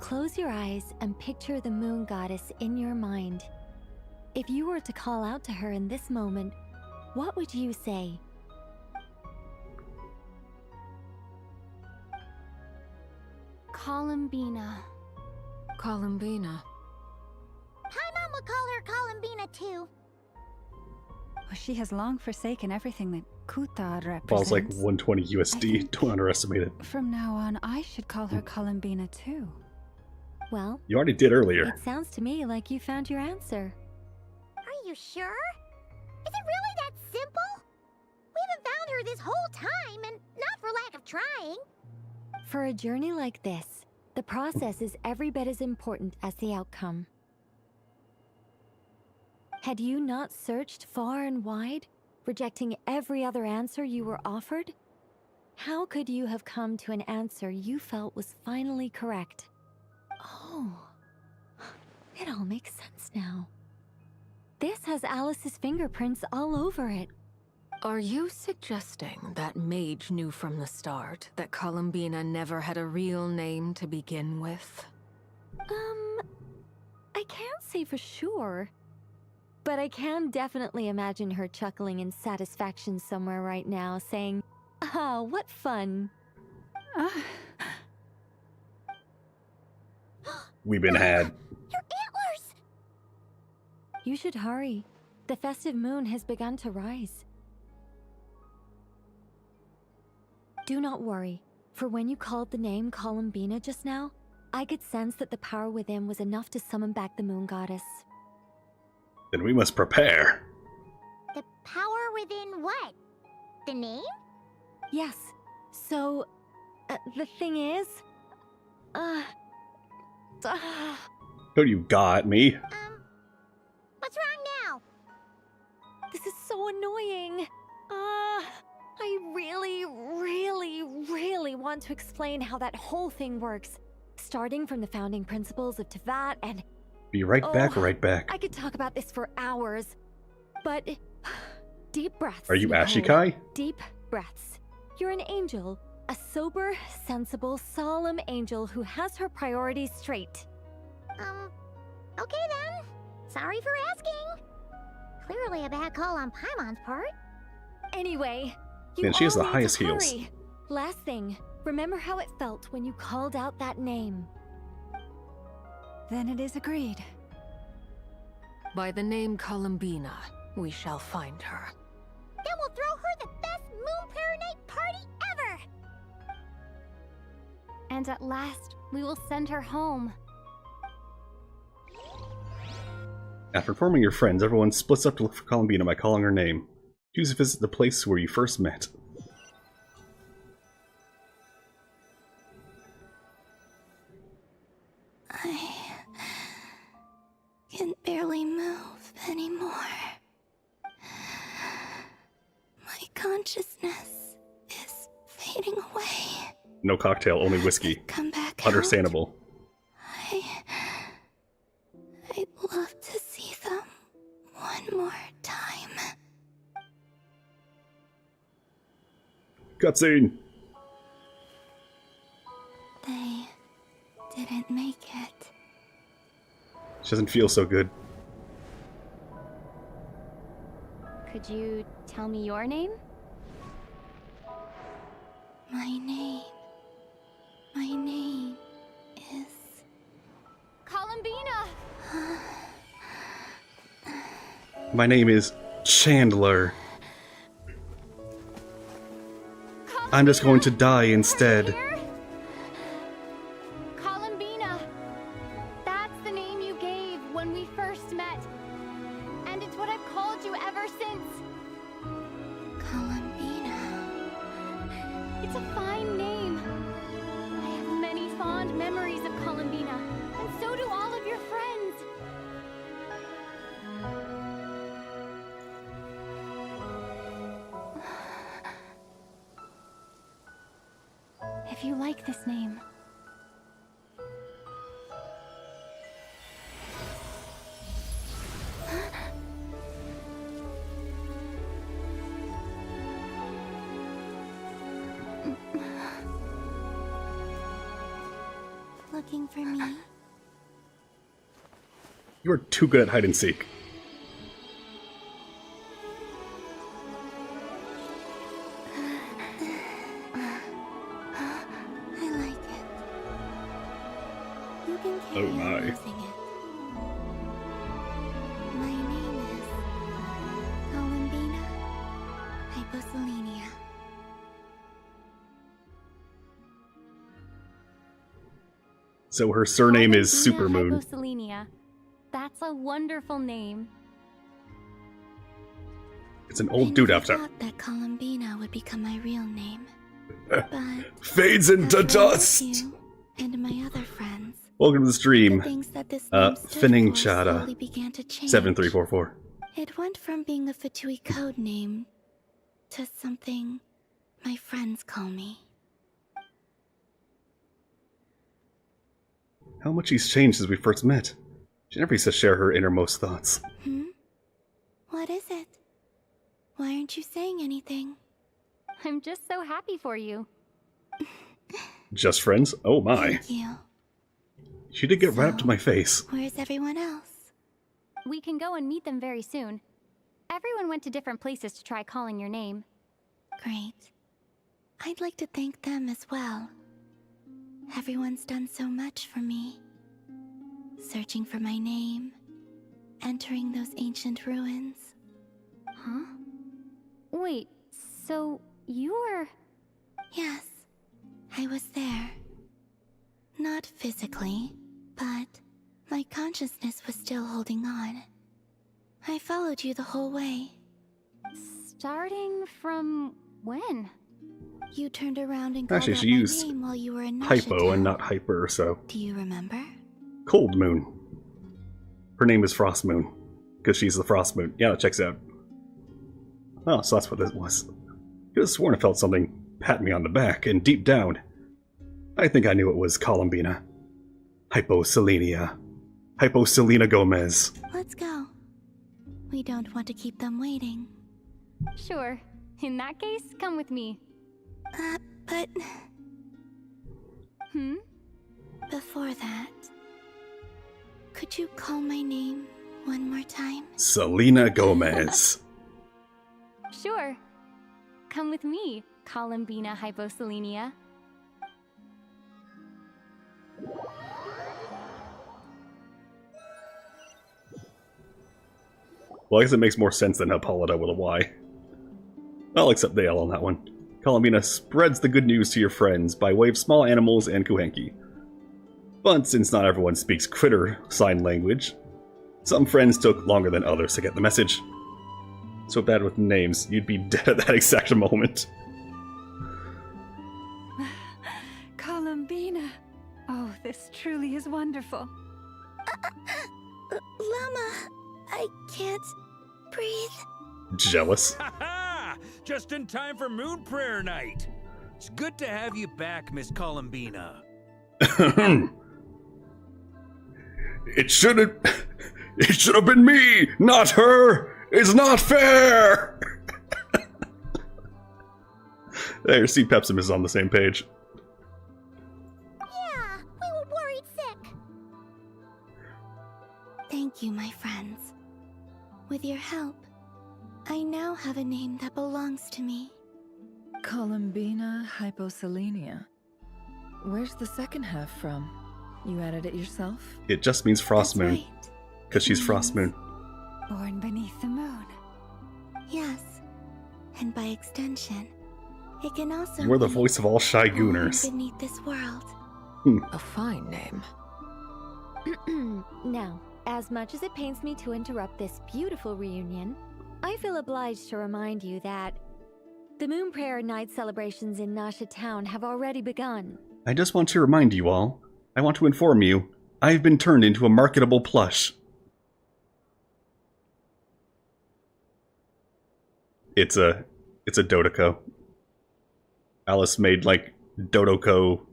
close your eyes and picture the moon goddess in your mind. If you were to call out to her in this moment, what would you say? Columbina. Columbina. Paimon would call her Columbina too. Well, she has long forsaken everything that Kuthar represents. Falls like 120 USD. Don't underestimate it. From now on, I should call her Columbina too. Well, You already did earlier. it sounds to me like you found your answer. Are you sure? Is it really that simple? We haven't found her this whole time, and not for lack of trying. For a journey like this, the process is every bit as important as the outcome. Had you not searched far and wide, rejecting every other answer you were offered? How could you have come to an answer you felt was finally correct? Oh, it all makes sense now. This has Alice's fingerprints all over it. Are you suggesting that Mage knew from the start that Columbina never had a real name to begin with? I can't say for sure. But I can definitely imagine her chuckling in satisfaction somewhere right now, saying, "Oh, what fun." We've been had. Your antlers! You should hurry. The festive moon has begun to rise. Do not worry, for when you called the name Columbina just now, I could sense that the power within was enough to summon back the moon goddess. Then we must prepare. The power within what? The name? Yes. So, the thing is... Oh, you got me. What's wrong now? This is so annoying. I really want to explain how that whole thing works. Starting from the founding principles of Teyvat and... Be right back, right back. I could talk about this for hours. But... deep breaths. Are you know. Ashikai? Deep breaths. You're an angel. A sober, sensible, solemn angel who has her priorities straight. Okay then. Sorry for asking. Clearly a bad call on Paimon's part. Anyway, you Man, she has all the need highest to heels. hurry. Last thing, remember how it felt when you called out that name. Then it is agreed. By the name Columbina, we shall find her. Then we'll throw her the best Moon Prayer Night party ever! And at last, we will send her home. After informing your friends, everyone splits up to look for Columbina by calling her name. Choose to visit the place where you first met. I can barely move anymore. My consciousness is fading away. No cocktail, only whiskey. Come back Understandable. I'd love to see them one more time. Cutscene! They didn't make it. She doesn't feel so good. Could you tell me your name? My name is... Columbina! My name is Chandler. I'm just going to die instead. Columbina! That's the name you gave when we first met. And it's what I've called you ever since. Columbina. It's a fine name. memories of Columbina, and so do all of your friends. If you like this name, Looking for me? You are too good at hide and seek. I like it. You can carry Oh my. on using it. My name is Columbina Hyposelenia. So her surname is Columbina Supermoon. Hyposelenia. That's a wonderful name. It's an old dude I after. thought that Columbina would become my real name. But Fades into after I met dust. you and my other friends, Welcome to the stream. the things that this name stood Finning for Chada. slowly began to change. 7344. It went from being a Fatui code name to something my friends call me. How much he's changed since we first met. She never used to share her innermost thoughts. What is it? Why aren't you saying anything? I'm just so happy for you. Just friends? Oh my. Thank you. She did get right up to my face. Where's everyone else? We can go and meet them very soon. Everyone went to different places to try calling your name. Great. I'd like to thank them as well. Everyone's done so much for me. Searching for my name, entering those ancient ruins. Huh? Wait, so you were... Yes, I was there. Not physically, but my consciousness was still holding on. I followed you the whole way. Starting from when? You turned around and called Actually, out she my used name while you were in hypo and Nashitown. not hyper, so. Do you remember? Cold Moon. Her name is Frost Moon. Because she's the Frost Moon. Yeah, that checks out. Oh, so that's what this was. I could have sworn I felt something pat me on the back, and deep down, I think I knew it was Columbina. Hyposelenia. Hyposelena Gomez. Let's go. We don't want to keep them waiting. Sure. In that case, come with me. But... Hmm? Before that, could you call my name one more time? Selena Gomez. Sure. Come with me, Columbina Hyposelenia. Well, I guess it makes more sense than Hippolyta with a Y. I'll accept the L on that one. Columbina spreads the good news to your friends by way of small animals and Kuhenki. But since not everyone speaks critter sign language, some friends took longer than others to get the message. So bad with names, you'd be dead at that exact moment. Columbina. Oh, this truly is wonderful. Llama, I can't breathe. Jealous. Ha! Just in time for Moon Prayer Night. It's good to have you back, Miss Columbina. It should have been me, not her. It's not fair. There, see, Pepsim is on the same page. Yeah, we were worried sick. Thank you, my friends. With your help, I now have a name that belongs to me. Columbina Hyposelenia. Where's the second half from? You added it yourself? It just means Frost Moon. Because she's Frost Moon. Born beneath the moon. Yes. And by extension, it can also You're the mean voice of all shy born gooners. beneath this world. A fine name. Now, as much as it pains me to interrupt this beautiful reunion, I feel obliged to remind you that the Moon Prayer Night celebrations in Nasha Town have already begun. I just want to remind you all I want to inform you, I've been turned into a marketable plush. It's a Dotoko. Alice made, like, Dotoko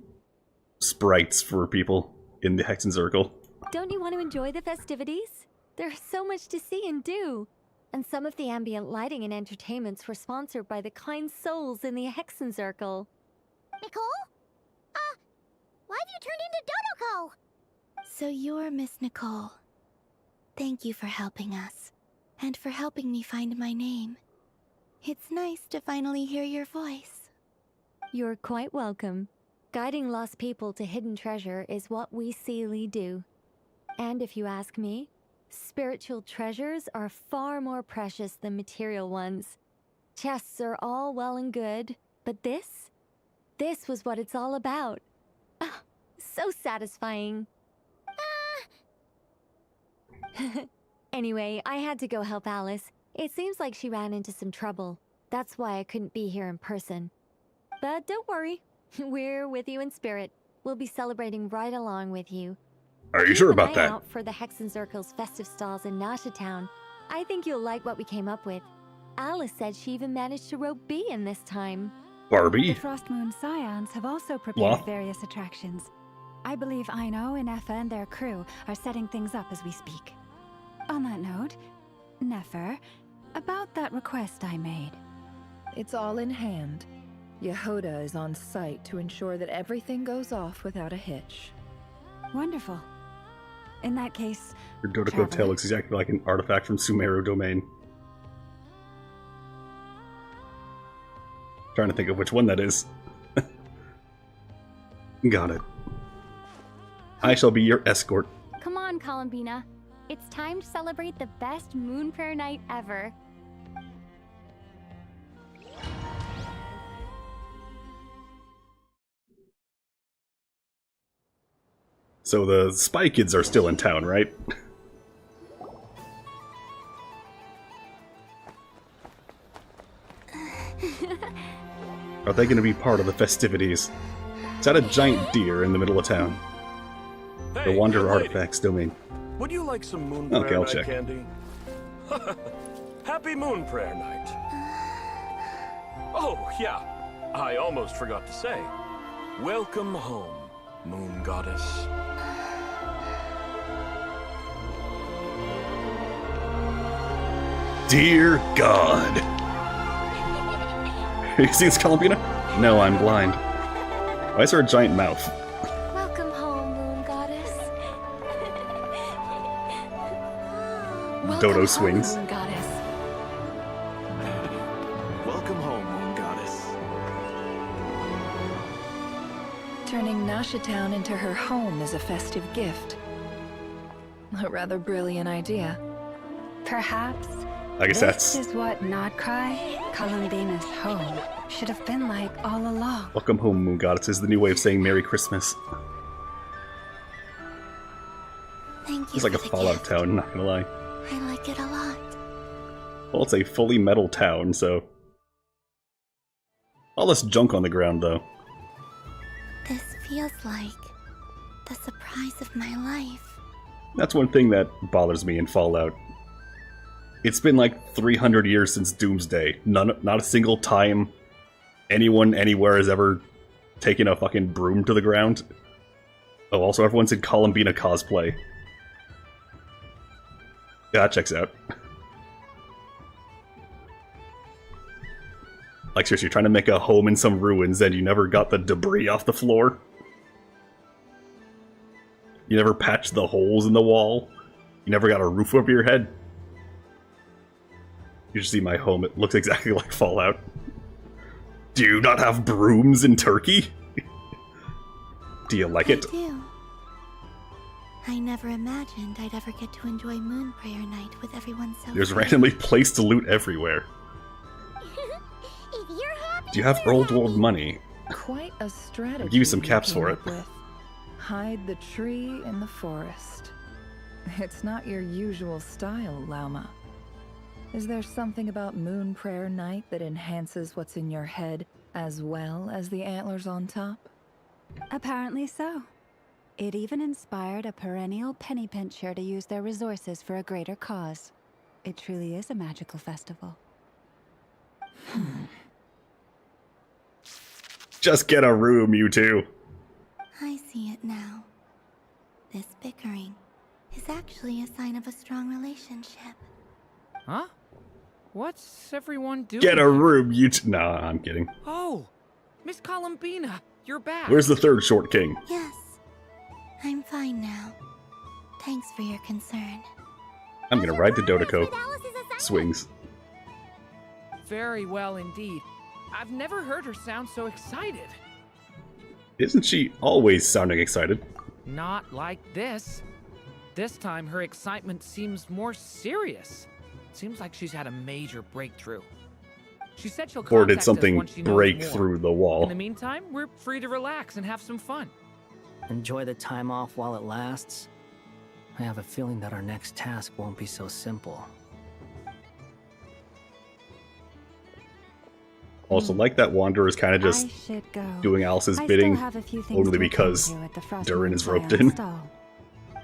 sprites for people in the Hexen Circle. Don't you want to enjoy the festivities? There's so much to see and do. And some of the ambient lighting and entertainments were sponsored by the kind souls in the Hexen Circle. Nicole? Why have you turned into Dotoko? So you're Miss Nicole. Thank you for helping us, and for helping me find my name. It's nice to finally hear your voice. You're quite welcome. Guiding lost people to hidden treasure is what we Seelie do. And if you ask me, spiritual treasures are far more precious than material ones. Chests are all well and good, but this was what it's all about. Ah, so satisfying. Anyway, I had to go help Alice. It seems like she ran into some trouble. That's why I couldn't be here in person. But don't worry, we're with you in spirit. We'll be celebrating right along with you. Are you sure about that? Out for the Hexen Circle's festive stalls in Nasha Town. I think you'll like what we came up with. Alice said she even managed to rope B in this time. Barbie? The Frost Moon Scions have also prepared various attractions. I believe Aino and Effa and their crew are setting things up as we speak. On that note, Nefer, about that request I made. It's all in hand. Yehoda is on site to ensure that everything goes off without a hitch. Wonderful. In that case, your Dotoko tail looks exactly like an artifact from Sumeru domain. Trying to think of which one that is. Got it. I shall be your escort. Come on, Columbina. It's time to celebrate the best Moon Prayer night ever. So the Spy Kids are still in town, right? Are they going to be part of the festivities? Is that a giant deer in the middle of town? Hey, the Wanderer Artifacts domain. Would you like some Moon Prayer Okay, I'll Night check. candy? Happy Moon Prayer Night. Oh, yeah. I almost forgot to say. Welcome home, Moon Goddess. Dear God. Have you seen this, Columbina? No, I'm blind. Why is there a giant mouth? Welcome home, Moon Goddess. Dodo swings. Moon Goddess. Welcome home, Moon Goddess. Turning Nasha Town into her home is a festive gift. A rather brilliant idea. Perhaps I guess this that's... is what Nod-Krai, Columbina's home, should have been like all along. Welcome home, Moon Goddess is the new way of saying Merry Christmas. Thank you. It's like a Fallout town, not gonna lie. I like it a lot. Well, it's a fully metal town, so... All this junk on the ground, though. This feels like the surprise of my life. That's one thing that bothers me in Fallout. It's been like 300 years since Doomsday. Not a single time anyone anywhere has ever taken a fucking broom to the ground. Oh, also everyone's in Columbina cosplay. Yeah, that checks out. Like seriously, you're trying to make a home in some ruins and you never got the debris off the floor? You never patched the holes in the wall? You never got a roof over your head? You should see my home, it looks exactly like Fallout. Do you not have brooms in Turkey? Do you like it? I do. I never imagined I'd ever get to enjoy Moon Prayer Night with everyone so There's free. randomly placed to loot everywhere. If you're happy, Do you have old world money? Quite a strategy. I'll give you some caps came for up it. with. Hide the tree in the forest. It's not your usual style, Lauma. Is there something about Moon Prayer Night that enhances what's in your head as well as the antlers on top? Apparently so. It even inspired a perennial penny pincher to use their resources for a greater cause. It truly is a magical festival. Just get a room, you two. I see it now. This bickering is actually a sign of a strong relationship. Huh? What's everyone doing? Get a room, you two. Nah, I'm kidding. Oh, Miss Columbina, you're back. Where's the third short king? Yes, I'm fine now. Thanks for your concern. I'm gonna ride the Dotoko swings. Very well indeed. I've never heard her sound so excited. Isn't she always sounding excited? Not like this. This time her excitement seems more serious. Seems like she's had a major breakthrough. She said she'll Or did contact us something once she knows break more. through the wall? In the meantime, we're free to relax and have some fun. Enjoy the time off while it lasts. I have a feeling that our next task won't be so simple. Also, like that Wanderer is kind of just doing Alice's bidding, only because Durin is roped in.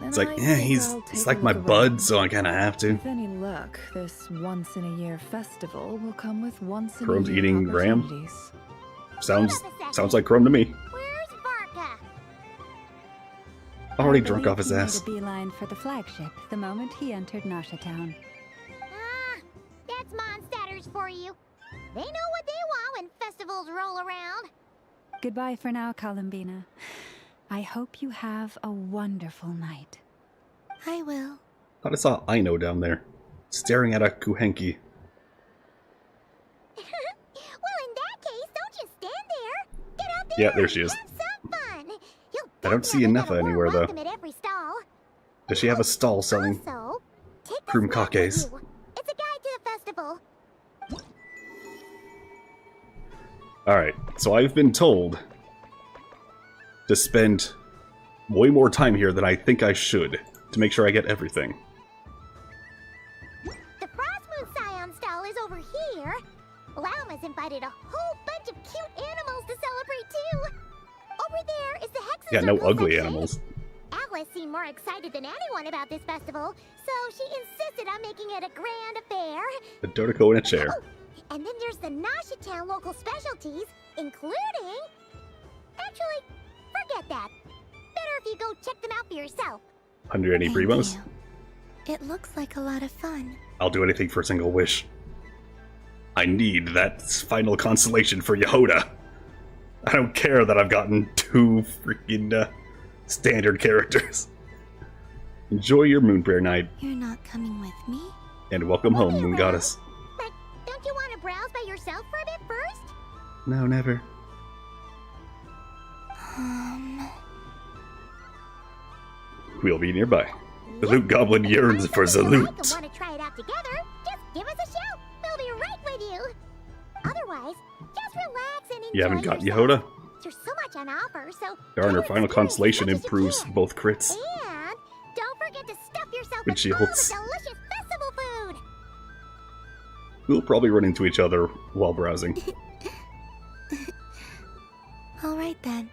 It's like, yeah, he's like my bud, so I kind of have to. With any luck, this once-in-a-year festival will come with once-in-a-year Chrome's eating ram. opportunities. Sounds like Chrome to me. Where's Varka? Already drunk off his ass. He made a beeline for the flagship the moment he entered Narsha Town. Ah, that's Mondstadters for you. They know what they want when festivals roll around. Goodbye for now, Columbina. I hope you have a wonderful night. I will. Thought I saw Aino down there, staring at a Kuhenki. Well, in that case, don't just stand there. Get out there. Yeah, there she is. Have some fun. You'll I don't see definitely get Inefa a warm anywhere, though. welcome at every stall. Does she have a stall selling Also, take this Krum map with Kakes? you. It's a guide to the festival. Alright, so I've been told to spend way more time here than I think I should to make sure I get everything. The Frostmoon Scion stall is over here. Lauma's invited a whole bunch of cute animals to celebrate too. Over there is the Hexes. Yeah, no ugly animals. Alice seemed more excited than anyone about this festival, so she insisted on making it a grand affair. A Dotoko in a chair. Oh, and then there's the Narsha Town local specialties, including... Actually, forget that. Better if you go check them out for yourself. 100 any primos? It looks like a lot of fun. I'll do anything for a single wish. I need that final consolation for Yehoda. I don't care that I've gotten 2 freaking standard characters. Enjoy your Moon Prayer night, You're not coming with me? and welcome home, Moon Goddess. But don't you want to browse by yourself for a bit first? No, never. We'll be nearby. The Loot Goblin yearns for the loot. Want to try it out together? Just give us a shout. We'll be right with you. Otherwise, just relax and enjoy You haven't got yourself. Yehoda? There's so much on offer, so Darn, her final consolation improves both crits. and don't forget to stuff yourself Good with all the shields. delicious festival food. We'll probably run into each other while browsing. All right then.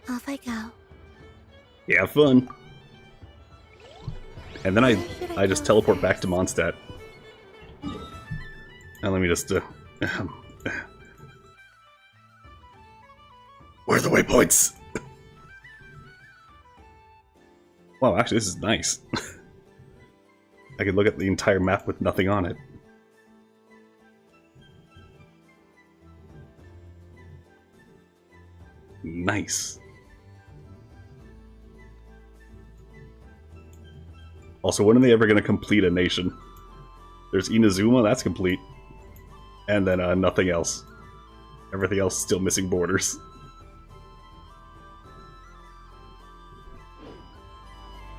Off I go. Yeah, have fun. And then I just teleport back to Mondstadt. Now let me just where are the waypoints? Wow, actually this is nice. I can look at the entire map with nothing on it. Nice. Also, when are they ever going to complete a nation? There's Inazuma, that's complete. And then nothing else. Everything else is still missing borders.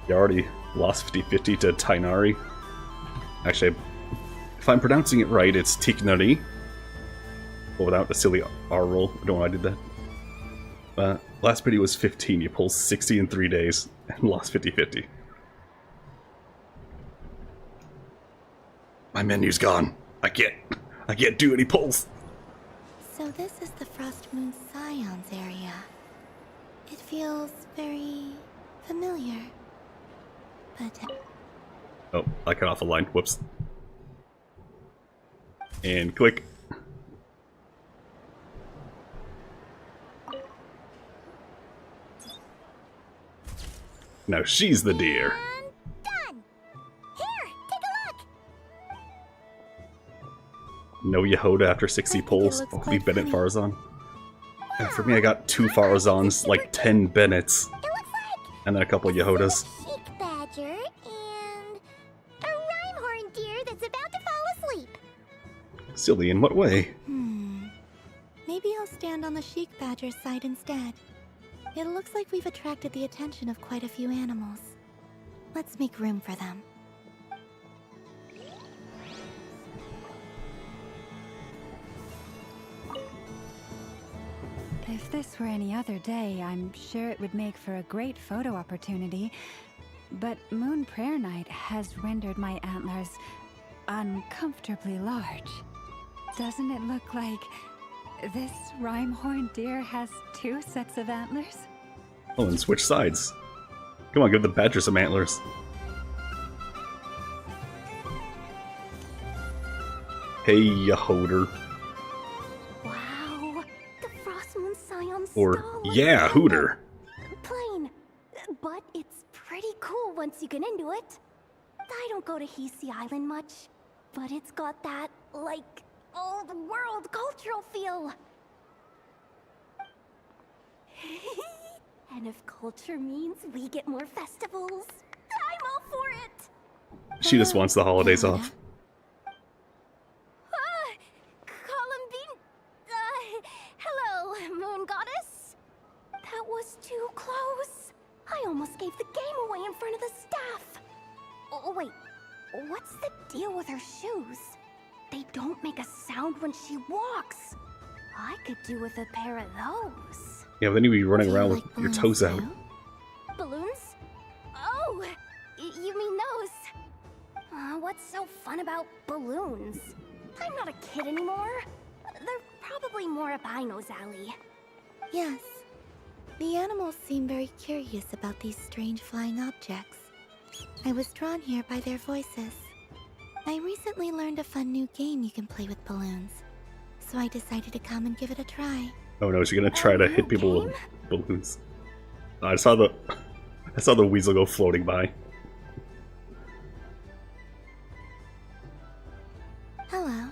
You already lost 50-50 to Tainari. Actually, if I'm pronouncing it right, it's Tiknari. But without the silly R roll. I don't know why I did that. Last biddy was 15. You pulled 60 in 3 days and lost 50-50. My menu's gone. I can't do any pulls. So this is the Frostmoon Scions area. It feels very familiar. But Oh, I cut off a line. Whoops. And click. Now she's the deer. Done! Here, take a look! No Yehoda after 60 pulls. Only Bennett Farazan. And for me, I got 2 Farazans, like 10 Bennetts. And then a couple Yehodas. Sheik badger and a rhyme-horn deer that's about to fall asleep. Silly in what way? maybe I'll stand on the Sheik badger's side instead. It looks like we've attracted the attention of quite a few animals. Let's make room for them. If this were any other day, I'm sure it would make for a great photo opportunity. But Moon Prayer Night has rendered my antlers uncomfortably large. Doesn't it look like this rhyme-horned deer has 2 sets of antlers? Oh, and switch sides. Come on, give the badger some antlers. Hey, ya Hoder. Wow, the Frost Moon Scion Or, yeah, Hooter. Plain, but it's pretty cool once you get into it. I don't go to Hisi Island much, but it's got that, like, old world cultural feel. And if culture means we get more festivals, I'm all for it. She just wants the holidays off. Hello, Moon Goddess. That was too close. I almost gave the game away in front of the staff. Oh, wait. What's the deal with her shoes? They don't make a sound when she walks. I could do with a pair of those. Yeah, but then you'd be running around with your toes out. Balloons? Oh, you mean those? What's so fun about balloons? I'm not a kid anymore. They're probably more up Aino's alley. Yes. The animals seem very curious about these strange flying objects. I was drawn here by their voices. I recently learned a fun new game you can play with balloons, so I decided to come and give it a try. Oh no, she's gonna try to hit people with balloons. I saw the weasel go floating by. Hello.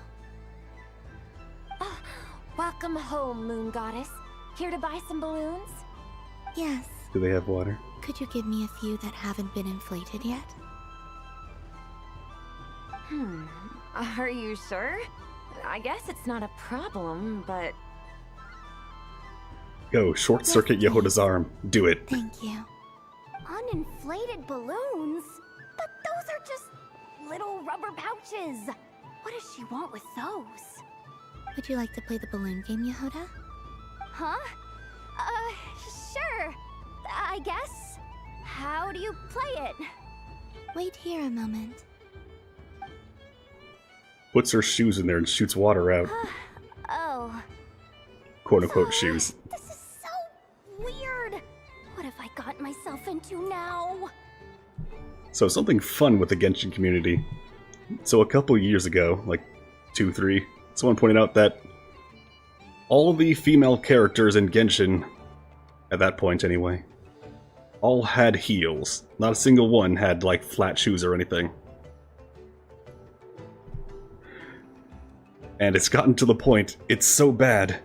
Welcome home, Moon Goddess. Here to buy some balloons? Yes. Do they have water? Could you give me a few that haven't been inflated yet? Are you sure? I guess it's not a problem, but... Go, short circuit Yehoda's arm. Do it. Thank you. Uninflated balloons? But those are just little rubber pouches. What does she want with those? Would you like to play the balloon game, Yehoda? Huh? Sure. I guess. How do you play it? Wait here a moment. Puts her shoes in there and shoots water out. Oh. Quote-unquote shoes. This is so weird. What have I got myself into now? So something fun with the Genshin community. So a couple years ago, like 2, 3, someone pointed out that all the female characters in Genshin, at that point anyway, all had heels. Not a single one had, like, flat shoes or anything. And it's gotten to the point, it's so bad,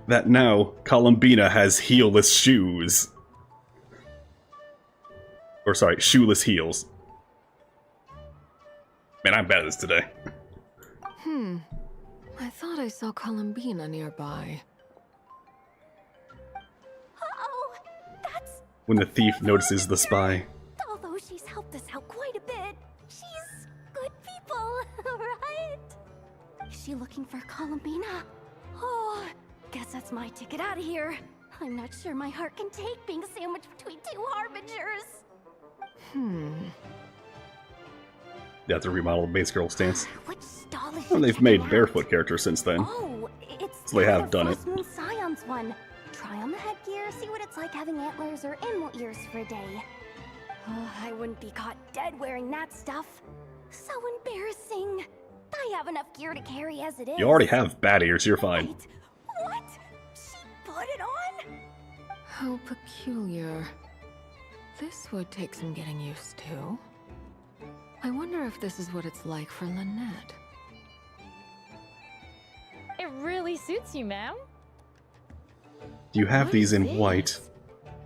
that now Columbina has heelless shoes. Or sorry, shoeless heels. Man, I'm bad at this today. I thought I saw Columbina nearby. Oh, that's... When the thief notices the spy. Although she's helped us out quite a bit, she's good people, right? Is she looking for Columbina? Oh, guess that's my ticket out of here. I'm not sure my heart can take being sandwiched between 2 harbingers. You have to remodel the base girl stance. Which stall is Well, they've made barefoot characters since then. Oh, it's So they have the done it. Frost Moon Scion's one. try on the headgear, see what it's like having antlers or animal ears for a day. Oh, I wouldn't be caught dead wearing that stuff. So embarrassing. I have enough gear to carry as it is. You already have bat ears, you're fine. Wait, what? She put it on? How peculiar. This would take some getting used to. I wonder if this is what it's like for Lynette. It really suits you, ma'am. You have these in white.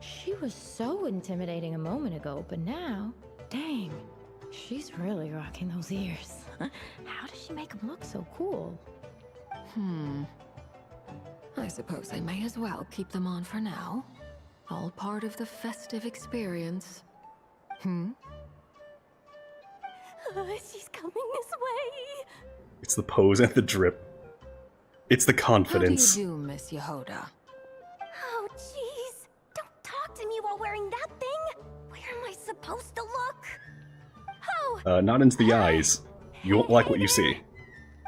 She was so intimidating a moment ago, but now, dang, she's really rocking those ears. How does she make them look so cool? I suppose I may as well keep them on for now. All part of the festive experience. She's coming this way. It's the pose and the drip. It's the confidence. How do you do, Miss Yehoda? Oh, jeez. Don't talk to me while wearing that thing. Where am I supposed to look? Oh. Not into the eyes. You won't like what you see.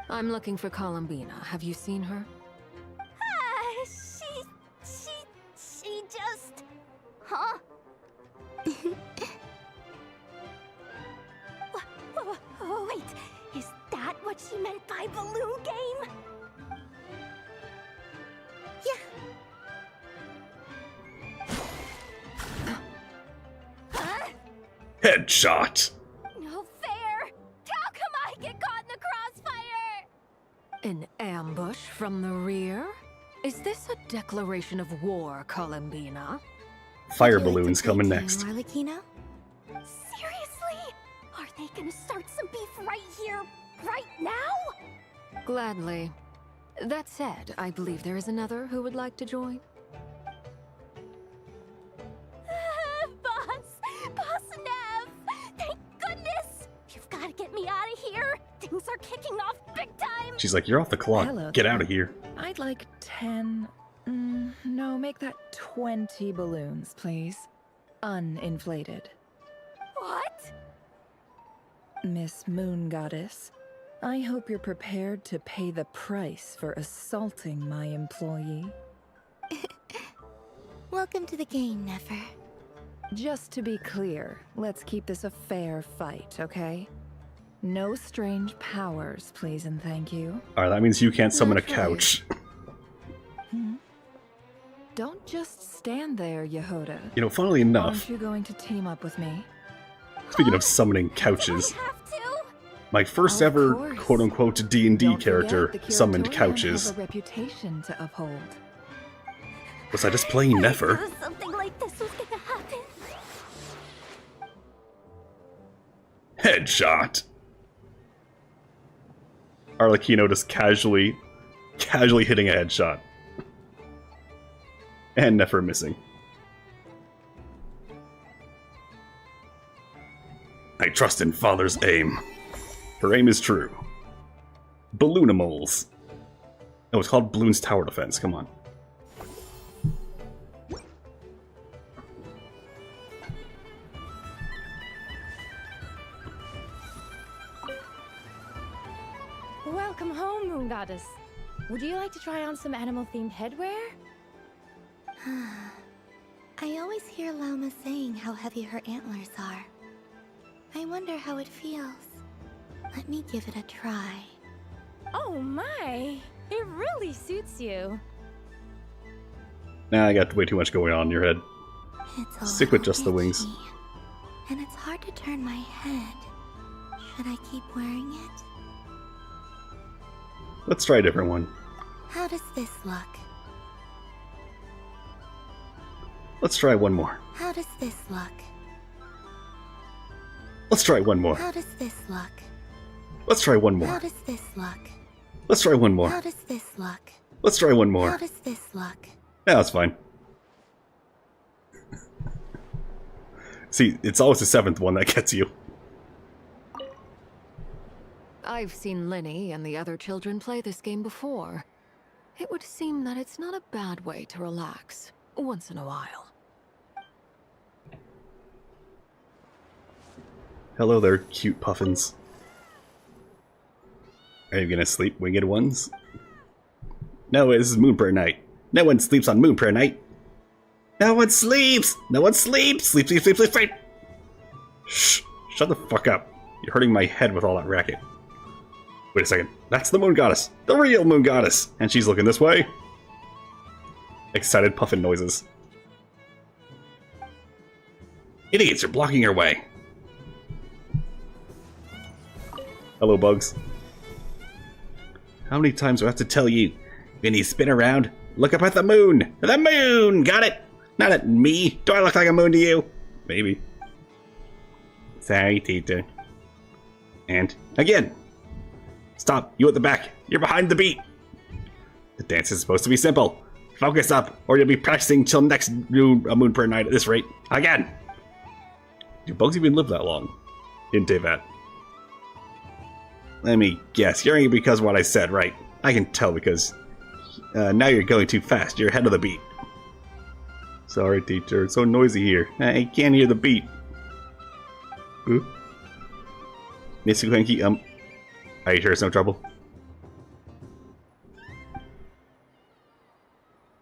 I'm looking for Columbina. Have you seen her? She just... Huh? Wait, is that what she meant by balloon game? Huh? Headshot! No fair! How come I get caught in the crossfire? An ambush from the rear? Is this a declaration of war, Columbina? Fire balloons coming next. Arlecchino? Seriously? Are they gonna start some beef right here, right now? Gladly. That said, I believe there is another who would like to join. Boss Nev! Thank goodness! You've got to get me out of here! Things are kicking off big time! She's like, you're off the clock. Hello Get there. out of here. I'd like 10... no, make that 20 balloons, please. Uninflated. What? Miss Moon Goddess, I hope you're prepared to pay the price for assaulting my employee. Welcome to the game, Nefer. Just to be clear, let's keep this a fair fight, okay? No strange powers, please and thank you. Alright, that means you can't summon a couch. Don't just stand there, Yehoda. You know, funnily enough, Aren't you going to team up with me? speaking of summoning couches, my first ever quote-unquote D&D character summoned couches. Have a reputation to uphold. Was I just playing Nefer? Something like this was gonna happen. Headshot! Arlecchino just casually hitting a headshot. And Nefer missing. I trust in Father's aim. Her aim is true. Balloonimals. Oh, it's called Bloon's Tower Defense, come on. Welcome home, Moon Goddess. Would you like to try on some animal-themed headwear? I always hear Lauma saying how heavy her antlers are. I wonder how it feels. Let me give it a try. Oh my! It really suits you. Nah, I got way too much going on in your head. It's a Stick with little just the wings. itchy, and it's hard to turn my head. Should I keep wearing it? Let's try a different one. How does this look? Let's try one more. How does this look? Let's try one more. How does this look? Let's try one more. How does this look? Let's try one more. How does this look? Let's try one How more. does this look? Yeah, that's fine. See, it's always the seventh one that gets you. I've seen Linny and the other children play this game before. It would seem that it's not a bad way to relax, once in a while. Hello there, cute puffins. Are you gonna sleep, winged ones? No, this is Moon Prayer Night. No one sleeps on Moon Prayer Night. No one sleeps! No one sleeps! Sleep, sleep, sleep, sleep, sleep! Shh! Shut the fuck up. You're hurting my head with all that racket. Wait a second. That's the moon goddess! The real moon goddess! And she's looking this way. Excited puffin noises. Idiots, you're blocking your way. Hello, bugs. How many times do I have to tell you? Vinny, spin around. Look up at the moon! The moon! Got it! Not at me! Do I look like a moon to you? Maybe. Sorry, teacher. And again! Stop! You at the back! You're behind the beat! The dance is supposed to be simple. Focus up, or you'll be practicing till next moon prayer night at this rate. Again! Do bugs even live that long? In Tevat. Let me guess. You're angry because of what I said, right? I can tell because now you're going too fast. You're ahead of the beat. Sorry, teacher. It's so noisy here. I can't hear the beat. Ooh. Mr. Clanky, are you sure it's no trouble?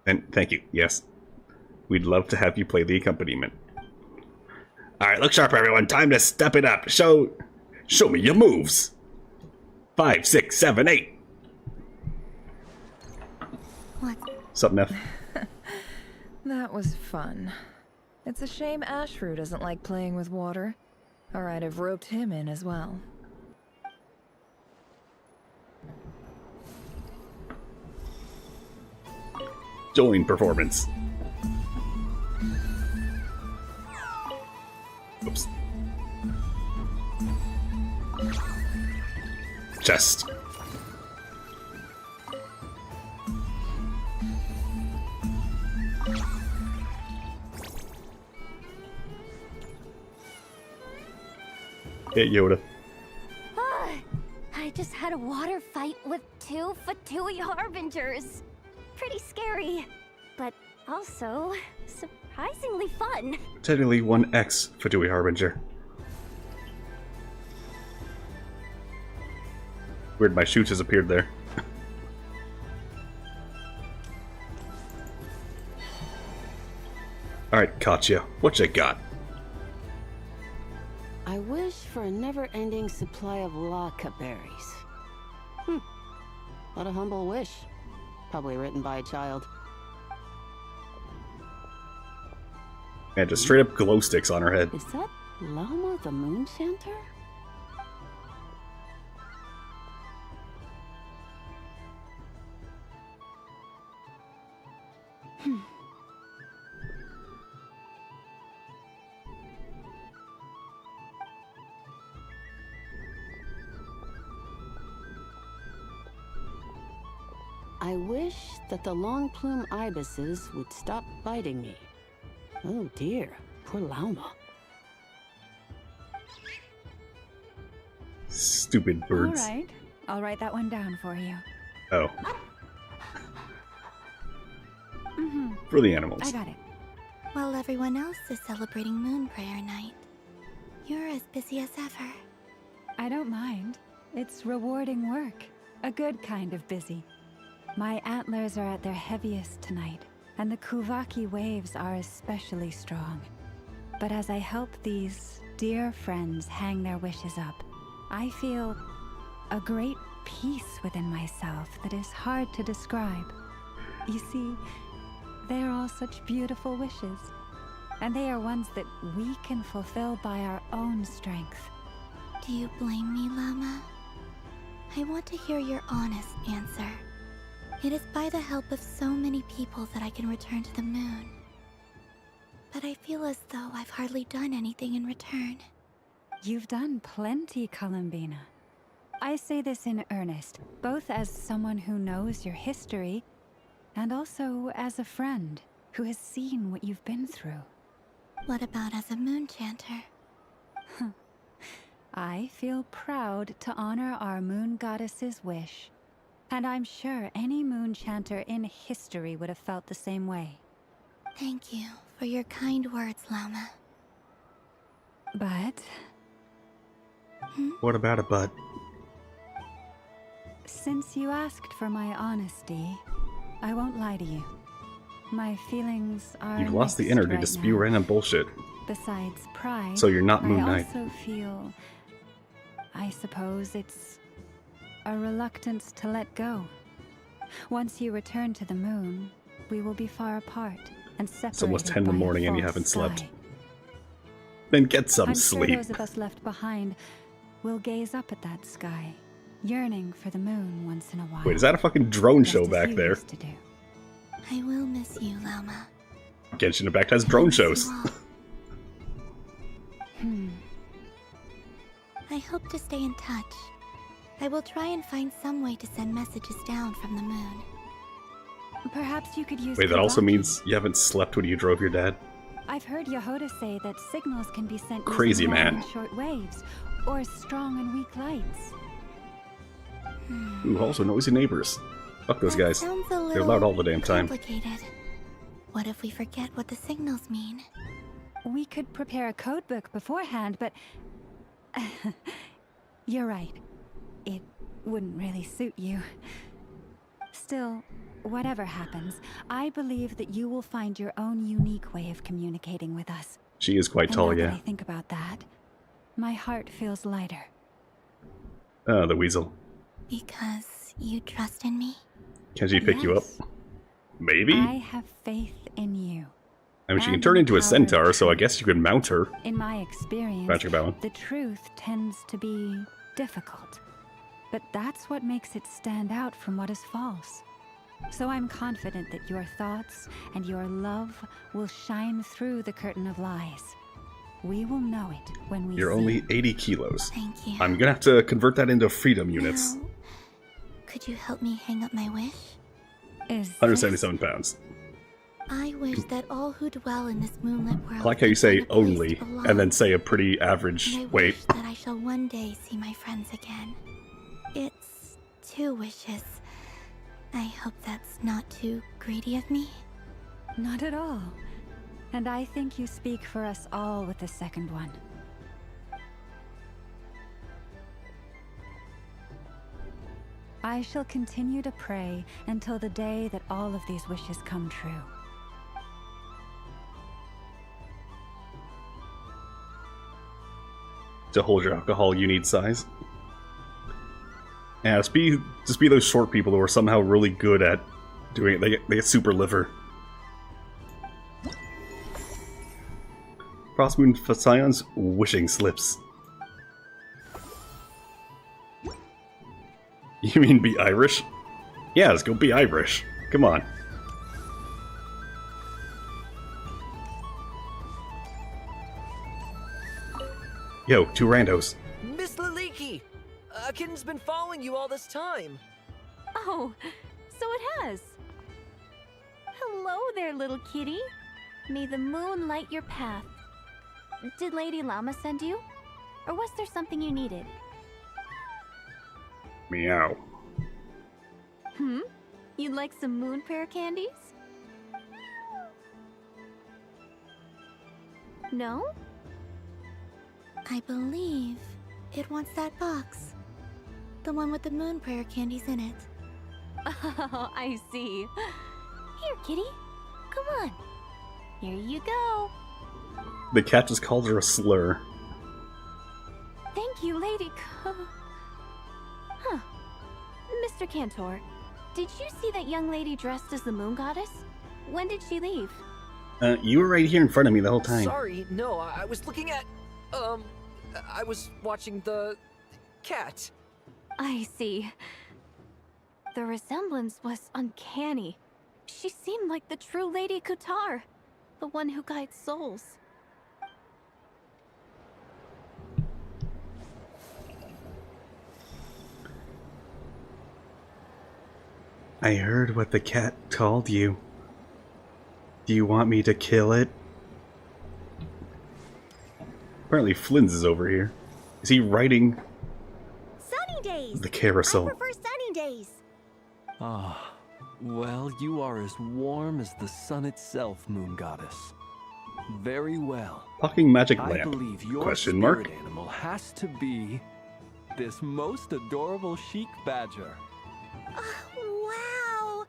And thank you. Yes. We'd love to have you play the accompaniment. Alright, look sharp, everyone. Time to step it up. Show me your moves. 5, 6, 7, 8. What? Sup, Neff? That was fun. It's a shame Ashru doesn't like playing with water. Or I'd have roped him in as well. Join performance. Oops. Chest. Hey, Yoda. I just had a water fight with 2 Fatui Harbingers. Pretty scary, but also surprisingly fun. Technically 1x Fatui Harbinger. Weird, my chute has appeared there. Alright, Katya, what you got? I wish for a never-ending supply of Laka berries. What a humble wish. Probably written by a child. And just straight up glow sticks on her head. Is that Lama the Moon Chanter? I wish that the long plume ibises would stop biting me. Oh dear, poor Lauma. Stupid birds. Alright, I'll write that one down for you. Oh. For the animals. I got it. While everyone else is celebrating Moon Prayer Night, you're as busy as ever. I don't mind. It's rewarding work. A good kind of busy. My antlers are at their heaviest tonight, and the Kuvaki waves are especially strong. But as I help these dear friends hang their wishes up, I feel a great peace within myself that is hard to describe. You see, they are all such beautiful wishes, and they are ones that we can fulfill by our own strength. Do you blame me, Lama? I want to hear your honest answer. It is by the help of so many people that I can return to the moon. But I feel as though I've hardly done anything in return. You've done plenty, Columbina. I say this in earnest, both as someone who knows your history, and also as a friend who has seen what you've been through. What about as a moon chanter? I feel proud to honor our moon goddess's wish. And I'm sure any moon chanter in history would have felt the same way. Thank you for your kind words, Lama. But... What about a but? Since you asked for my honesty, I won't lie to you. My feelings are You've lost the mixed energy right to spew now. random bullshit. Besides pride, So you're not Moon Knight. I also feel, I suppose it's a reluctance to let go. Once you return to the moon, we will be far apart and separated. It's almost 10 in the by a morning and you false haven't sky. slept. Then get some I'm sleep. sure those of us left behind will gaze up at that sky, yearning for the moon once in a while. Wait, is that a fucking drone Just show as back you there? used to do. I will miss you, Lama. Genshin Impact has drone shows. I hope to stay in touch. I will try and find some way to send messages down from the moon. Perhaps you could use. Wait, that also Kibaki. means you haven't slept when you drove your dad? I've heard Yehoda say that signals can be sent Crazy using long man. and short waves, or strong and weak lights. Ooh, also noisy neighbors. Fuck those guys. Sounds a They're little loud all the damn time. complicated. What if we forget what the signals mean? We could prepare a code book beforehand, but you're right. It wouldn't really suit you. Still, whatever happens, I believe that you will find your own unique way of communicating with us. She is quite And tall, now that yeah. I think about that, my heart feels lighter. Oh, the weasel. Because you trust in me? Can she pick you up? Maybe? I have faith in you. I mean, she can and turn the into a power of centaur, so I guess you could mount her. In my experience, Patrick Bowen. the truth tends to be difficult. But that's what makes it stand out from what is false. So I'm confident that your thoughts and your love will shine through the curtain of lies. We will know it when we You're see only it. 80 kilos. Thank you. I'm gonna have to convert that into freedom units. Now, could you help me hang up my wish? 177 pounds. I wish that all who dwell in this moonlit world I like how you say find a place only, to belong. and then say a pretty average And I weight. wish that I shall one day see my friends again. It's 2 wishes. I hope that's not too greedy of me. Not at all. And I think you speak for us all with the second one. I shall continue to pray until the day that all of these wishes come true. To hold your alcohol, you need size. Yeah, just be those short people who are somehow really good at doing it. They get super liver. Frostmoon Scion's wishing slips. You mean be Irish? Yeah, let's go be Irish. Come on. Yo, 2 randos. Miss Laliki! A kitten's been following you all this time. Oh, so it has. Hello there, little kitty. May the moon light your path. Did Lady Llama send you? Or was there something you needed? Meow. You'd like some moon prayer candies? No? I believe it wants that box. The one with the moon prayer candies in it. Oh, I see. Here, kitty. Come on. Here you go. The cat just called her a slur. Thank you, Lady Huh. Mr. Cantor, did you see that young lady dressed as the moon goddess? When did she leave? You were right here in front of me the whole time. Sorry, no, I was looking at... I was watching the... cat. I see. The resemblance was uncanny. She seemed like the true Lady Kutar, the one who guides souls. I heard what the cat called you. Do you want me to kill it? Apparently Flynn's is over here. Is he riding Sunny days! the carousel? I prefer sunny days. Ah, well, you are as warm as the sun itself, Moon Goddess. Very well. Talking magic I lamp? believe your Question spirit mark? animal has to be this most adorable chic badger. Wow!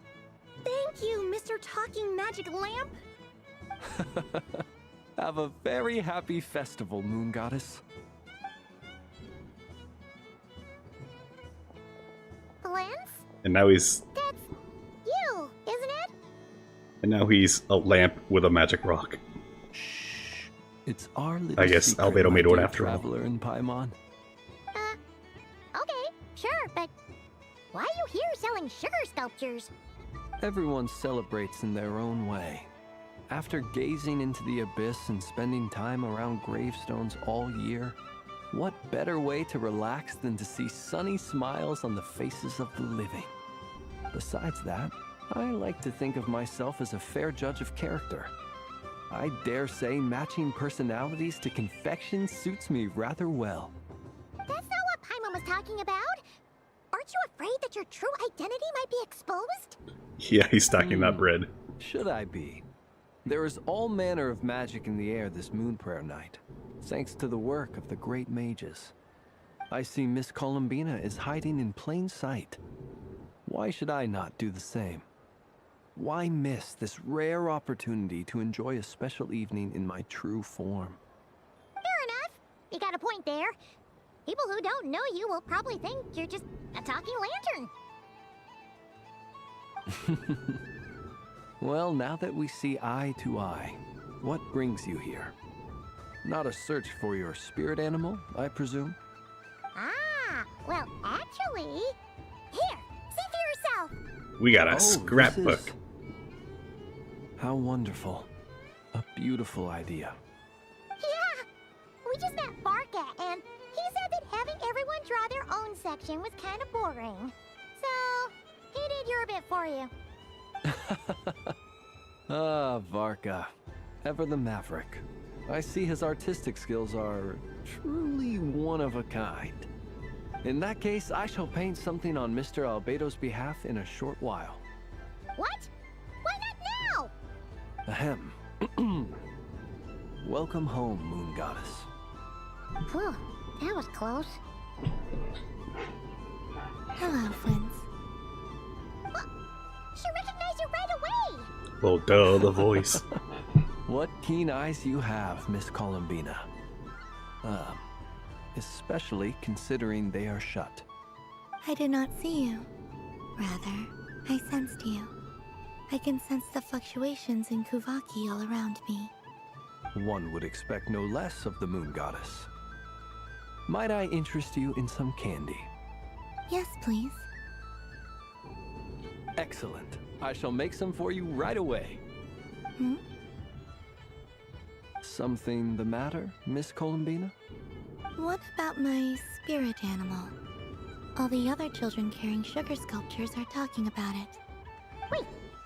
Thank you, Mr. talking magic lamp? Have a very happy festival, Moon Goddess. Blends? And now he's You, isn't it? a lamp with a magic rock. It's our little I guess secret, Albedo my made one dear after all. traveler in Paimon. Okay, sure, but why are you here selling sugar sculptures? Everyone celebrates in their own way. After gazing into the abyss and spending time around gravestones all year, what better way to relax than to see sunny smiles on the faces of the living? Besides that, I like to think of myself as a fair judge of character. I dare say matching personalities to confection suits me rather well. That's not what Paimon was talking about. Aren't you afraid that your true identity might be exposed? Yeah, he's stacking that bread. Should I be? There is all manner of magic in the air this Moon Prayer night, thanks to the work of the great mages. I see Miss Columbina is hiding in plain sight. Why should I not do the same? Why miss this rare opportunity to enjoy a special evening in my true form? Fair enough. You got a point there. People who don't know you will probably think you're just a talking lantern. Well, now that we see eye to eye, what brings you here? Not a search for your spirit animal, I presume? Ah, well, actually... Here, see for yourself. We got a this scrapbook. is- How wonderful. A beautiful idea. Yeah, we just met Barca, and he said that having everyone draw their own section was kind of boring. So, he did your bit for you. Ah, Varka. Ever the maverick. I see his artistic skills are truly one of a kind. In that case, I shall paint something on Mr. Albedo's behalf in a short while. What? Why not now? Ahem. Welcome home, Moon Goddess. Whew, that was close. Hello, friends. She recognized you right away! Well, duh, the voice. What keen eyes you have, Miss Columbina. Especially considering they are shut. I did not see you. Rather, I sensed you. I can sense the fluctuations in Kuvaki all around me. One would expect no less of the Moon Goddess. Might I interest you in some candy? Yes, please. Excellent. I shall make some for you right away. Hmm? Something the matter, Miss Columbina? What about my spirit animal? All the other children carrying sugar sculptures are talking about it. Wait,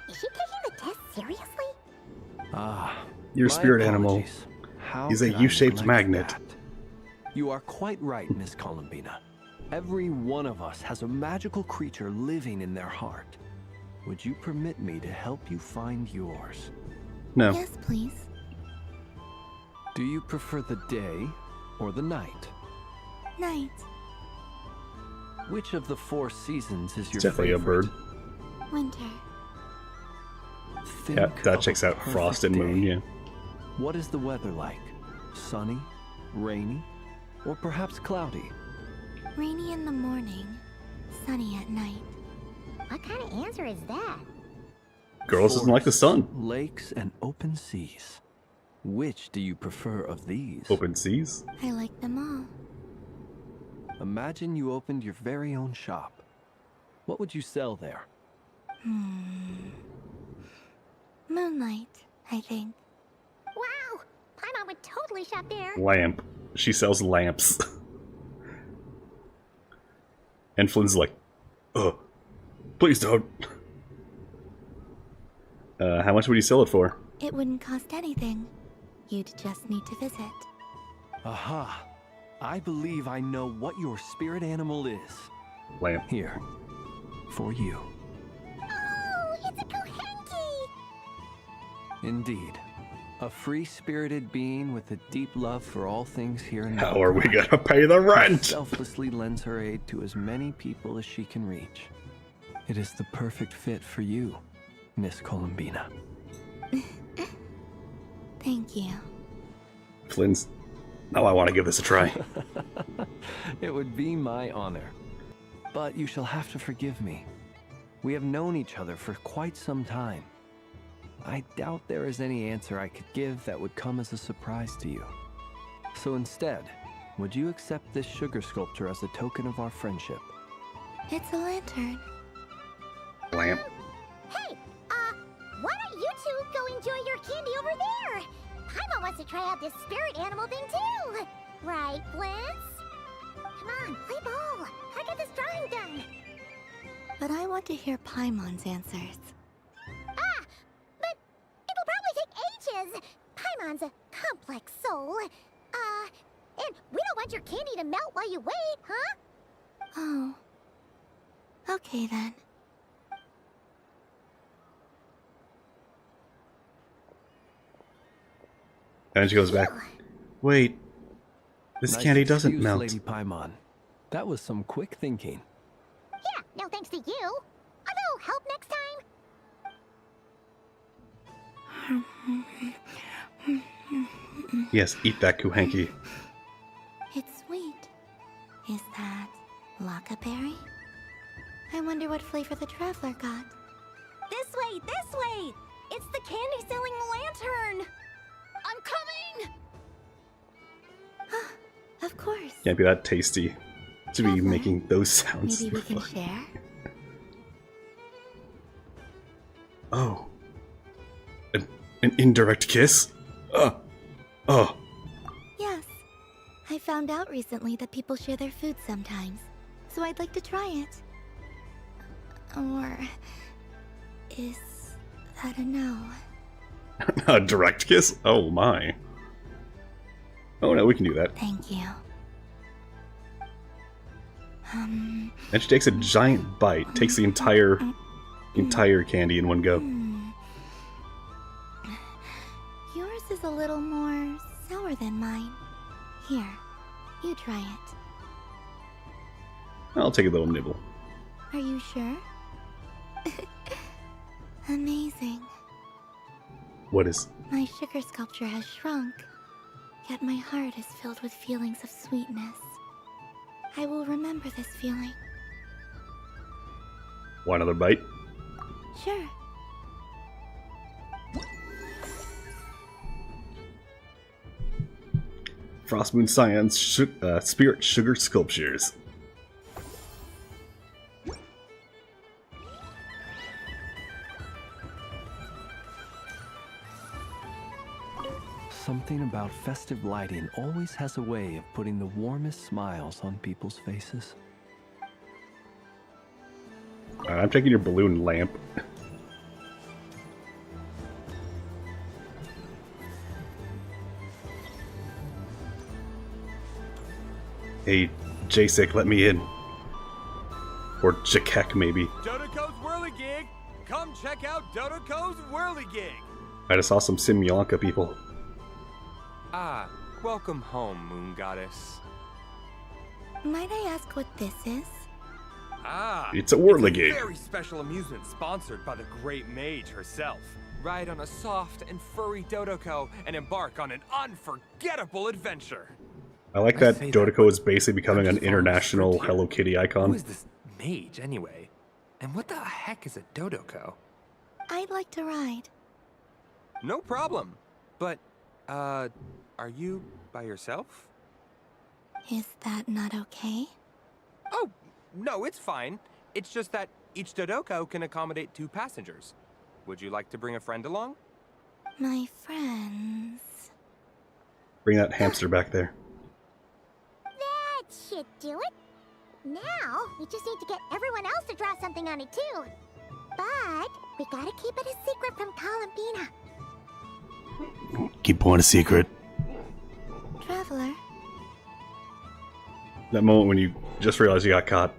is she taking the test seriously? Ah, Your my spirit animal apologies. How is a could I U-shaped neglect magnet. that? You are quite right, Miss Columbina. Every one of us has a magical creature living in their heart. Would you permit me to help you find yours? No. Yes, please. Do you prefer the day or the night? Night. Which of the 4 seasons is your It's definitely favorite? a bird. Winter. Yeah, Think that of checks a out. Frost and perfect moon, day. yeah. What is the weather like? Sunny, rainy, or perhaps cloudy? Rainy in the morning, sunny at night. What kind of answer is that? Girls doesn't like the sun. Lakes and open seas. Which do you prefer of these? Open seas? I like them all. Imagine you opened your very own shop. What would you sell there? Moonlight, I think. Wow! Paimon would totally shop there. Lamp. She sells lamps. And Flynn's like, please don't. How much would you sell it for? It wouldn't cost anything. You'd just need to visit. Aha! I believe I know what your spirit animal is. Lamp. Here. For you. Oh, it's a Kohenki! Indeed. A free-spirited being with a deep love for all things here and How are we gonna pay the rent? Selflessly lends her aid to as many people as she can reach. It is the perfect fit for you. Miss Columbina. Thank you. Flynn's. Now I want to give this a try. It would be my honor. But you shall have to forgive me. We have known each other for quite some time. I doubt there is any answer I could give that would come as a surprise to you. So instead, would you accept this sugar sculpture as a token of our friendship? It's a lantern. Lamp. Hey, why don't you two go enjoy your candy over there? Paimon wants to try out this spirit animal thing too. Right, Blitz? Come on, play ball. I got this drawing done. But I want to hear Paimon's answers. But it'll probably take ages. Paimon's a complex soul. And we don't want your candy to melt while you wait, huh? Oh. Okay then. And she goes back. Wait. This Nice candy doesn't excuse, melt. Lady Paimon. That was some quick thinking. Yeah, no thanks to you. Although, help next time. Yes, eat that kuhanky. It's sweet. Is that Lockaberry? I wonder what flavor the traveler got. This way, this way! It's the candy-selling lantern! I'm coming! Of course. Can't be that tasty to be making those sounds. Maybe we can share? Oh. An indirect kiss? Oh. Yes. I found out recently that people share their food sometimes, so I'd like to try it. Or is that a no? A direct kiss? Oh my. Oh no, we can do that. Thank you. And she takes a giant bite, takes the entire candy in one go. Yours is a little more sour than mine. Here, you try it. I'll take a little nibble. Are you sure? Amazing. What is? My sugar sculpture has shrunk, yet my heart is filled with feelings of sweetness. I will remember this feeling. Want another bite? Sure. Frost Moon Scion's spirit sugar sculptures. Something about festive lighting always has a way of putting the warmest smiles on people's faces. Alright, I'm taking your balloon lamp. Hey, Jasek, let me in. Or Jakek, maybe. Dodoko's Whirligig! Come check out Dodoko's Whirligig! I just saw some Simyanka people. Ah, welcome home, Moon Goddess. Might I ask what this is? Ah, It's a Whirligig. It's a very special amusement sponsored by the great mage herself. Ride on a soft and furry Dodoko and embark on an unforgettable adventure. I like that Dodoko is basically becoming an international Hello Kitty icon. Who is this mage, anyway? And what the heck is a Dodoko? I'd like to ride. No problem. But, are you by yourself? Is that not okay? Oh, no, it's fine. It's just that each Dodoko can accommodate 2 passengers. Would you like to bring a friend along? My friends. Bring that hamster back there. That should do it. Now, we just need to get everyone else to draw something on it too. But we gotta keep it a secret from Columbina. Keep one a secret. Traveler. That moment when you just realized you got caught.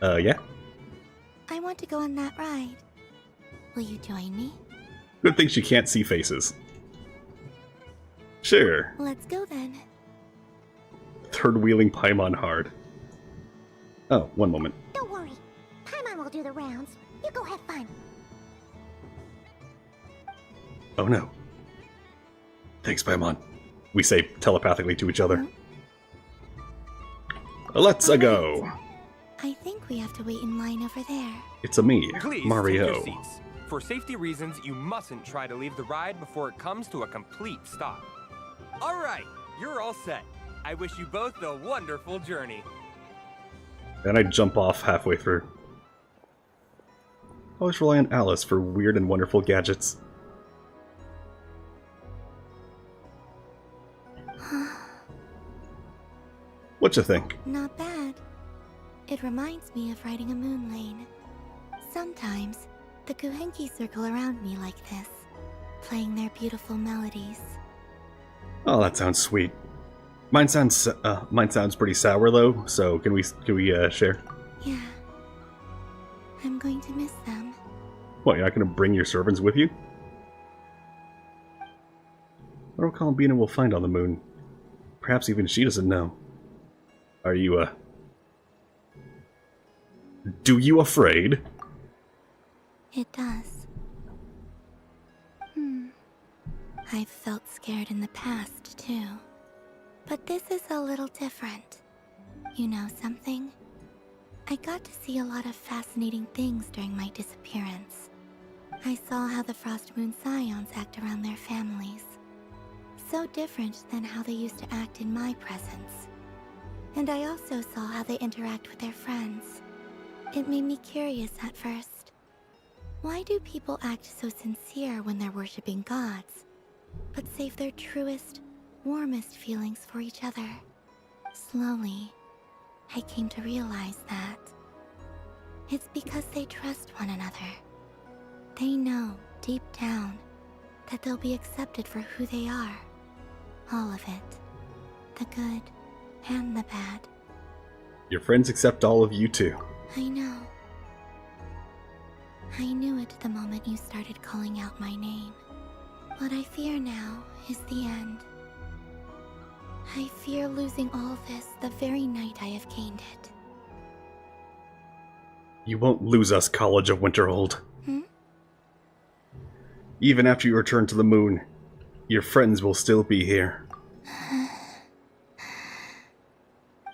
Yeah? I want to go on that ride. Will you join me? Good thing she can't see faces. Sure. Let's go then. Third wheeling Paimon hard. Oh, one moment. Don't worry. Paimon will do the the rounds. You go have fun. Oh no. Thanks, Paimon. We say telepathically to each other. Let's go. I think we have to wait in line over there. It's a me, Please Mario. take your seats. For safety reasons, you mustn't try to leave the ride before it comes to a complete stop. All right, you're all set. I wish you both a wonderful journey. Then I jump off halfway through. Always rely on Alice for weird and wonderful gadgets. What you think? Not bad. It reminds me of riding a moon lane. Sometimes, the Kuhenki circle around me like this, playing their beautiful melodies. Oh, that sounds sweet. Mine sounds pretty sour though. So can we share? Yeah. I'm going to miss them. What? You're not going to bring your servants with you? What do Columbina will find on the moon? Perhaps even she doesn't know. Are you do you afraid? It does. I've felt scared in the past, too. But this is a little different. You know something? I got to see a lot of fascinating things during my disappearance. I saw how the Frost Moon Scions act around their families. So different than how they used to act in my presence. And I also saw how they interact with their friends. It made me curious at first. Why do people act so sincere when they're worshipping gods, but save their truest, warmest feelings for each other? Slowly, I came to realize that it's because they trust one another. They know, deep down, that they'll be accepted for who they are. All of it. The good and the bad. Your friends accept all of you too. I know. I knew it the moment you started calling out my name. What I fear now is the end. I fear losing all this the very night I have gained it. You won't lose us, College of Winterhold. Even after you return to the moon, your friends will still be here.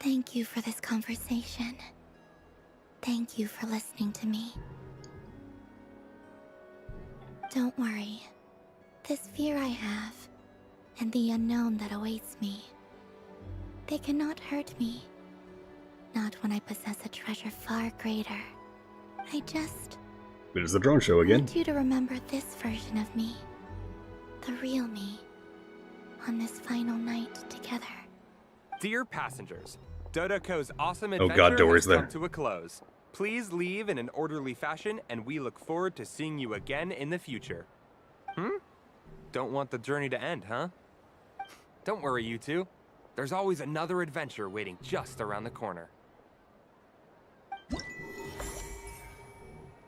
Thank you for this conversation. Thank you for listening to me. Don't worry. This fear I have, and the unknown that awaits me, they cannot hurt me. Not when I possess a treasure far greater. I just There's the drone show again. want you to remember this version of me. The real me. On this final night together. Dear passengers, Dodoko's awesome Oh adventure God, Dory's has come there. to a close. Please leave in an orderly fashion, and we look forward to seeing you again in the future. Don't want the journey to end, huh? Don't worry, you two. There's always another adventure waiting just around the corner.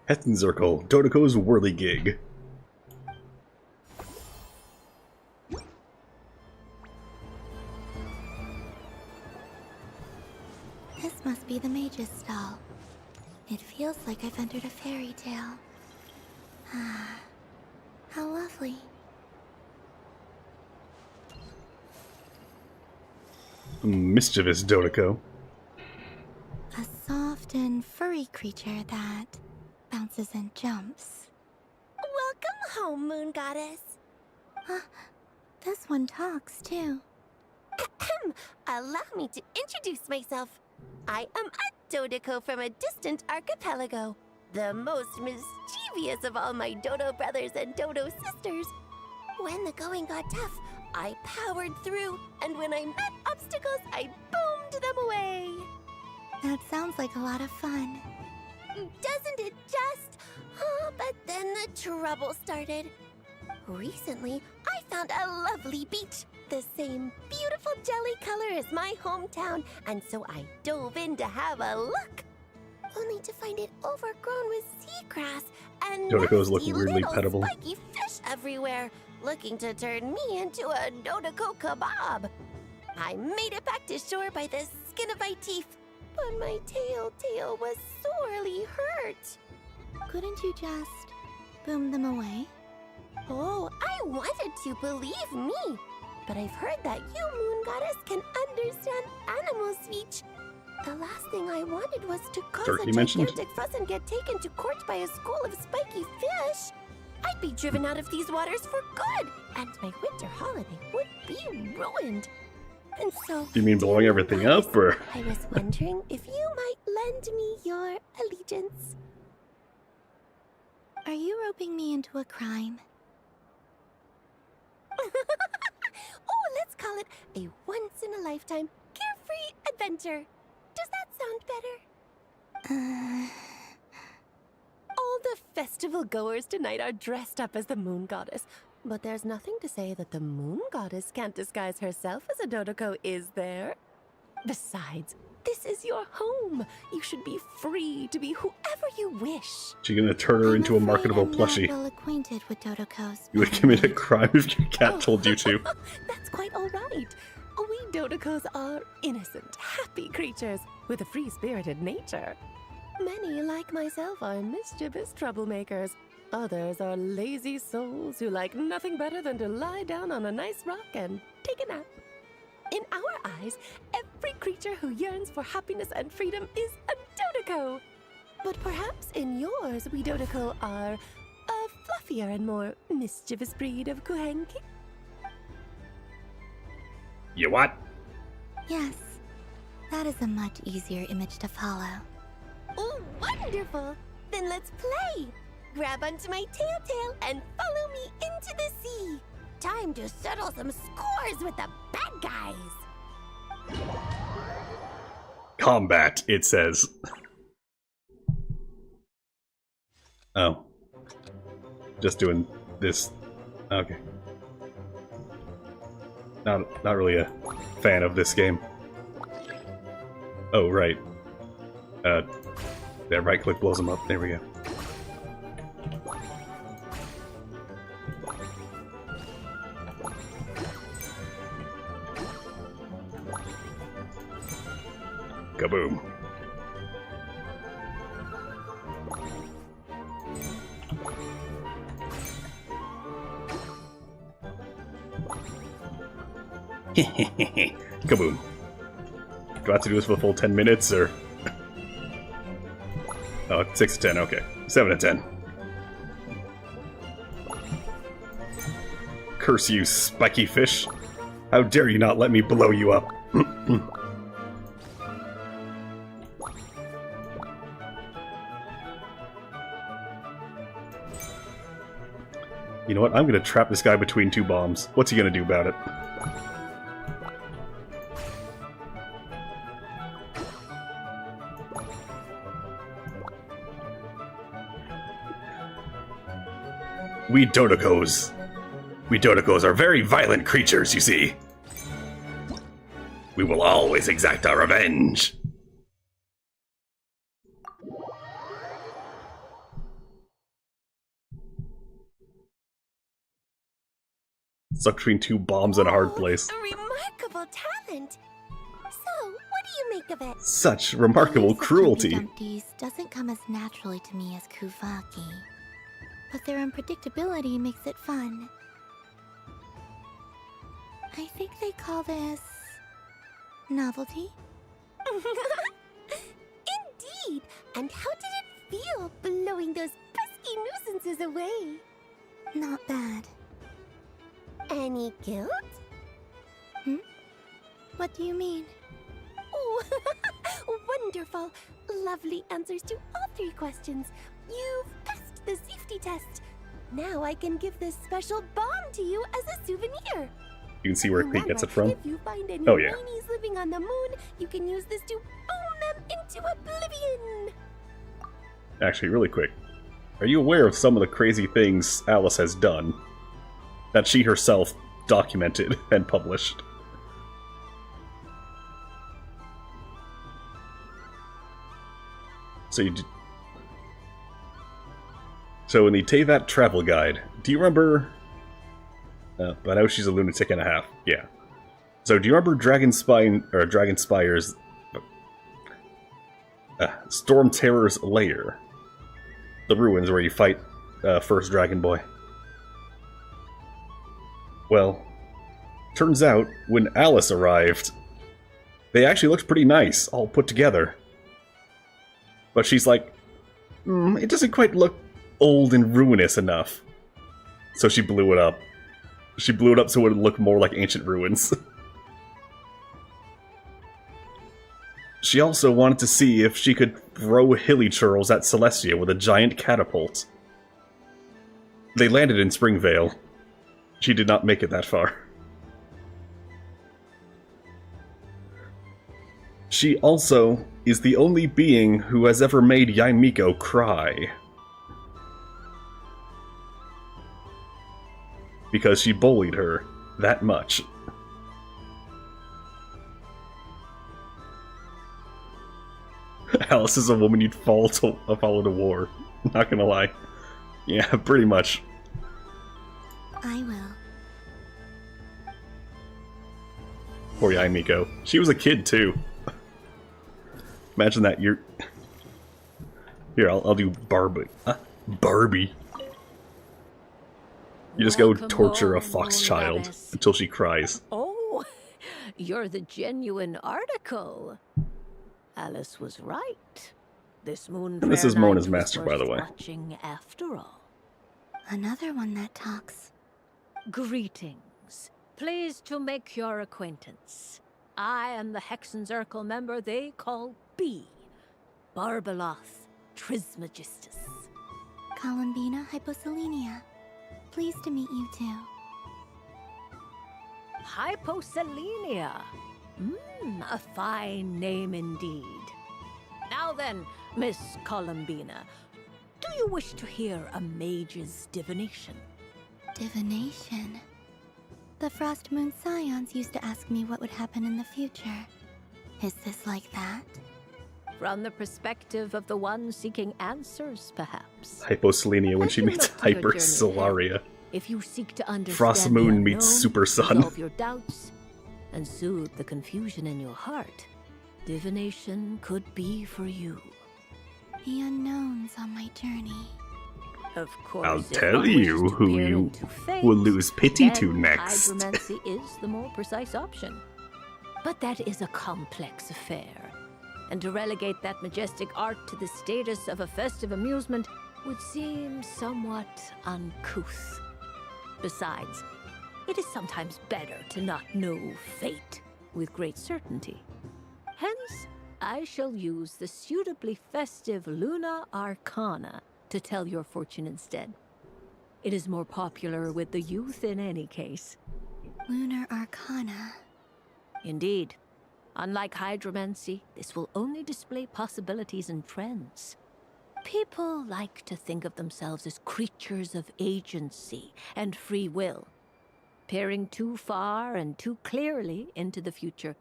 Hessen Circle, Dodoko's whirligig. This must be the mage's stall. It feels like I've entered a fairy tale. Ah, how lovely. Mischievous Dodoko. A soft and furry creature that bounces and jumps. Welcome home, Moon Goddess. This one talks too. Allow me to introduce myself. I am a Dodoko from a distant archipelago, the most mischievous of all my Dodo brothers and Dodo sisters. When the going got tough, I powered through, and when I met obstacles, I boomed them away. That sounds like a lot of fun. Doesn't it just? Oh, but then the trouble started. Recently, I found a lovely beach, the same beautiful jelly color as my hometown, and so I dove in to have a look. Only to find it overgrown with seagrass and Dodoko's look nasty weirdly little pettable. spiky fish everywhere, looking to turn me into a Dodoko kebab. I made it back to shore by the skin of my teeth, but my tail was sorely hurt. Couldn't you just boom them away? Oh, I wanted to, believe me. But I've heard that you, Moon Goddess, can understand animal speech. The last thing I wanted was to cause Turkey a mentioned? gigantic fuss and get taken to court by a school of spiky fish. I'd be driven out of these waters for good, and my winter holiday would be ruined. And so, You mean blowing everything up, or? I was wondering if you might lend me your allegiance. Are you roping me into a crime? Oh, let's call it a once-in-a-lifetime carefree adventure. Does that sound better? All the festival goers tonight are dressed up as the Moon Goddess, but there's nothing to say that the Moon Goddess can't disguise herself as a Dotoko, is there? Besides, this is your home. You should be free to be whoever you wish. She's gonna turn her into a marketable I'm plushie. not well acquainted with Dotokos. You would commit a crime if your cat told you to. That's quite all right. We Dotokos are innocent, happy creatures with a free-spirited nature. Many, like myself, are mischievous troublemakers. Others are lazy souls who like nothing better than to lie down on a nice rock and take a nap. In our eyes, every creature who yearns for happiness and freedom is a Dotoko. But perhaps in yours, we Dotoko are a fluffier and more mischievous breed of Kuhenki. You what? Yes, that is a much easier image to follow. Oh, wonderful! Then let's play! Grab onto my tail and follow me into the sea. Time to settle some scores with the bad guys. Combat, it says. Oh. Just doing this. Okay. Not really a fan of this game. Oh, right. That right click blows them up. There we go. Kaboom. Kaboom. Do I have to do this for the full 10 minutes, or...? Oh, 6 to 10, okay. 7 to 10. Curse you, spiky fish. How dare you not let me blow you up? You know what? I'm gonna trap this guy between two bombs. What's he gonna do about it? We Dotokos are very violent creatures, you see. We will always exact our revenge. Stuck between two bombs in a hard place. A remarkable talent. So, what do you make of it? Such remarkable cruelty. Dumpties doesn't come as naturally to me as Kuvaki, but their unpredictability makes it fun. I think they call this novelty. Indeed. And how did it feel blowing those pesky nuisances away? Not bad. Any guilt? What do you mean? Oh, wonderful. Lovely answers to all 3 questions. You've passed the safety test. Now I can give this special bomb to you as a souvenir. You can see where Cleet gets it from. If you find any Oh, yeah. weenies living on the moon, you can use this to boom them into oblivion. Actually, really quick. Are you aware of some of the crazy things Alice has done? That she herself documented and published? So in the Teyvat travel guide, do you remember... but I know she's a lunatic and a half. Yeah. So do you remember Dragonspire's Storm Terror's lair? The ruins where you fight first Dragon Boy. Well, turns out, when Alice arrived, they actually looked pretty nice, all put together. But she's like, it doesn't quite look old and ruinous enough. So she blew it up. She blew it up so it would look more like ancient ruins. She also wanted to see if she could throw hilly churls at Celestia with a giant catapult. They landed in Springvale. She did not make it that far. She also is the only being who has ever made Yaimiko cry. Because she bullied her that much. Alice is a woman you'd follow to war. Not gonna lie. Yeah, pretty much. I will. Poor Yaimiko. She was a kid, too. Imagine that you're... Here, I'll do Barbie. Barbie. You just go torture a fox child until she cries. Oh, you're the genuine article. Alice was right. This moon. And this is Mona's master, by the way. Watching after all. Another one that talks. Greetings. Pleased to make your acquaintance. I am the Hexenzirkel member they call B. Barbeloth Trismegistus. Columbina Hyposelenia. Pleased to meet you too. Hyposelenia. A fine name indeed. Now then, Miss Columbina, do you wish to hear a mage's divination? Divination? The Frost Moon Scions used to ask me what would happen in the future. Is this like that? From the perspective of the one seeking answers, perhaps. Hyposelenia when she meets Hyper Solaria. If you seek to understand Frost Moon meets Super Sun. Resolve your doubts and soothe the confusion in your heart, divination could be for you. The unknowns on my journey. Of course, I'll tell you who you will lose pity to next. Hydromancy is the more precise option. But that is a complex affair. And to relegate that majestic art to the status of a festive amusement would seem somewhat uncouth. Besides, it is sometimes better to not know fate with great certainty. Hence, I shall use the suitably festive Luna Arcana to tell your fortune instead. It is more popular with the youth in any case. Lunar Arcana. Indeed. Unlike hydromancy, this will only display possibilities and trends. People like to think of themselves as creatures of agency and free will. Peering too far and too clearly into the future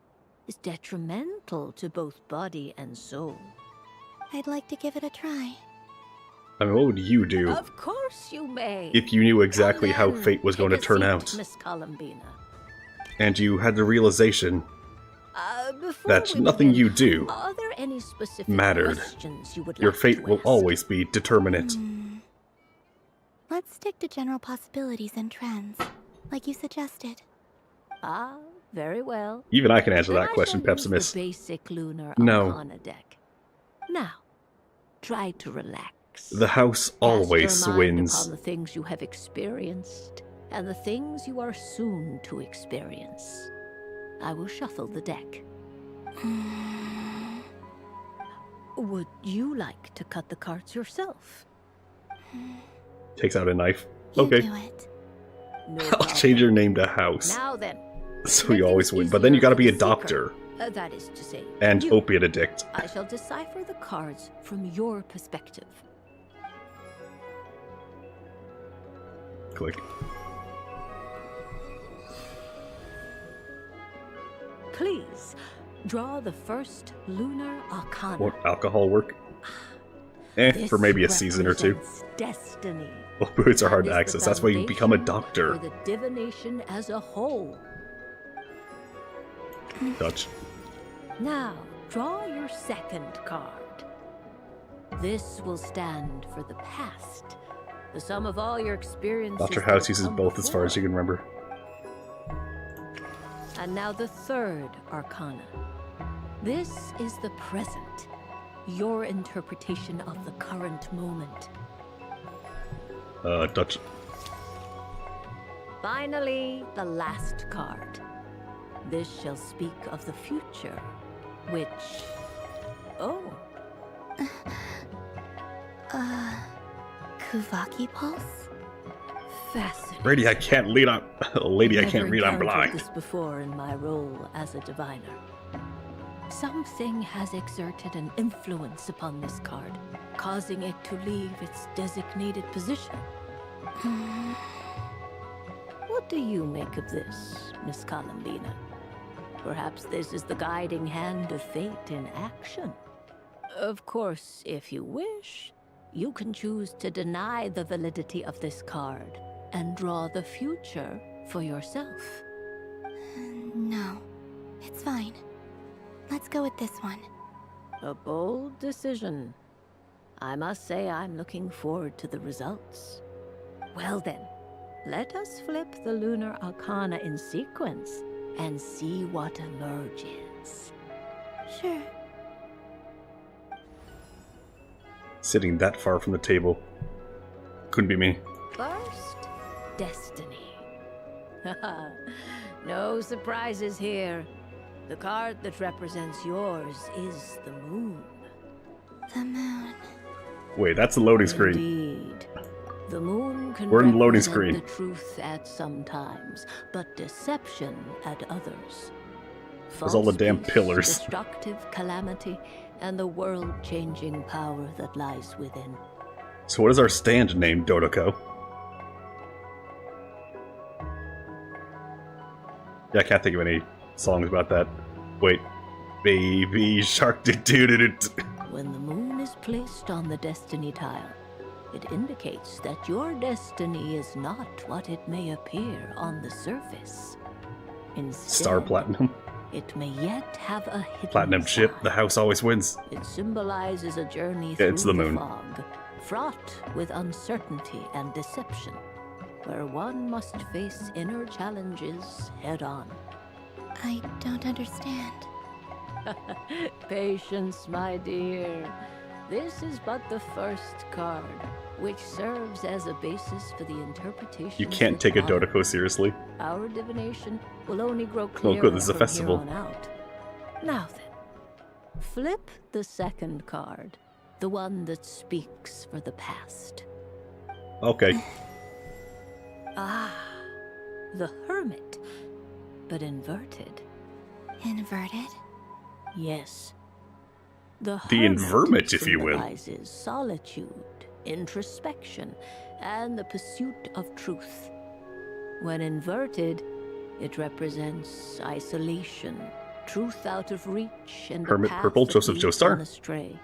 is detrimental to both body and soul. I'd like to give it a try. I mean, what would you do? Of course you may. If you knew exactly how fate was going to turn out, Miss Columbina. and you had the realization that nothing you do Are there any specific mattered. questions you would Your like fate to will ask? always be determinate. Let's stick to general possibilities and trends, like you suggested. Ah, very well. Even I can answer Then that I question, shall use the Pepsimus. basic Lunar No. Arcana deck. Now, try to relax. The house always Cast your mind wins. upon the things you have experienced and the things you are soon to experience. I will shuffle the deck. Would you like to cut the cards yourself? Takes out a knife. Okay. No I'll problem. change your name to House. Now then, So you always win. But then you gotta be a doctor. that is to say, And you. opiate addict. I shall decipher the cards from your perspective. Click. Please, draw the first Lunar Arcana. Won't alcohol work? For maybe a season or two. Destiny. Opioids are hard to Is the access. That's why you become a foundation doctor. For the divination as a whole. Dutch. Now, draw your second card. This will stand for the past. The sum of all your experiences. Dr. that House have uses come both as far as you can remember. And now the third arcana. This is the present. Your interpretation of the current moment. Dutch. Finally, the last card. This shall speak of the future, which... Oh. Kuvaki Pulse? Fascinating. Lady, I can't read. I'm blind. This before in my role as a diviner. Something has exerted an influence upon this card, causing it to leave its designated position. What do you make of this, Miss Columbina? Perhaps this is the guiding hand of fate in action. Of course, if you wish, you can choose to deny the validity of this card and draw the future for yourself. No, it's fine. Let's go with this one. A bold decision. I must say I'm looking forward to the results. Well then, let us flip the Lunar Arcana in sequence and see what emerges. Sure. Sitting that far from the table. Couldn't be me. First, Destiny. No surprises here. The card that represents yours is the moon. The moon. Wait, that's the loading screen. Indeed. The moon can We're in the loading represent screen. the truth at some times, but deception at others. There's all the damn False peace, pillars. Destructive calamity, and the world-changing power that lies within. So what is our stand name, Dotoko? Yeah, I can't think of any songs about that. Wait. Baby shark doo. When the moon is placed on the destiny tile, it indicates that your destiny is not what it may appear on the surface. Instead, Star Platinum. it may yet have a hidden Platinum side. chip, the house always wins. It symbolizes a journey Yeah, through it's the moon. fog, fraught with uncertainty and deception, where one must face inner challenges head-on. I don't understand. Patience, my dear. This is but the first card, which serves as a basis for the interpretation. You can't take a Dotoko seriously. Our divination will only grow Oh, clearer good, this is a from festival. here on out. Now then, flip the second card, the one that speaks for the past. Okay. Ah, the Hermit, but inverted. Inverted? Yes. The Invermit, if you will. symbolizes solitude, introspection, and the pursuit of truth. When inverted, it represents isolation, truth out of reach, and Hermit the path purple, that Joseph leads Joestar? one astray.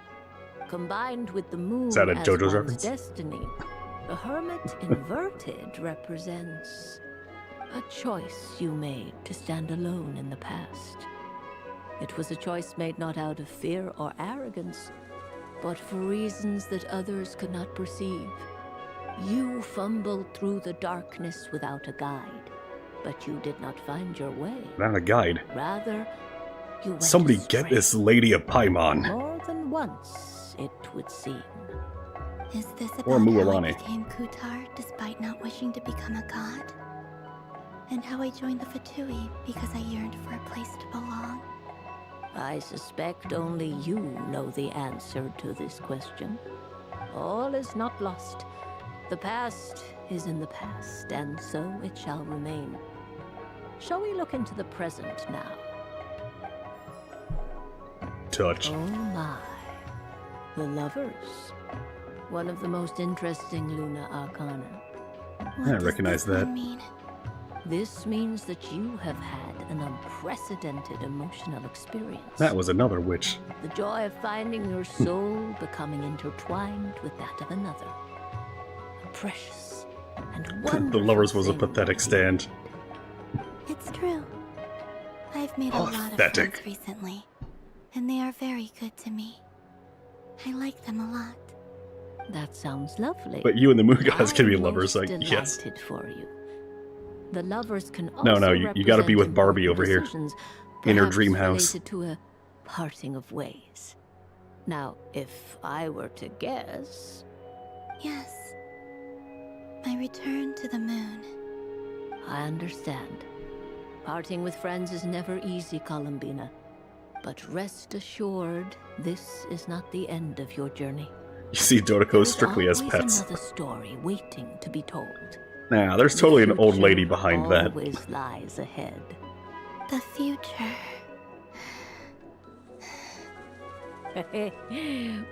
Combined with the moon Is that a as JoJo's one's reference? destiny, the Hermit inverted represents a choice you made to stand alone in the past. It was a choice made not out of fear or arrogance, but for reasons that others could not perceive. You fumbled through the darkness without a guide, but you did not find your way. Not a guide. Rather, you went Somebody astray. get this lady a Paimon. More than once, it would seem. Is this Or about how I Mualani. became Kutar despite not wishing to become a god? And how I joined the Fatui because I yearned for a place to belong? I suspect only you know the answer to this question. All is not lost. The past is in the past, and so it shall remain. Shall we look into the present now? Touch. Oh my. The Lovers. One of the most interesting Luna Arcana. I recognize that. This means that you have had an unprecedented emotional experience. That was another witch. The joy of finding your soul becoming intertwined with that of another. A precious and wonderful The Lovers was a thing. pathetic stand. It's true. I've made a lot of Pathetic. friends recently, and they are very good to me. I like them a lot. That sounds lovely. But you and the Moon Goddess can be I'm lovers, most like, yes. delighted for you. The lovers can No, also you gotta be with represent Barbie important over here. decisions, In her perhaps dream house. related to a parting of ways. Now, if I were to guess... Yes. My return to the moon. I understand. Parting with friends is never easy, Columbina. But rest assured, this is not the end of your journey. You see Dotoko strictly as There's pets. another story waiting to be told. Nah, there's totally an old lady behind that. Always lies ahead. The future.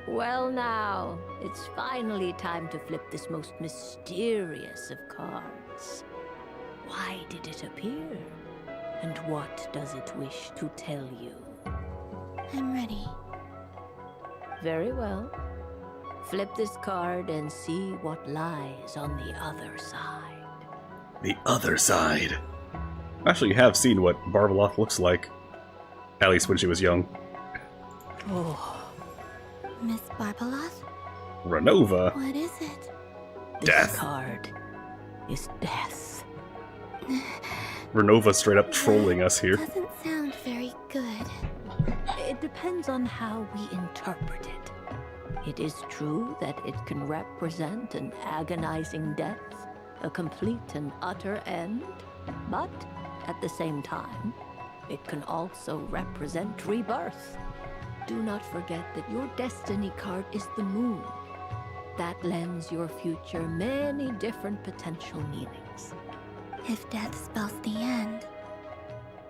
Well now, it's finally time to flip this most mysterious of cards. Why did it appear? And what does it wish to tell you? I'm ready. Very well. Flip this card and see what lies on the other side. The other side. Actually, you have seen what Barbeloth looks like. At least when she was young. Oh. Miss Barbeloth? Renova? What is it? Death. This card is death. Renova straight up trolling us here. Doesn't sound very good. It depends on how we interpret it. It is true that it can represent an agonizing death, a complete and utter end, but at the same time, it can also represent rebirth. Do not forget that your destiny card is the moon. That lends your future many different potential meanings. If death spells the end,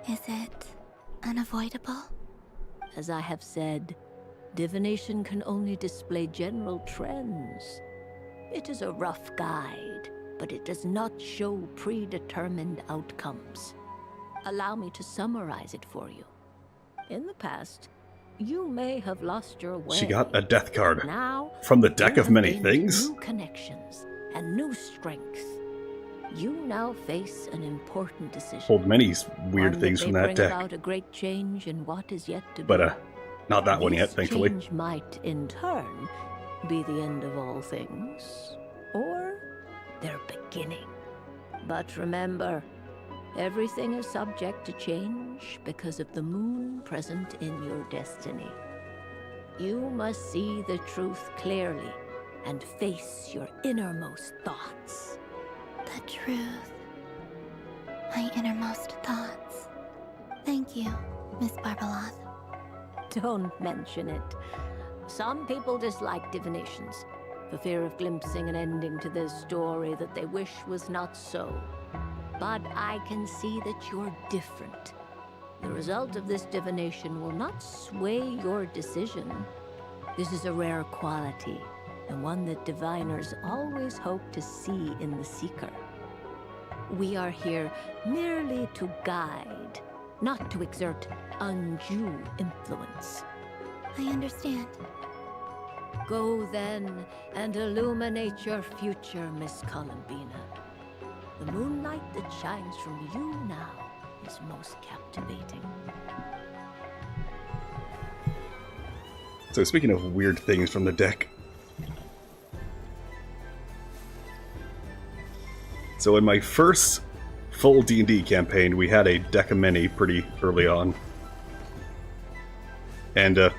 is it unavoidable? As I have said, divination can only display general trends. It is a rough guide, but it does not show predetermined outcomes. Allow me to summarize it for you. In the past, you may have lost your way. She got a death card. Now, from the deck you of have many gained things? New connections and new strength. You now face an important decision. Hold many weird One things that from may that bring deck. about a great change in what is yet to be. But, not that one yet, This thankfully. change might, in turn, be the end of all things, or their beginning. But remember, everything is subject to change because of the moon present in your destiny. You must see the truth clearly and face your innermost thoughts. The truth. My innermost thoughts. Thank you, Miss Barbeloth. Don't mention it. Some people dislike divinations, for fear of glimpsing an ending to their story that they wish was not so. But I can see that you're different. The result of this divination will not sway your decision. This is a rare quality, and one that diviners always hope to see in the seeker. We are here merely to guide, not to exert undue influence. I understand. Go then and illuminate your future, Miss Columbina. The moonlight that shines from you now is most captivating. So speaking of weird things from the deck. So in my first full D&D campaign, we had a deck of many pretty early on. And,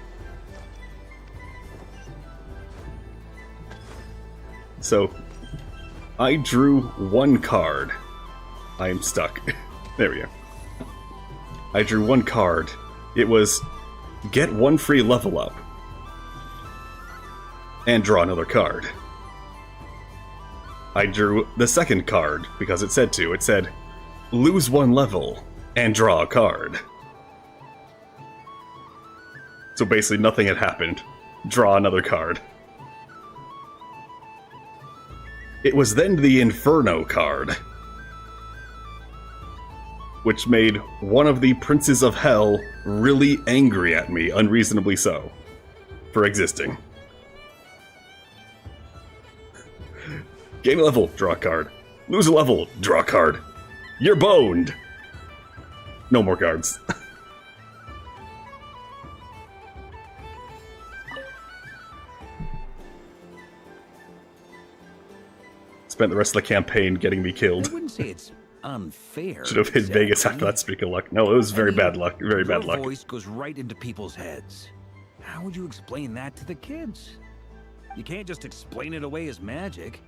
so, I drew one card. I am stuck. There we go. I drew one card. It was, get one free level up. And draw another card. I drew the second card, because it said to. It said, lose one level, and draw a card. So basically nothing had happened. Draw another card. It was then the Inferno card, which made one of the Princes of Hell really angry at me, unreasonably so, for existing. Gain a level, draw a card. Lose a level, draw a card. You're boned! No more cards. Spent the rest of the campaign getting me killed. I wouldn't say it's unfair. Should have hit Vegas after that speak of luck. No, it was very bad luck. Very bad luck. Your voice goes right into people's heads. How would you explain that to the kids? You can't just explain it away as magic.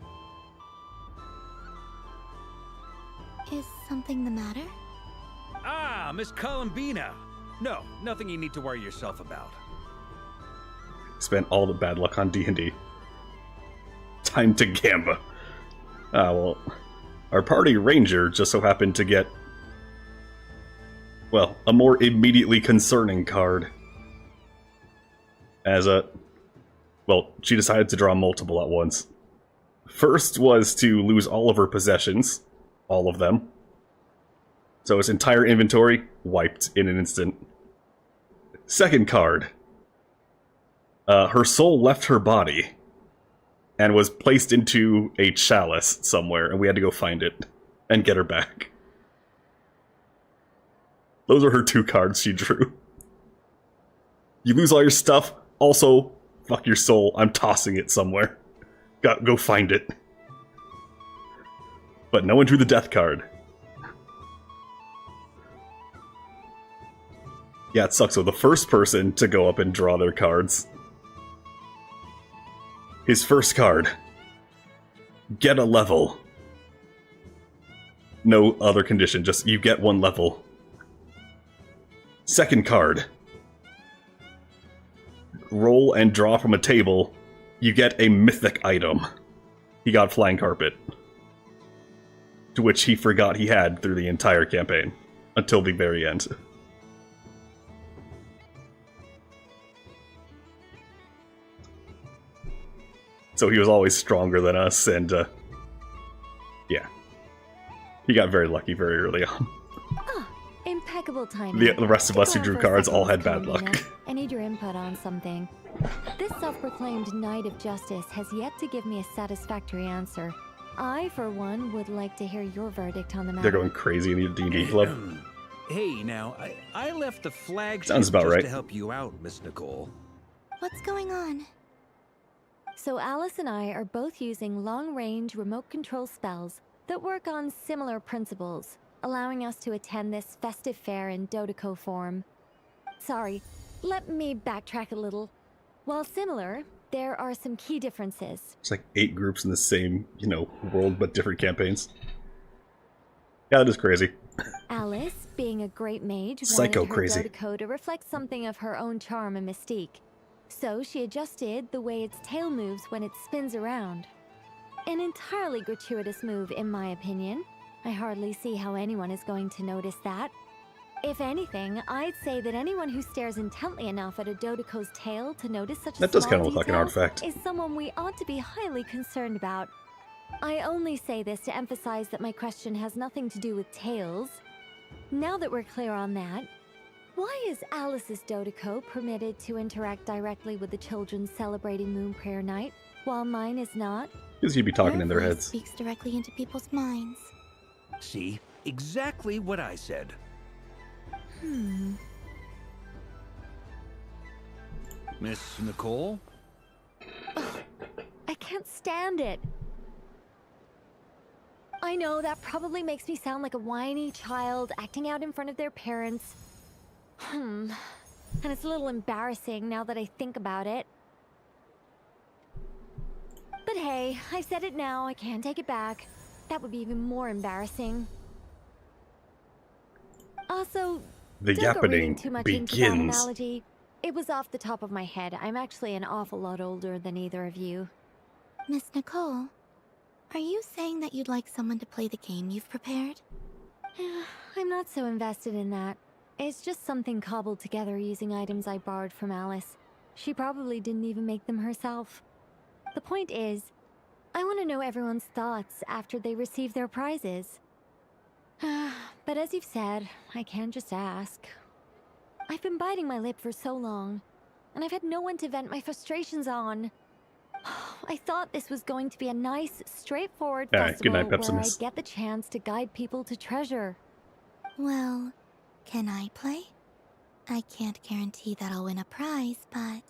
Is something the matter? Ah, Miss Columbina. No, nothing you need to worry yourself about. Spent all the bad luck on D&D. Time to Gamba. Ah, well, our party ranger just so happened to get, well, a more immediately concerning card. As well, she decided to draw multiple at once. First was to lose all of her possessions. All of them. So his entire inventory wiped in an instant. Second card. Her soul left her body and was placed into a chalice somewhere, and we had to go find it and get her back. Those are her 2 cards she drew. You lose all your stuff, also, fuck your soul, I'm tossing it somewhere. Go find it. But no one drew the death card. Yeah, it sucks. So the first person to go up and draw their cards. His first card. Get a level. No other condition, just you get 1 level. Second card. Roll and draw from a table. You get a mythic item. He got Flying Carpet. To which he forgot he had through the entire campaign. Until the very end. So he was always stronger than us, and, yeah. He got very lucky very early on. Oh, impeccable timing. The rest of us who drew cards all had bad luck. I need your input on something. This self-proclaimed Knight of Justice has yet to give me a satisfactory answer. I, for one, would like to hear your verdict on the matter. They're going crazy in the D&D club. Hey, now, I left the flagship Sounds about just right. to help you out, Miss Nicole. What's going on? So Alice and I are both using long-range remote control spells that work on similar principles, allowing us to attend this festive fair in Dottore form. Sorry, let me backtrack a little. While similar, there are some key differences. It's like 8 groups in the same, world, but different campaigns. Yeah, that is crazy. Alice, being a great mage, Psycho wanted her crazy. Dottore to reflect something of her own charm and mystique. So she adjusted the way its tail moves when it spins around. An entirely gratuitous move, in my opinion. I hardly see how anyone is going to notice that. If anything, I'd say that anyone who stares intently enough at a Dottore's tail to notice such a That does small kind of look like an detail artifact. is someone we ought to be highly concerned about. I only say this to emphasize that my question has nothing to do with tails. Now that we're clear on that, why is Alice's Dottore permitted to interact directly with the children celebrating Moon Prayer Night, while mine is not? Because you'd be talking in their Voice heads. speaks directly into people's minds. See? Exactly what I said. Miss Nicole? I can't stand it. I know that probably makes me sound like a whiny child acting out in front of their parents. And it's a little embarrassing now that I think about it. But hey, I've said it now, I can't take it back. That would be even more embarrassing. Also, The don't go reading yappening too much into that begins. analogy. It was off the top of my head. I'm actually an awful lot older than either of you. Miss Nicole, are you saying that you'd like someone to play the game you've prepared? I'm not so invested in that. It's just something cobbled together using items I borrowed from Alice. She probably didn't even make them herself. The point is, I want to know everyone's thoughts after they receive their prizes. But as you've said, I can't just ask. I've been biting my lip for so long, and I've had no one to vent my frustrations on. I thought this was going to be a nice, straightforward All right, festival good night, where Pepsimus. I'd get the chance to guide people to treasure. Well, can I play? I can't guarantee that I'll win a prize, but...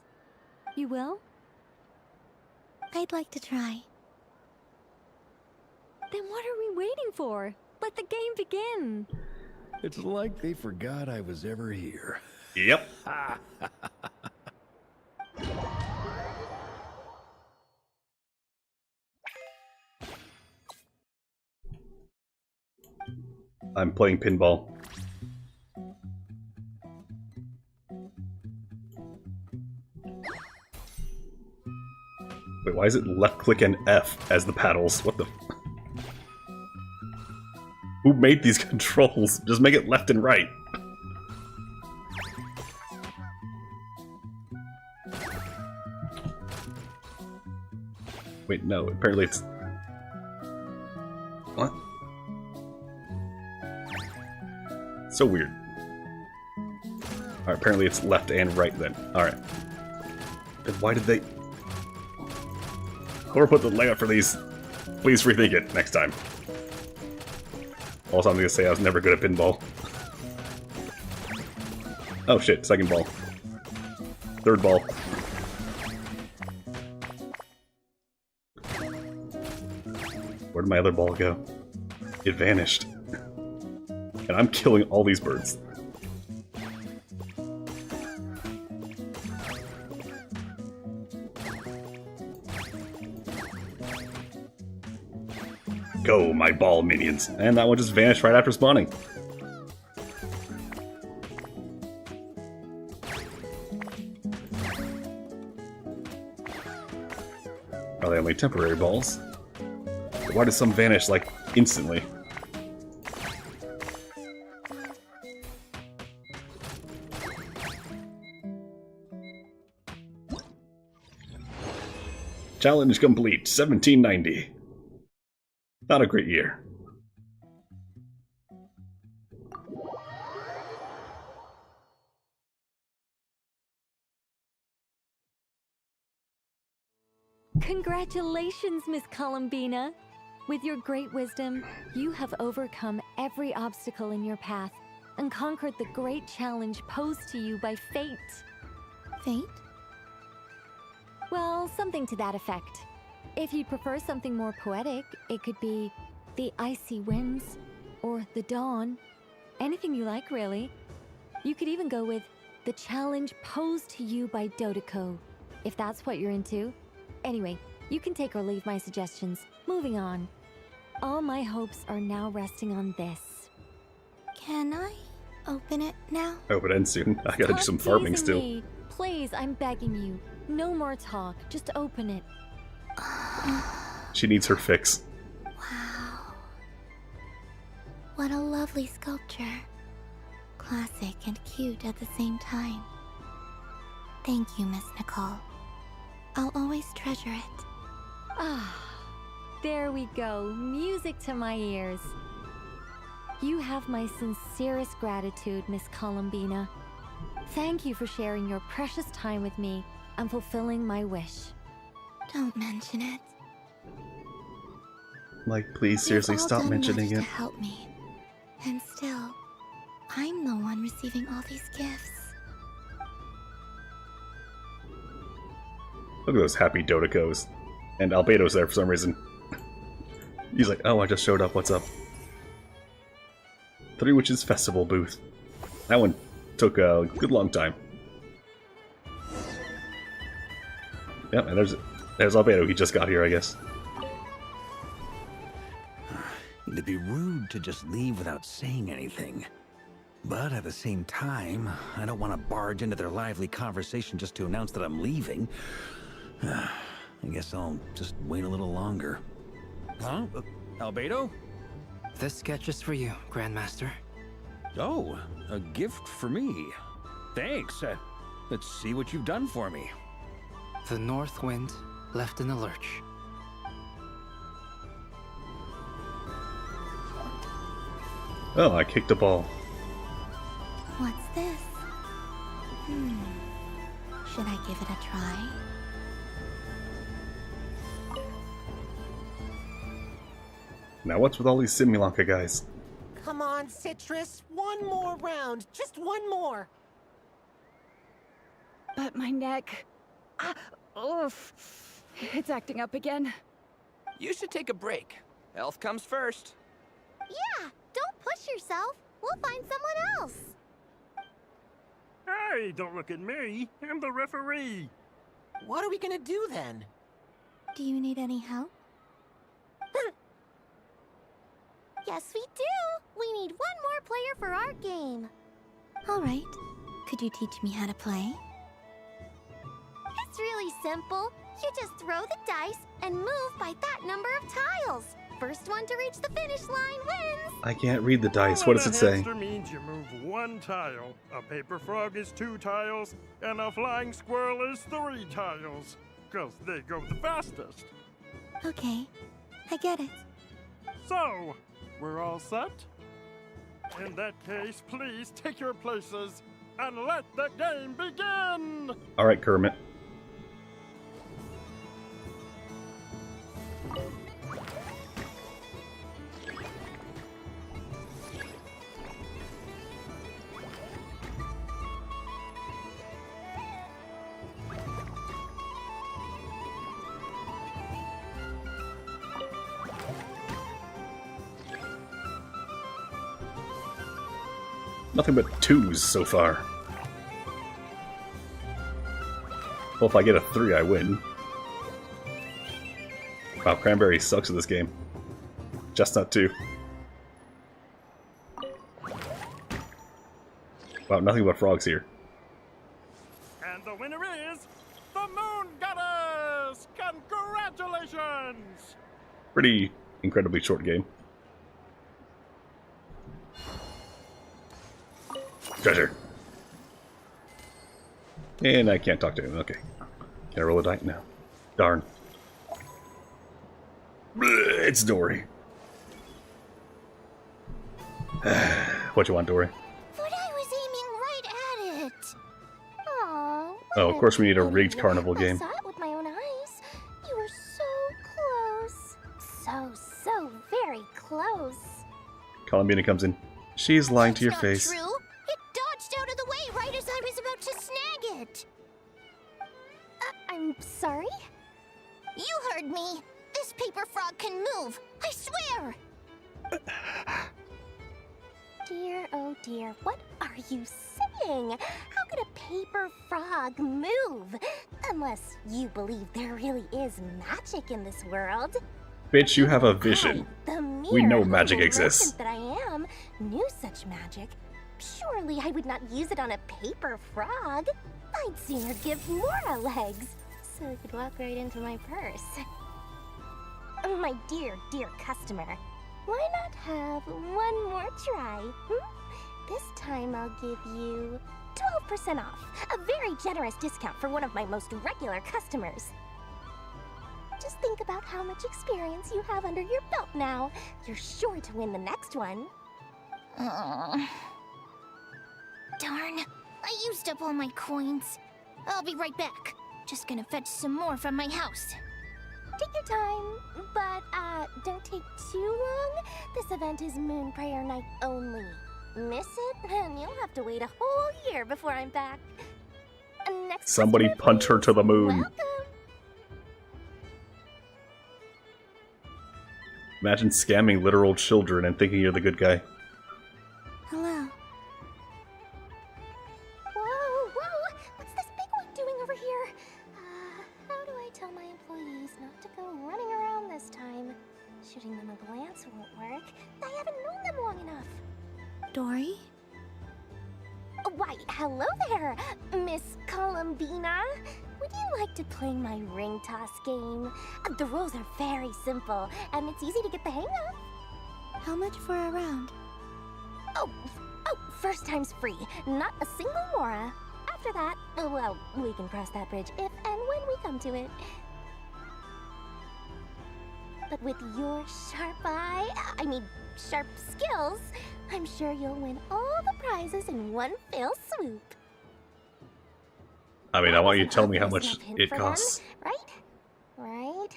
You will? I'd like to try. Then what are we waiting for? Let the game begin. It's like they forgot I was ever here. Yep. I'm playing pinball. Wait, why is it left click and F as the paddles? What the... Who made these controls? Just make it left and right. Wait, no, apparently it's... What? So weird. Alright, apparently it's left and right then. Alright. Then why did they... Whoever put the layout for these, please rethink it next time. Also, I'm gonna say I was never good at pinball. Oh shit, second ball. Third ball. Where did my other ball go? It vanished. And I'm killing all these birds. Go, my ball minions. And that one just vanished right after spawning. Are they only temporary balls? Why does some vanish, like, instantly? Challenge complete, 1790. Not a great year. Congratulations, Miss Columbina! With your great wisdom, you have overcome every obstacle in your path and conquered the great challenge posed to you by fate. Fate? Well, something to that effect. If you'd prefer something more poetic, it could be the icy winds or the dawn. Anything you like, really. You could even go with the challenge posed to you by Dottore, if that's what you're into. Anyway, you can take or leave my suggestions. Moving on. All my hopes are now resting on this. Can I open it now? I hope it ends soon. I gotta do some Stop farming teasing still. me. Please, I'm begging you. No more talk. Just open it. She needs her fix. Wow. What a lovely sculpture. Classic and cute at the same time. Thank you, Miss Nicole. I'll always treasure it. Ah, there we go. Music to my ears. You have my sincerest gratitude, Miss Columbina. Thank you for sharing your precious time with me and fulfilling my wish. Don't mention it. Like, please, seriously, You've all stop done mentioning much it. to help me. And still, I'm the one receiving all these gifts. Look at those happy Dodicos. And Albedo's there for some reason. He's like, oh, I just showed up, what's up? Three Witches Festival booth. That one took a good long time. Yep, and there's Albedo, he just got here, I guess. It'd be rude to just leave without saying anything. But at the same time, I don't want to barge into their lively conversation just to announce that I'm leaving. I guess I'll just wait a little longer. Huh? Albedo? This sketch is for you, Grandmaster. Oh, a gift for me. Thanks. Let's see what you've done for me. The North Wind left in the lurch. Oh, I kicked a ball. What's this? Should I give it a try? Now what's with all these Simulanka guys? Come on, Citrus. One more round. Just one more. But my neck... oof. It's acting up again. You should take a break. Health comes first. Yeah, don't push yourself. We'll find someone else. Hey, don't look at me. I'm the referee. What are we gonna do then? Do you need any help? Yes, we do. We need one more player for our game. All right. Could you teach me how to play? It's really simple. You just throw the dice and move by that number of tiles. First one to reach the finish line wins. I can't read the dice. What does it say? Hamster means you move one tile. A paper frog is 2 tiles, and a flying squirrel is 3 tiles. 'Cause they go the fastest. Okay, I get it. So, we're all set? In that case, please take your places and let the game begin! All right, Kermit. Nothing but 2s so far. Well, if I get a 3, I win. Wow, Cranberry sucks at this game. Chestnut too. Wow, nothing but frogs here. And the winner is the Moon Goddess! Congratulations! Pretty incredibly short game. Treasure. And I can't talk to him. Okay. Can I roll a die? No. Darn. Bleh, it's Dory. What you want, Dory? But I was aiming right at it. Aww. Oh, of course we need a rigged carnival game. I saw it with my own eyes. You were so close. So very close. Columbina comes in. She's lying to your Not face. true. It dodged out of the way right as I was about to snag it. I'm sorry? You heard me. This paper frog can move. I swear. Dear, oh dear, what are you saying? How could a paper frog move? Unless you believe there really is magic in this world. Bitch, you have a vision. We know magic exists. That I am knew such magic. Surely I would not use it on a paper frog. I'd sooner give Mora legs, so I could walk right into my purse. My dear, dear customer, why not have one more try? This time I'll give you 12% off, a very generous discount for one of my most regular customers. Just think about how much experience you have under your belt now. You're sure to win the next one. Darn, I used up all my coins. I'll be right back. Just gonna fetch some more from my house. Take your time, but don't take too long. This event is Moon Prayer Night only. Miss it, and you'll have to wait a whole year before I'm back. Next Somebody customer, punch her to the moon. welcome. Imagine scamming literal children and thinking you're the good guy. Hello. Whoa, whoa! What's this big one doing over here? How do I tell my employees not to go running around this time? Shooting them a glance won't work. I haven't known them long enough. Dory? Why, hello there, Miss Columbina. Would you like to play my ring toss game? The rules are very simple, and it's easy to get the hang of. How much for a round? Oh, first time's free. Not a single Mora. After that, well, we can cross that bridge if and when we come to it. But with your sharp eye, sharp skills, I'm sure you'll win all the prizes in one fell swoop. I mean, I want you to tell me how much it costs. Right?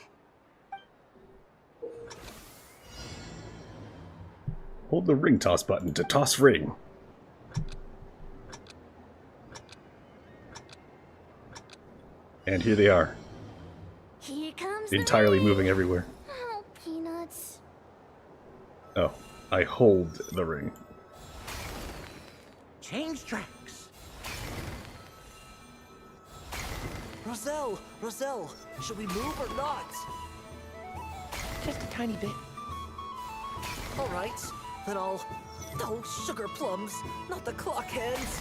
Hold the ring toss button to toss ring. And here they are. Here comes Entirely moving everywhere. Oh, Peanuts. Oh, I hold the ring. Change tracks. Roselle, should we move or not? Just a tiny bit. All right, then I'll... Oh, sugar plums, not the clock hands.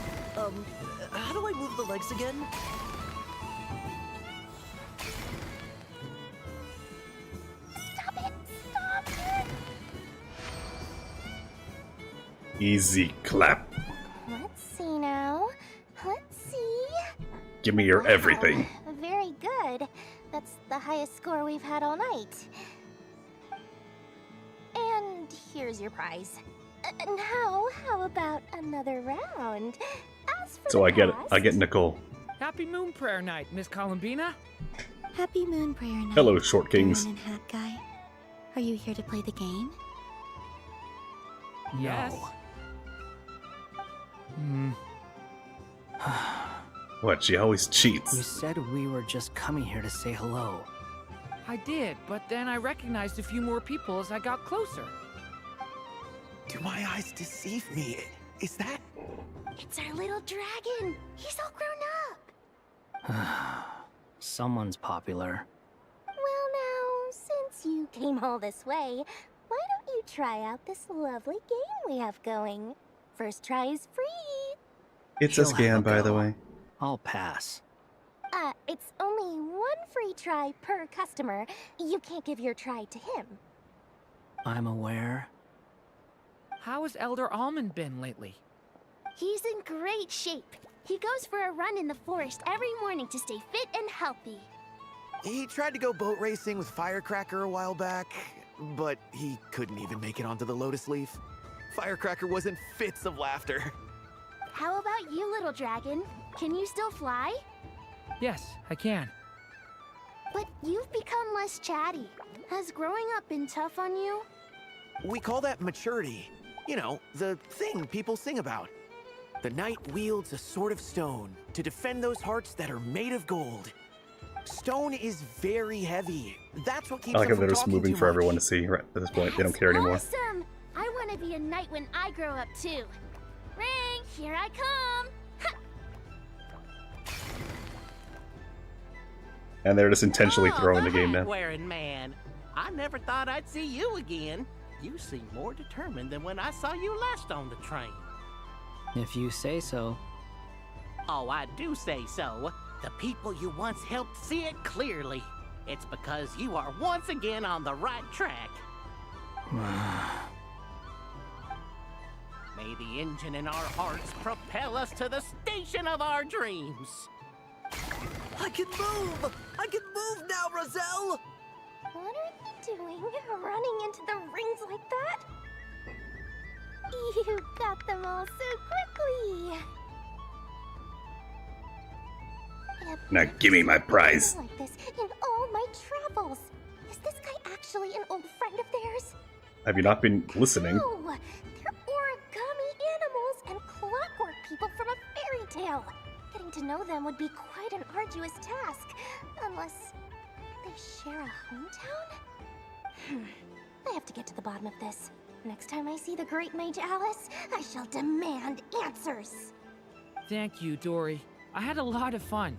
How do I move the legs again? Stop it! Easy clap. Let's see now. Let's see. Give me your everything. Very good. That's the highest score we've had all night. And here's your prize. Now, how about another round? As for So the I get cost- Nicole. Happy Moon Prayer Night, Miss Columbina. Happy Moon Prayer Night. Hello, Short Kings. Durin and Hat Guy. Are you here to play the game? Yes. What, she always cheats. You said we were just coming here to say hello. I did, but then I recognized a few more people as I got closer. Do my eyes deceive me? Is that... It's our little dragon. He's all grown up. Someone's popular. Well now, since you came all this way, why don't you try out this lovely game we have going? First try is free. It's a She'll have scam, a by the go. way. I'll pass. It's only one free try per customer. You can't give your try to him. I'm aware. How has Elder Almond been lately? He's in great shape. He goes for a run in the forest every morning to stay fit and healthy. He tried to go boat racing with Firecracker a while back, but he couldn't even make it onto the Lotus Leaf. Firecracker was in fits of laughter. How about you, little dragon? Can you still fly? Yes, I can. But you've become less chatty. Has growing up been tough on you? We call that maturity. You know, the thing people sing about. The knight wields a sword of stone to defend those hearts that are made of gold. Stone is very heavy. That's what keeps I like them how they're from just talking moving too for much. everyone to see right at this point. They don't care anymore. Awesome! I want to be a knight when I grow up too. Ring, here I come! And they're just intentionally throwing the game now. Wearing man, I never thought I'd see you again. You seem more determined than when I saw you last on the train. If you say so. Oh, I do say so. The people you once helped see it clearly. It's because you are once again on the right track. May the engine in our hearts propel us to the station of our dreams. I can move! I can move now, Roselle! What are you doing? Running into the rings like that? You got them all so quickly. Now give me my prize. Like this in all my travels. Is this guy actually an old friend of theirs? Have you not been listening? No, they're origami animals and clockwork people from a fairy tale. Getting to know them would be quite an arduous task, unless they share a hometown? I have to get to the bottom of this. Next time I see the great mage Alice, I shall demand answers. Thank you, Dory. I had a lot of fun.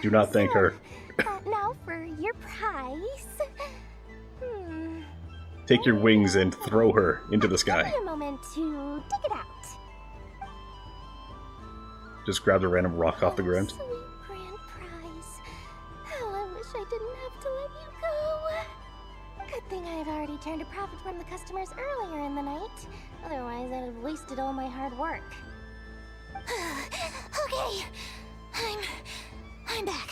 Do not thank her. Now for your prize. Take your wings and throw her into the Give sky. me a moment to dig it out. Just grab the random rock off the ground. Sweet grand prize. How I wish I didn't have to let you go. Good thing I had already turned a profit from the customers earlier in the night. Otherwise, I'd have wasted all my hard work. Okay, I'm back.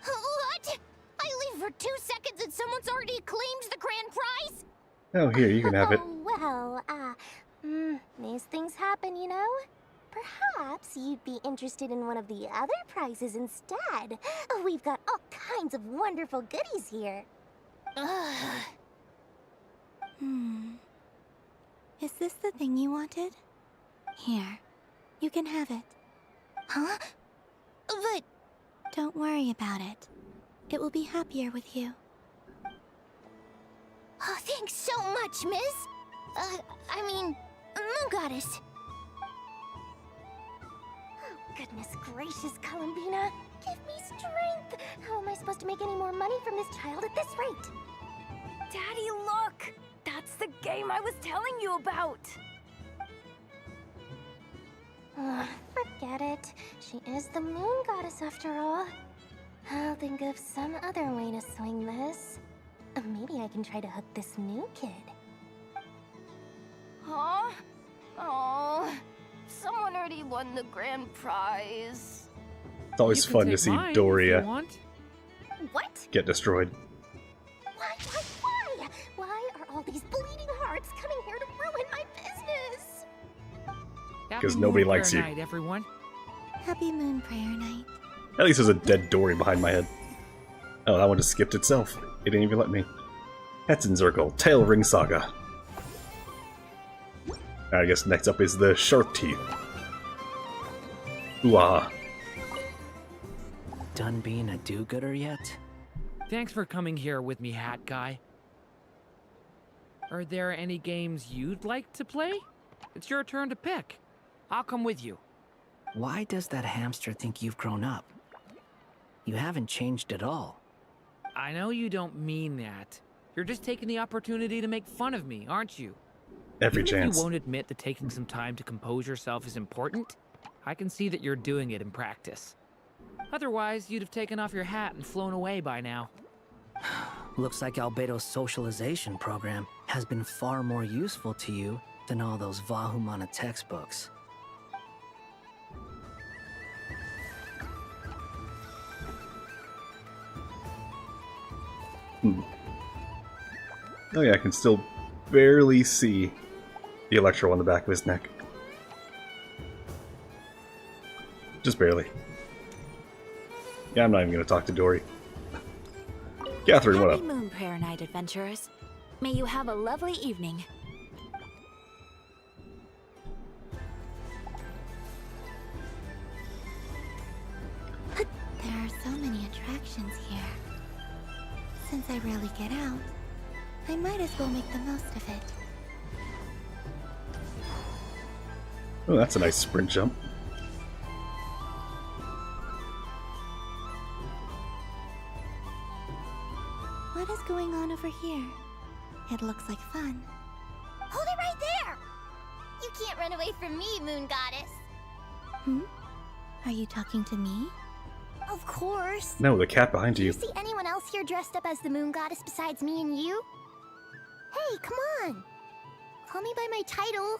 What? I leave for 2 seconds and someone's already claimed the grand prize? Oh, here, you can have it. Oh, well, these things happen, you know? Perhaps you'd be interested in one of the other prizes instead. We've got all kinds of wonderful goodies here. Is this the thing you wanted? Here, you can have it. Huh? But... Don't worry about it. It will be happier with you. Oh, thanks so much, miss. Moon Goddess. Oh, goodness gracious, Columbina. Give me strength. How am I supposed to make any more money from this child at this rate? Daddy, look! That's the game I was telling you about! Forget it. She is the Moon Goddess after all. I'll think of some other way to swing this. Maybe I can try to hook this new kid. Huh? Oh, someone already won the grand prize. It's always fun to see Doria What? get destroyed. Why? Why are all these bleeding hearts coming here to ruin my business? Because nobody likes you. Night, everyone. Happy Moon Prayer Night. At least there's a dead Dory behind my head. Oh, that one just skipped itself. It didn't even let me. Hetson Circle, Tail Ring Saga. I guess next up is the Shark Teeth. Ooh-ah. Done being a do-gooder yet? Thanks for coming here with me, Hat Guy. Are there any games you'd like to play? It's your turn to pick. I'll come with you. Why does that hamster think you've grown up? You haven't changed at all. I know you don't mean that. You're just taking the opportunity to make fun of me, aren't you? Every Even chance. If you won't admit that taking some time to compose yourself is important, I can see that you're doing it in practice. Otherwise, you'd have taken off your hat and flown away by now. Looks like Albedo's socialization program has been far more useful to you than all those Vahumana textbooks. Oh yeah, I can still barely see the electro on the back of his neck. Just barely. Yeah, I'm not even gonna talk to Dory. Catherine, what up? Happy Moon Prayer Night, adventurers. May you have a lovely evening. There are so many attractions here. Since I rarely get out, I might as well make the most of it. Oh, that's a nice sprint jump. What is going on over here? It looks like fun. Hold it right there! You can't run away from me, Moon Goddess. Hmm? Are you talking to me? Of course. No, the cat behind Do you. you see anyone else here dressed up as the Moon Goddess besides me and you? Hey, come on! Call me by my title.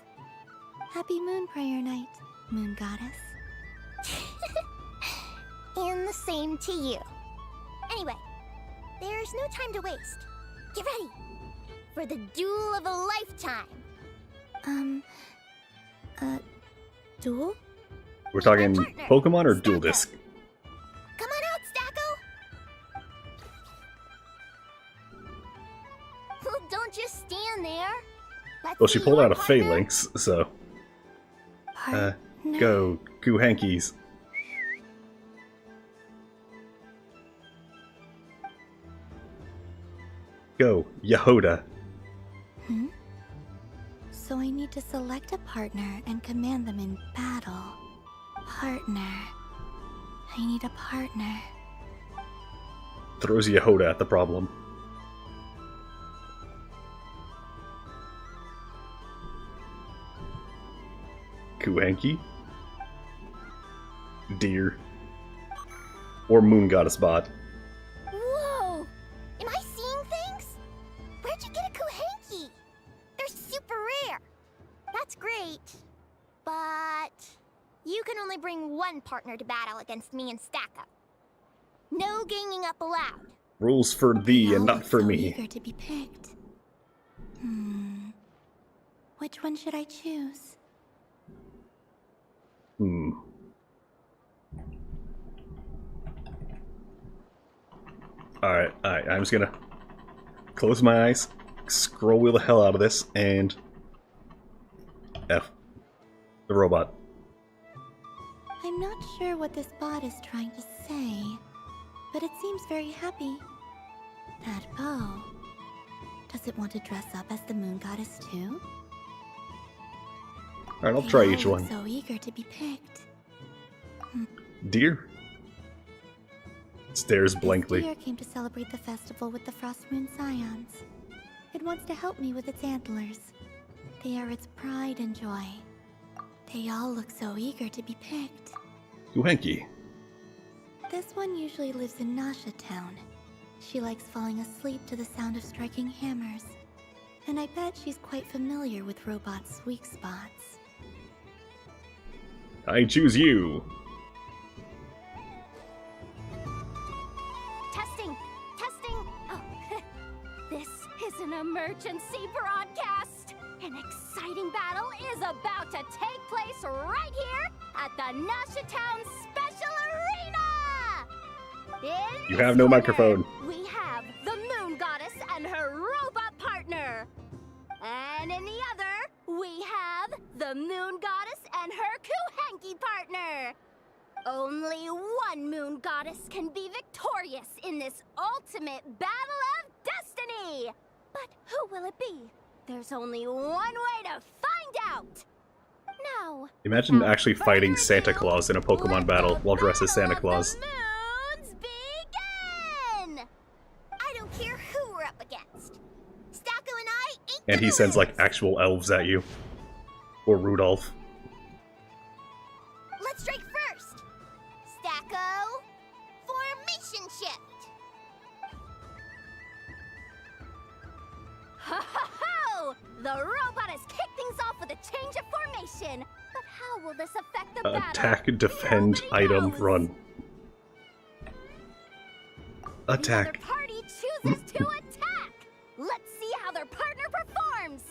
Happy Moon Prayer Night, Moon Goddess. And the same to you. Anyway, there's no time to waste. Get ready for the duel of a lifetime. Duel? We're talking Pokemon or Dual Disc? Come on out, Stacko! Well, don't just stand there. Let's Well, she see pulled your out a partner. Phalanx, so... go, Goohankies. Go, Yehoda. Hmm? So I need to select a partner and command them in battle. Partner. I need a partner. Throws Yehoda at the problem. Kuhanki? Deer. Or Moon Goddess Bot. Whoa! Am I seeing things? Where'd you get a Kuhanki? They're super rare. That's great. But you can only bring one partner to battle against me and Stacko. No ganging up allowed. Rules for thee and not for me. Eager to be picked. Which one should I choose? Alright, I'm just gonna close my eyes, scroll wheel the hell out of this, and F. The robot. I'm not sure what this bot is trying to say, but it seems very happy. That bow. Does it want to dress up as the moon goddess too? Alright, I'll They try all each look one. so eager to be picked. Deer? Stares blankly. This deer came to celebrate the festival with the Frost Moon Scions. It wants to help me with its antlers. They are its pride and joy. They all look so eager to be picked. Kuhenki. This one usually lives in Nasha Town. She likes falling asleep to the sound of striking hammers. And I bet she's quite familiar with robots' weak spots. I choose you. Testing! Testing! Oh, this is an emergency broadcast! An exciting battle is about to take place right here at the Nasha Town Special Arena! In You this have no corner, microphone. We have the Moon Goddess and her robot partner. And in the other, we have the Moon Goddess and her Kuhenki partner. Only one Moon Goddess can be victorious in this ultimate battle of destiny. But who will it be? There's only one way to find out. Now, Imagine actually fighting Santa Claus in a Pokemon battle while dressed as Santa Claus. moons begin! I don't care who we're up against. Stacko and I ain't And he sends like actual elves at you. Or Rudolph. Let's strike first! Stacko! Formation shift! Ho ho ho! The robot has kicked things off with a change of formation! But how will this affect the battle? Attack, defend, item, run. Attack. The other party chooses to attack! Let's see how their partner performs!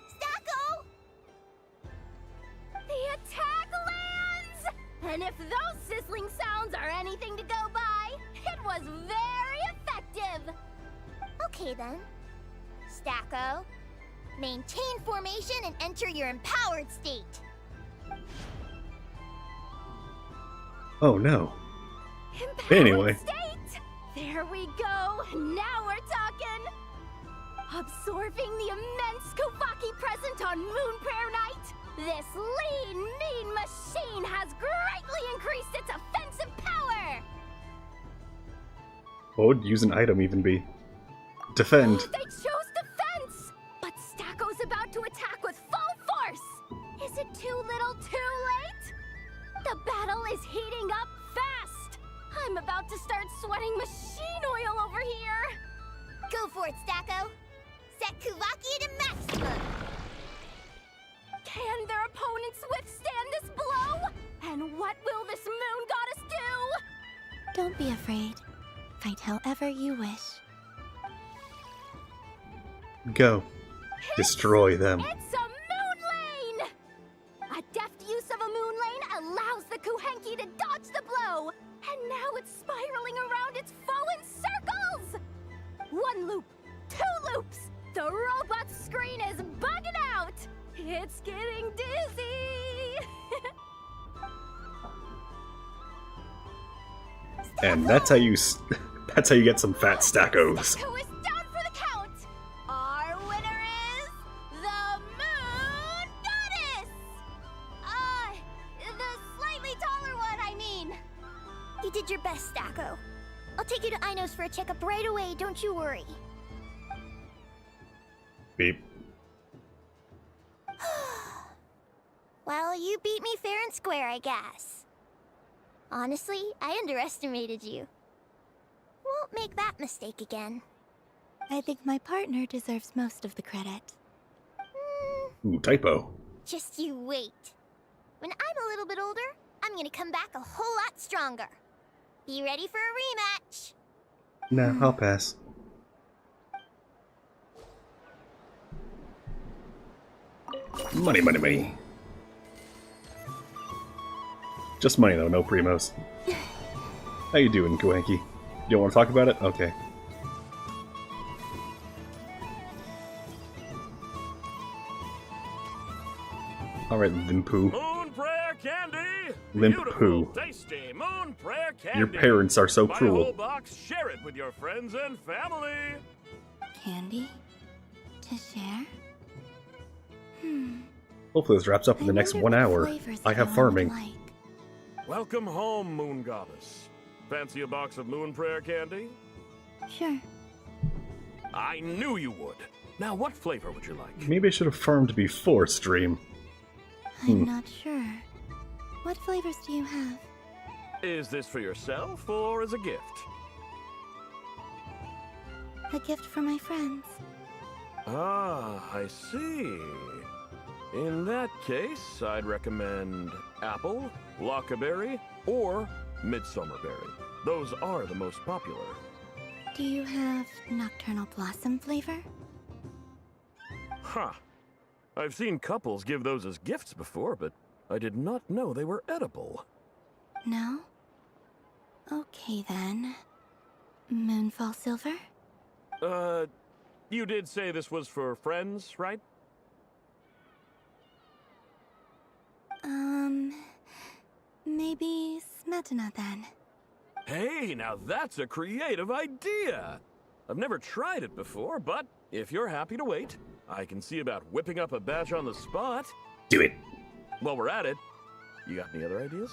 Stacko! The attack lands! And if those sizzling sounds are anything to go by, it was very effective! Okay then. Stacko, maintain formation and enter your empowered state. Oh no. Empowered Anyway. state! There we go! Now we're talking! Absorbing the immense Kuvaki present on Moon Prayer Night, this lean, mean machine has greatly increased its offensive power! What would use an item even be? Defend. They chose defense! But Stacko's about to attack with full force! Is it too little too late? The battle is heating up fast! I'm about to start sweating machine oil over here! Go for it, Stacko! Set Kuvaki to maximum! Can their opponents withstand this blow? And what will this moon goddess do? Don't be afraid. Fight however you wish. Go. Destroy them. It's a moon lane! A deft use of a moon lane allows the Kuhenki to dodge the blow! And now it's spiraling around its foe in circles! One loop, two loops! The robot screen is bugging out! It's getting dizzy! And that's how you that's how you get some fat stackos. Who is down for the count? Our winner is the Moon Goddess! The slightly taller one, I mean. You did your best, Stacko. I'll take you to Ino's for a checkup right away, don't you worry. Beep. Well, you beat me fair and square, I guess. Honestly, I underestimated you. Won't make that mistake again. I think my partner deserves most of the credit. Ooh, typo. Just you wait. When I'm a little bit older, I'm gonna come back a whole lot stronger. Be ready for a rematch. Nah, I'll pass. Money, money, money. Just money though, no primos. How you doing, Kuhenki? You don't want to talk about it? Okay. Alright, Vimpu. Moon Prayer Candy! Limp beautiful, poo. tasty moon prayer candy. Your parents are so Buy a cruel. whole box, share it with your friends and family. Candy? To share? Hopefully this wraps up in the next 1 hour. I have farming. Welcome home, Moon Goddess. Fancy a box of moon prayer candy? Sure. I knew you would. Now, what flavor would you like? Maybe I should have farmed before stream. I'm not sure. What flavors do you have? Is this for yourself or as a gift? A gift for my friends. Ah, I see. In that case, I'd recommend apple, lockaberry, or midsummerberry. Those are the most popular. Do you have nocturnal blossom flavor? Huh. I've seen couples give those as gifts before, but I did not know they were edible. No? Okay then. Moonfall silver? You did say this was for friends, right? Maybe smetana then. Hey, now that's a creative idea! I've never tried it before, but if you're happy to wait, I can see about whipping up a batch on the spot. Do it. While we're at it, you got any other ideas?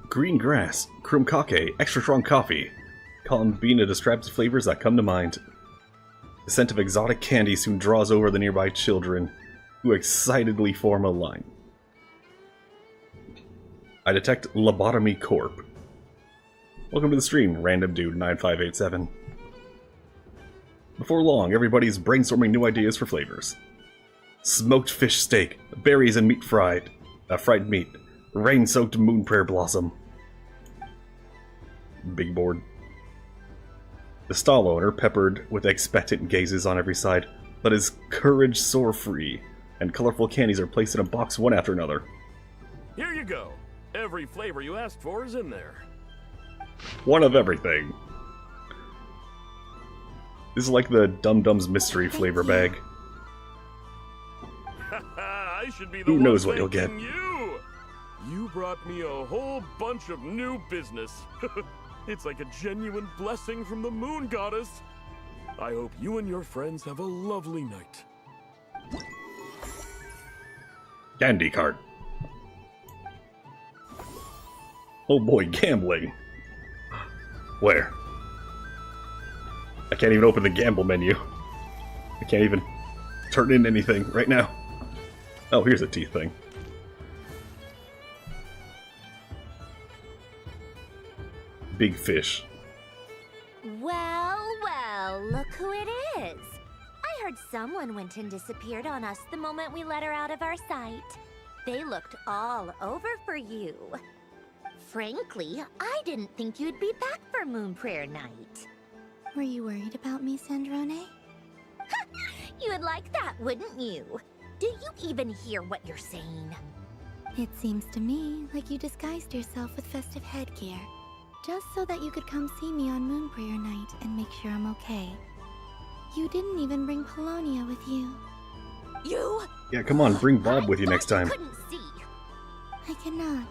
Green grass, krumkake, extra strong coffee. Columbina describes the flavors that come to mind. The scent of exotic candy soon draws over the nearby children, who excitedly form a line. I detect Lobotomy Corp. Welcome to the stream, Random Dude 9587. Before long, everybody's brainstorming new ideas for flavors. Smoked fish steak, berries and meat fried meat, rain-soaked moon prayer blossom. Big board. The stall owner, peppered with expectant gazes on every side, let his courage soar free, and colorful candies are placed in a box one after another. Here you go. Every flavor you asked for is in there. One of everything. This is like the Dum Dum's mystery flavor bag. I should be the Who one knows what you'll get? thanking you. You brought me a whole bunch of new business. It's like a genuine blessing from the Moon Goddess. I hope you and your friends have a lovely night. Candy cart. Oh boy, gambling. Where? I can't even open the gamble menu. I can't even turn in anything right now. Oh, here's a teeth thing. Big fish. Well, well, look who it is. I heard someone went and disappeared on us the moment we let her out of our sight. They looked all over for you. Frankly, I didn't think you'd be back for Moon Prayer Night. Were you worried about me, Sandrone? You would like that, wouldn't you? Do you even hear what you're saying? It seems to me like you disguised yourself with festive headgear, just so that you could come see me on Moon Prayer Night and make sure I'm okay. You didn't even bring Polonia with you. You? Yeah, come on, bring Bob with you next time. Couldn't see. I cannot.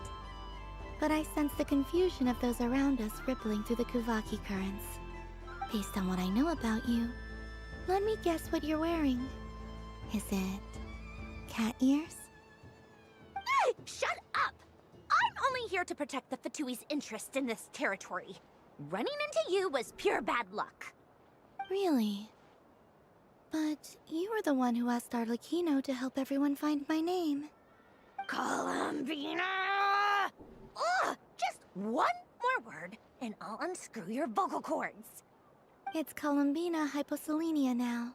But I sense the confusion of those around us rippling through the Kuvaki currents. Based on what I know about you, let me guess what you're wearing. Is it cat ears? Shut up! I'm only here to protect the Fatui's interest in this territory. Running into you was pure bad luck. Really? But you were the one who asked Arlecchino to help everyone find my name. Columbina! Ugh! Just one more word, and I'll unscrew your vocal cords. It's Columbina Hyposelenia now.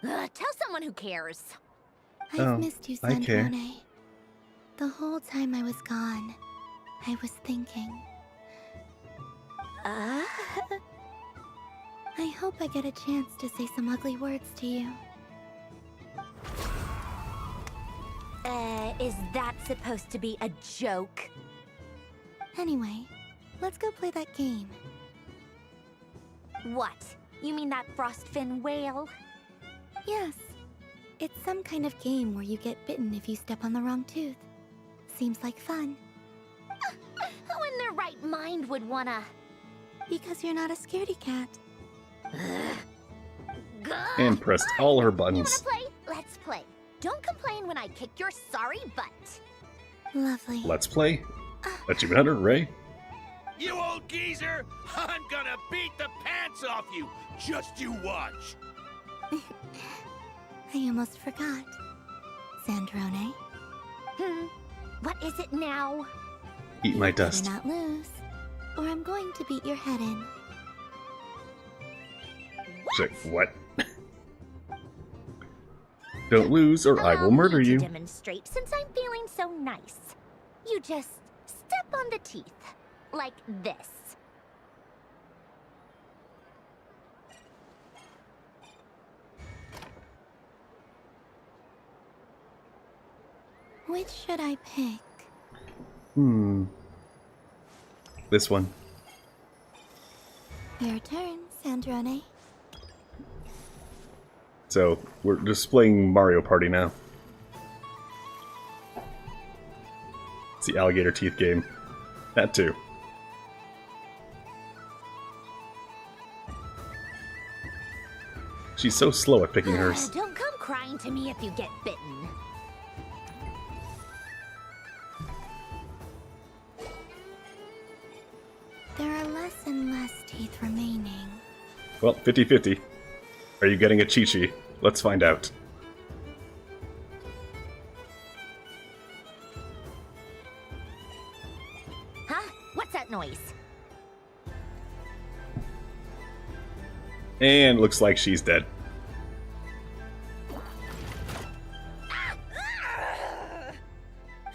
Tell someone who cares. I've missed you, I care. Sandrone. The whole time I was gone, I was thinking. I hope I get a chance to say some ugly words to you. Is that supposed to be a joke? Anyway, let's go play that game. What? You mean that frostfin whale? Yes. It's some kind of game where you get bitten if you step on the wrong tooth. Seems like fun. Who in their right mind would wanna? Because you're not a scaredy cat. And pressed all her buttons. Wanna play? Let's play. Don't complain when I kick your sorry butt. Lovely. Let's play. Achievement Hunter, Ray. You old geezer! I'm gonna beat the pants off you! Just you watch! I almost forgot. Sandrone. What is it now? Eat my dust. Do not lose, or I'm going to beat your head in. Check what? Don't lose, or I will murder To you. demonstrate, since I'm feeling so nice. You just step on the teeth, like this. Which should I pick? This one. Your turn, Sandrone. So, we're just playing Mario Party now. It's the alligator teeth game. That too. She's so slow at picking hers. Don't come crying to me if you get bitten. There are less and less teeth remaining. Well, 50-50. Are you getting a Chi-Chi? Let's find out. Huh? What's that noise? And looks like she's dead.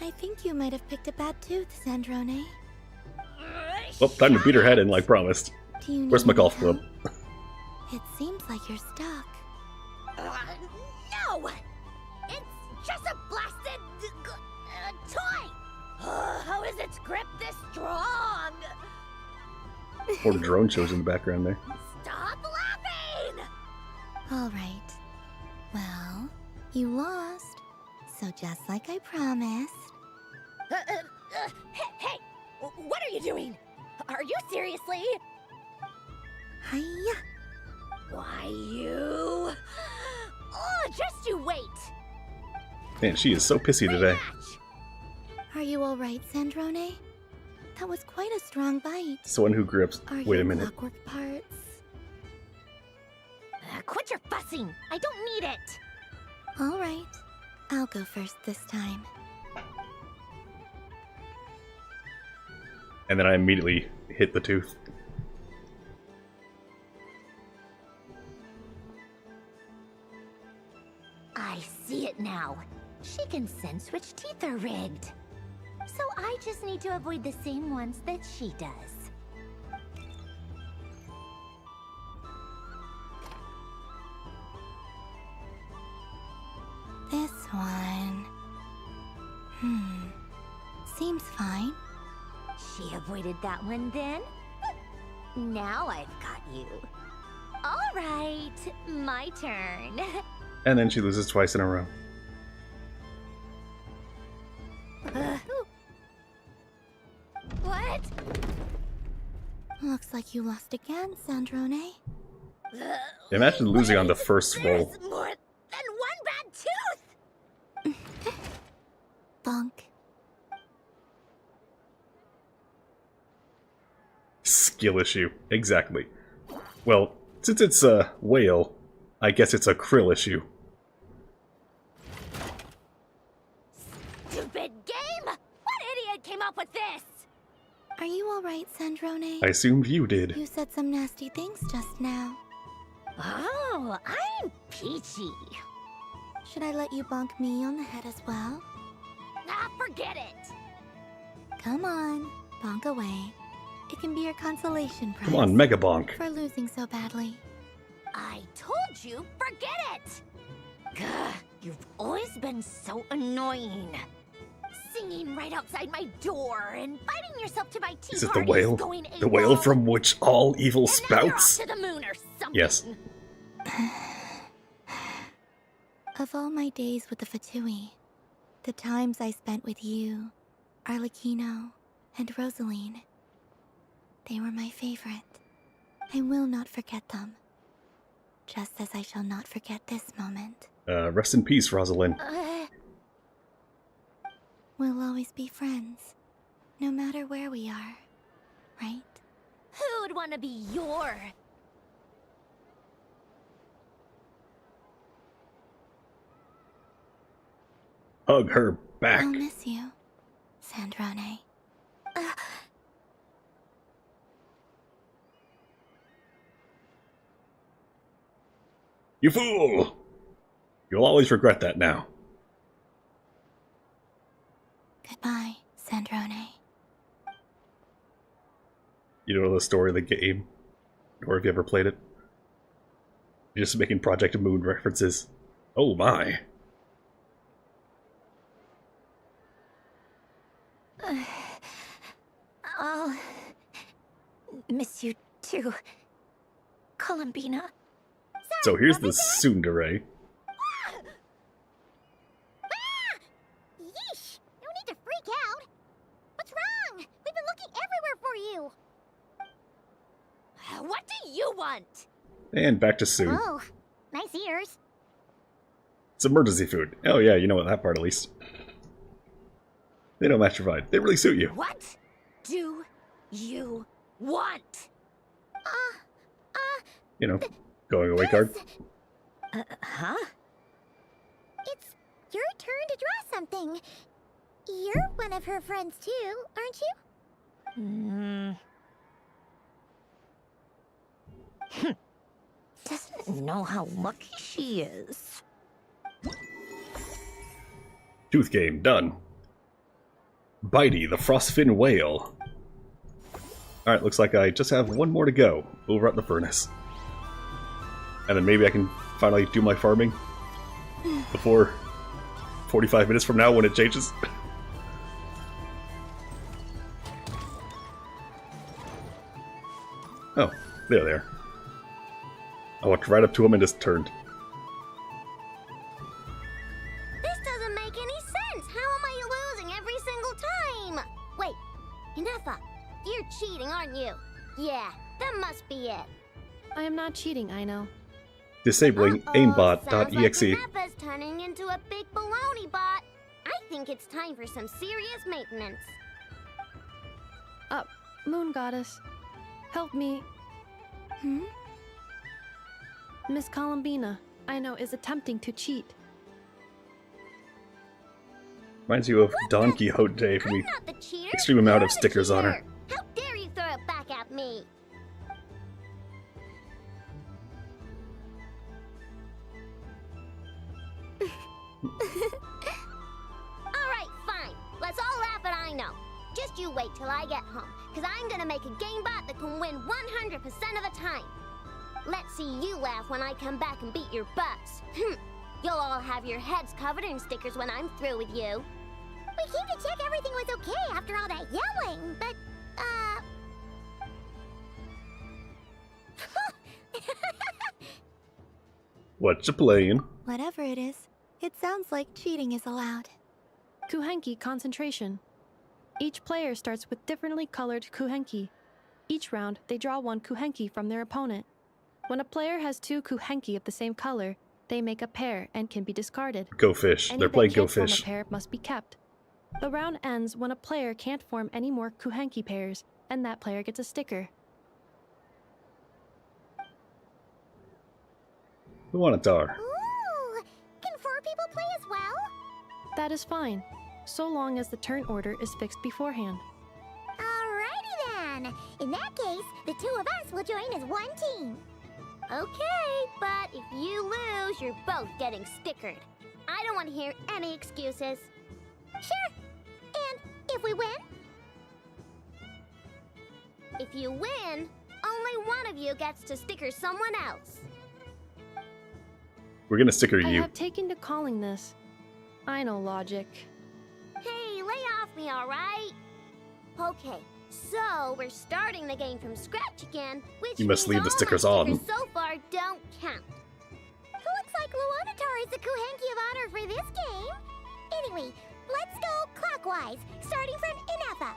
I think you might have picked a bad tooth, Sandrone. Well, time to beat her head in like promised. Do you Where's need my golf help? club? It seems like you're stuck. No! It's just a blasted toy! How is its grip this strong? Or drone shows in the background there. Stop laughing! All right. Well, you lost. So just like I promised. Hey! What are you doing? Are you seriously? Hiya! Why, you... Oh, just you wait! Man, she is so pissy today. Are you all right, Sandrone? That was quite a strong bite. Someone who grips. Are Wait a your minute. clockwork parts? Quit your fussing! I don't need it! All right. I'll go first this time. And then I immediately hit the tooth. I see it now. She can sense which teeth are rigged. So I just need to avoid the same ones that she does. This one. Seems fine. She avoided that one then? Now I've got you. All right, my turn. And then she loses twice in a row. What? Looks like you lost again, Sandrone. Imagine losing on the first roll. More than one bad tooth! Bonk. Skill issue. Exactly. Well, since it's a whale, I guess it's a krill issue. Stupid game! What idiot came up with this? Are you all right, Sandrone? I assumed you did. You said some nasty things just now. Oh, I'm peachy. Should I let you bonk me on the head as well? Ah, forget it. Come on, bonk away. It can be your consolation prize. Come on, Mega Bonk. For losing so badly. I told you, forget it! Gah, you've always been so annoying. Singing right outside my door and biting yourself to my tea Is it the parties whale? going The whale AWOL. from which all evil And now you're off spouts? to the moon or something. Yes. Of all my days with the Fatui, the times I spent with you, Arlecchino, and Rosaline, they were my favorite. I will not forget them. Just as I shall not forget this moment. Rest in peace, Rosalind. We'll always be friends, no matter where we are, right? Who would want to be your... Hug her back. I'll miss you, Sandrone. You fool! You'll always regret that now. Goodbye, Sandrone. You don't know the story of the game? Or have you ever played it? You're just making Project Moon references. Oh my. I'll miss you too, Columbina. So here's the tsundere. Yeesh! No need to freak out. What's wrong? We've been looking everywhere for you. What do you want? And back to Sue. Oh, nice ears. It's emergency food. Oh yeah, you know that part at least. They don't match your vibe. They really suit you. What do you want? You know, going away card. Huh? It's your turn to draw something. You're one of her friends too, aren't you? Doesn't know how lucky she is. Tooth game, done. Bitey, the frostfin whale. Alright, looks like I just have one more to go over at the furnace. And then maybe I can finally do my farming before 45 minutes from now when it changes. Oh, there they are. I walked right up to him and just turned. This doesn't make any sense. How am I losing every single time? Wait, Inefa, you're cheating, aren't you? Yeah, that must be it. I am not cheating, Aino. Disabling aimbot.exe. Inefa's turning into a big baloney bot. I think it's time for some serious maintenance. Moon Goddess, help me. Miss Columbina, Aino is attempting to cheat. Reminds you of Don Quixote from the Not the cheater. extreme amount of You're the stickers on her. cheater. How dare you throw it back at me? Alright, fine. Let's all laugh at Aino. Just you wait till I get home, because I'm gonna make a game bot that can win 100% of the time. Let's see you laugh when I come back and beat your butts. You'll all have your heads covered in stickers when I'm through with you. We came to check everything was okay after all that yelling, but, What you playing? Whatever it is, it sounds like cheating is allowed. Kuhenki concentration. Each player starts with differently colored kuhenki. Each round, they draw one kuhenki from their opponent. When a player has two kuhenki of the same color, they make a pair and can be discarded. Go fish. Any They're that playing Go can't form Fish. a pair must be kept. The round ends when a player can't form any more kuhenki pairs, and that player gets a sticker. Who want a tar? ooh, can 4 people play as well? That is fine, so long as the turn order is fixed beforehand. Alrighty then. In that case, the 2 of us will join as one team. Okay, but if you lose, you're both getting stickered. I don't want to hear any excuses. Sure. And if we win? If you win, only one of you gets to sticker someone else. We're gonna sticker I you. have taken to calling this. I know logic. Hey, lay off me, alright? Okay, so we're starting the game from scratch again, which You must means leave the all stickers my on. stickers so far don't count. It looks like Luonatar is the Kuhenki of for this game. Anyway, let's go clockwise, starting from Inefa.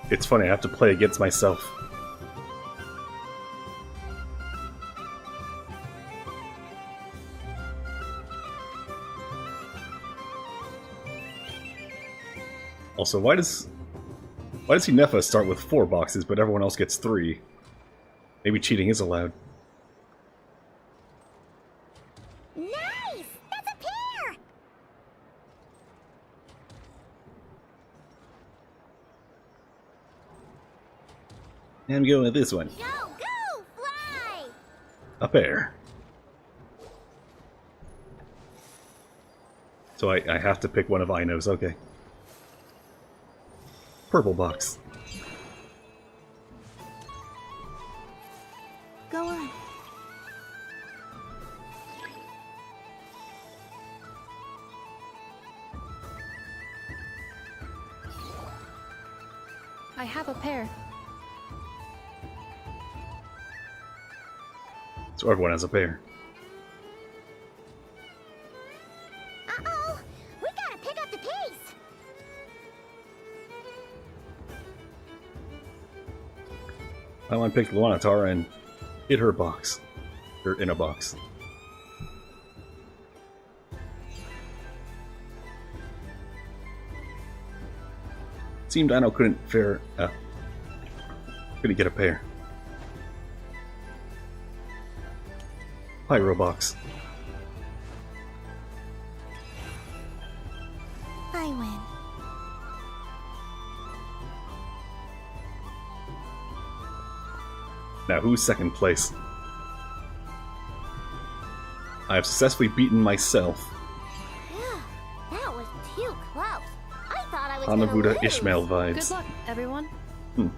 It's funny, I have to play against myself. Also, why does Inefa start with 4 boxes, but everyone else gets 3? Maybe cheating is allowed. Nice! That's a pair! I'm going with this one. Go! Fly! A pair. So I have to pick one of Ino's, okay. Purple box. Go on. I have a pair. So everyone has a pair. Uh-oh! We gotta pick up the pace! I want to pick Luanatar and hit her box. Or in a box. Seemed Ino couldn't get a pair. Pyro box. I win. Now who's second place? I have successfully beaten myself. That was too close. I thought I was Hanabuda gonna Ishmael lose. vibes. Good luck, everyone. We're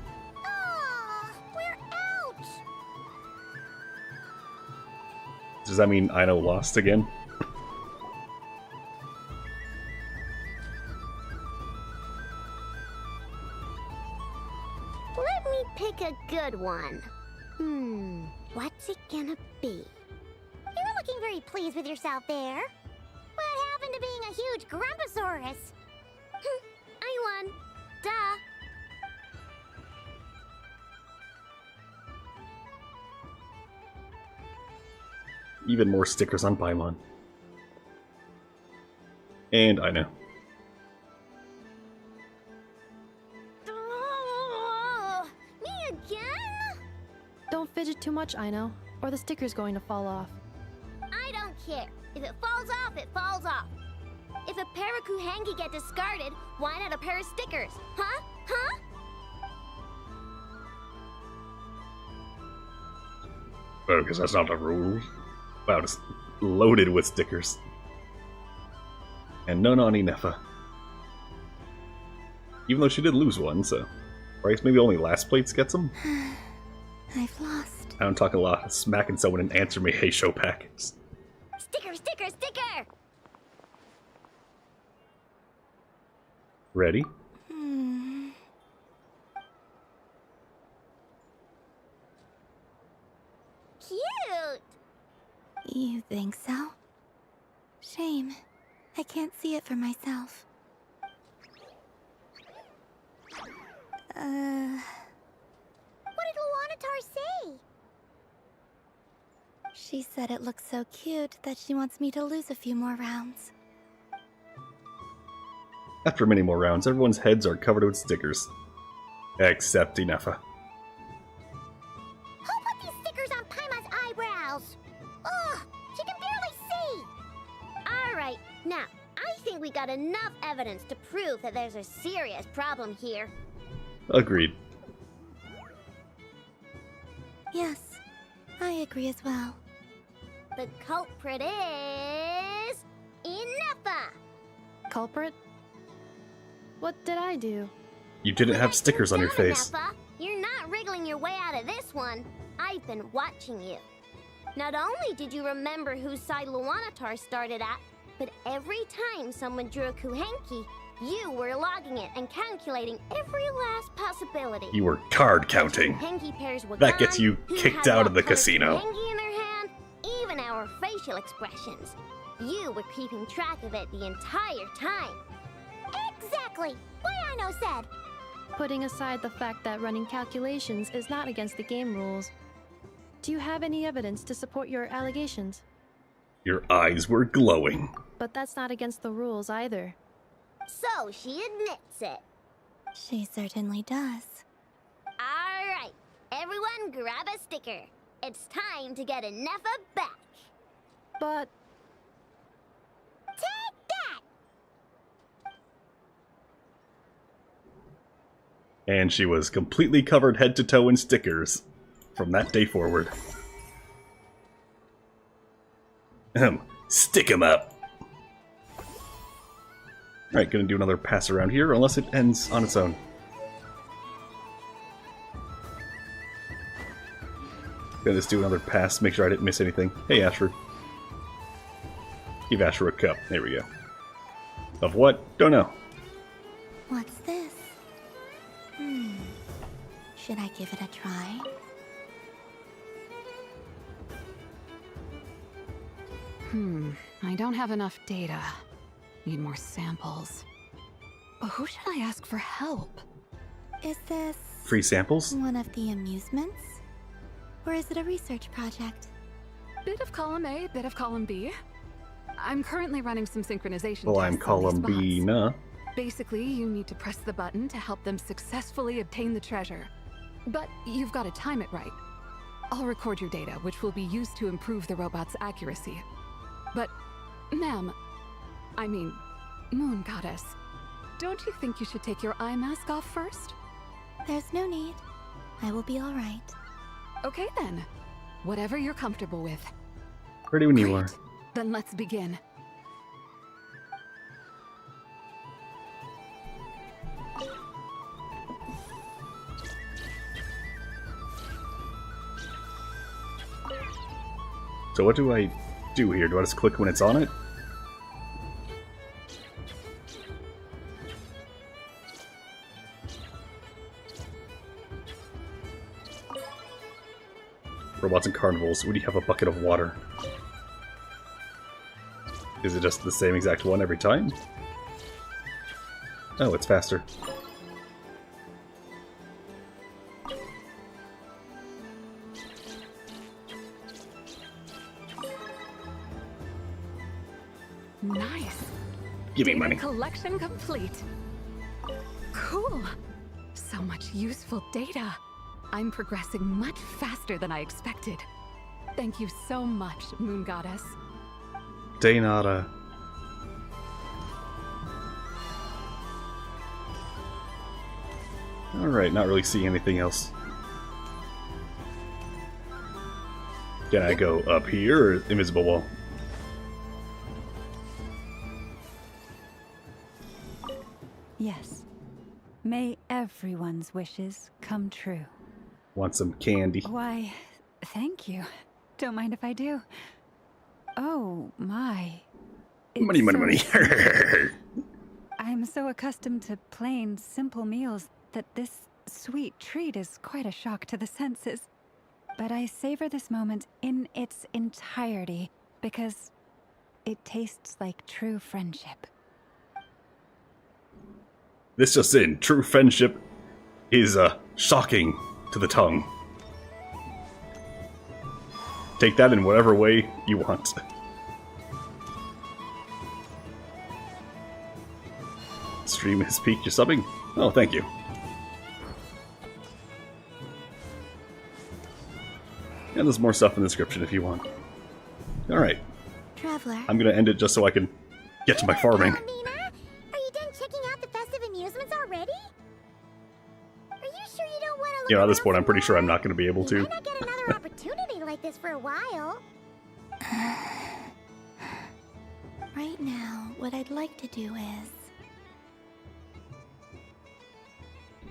out! Does that mean Ino lost again? Let me pick a good one. What's it gonna be? You're looking very pleased with yourself there. What happened to being a huge Grumposaurus? I won. Duh. Even more stickers on Paimon. And Ino. Me again? Don't fidget too much, Ino, or the sticker's going to fall off. I don't care. If it falls off, it falls off. If a pair of Kuhenki get discarded, why not a pair of stickers? Huh? Huh? Oh, because that's not a rule. Wow, it's loaded with stickers. And none on Inefa. Even though she did lose one, so... Right, maybe only last place gets them? I've lost. I don't talk a lot of smacking someone and answer me, hey, show packets. Sticker, sticker, sticker! Ready? Cute! You think so? Shame. I can't see it for myself. What did Luanatar say? She said it looks so cute that she wants me to lose a few more rounds. After many more rounds, everyone's heads are covered with stickers. Except Inefa. Who put these stickers on Paimon's eyebrows? Ugh, she can barely see! Alright, now, I think we got enough evidence to prove that there's a serious problem here. Agreed. Yes, I agree as well. The culprit is... Inefa! Culprit? What did I do? You didn't have stickers on your face. Inefa, you're not wriggling your way out of this one. I've been watching you. Not only did you remember whose side Luanatar started at, but every time someone drew a Kuhenki, you were logging it and calculating every last possibility. You were card counting. Kuhenki pairs were That gets gone, you who kicked had out of the what color casino. Kuhenki in their facial expressions. You were keeping track of it the entire time. Exactly! What I know said! Putting aside the fact that running calculations is not against the game rules, do you have any evidence to support your allegations? Your eyes were glowing. But that's not against the rules either. So she admits it. She certainly does. Alright, everyone grab a sticker. It's time to get Nefa back. But... Take that! And she was completely covered head to toe in stickers from that day forward. Stick 'em up! Alright, gonna do another pass around here, unless it ends on its own. Gonna just do another pass, make sure I didn't miss anything. Hey, Ashford. Give Ashford a cup. There we go. Of what? Don't know. What's this? Should I give it a try? I don't have enough data. Need more samples. But who should I ask for help? Is this... Free samples? one of the amusements? Or is it a research project? Bit of column A, bit of column B. I'm currently running some synchronization Well, I'm tests on these column B, bots. nah. Basically, you need to press the button to help them successfully obtain the treasure. But you've got to time it right. I'll record your data, which will be used to improve the robot's accuracy. But, ma'am, I mean, Moon Goddess, don't you think you should take your eye mask off first? There's no need. I will be alright. Okay then. Whatever you're comfortable with. Ready when you are. Then let's begin. So what do I do here? Do I just click when it's on it? Robots and carnivals. Would you have a bucket of water? Is it just the same exact one every time? Oh, it's faster. Nice. Give me Data money. Collection complete. Cool. So much useful data. I'm progressing much faster than I expected. Thank you so much, Moon Goddess. De nada. Alright, not really seeing anything else. Can I go up here or invisible wall? Yes. May everyone's wishes come true. Want some candy? Why, thank you. Don't mind if I do. Oh, my. Money, money, money. I'm so accustomed to plain, simple meals that this sweet treat is quite a shock to the senses. But I savor this moment in its entirety because it tastes like true friendship. This just in. True friendship is shocking to the tongue. Take that in whatever way you want. Stream has peaked. You're subbing? Oh, thank you. And there's more stuff in the description if you want. Alright. Traveler. I'm gonna end it just so I can get to my farming. Are you done checking out the festive amusements already? Are you sure you don't want to look You know, at this point, I'm pretty sure I'm not gonna be able to. might not get another opportunity like this for a while. Right now, what I'd like to do is...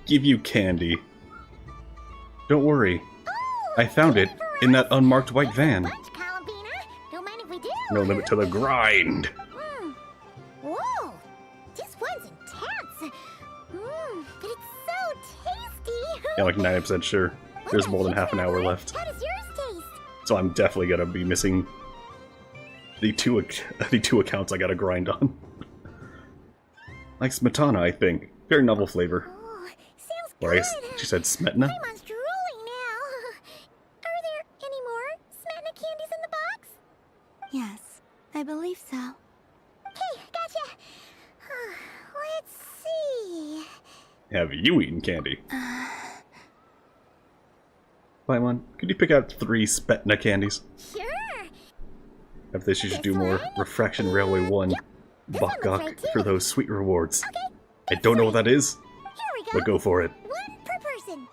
Give you candy. Don't worry. I found it in that unmarked white van. Don't mind if we do. No limit to the grind. Whoa, this one's intense. But it's so tasty. Yeah, like 90% sure. There's more than half an hour left. How does yours taste? So I'm definitely gonna be missing the two accounts I gotta grind on. Like Smetana, I think. Very novel flavor. Oh, sounds Or good. she said Smetana? Paimon's drooling now. Are there any more Smetana candies in the box? Yes, I believe so. Okay, gotcha. Let's see. Have you eaten candy? Paimon, could you pick out 3 Spetna candies? Sure. After this, you should do more Refraction Railway 1 Bakgak for those sweet rewards. I don't know what that is, but go for it. One per person.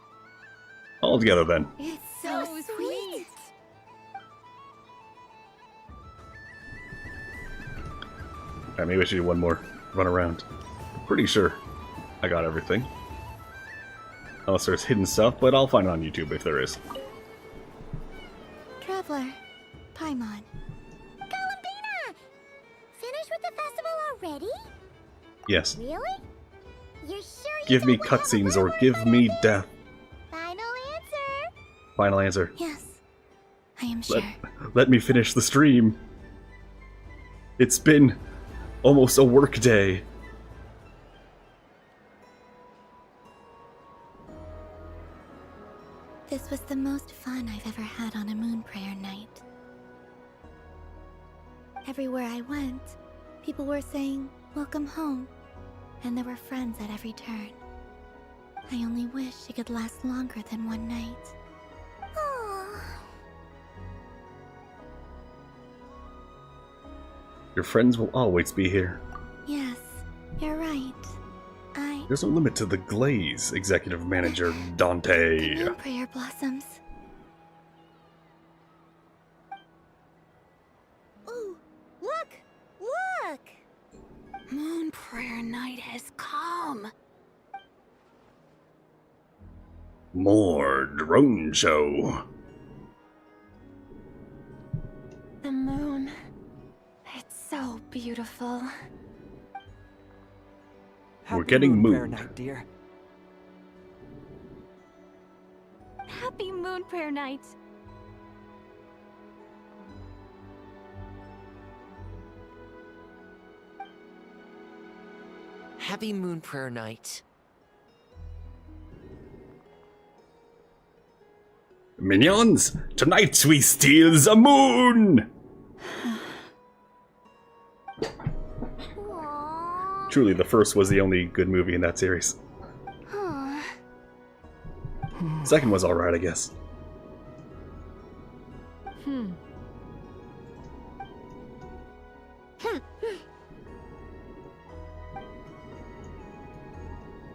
All together then. It's so sweet. Alright, maybe I should do one more run around. Pretty sure I got everything. Unless there's hidden stuff, but I'll find it on YouTube if there is. Traveler, Paimon. Columbina! Finished with the festival already? Yes. Really? You're sure you Give me cutscenes or give me death. Final answer? Final answer. Yes, I am sure. Let me finish the stream. It's been almost a work day. This was the most fun I've ever had on a moon prayer night. Everywhere I went, people were saying, "Welcome home," and there were friends at every turn. I only wish it could last longer than one night. Your friends will always be here. Yes, you're right. There's no limit to the glaze, Executive Manager Dante. Moon prayer blossoms. Ooh, look! Look! Moon prayer night has come. More drone show. The moon. It's so beautiful. We're getting Moon prayer mooned. night, dear. Happy moon prayer night. Happy Moon Prayer Night. Minions, tonight we steal the moon! Truly, the first was the only good movie in that series. Second was alright, I guess.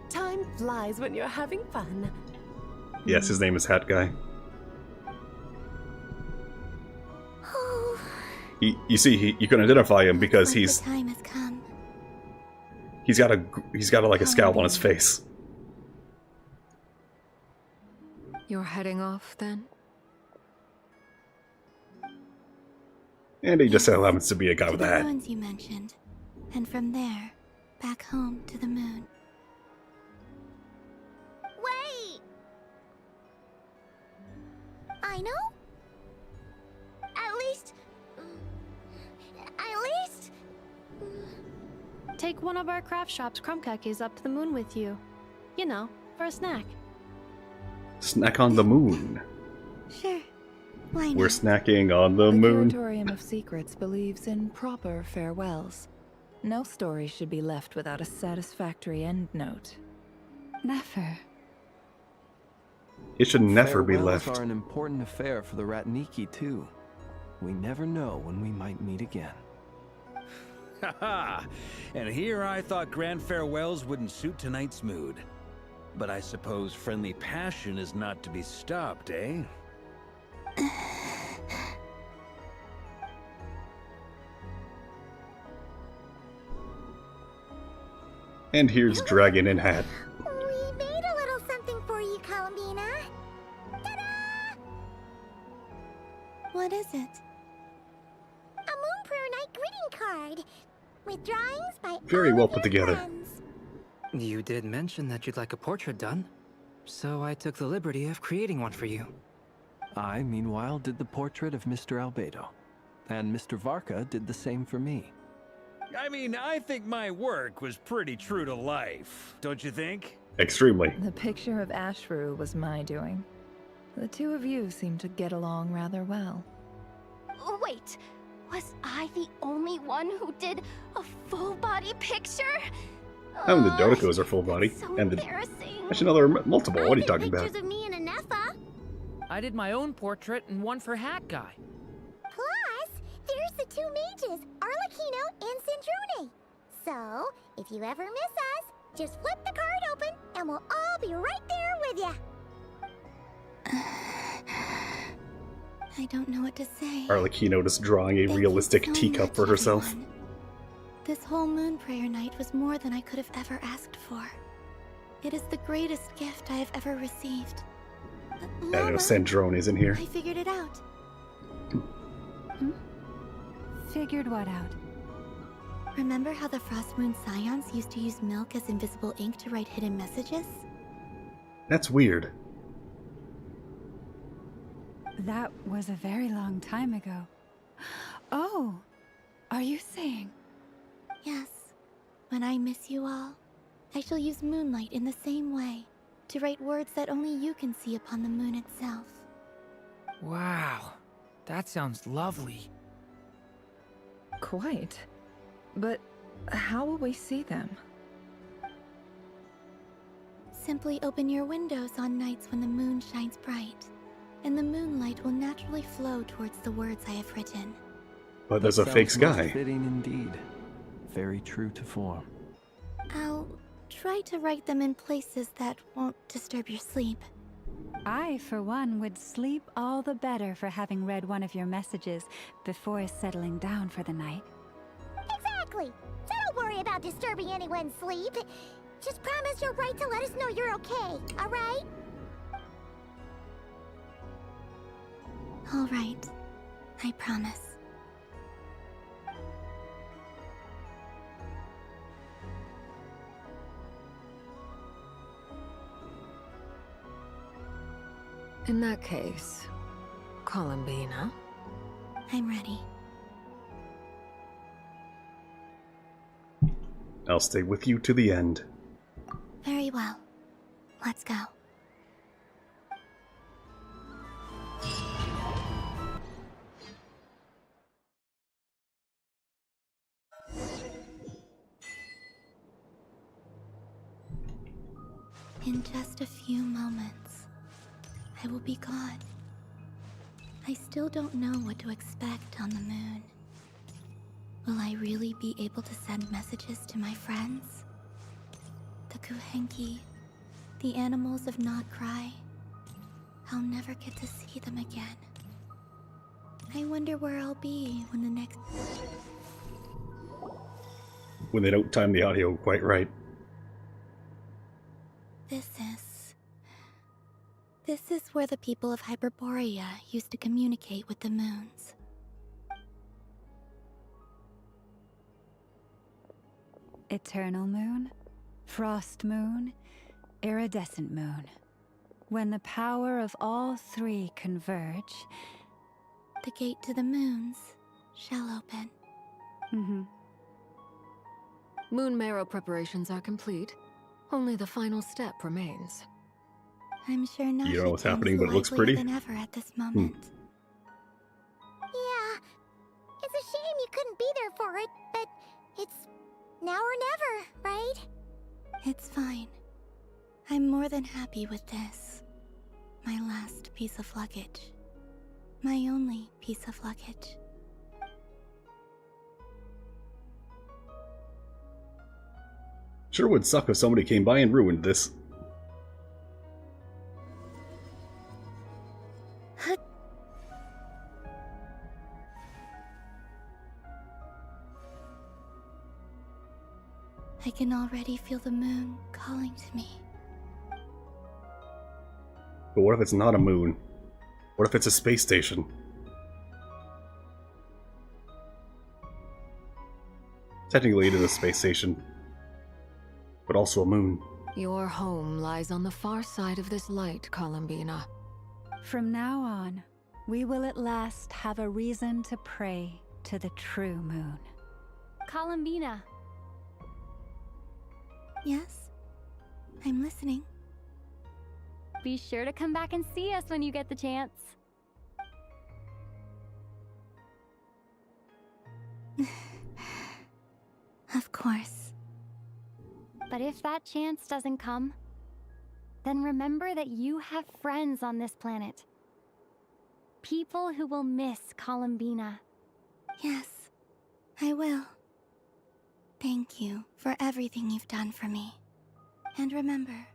Time flies when you're having fun. Yes, his name is Hat Guy. You see, you can identify him because The time has come. he's got a scalp on his face. You're heading off then? And he just so happens to be a guy with a The hat. ruins you mentioned, and from there, back home to the moon. Wait! I know? At least... Take one of our craft shop's crumb cookies up to the moon with you. You know, for a snack. Snack on the moon. Sure. Why not? We're snacking on the moon. Curatorium of Secrets believes in proper farewells. No story should be left without a satisfactory endnote. Never. It should never be Farewells left. are an important affair for the Ratniki, too. We never know when we might meet again. Haha! And here I thought grand farewells wouldn't suit tonight's mood. But I suppose friendly passion is not to be stopped, eh? And here's Dragon in Hat. We made a little something for you, Columbina. What is it? A Moon Prayer Night greeting card. With drawings by Very all well of put your together. friends. You did mention that you'd like a portrait done, so I took the liberty of creating one for you. I, meanwhile, did the portrait of Mr. Albedo. And Mr. Varka did the same for me. I mean, I think my work was pretty true to life, don't you think? Extremely. The picture of Ashru was my doing. The two of you seem to get along rather well. Wait, was I the only one who did a full body picture? Oh, and the Dodokos are full body. So and embarrassing. Actually, no, there are multiple. What are you talking about? Pictures of me and Anefa. I did my own portrait and one for Hat Guy. Plus, there's the two mages, Arlecchino and Sandrone. So, if you ever miss us, just flip the card open and we'll all be right there with you. I don't know what to say. Arlecchino just drawing a realistic teacup for herself. Everyone. This whole moon prayer night was more than I could have ever asked for. It is the greatest gift I have ever received. I know Sandrone isn't here. I figured it out. Figured what out? Remember how the Frost Moon Scions used to use milk as invisible ink to write hidden messages? That's weird. That was a very long time ago. Oh, are you saying? Yes. When I miss you all, I shall use moonlight in the same way, to write words that only you can see upon the moon itself. Wow, that sounds lovely. Quite. But how will we see them? Simply open your windows on nights when the moon shines bright, and the moonlight will naturally flow towards the words I have written. But there's a fake Sounds most sky. fitting indeed. Very true to form. I'll try to write them in places that won't disturb your sleep. I, for one, would sleep all the better for having read one of your messages before settling down for the night. Exactly. So don't worry about disturbing anyone's sleep. Just promise you'll write to let us know you're okay, alright? All right. I promise. In that case, Columbina. I'm ready. I'll stay with you to the end. Very well. Let's go. In just a few moments, I will be gone. I still don't know what to expect on the moon. Will I really be able to send messages to my friends? The Kuhenki, the animals of Nod-Krai. I'll never get to see them again. I wonder where I'll be when the next... When they don't time the audio quite right. This is where the people of Hyperborea used to communicate with the moons. Eternal moon, frost moon, iridescent moon. When the power of all three converge, the gate to the moons shall open. Moon marrow preparations are complete. Only the final step remains. I'm sure Nasha You don't know what's happening, but it looks pretty. than ever at this moment. Yeah. It's a shame you couldn't be there for it, but it's now or never, right? It's fine. I'm more than happy with this. My last piece of luggage. My only piece of luggage. Sure would suck if somebody came by and ruined this. I can already feel the moon calling to me. But what if it's not a moon? What if it's a space station? Technically it is a space station, but also a moon. Your home lies on the far side of this light, Columbina. from now on, we will at last have a reason to pray to the true moon. Columbina. Yes? I'm listening. Be sure to come back and see us when you get the chance. Of course. But if that chance doesn't come, then remember that you have friends on this planet. People who will miss Columbina. Yes, I will. Thank you for everything you've done for me. And remember,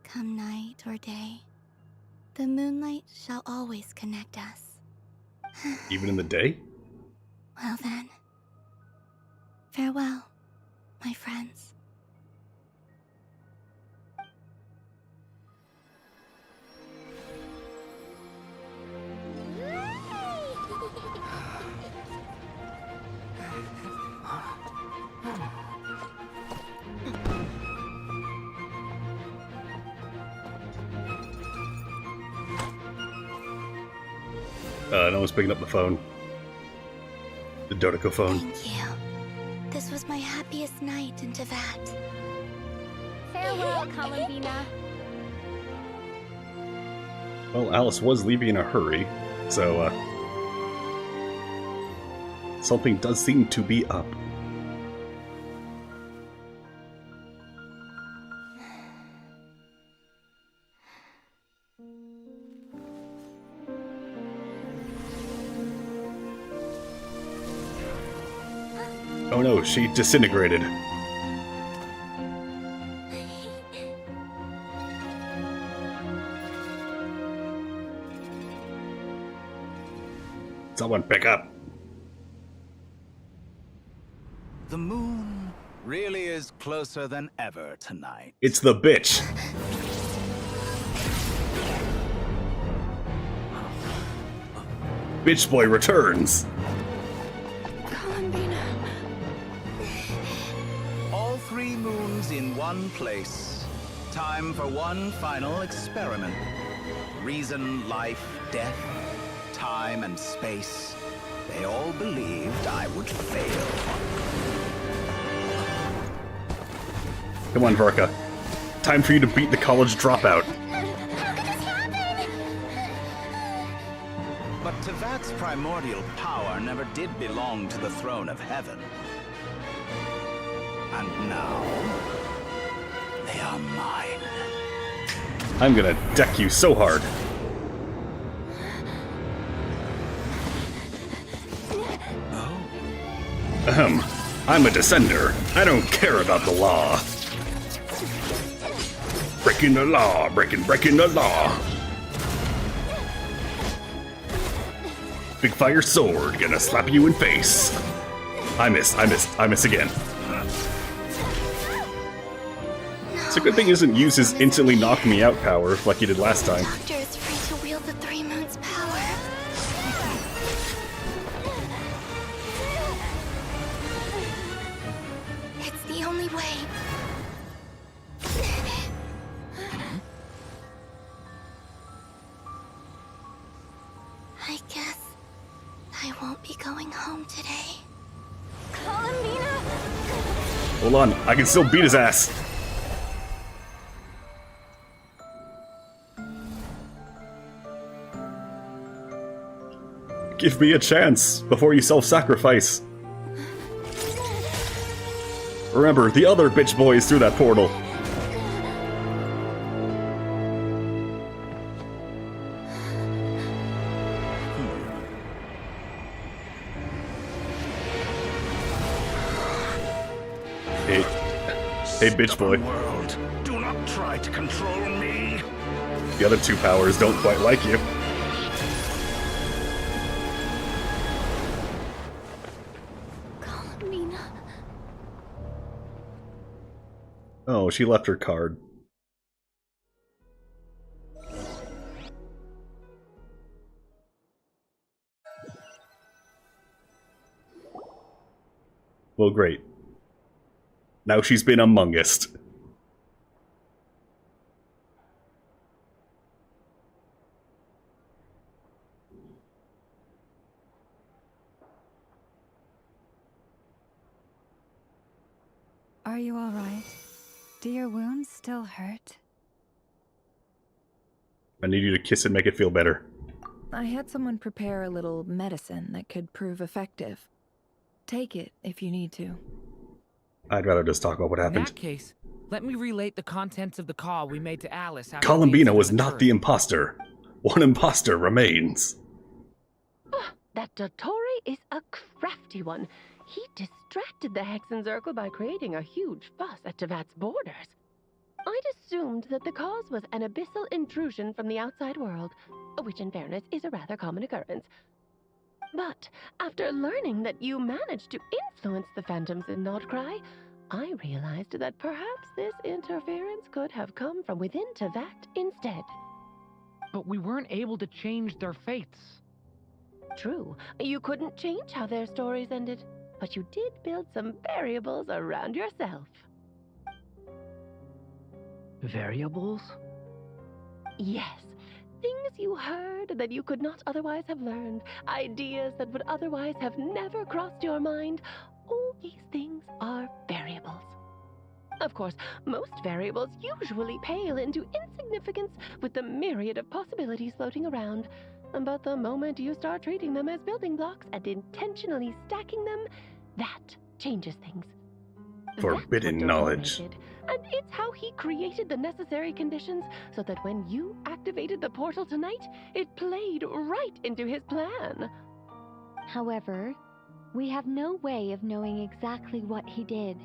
come night or day, the moonlight shall always connect us. Even in the day? Well then, farewell, my friends. No one's picking up the phone. The Dottore phone. Thank you. This was my happiest night in Teyvat. Farewell, Columbina. Well, Alice was leaving in a hurry, so, something does seem to be up. Oh no, she disintegrated. Someone pick up. The moon really is closer than ever tonight. It's the bitch. Bitch boy returns. All 3 moons in one place. Time for one final experiment. Reason, life, death, time and space. They all believed I would fail. Come on, Varka. Time for you to beat the college dropout. But Teyvat's primordial power never did belong to the throne of heaven. And now, they are mine. I'm gonna deck you so hard. I'm a descender. I don't care about the law. Breaking the law, breaking the law. Big fire sword, gonna slap you in face. I miss again. It's a good thing he doesn't use his instantly knock me out power like he did last time. Doctor is free to wield the 3 moons' power. It's the only way. I guess I won't be going home today. Columbina! Hold on, I can still beat his ass. Give me a chance before you self-sacrifice. Remember, the other bitch boy is through that portal. Hey, bitch boy. World, do not try to control me. The other 2 powers don't quite like you. Oh, she left her card. Well, great. Now she's been Among Us. Are you alright? Do your wounds still hurt? I need you to kiss it, make it feel better. I had someone prepare a little medicine that could prove effective. Take it if you need to. I'd rather just talk about what In happened. that case, let me relate the contents of the call we made to Alice. Columbina was not the imposter. One imposter remains. That Dottore is a crafty one. He distracted the Hexenzirkel by creating a huge fuss at Tevat's borders. I'd assumed that the cause was an abyssal intrusion from the outside world, which in fairness is a rather common occurrence. But after learning that you managed to influence the phantoms in Nod-Krai, I realized that perhaps this interference could have come from within Tevat instead. But we weren't able to change their fates. True, you couldn't change how their stories ended, but you did build some variables around yourself. Variables? Yes. Things you heard that you could not otherwise have learned. Ideas that would otherwise have never crossed your mind. All these things are variables. Of course, most variables usually pale into insignificance with the myriad of possibilities floating around. But the moment you start treating them as building blocks and intentionally stacking them, that changes things. Forbidden knowledge. Did, and it's how he created the necessary conditions so that when you activated the portal tonight, it played right into his plan. However, we have no way of knowing exactly what he did.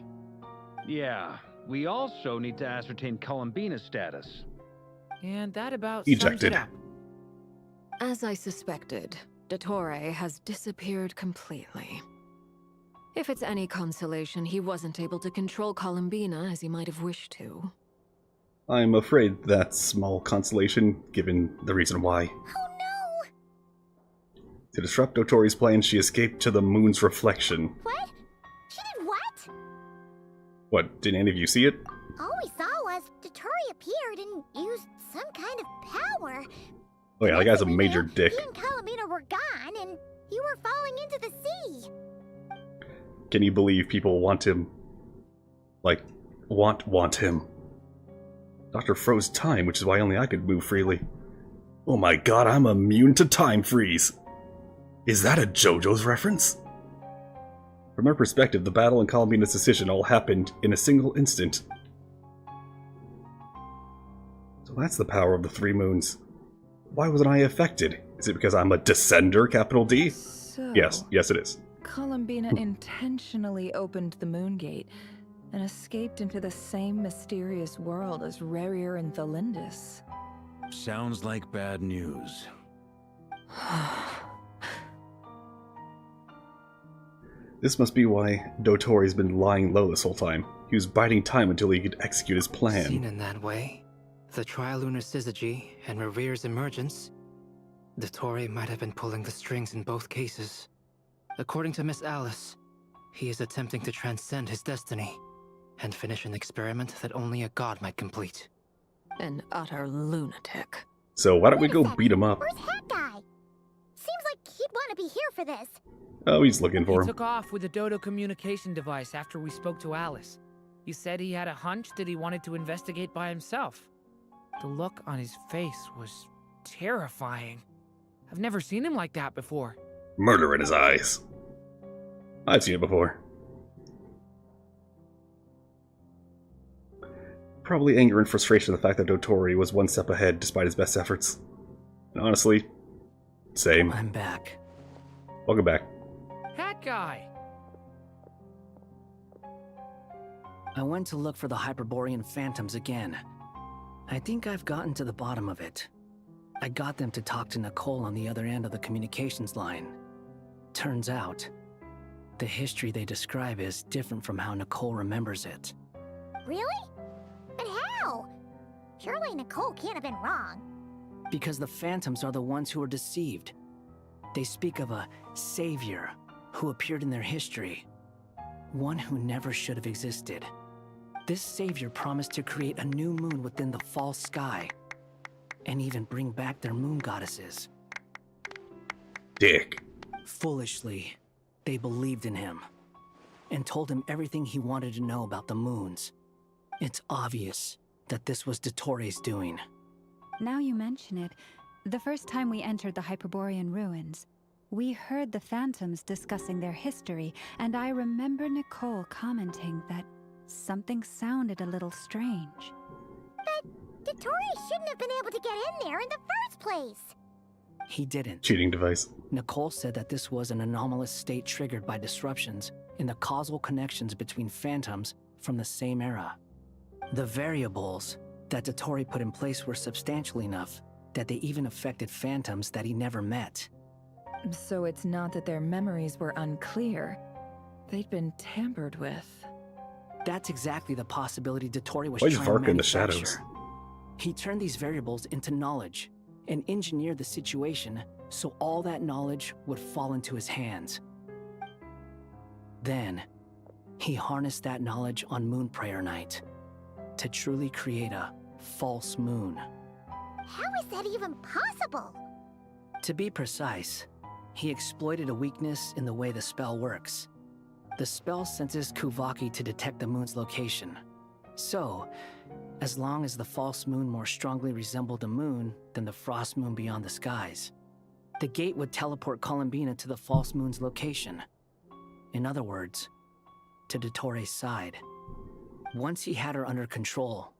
Yeah, we also need to ascertain Columbina's status. And that about Ejected. sums it up. As I suspected, Dottore has disappeared completely. If it's any consolation, he wasn't able to control Columbina as he might have wished to. I'm afraid that's small consolation, given the reason why. Oh no! To disrupt Dottori's plan, she escaped to the moon's reflection. What? She did what? What, didn't any of you see it? All we saw was Dottore appeared and used some kind of power. Oh yeah, that guy's a major dick. He and Columbina were gone, and you were falling into the sea. Can you believe people want him? Like, want him. Doctor froze time, which is why only I could move freely. Oh my god, I'm immune to time freeze! Is that a JoJo's reference? From her perspective, the battle and Columbina's decision all happened in a single instant. So that's the power of the three moons. Why wasn't I affected? Is it because I'm a descender, capital D? So, Yes it is. Columbina intentionally opened the moon gate and escaped into the same mysterious world as Rerir and Thalindis. Sounds like bad news. This must be why Dottori's been lying low this whole time. He was biding time until he could execute his plan. Seen in that way, the trilunar syzygy and Rerir's emergence, Dottore might have been pulling the strings in both cases. According to Miss Alice, he is attempting to transcend his destiny and finish an experiment that only a god might complete. An utter lunatic. So why don't we go beat him up? Where's that guy? Seems like he'd want to be here for this. Oh, he's looking for He him. took off with the Dodo communication device after we spoke to Alice. He said he had a hunch that he wanted to investigate by himself. The look on his face was terrifying. I've never seen him like that before. Murder in his eyes. I've seen it before. Probably anger and frustration at the fact that Dottore was one step ahead despite his best efforts. And honestly, same. I'm back. Welcome back. Hat guy! I went to look for the Hyperborean phantoms again. I think I've gotten to the bottom of it. I got them to talk to Nicole on the other end of the communications line. Turns out, the history they describe is different from how Nicole remembers it. Really? But how? Surely Nicole can't have been wrong. Because the phantoms are the ones who are deceived. They speak of a savior who appeared in their history. One who never should have existed. This savior promised to create a new moon within the false sky, and even bring back their moon goddesses. Dick. Foolishly, they believed in him. and told him everything he wanted to know about the moons. It's obvious that this was Dottore's doing. Now you mention it, the first time we entered the Hyperborean ruins, we heard the phantoms discussing their history, and I remember Nicole commenting that something sounded a little strange. But Dottore shouldn't have been able to get in there in the first place. He didn't. Cheating device. Nicole said that this was an anomalous state triggered by disruptions in the causal connections between phantoms from the same era. The variables that Dottore put in place were substantial enough that they even affected phantoms that he never met. So it's not that their memories were unclear. They'd been tampered with. That's exactly the possibility Dottore was Why is trying to Varka in the manufacture. shadows? He turned these variables into knowledge and engineered the situation so all that knowledge would fall into his hands. Then, he harnessed that knowledge on Moon Prayer Night to truly create a false moon. How is that even possible? To be precise, he exploited a weakness in the way the spell works. The spell senses Kuvaki to detect the moon's location. So, as long as the false moon more strongly resembled the moon than the frost moon beyond the skies, the gate would teleport Columbina to the false moon's location. In other words, to Dottore's side. Once he had her under control,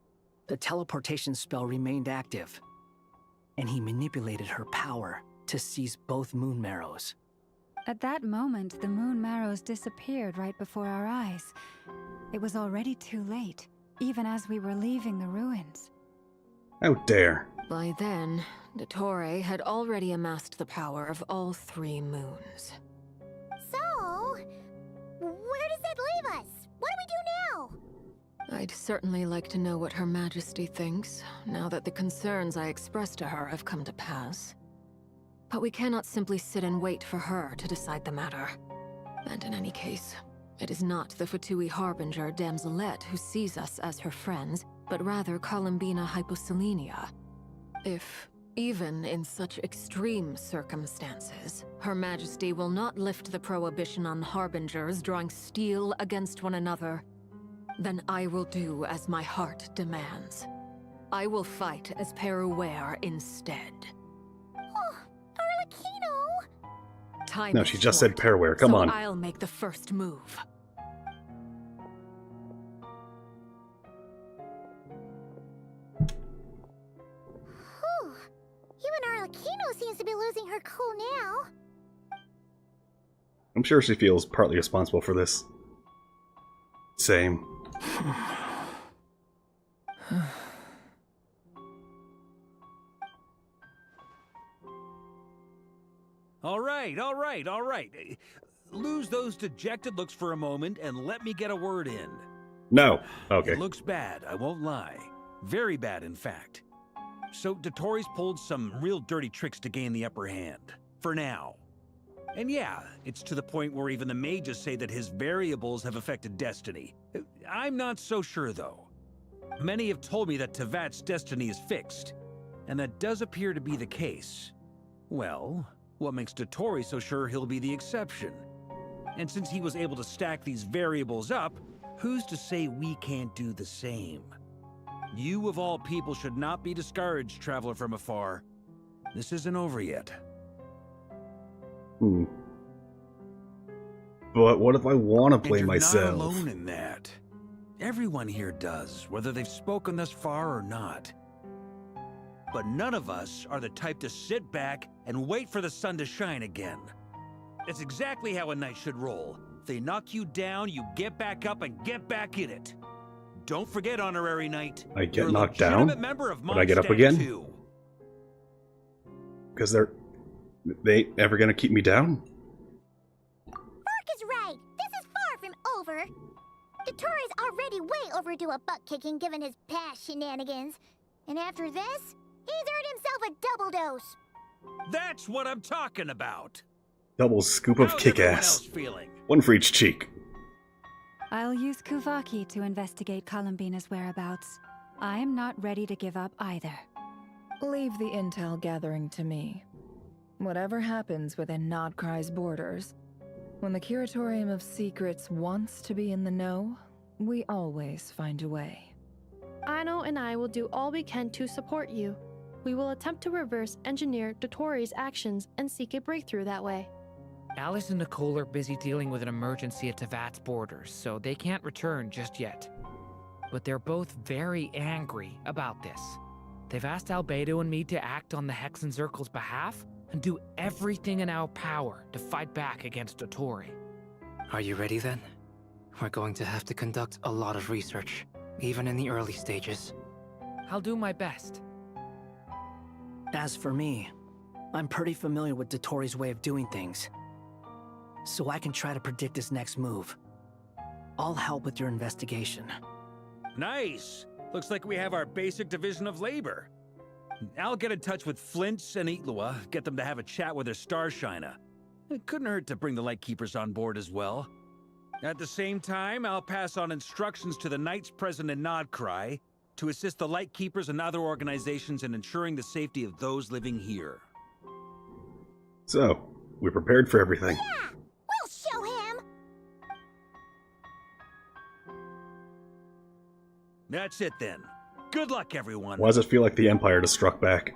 the teleportation spell remained active, and he manipulated her power to seize both moon marrows. At that moment, the moon marrows disappeared right before our eyes. It was already too late, even as we were leaving the ruins. How dare. By then, Dottore had already amassed the power of all 3 moons. So, where does that leave us? What do we do now? I'd certainly like to know what Her Majesty thinks, now that the concerns I expressed to her have come to pass. But we cannot simply sit and wait for her to decide the matter. And in any case, it is not the Fatui Harbinger Damselette who sees us as her friends, but rather Columbina Hyposelenia. If, even in such extreme circumstances, Her Majesty will not lift the prohibition on Harbingers drawing steel against one another, then I will do as my heart demands. I will fight as Peruware instead. Oh, Arlecchino! Time No, is she just short, said Peruware. Come so on. I'll make the first move. Whew. Even Arlecchino seems to be losing her cool now. I'm sure she feels partly responsible for this. Same. All right. Lose those dejected looks for a moment and let me get a word in. No. Okay. It looks bad, I won't lie. Very bad, in fact. So Dottore's pulled some real dirty tricks to gain the upper hand. For now. And yeah, it's to the point where even the mages say that his variables have affected destiny. I'm not so sure, though. Many have told me that Tevat's destiny is fixed, and that does appear to be the case. Well, what makes Dottore so sure he'll be the exception? And since he was able to stack these variables up, who's to say we can't do the same? You of all people should not be discouraged, traveler from afar. This isn't over yet. But what if I want to play and you're myself? not alone in that. Everyone here does, whether they've spoken thus far or not. But none of us are the type to sit back and wait for the sun to shine again. That's exactly how a knight should roll. If they knock you down, you get back up and get back in it. Don't forget, honorary knight. I get you're a knocked down, legitimate member of but I get up Mondstadt again? too. Because they ever gonna keep me down? Mark is right. This is far from over. Dottore's already way overdue a butt-kicking given his past shenanigans. And after this, he's earned himself a double dose. That's what I'm talking about. Double scoop of How's kick-ass. everyone else feeling? One for each cheek. I'll use Kuvaki to investigate Columbina's whereabouts. I am not ready to give up either. Leave the intel gathering to me. Whatever happens within Nod-Krai's borders, When the Curatorium of Secrets wants to be in the know, we always find a way. Aino and I will do all we can to support you. We will attempt to reverse engineer Dottore's actions and seek a breakthrough that way. Alice and Nicole are busy dealing with an emergency at Tevat's borders, so they can't return just yet. But they're both very angry about this. They've asked Albedo and me to act on the Hexenzirkel's behalf and do everything in our power to fight back against Dottore. Are you ready then? We're going to have to conduct a lot of research, even in the early stages. I'll do my best. As for me, I'm pretty familiar with Dottore's way of doing things, so I can try to predict his next move. I'll help with your investigation. Nice! Looks like we have our basic division of labor. I'll get in touch with Flints and Itlua, get them to have a chat with their Starshiner. It couldn't hurt to bring the Lightkeepers on board as well. At the same time, I'll pass on instructions to the Knights present in Nod-Krai to assist the Lightkeepers and other organizations in ensuring the safety of those living here. So, we're prepared for everything. Yeah! We'll show him! That's it then. Good luck, everyone. Why does it feel like the Empire just struck back?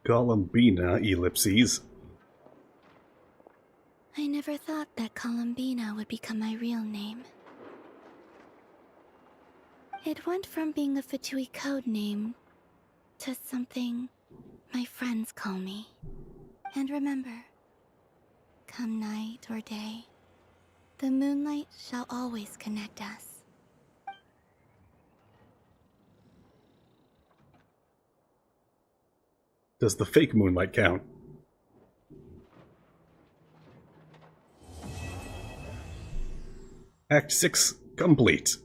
Columbina, ellipses. I never thought that Columbina would become my real name. It went from being a Fatui code name to something my friends call me. And remember, come night or day, the moonlight shall always connect us. Does the fake moonlight count? Act 6 complete.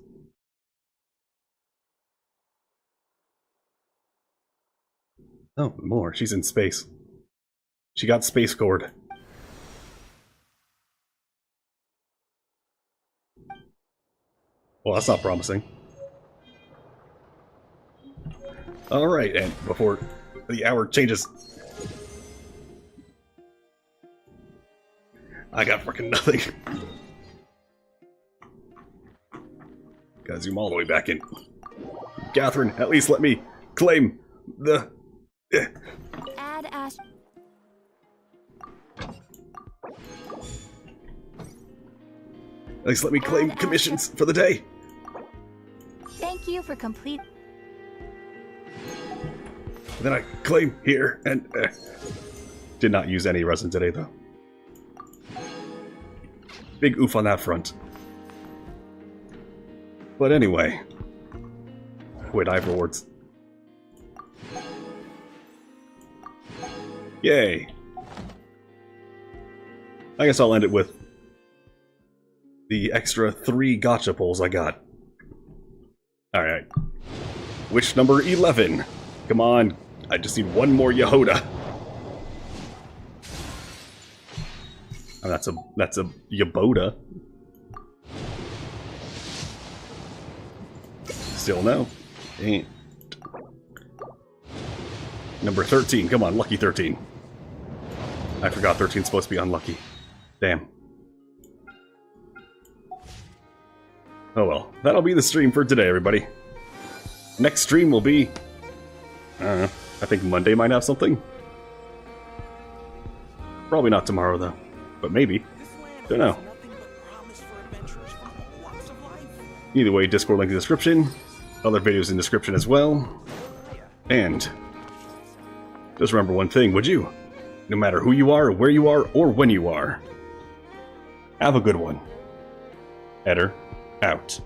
Oh, more. She's in space. She got space gored. Well, that's not promising. Alright, and before the hour changes, I got freaking nothing. Gotta zoom all the way back in. Catherine, at least let me claim the... Add Ash. At least let me claim commissions for the day. Thank you for complete. Then I claim here, and did not use any resin today, though. Big oof on that front. But anyway. Wait, I have rewards. Yay. I guess I'll end it with the extra 3 gacha pulls I got. Alright. Wish number 11. Come on. I just need one more Yehoda. Oh, that's a Yaboda. Still no. Ain't. Number 13. Come on, lucky 13. I forgot 13's supposed to be unlucky. Damn. Oh well. That'll be the stream for today, everybody. Next stream will be... I don't know. I think Monday might have something. Probably not tomorrow, though. But maybe. Don't know. Either way, Discord link in the description. Other videos in the description as well. And just remember one thing, would you? No matter who you are, where you are, or when you are. Have a good one. Eder, out.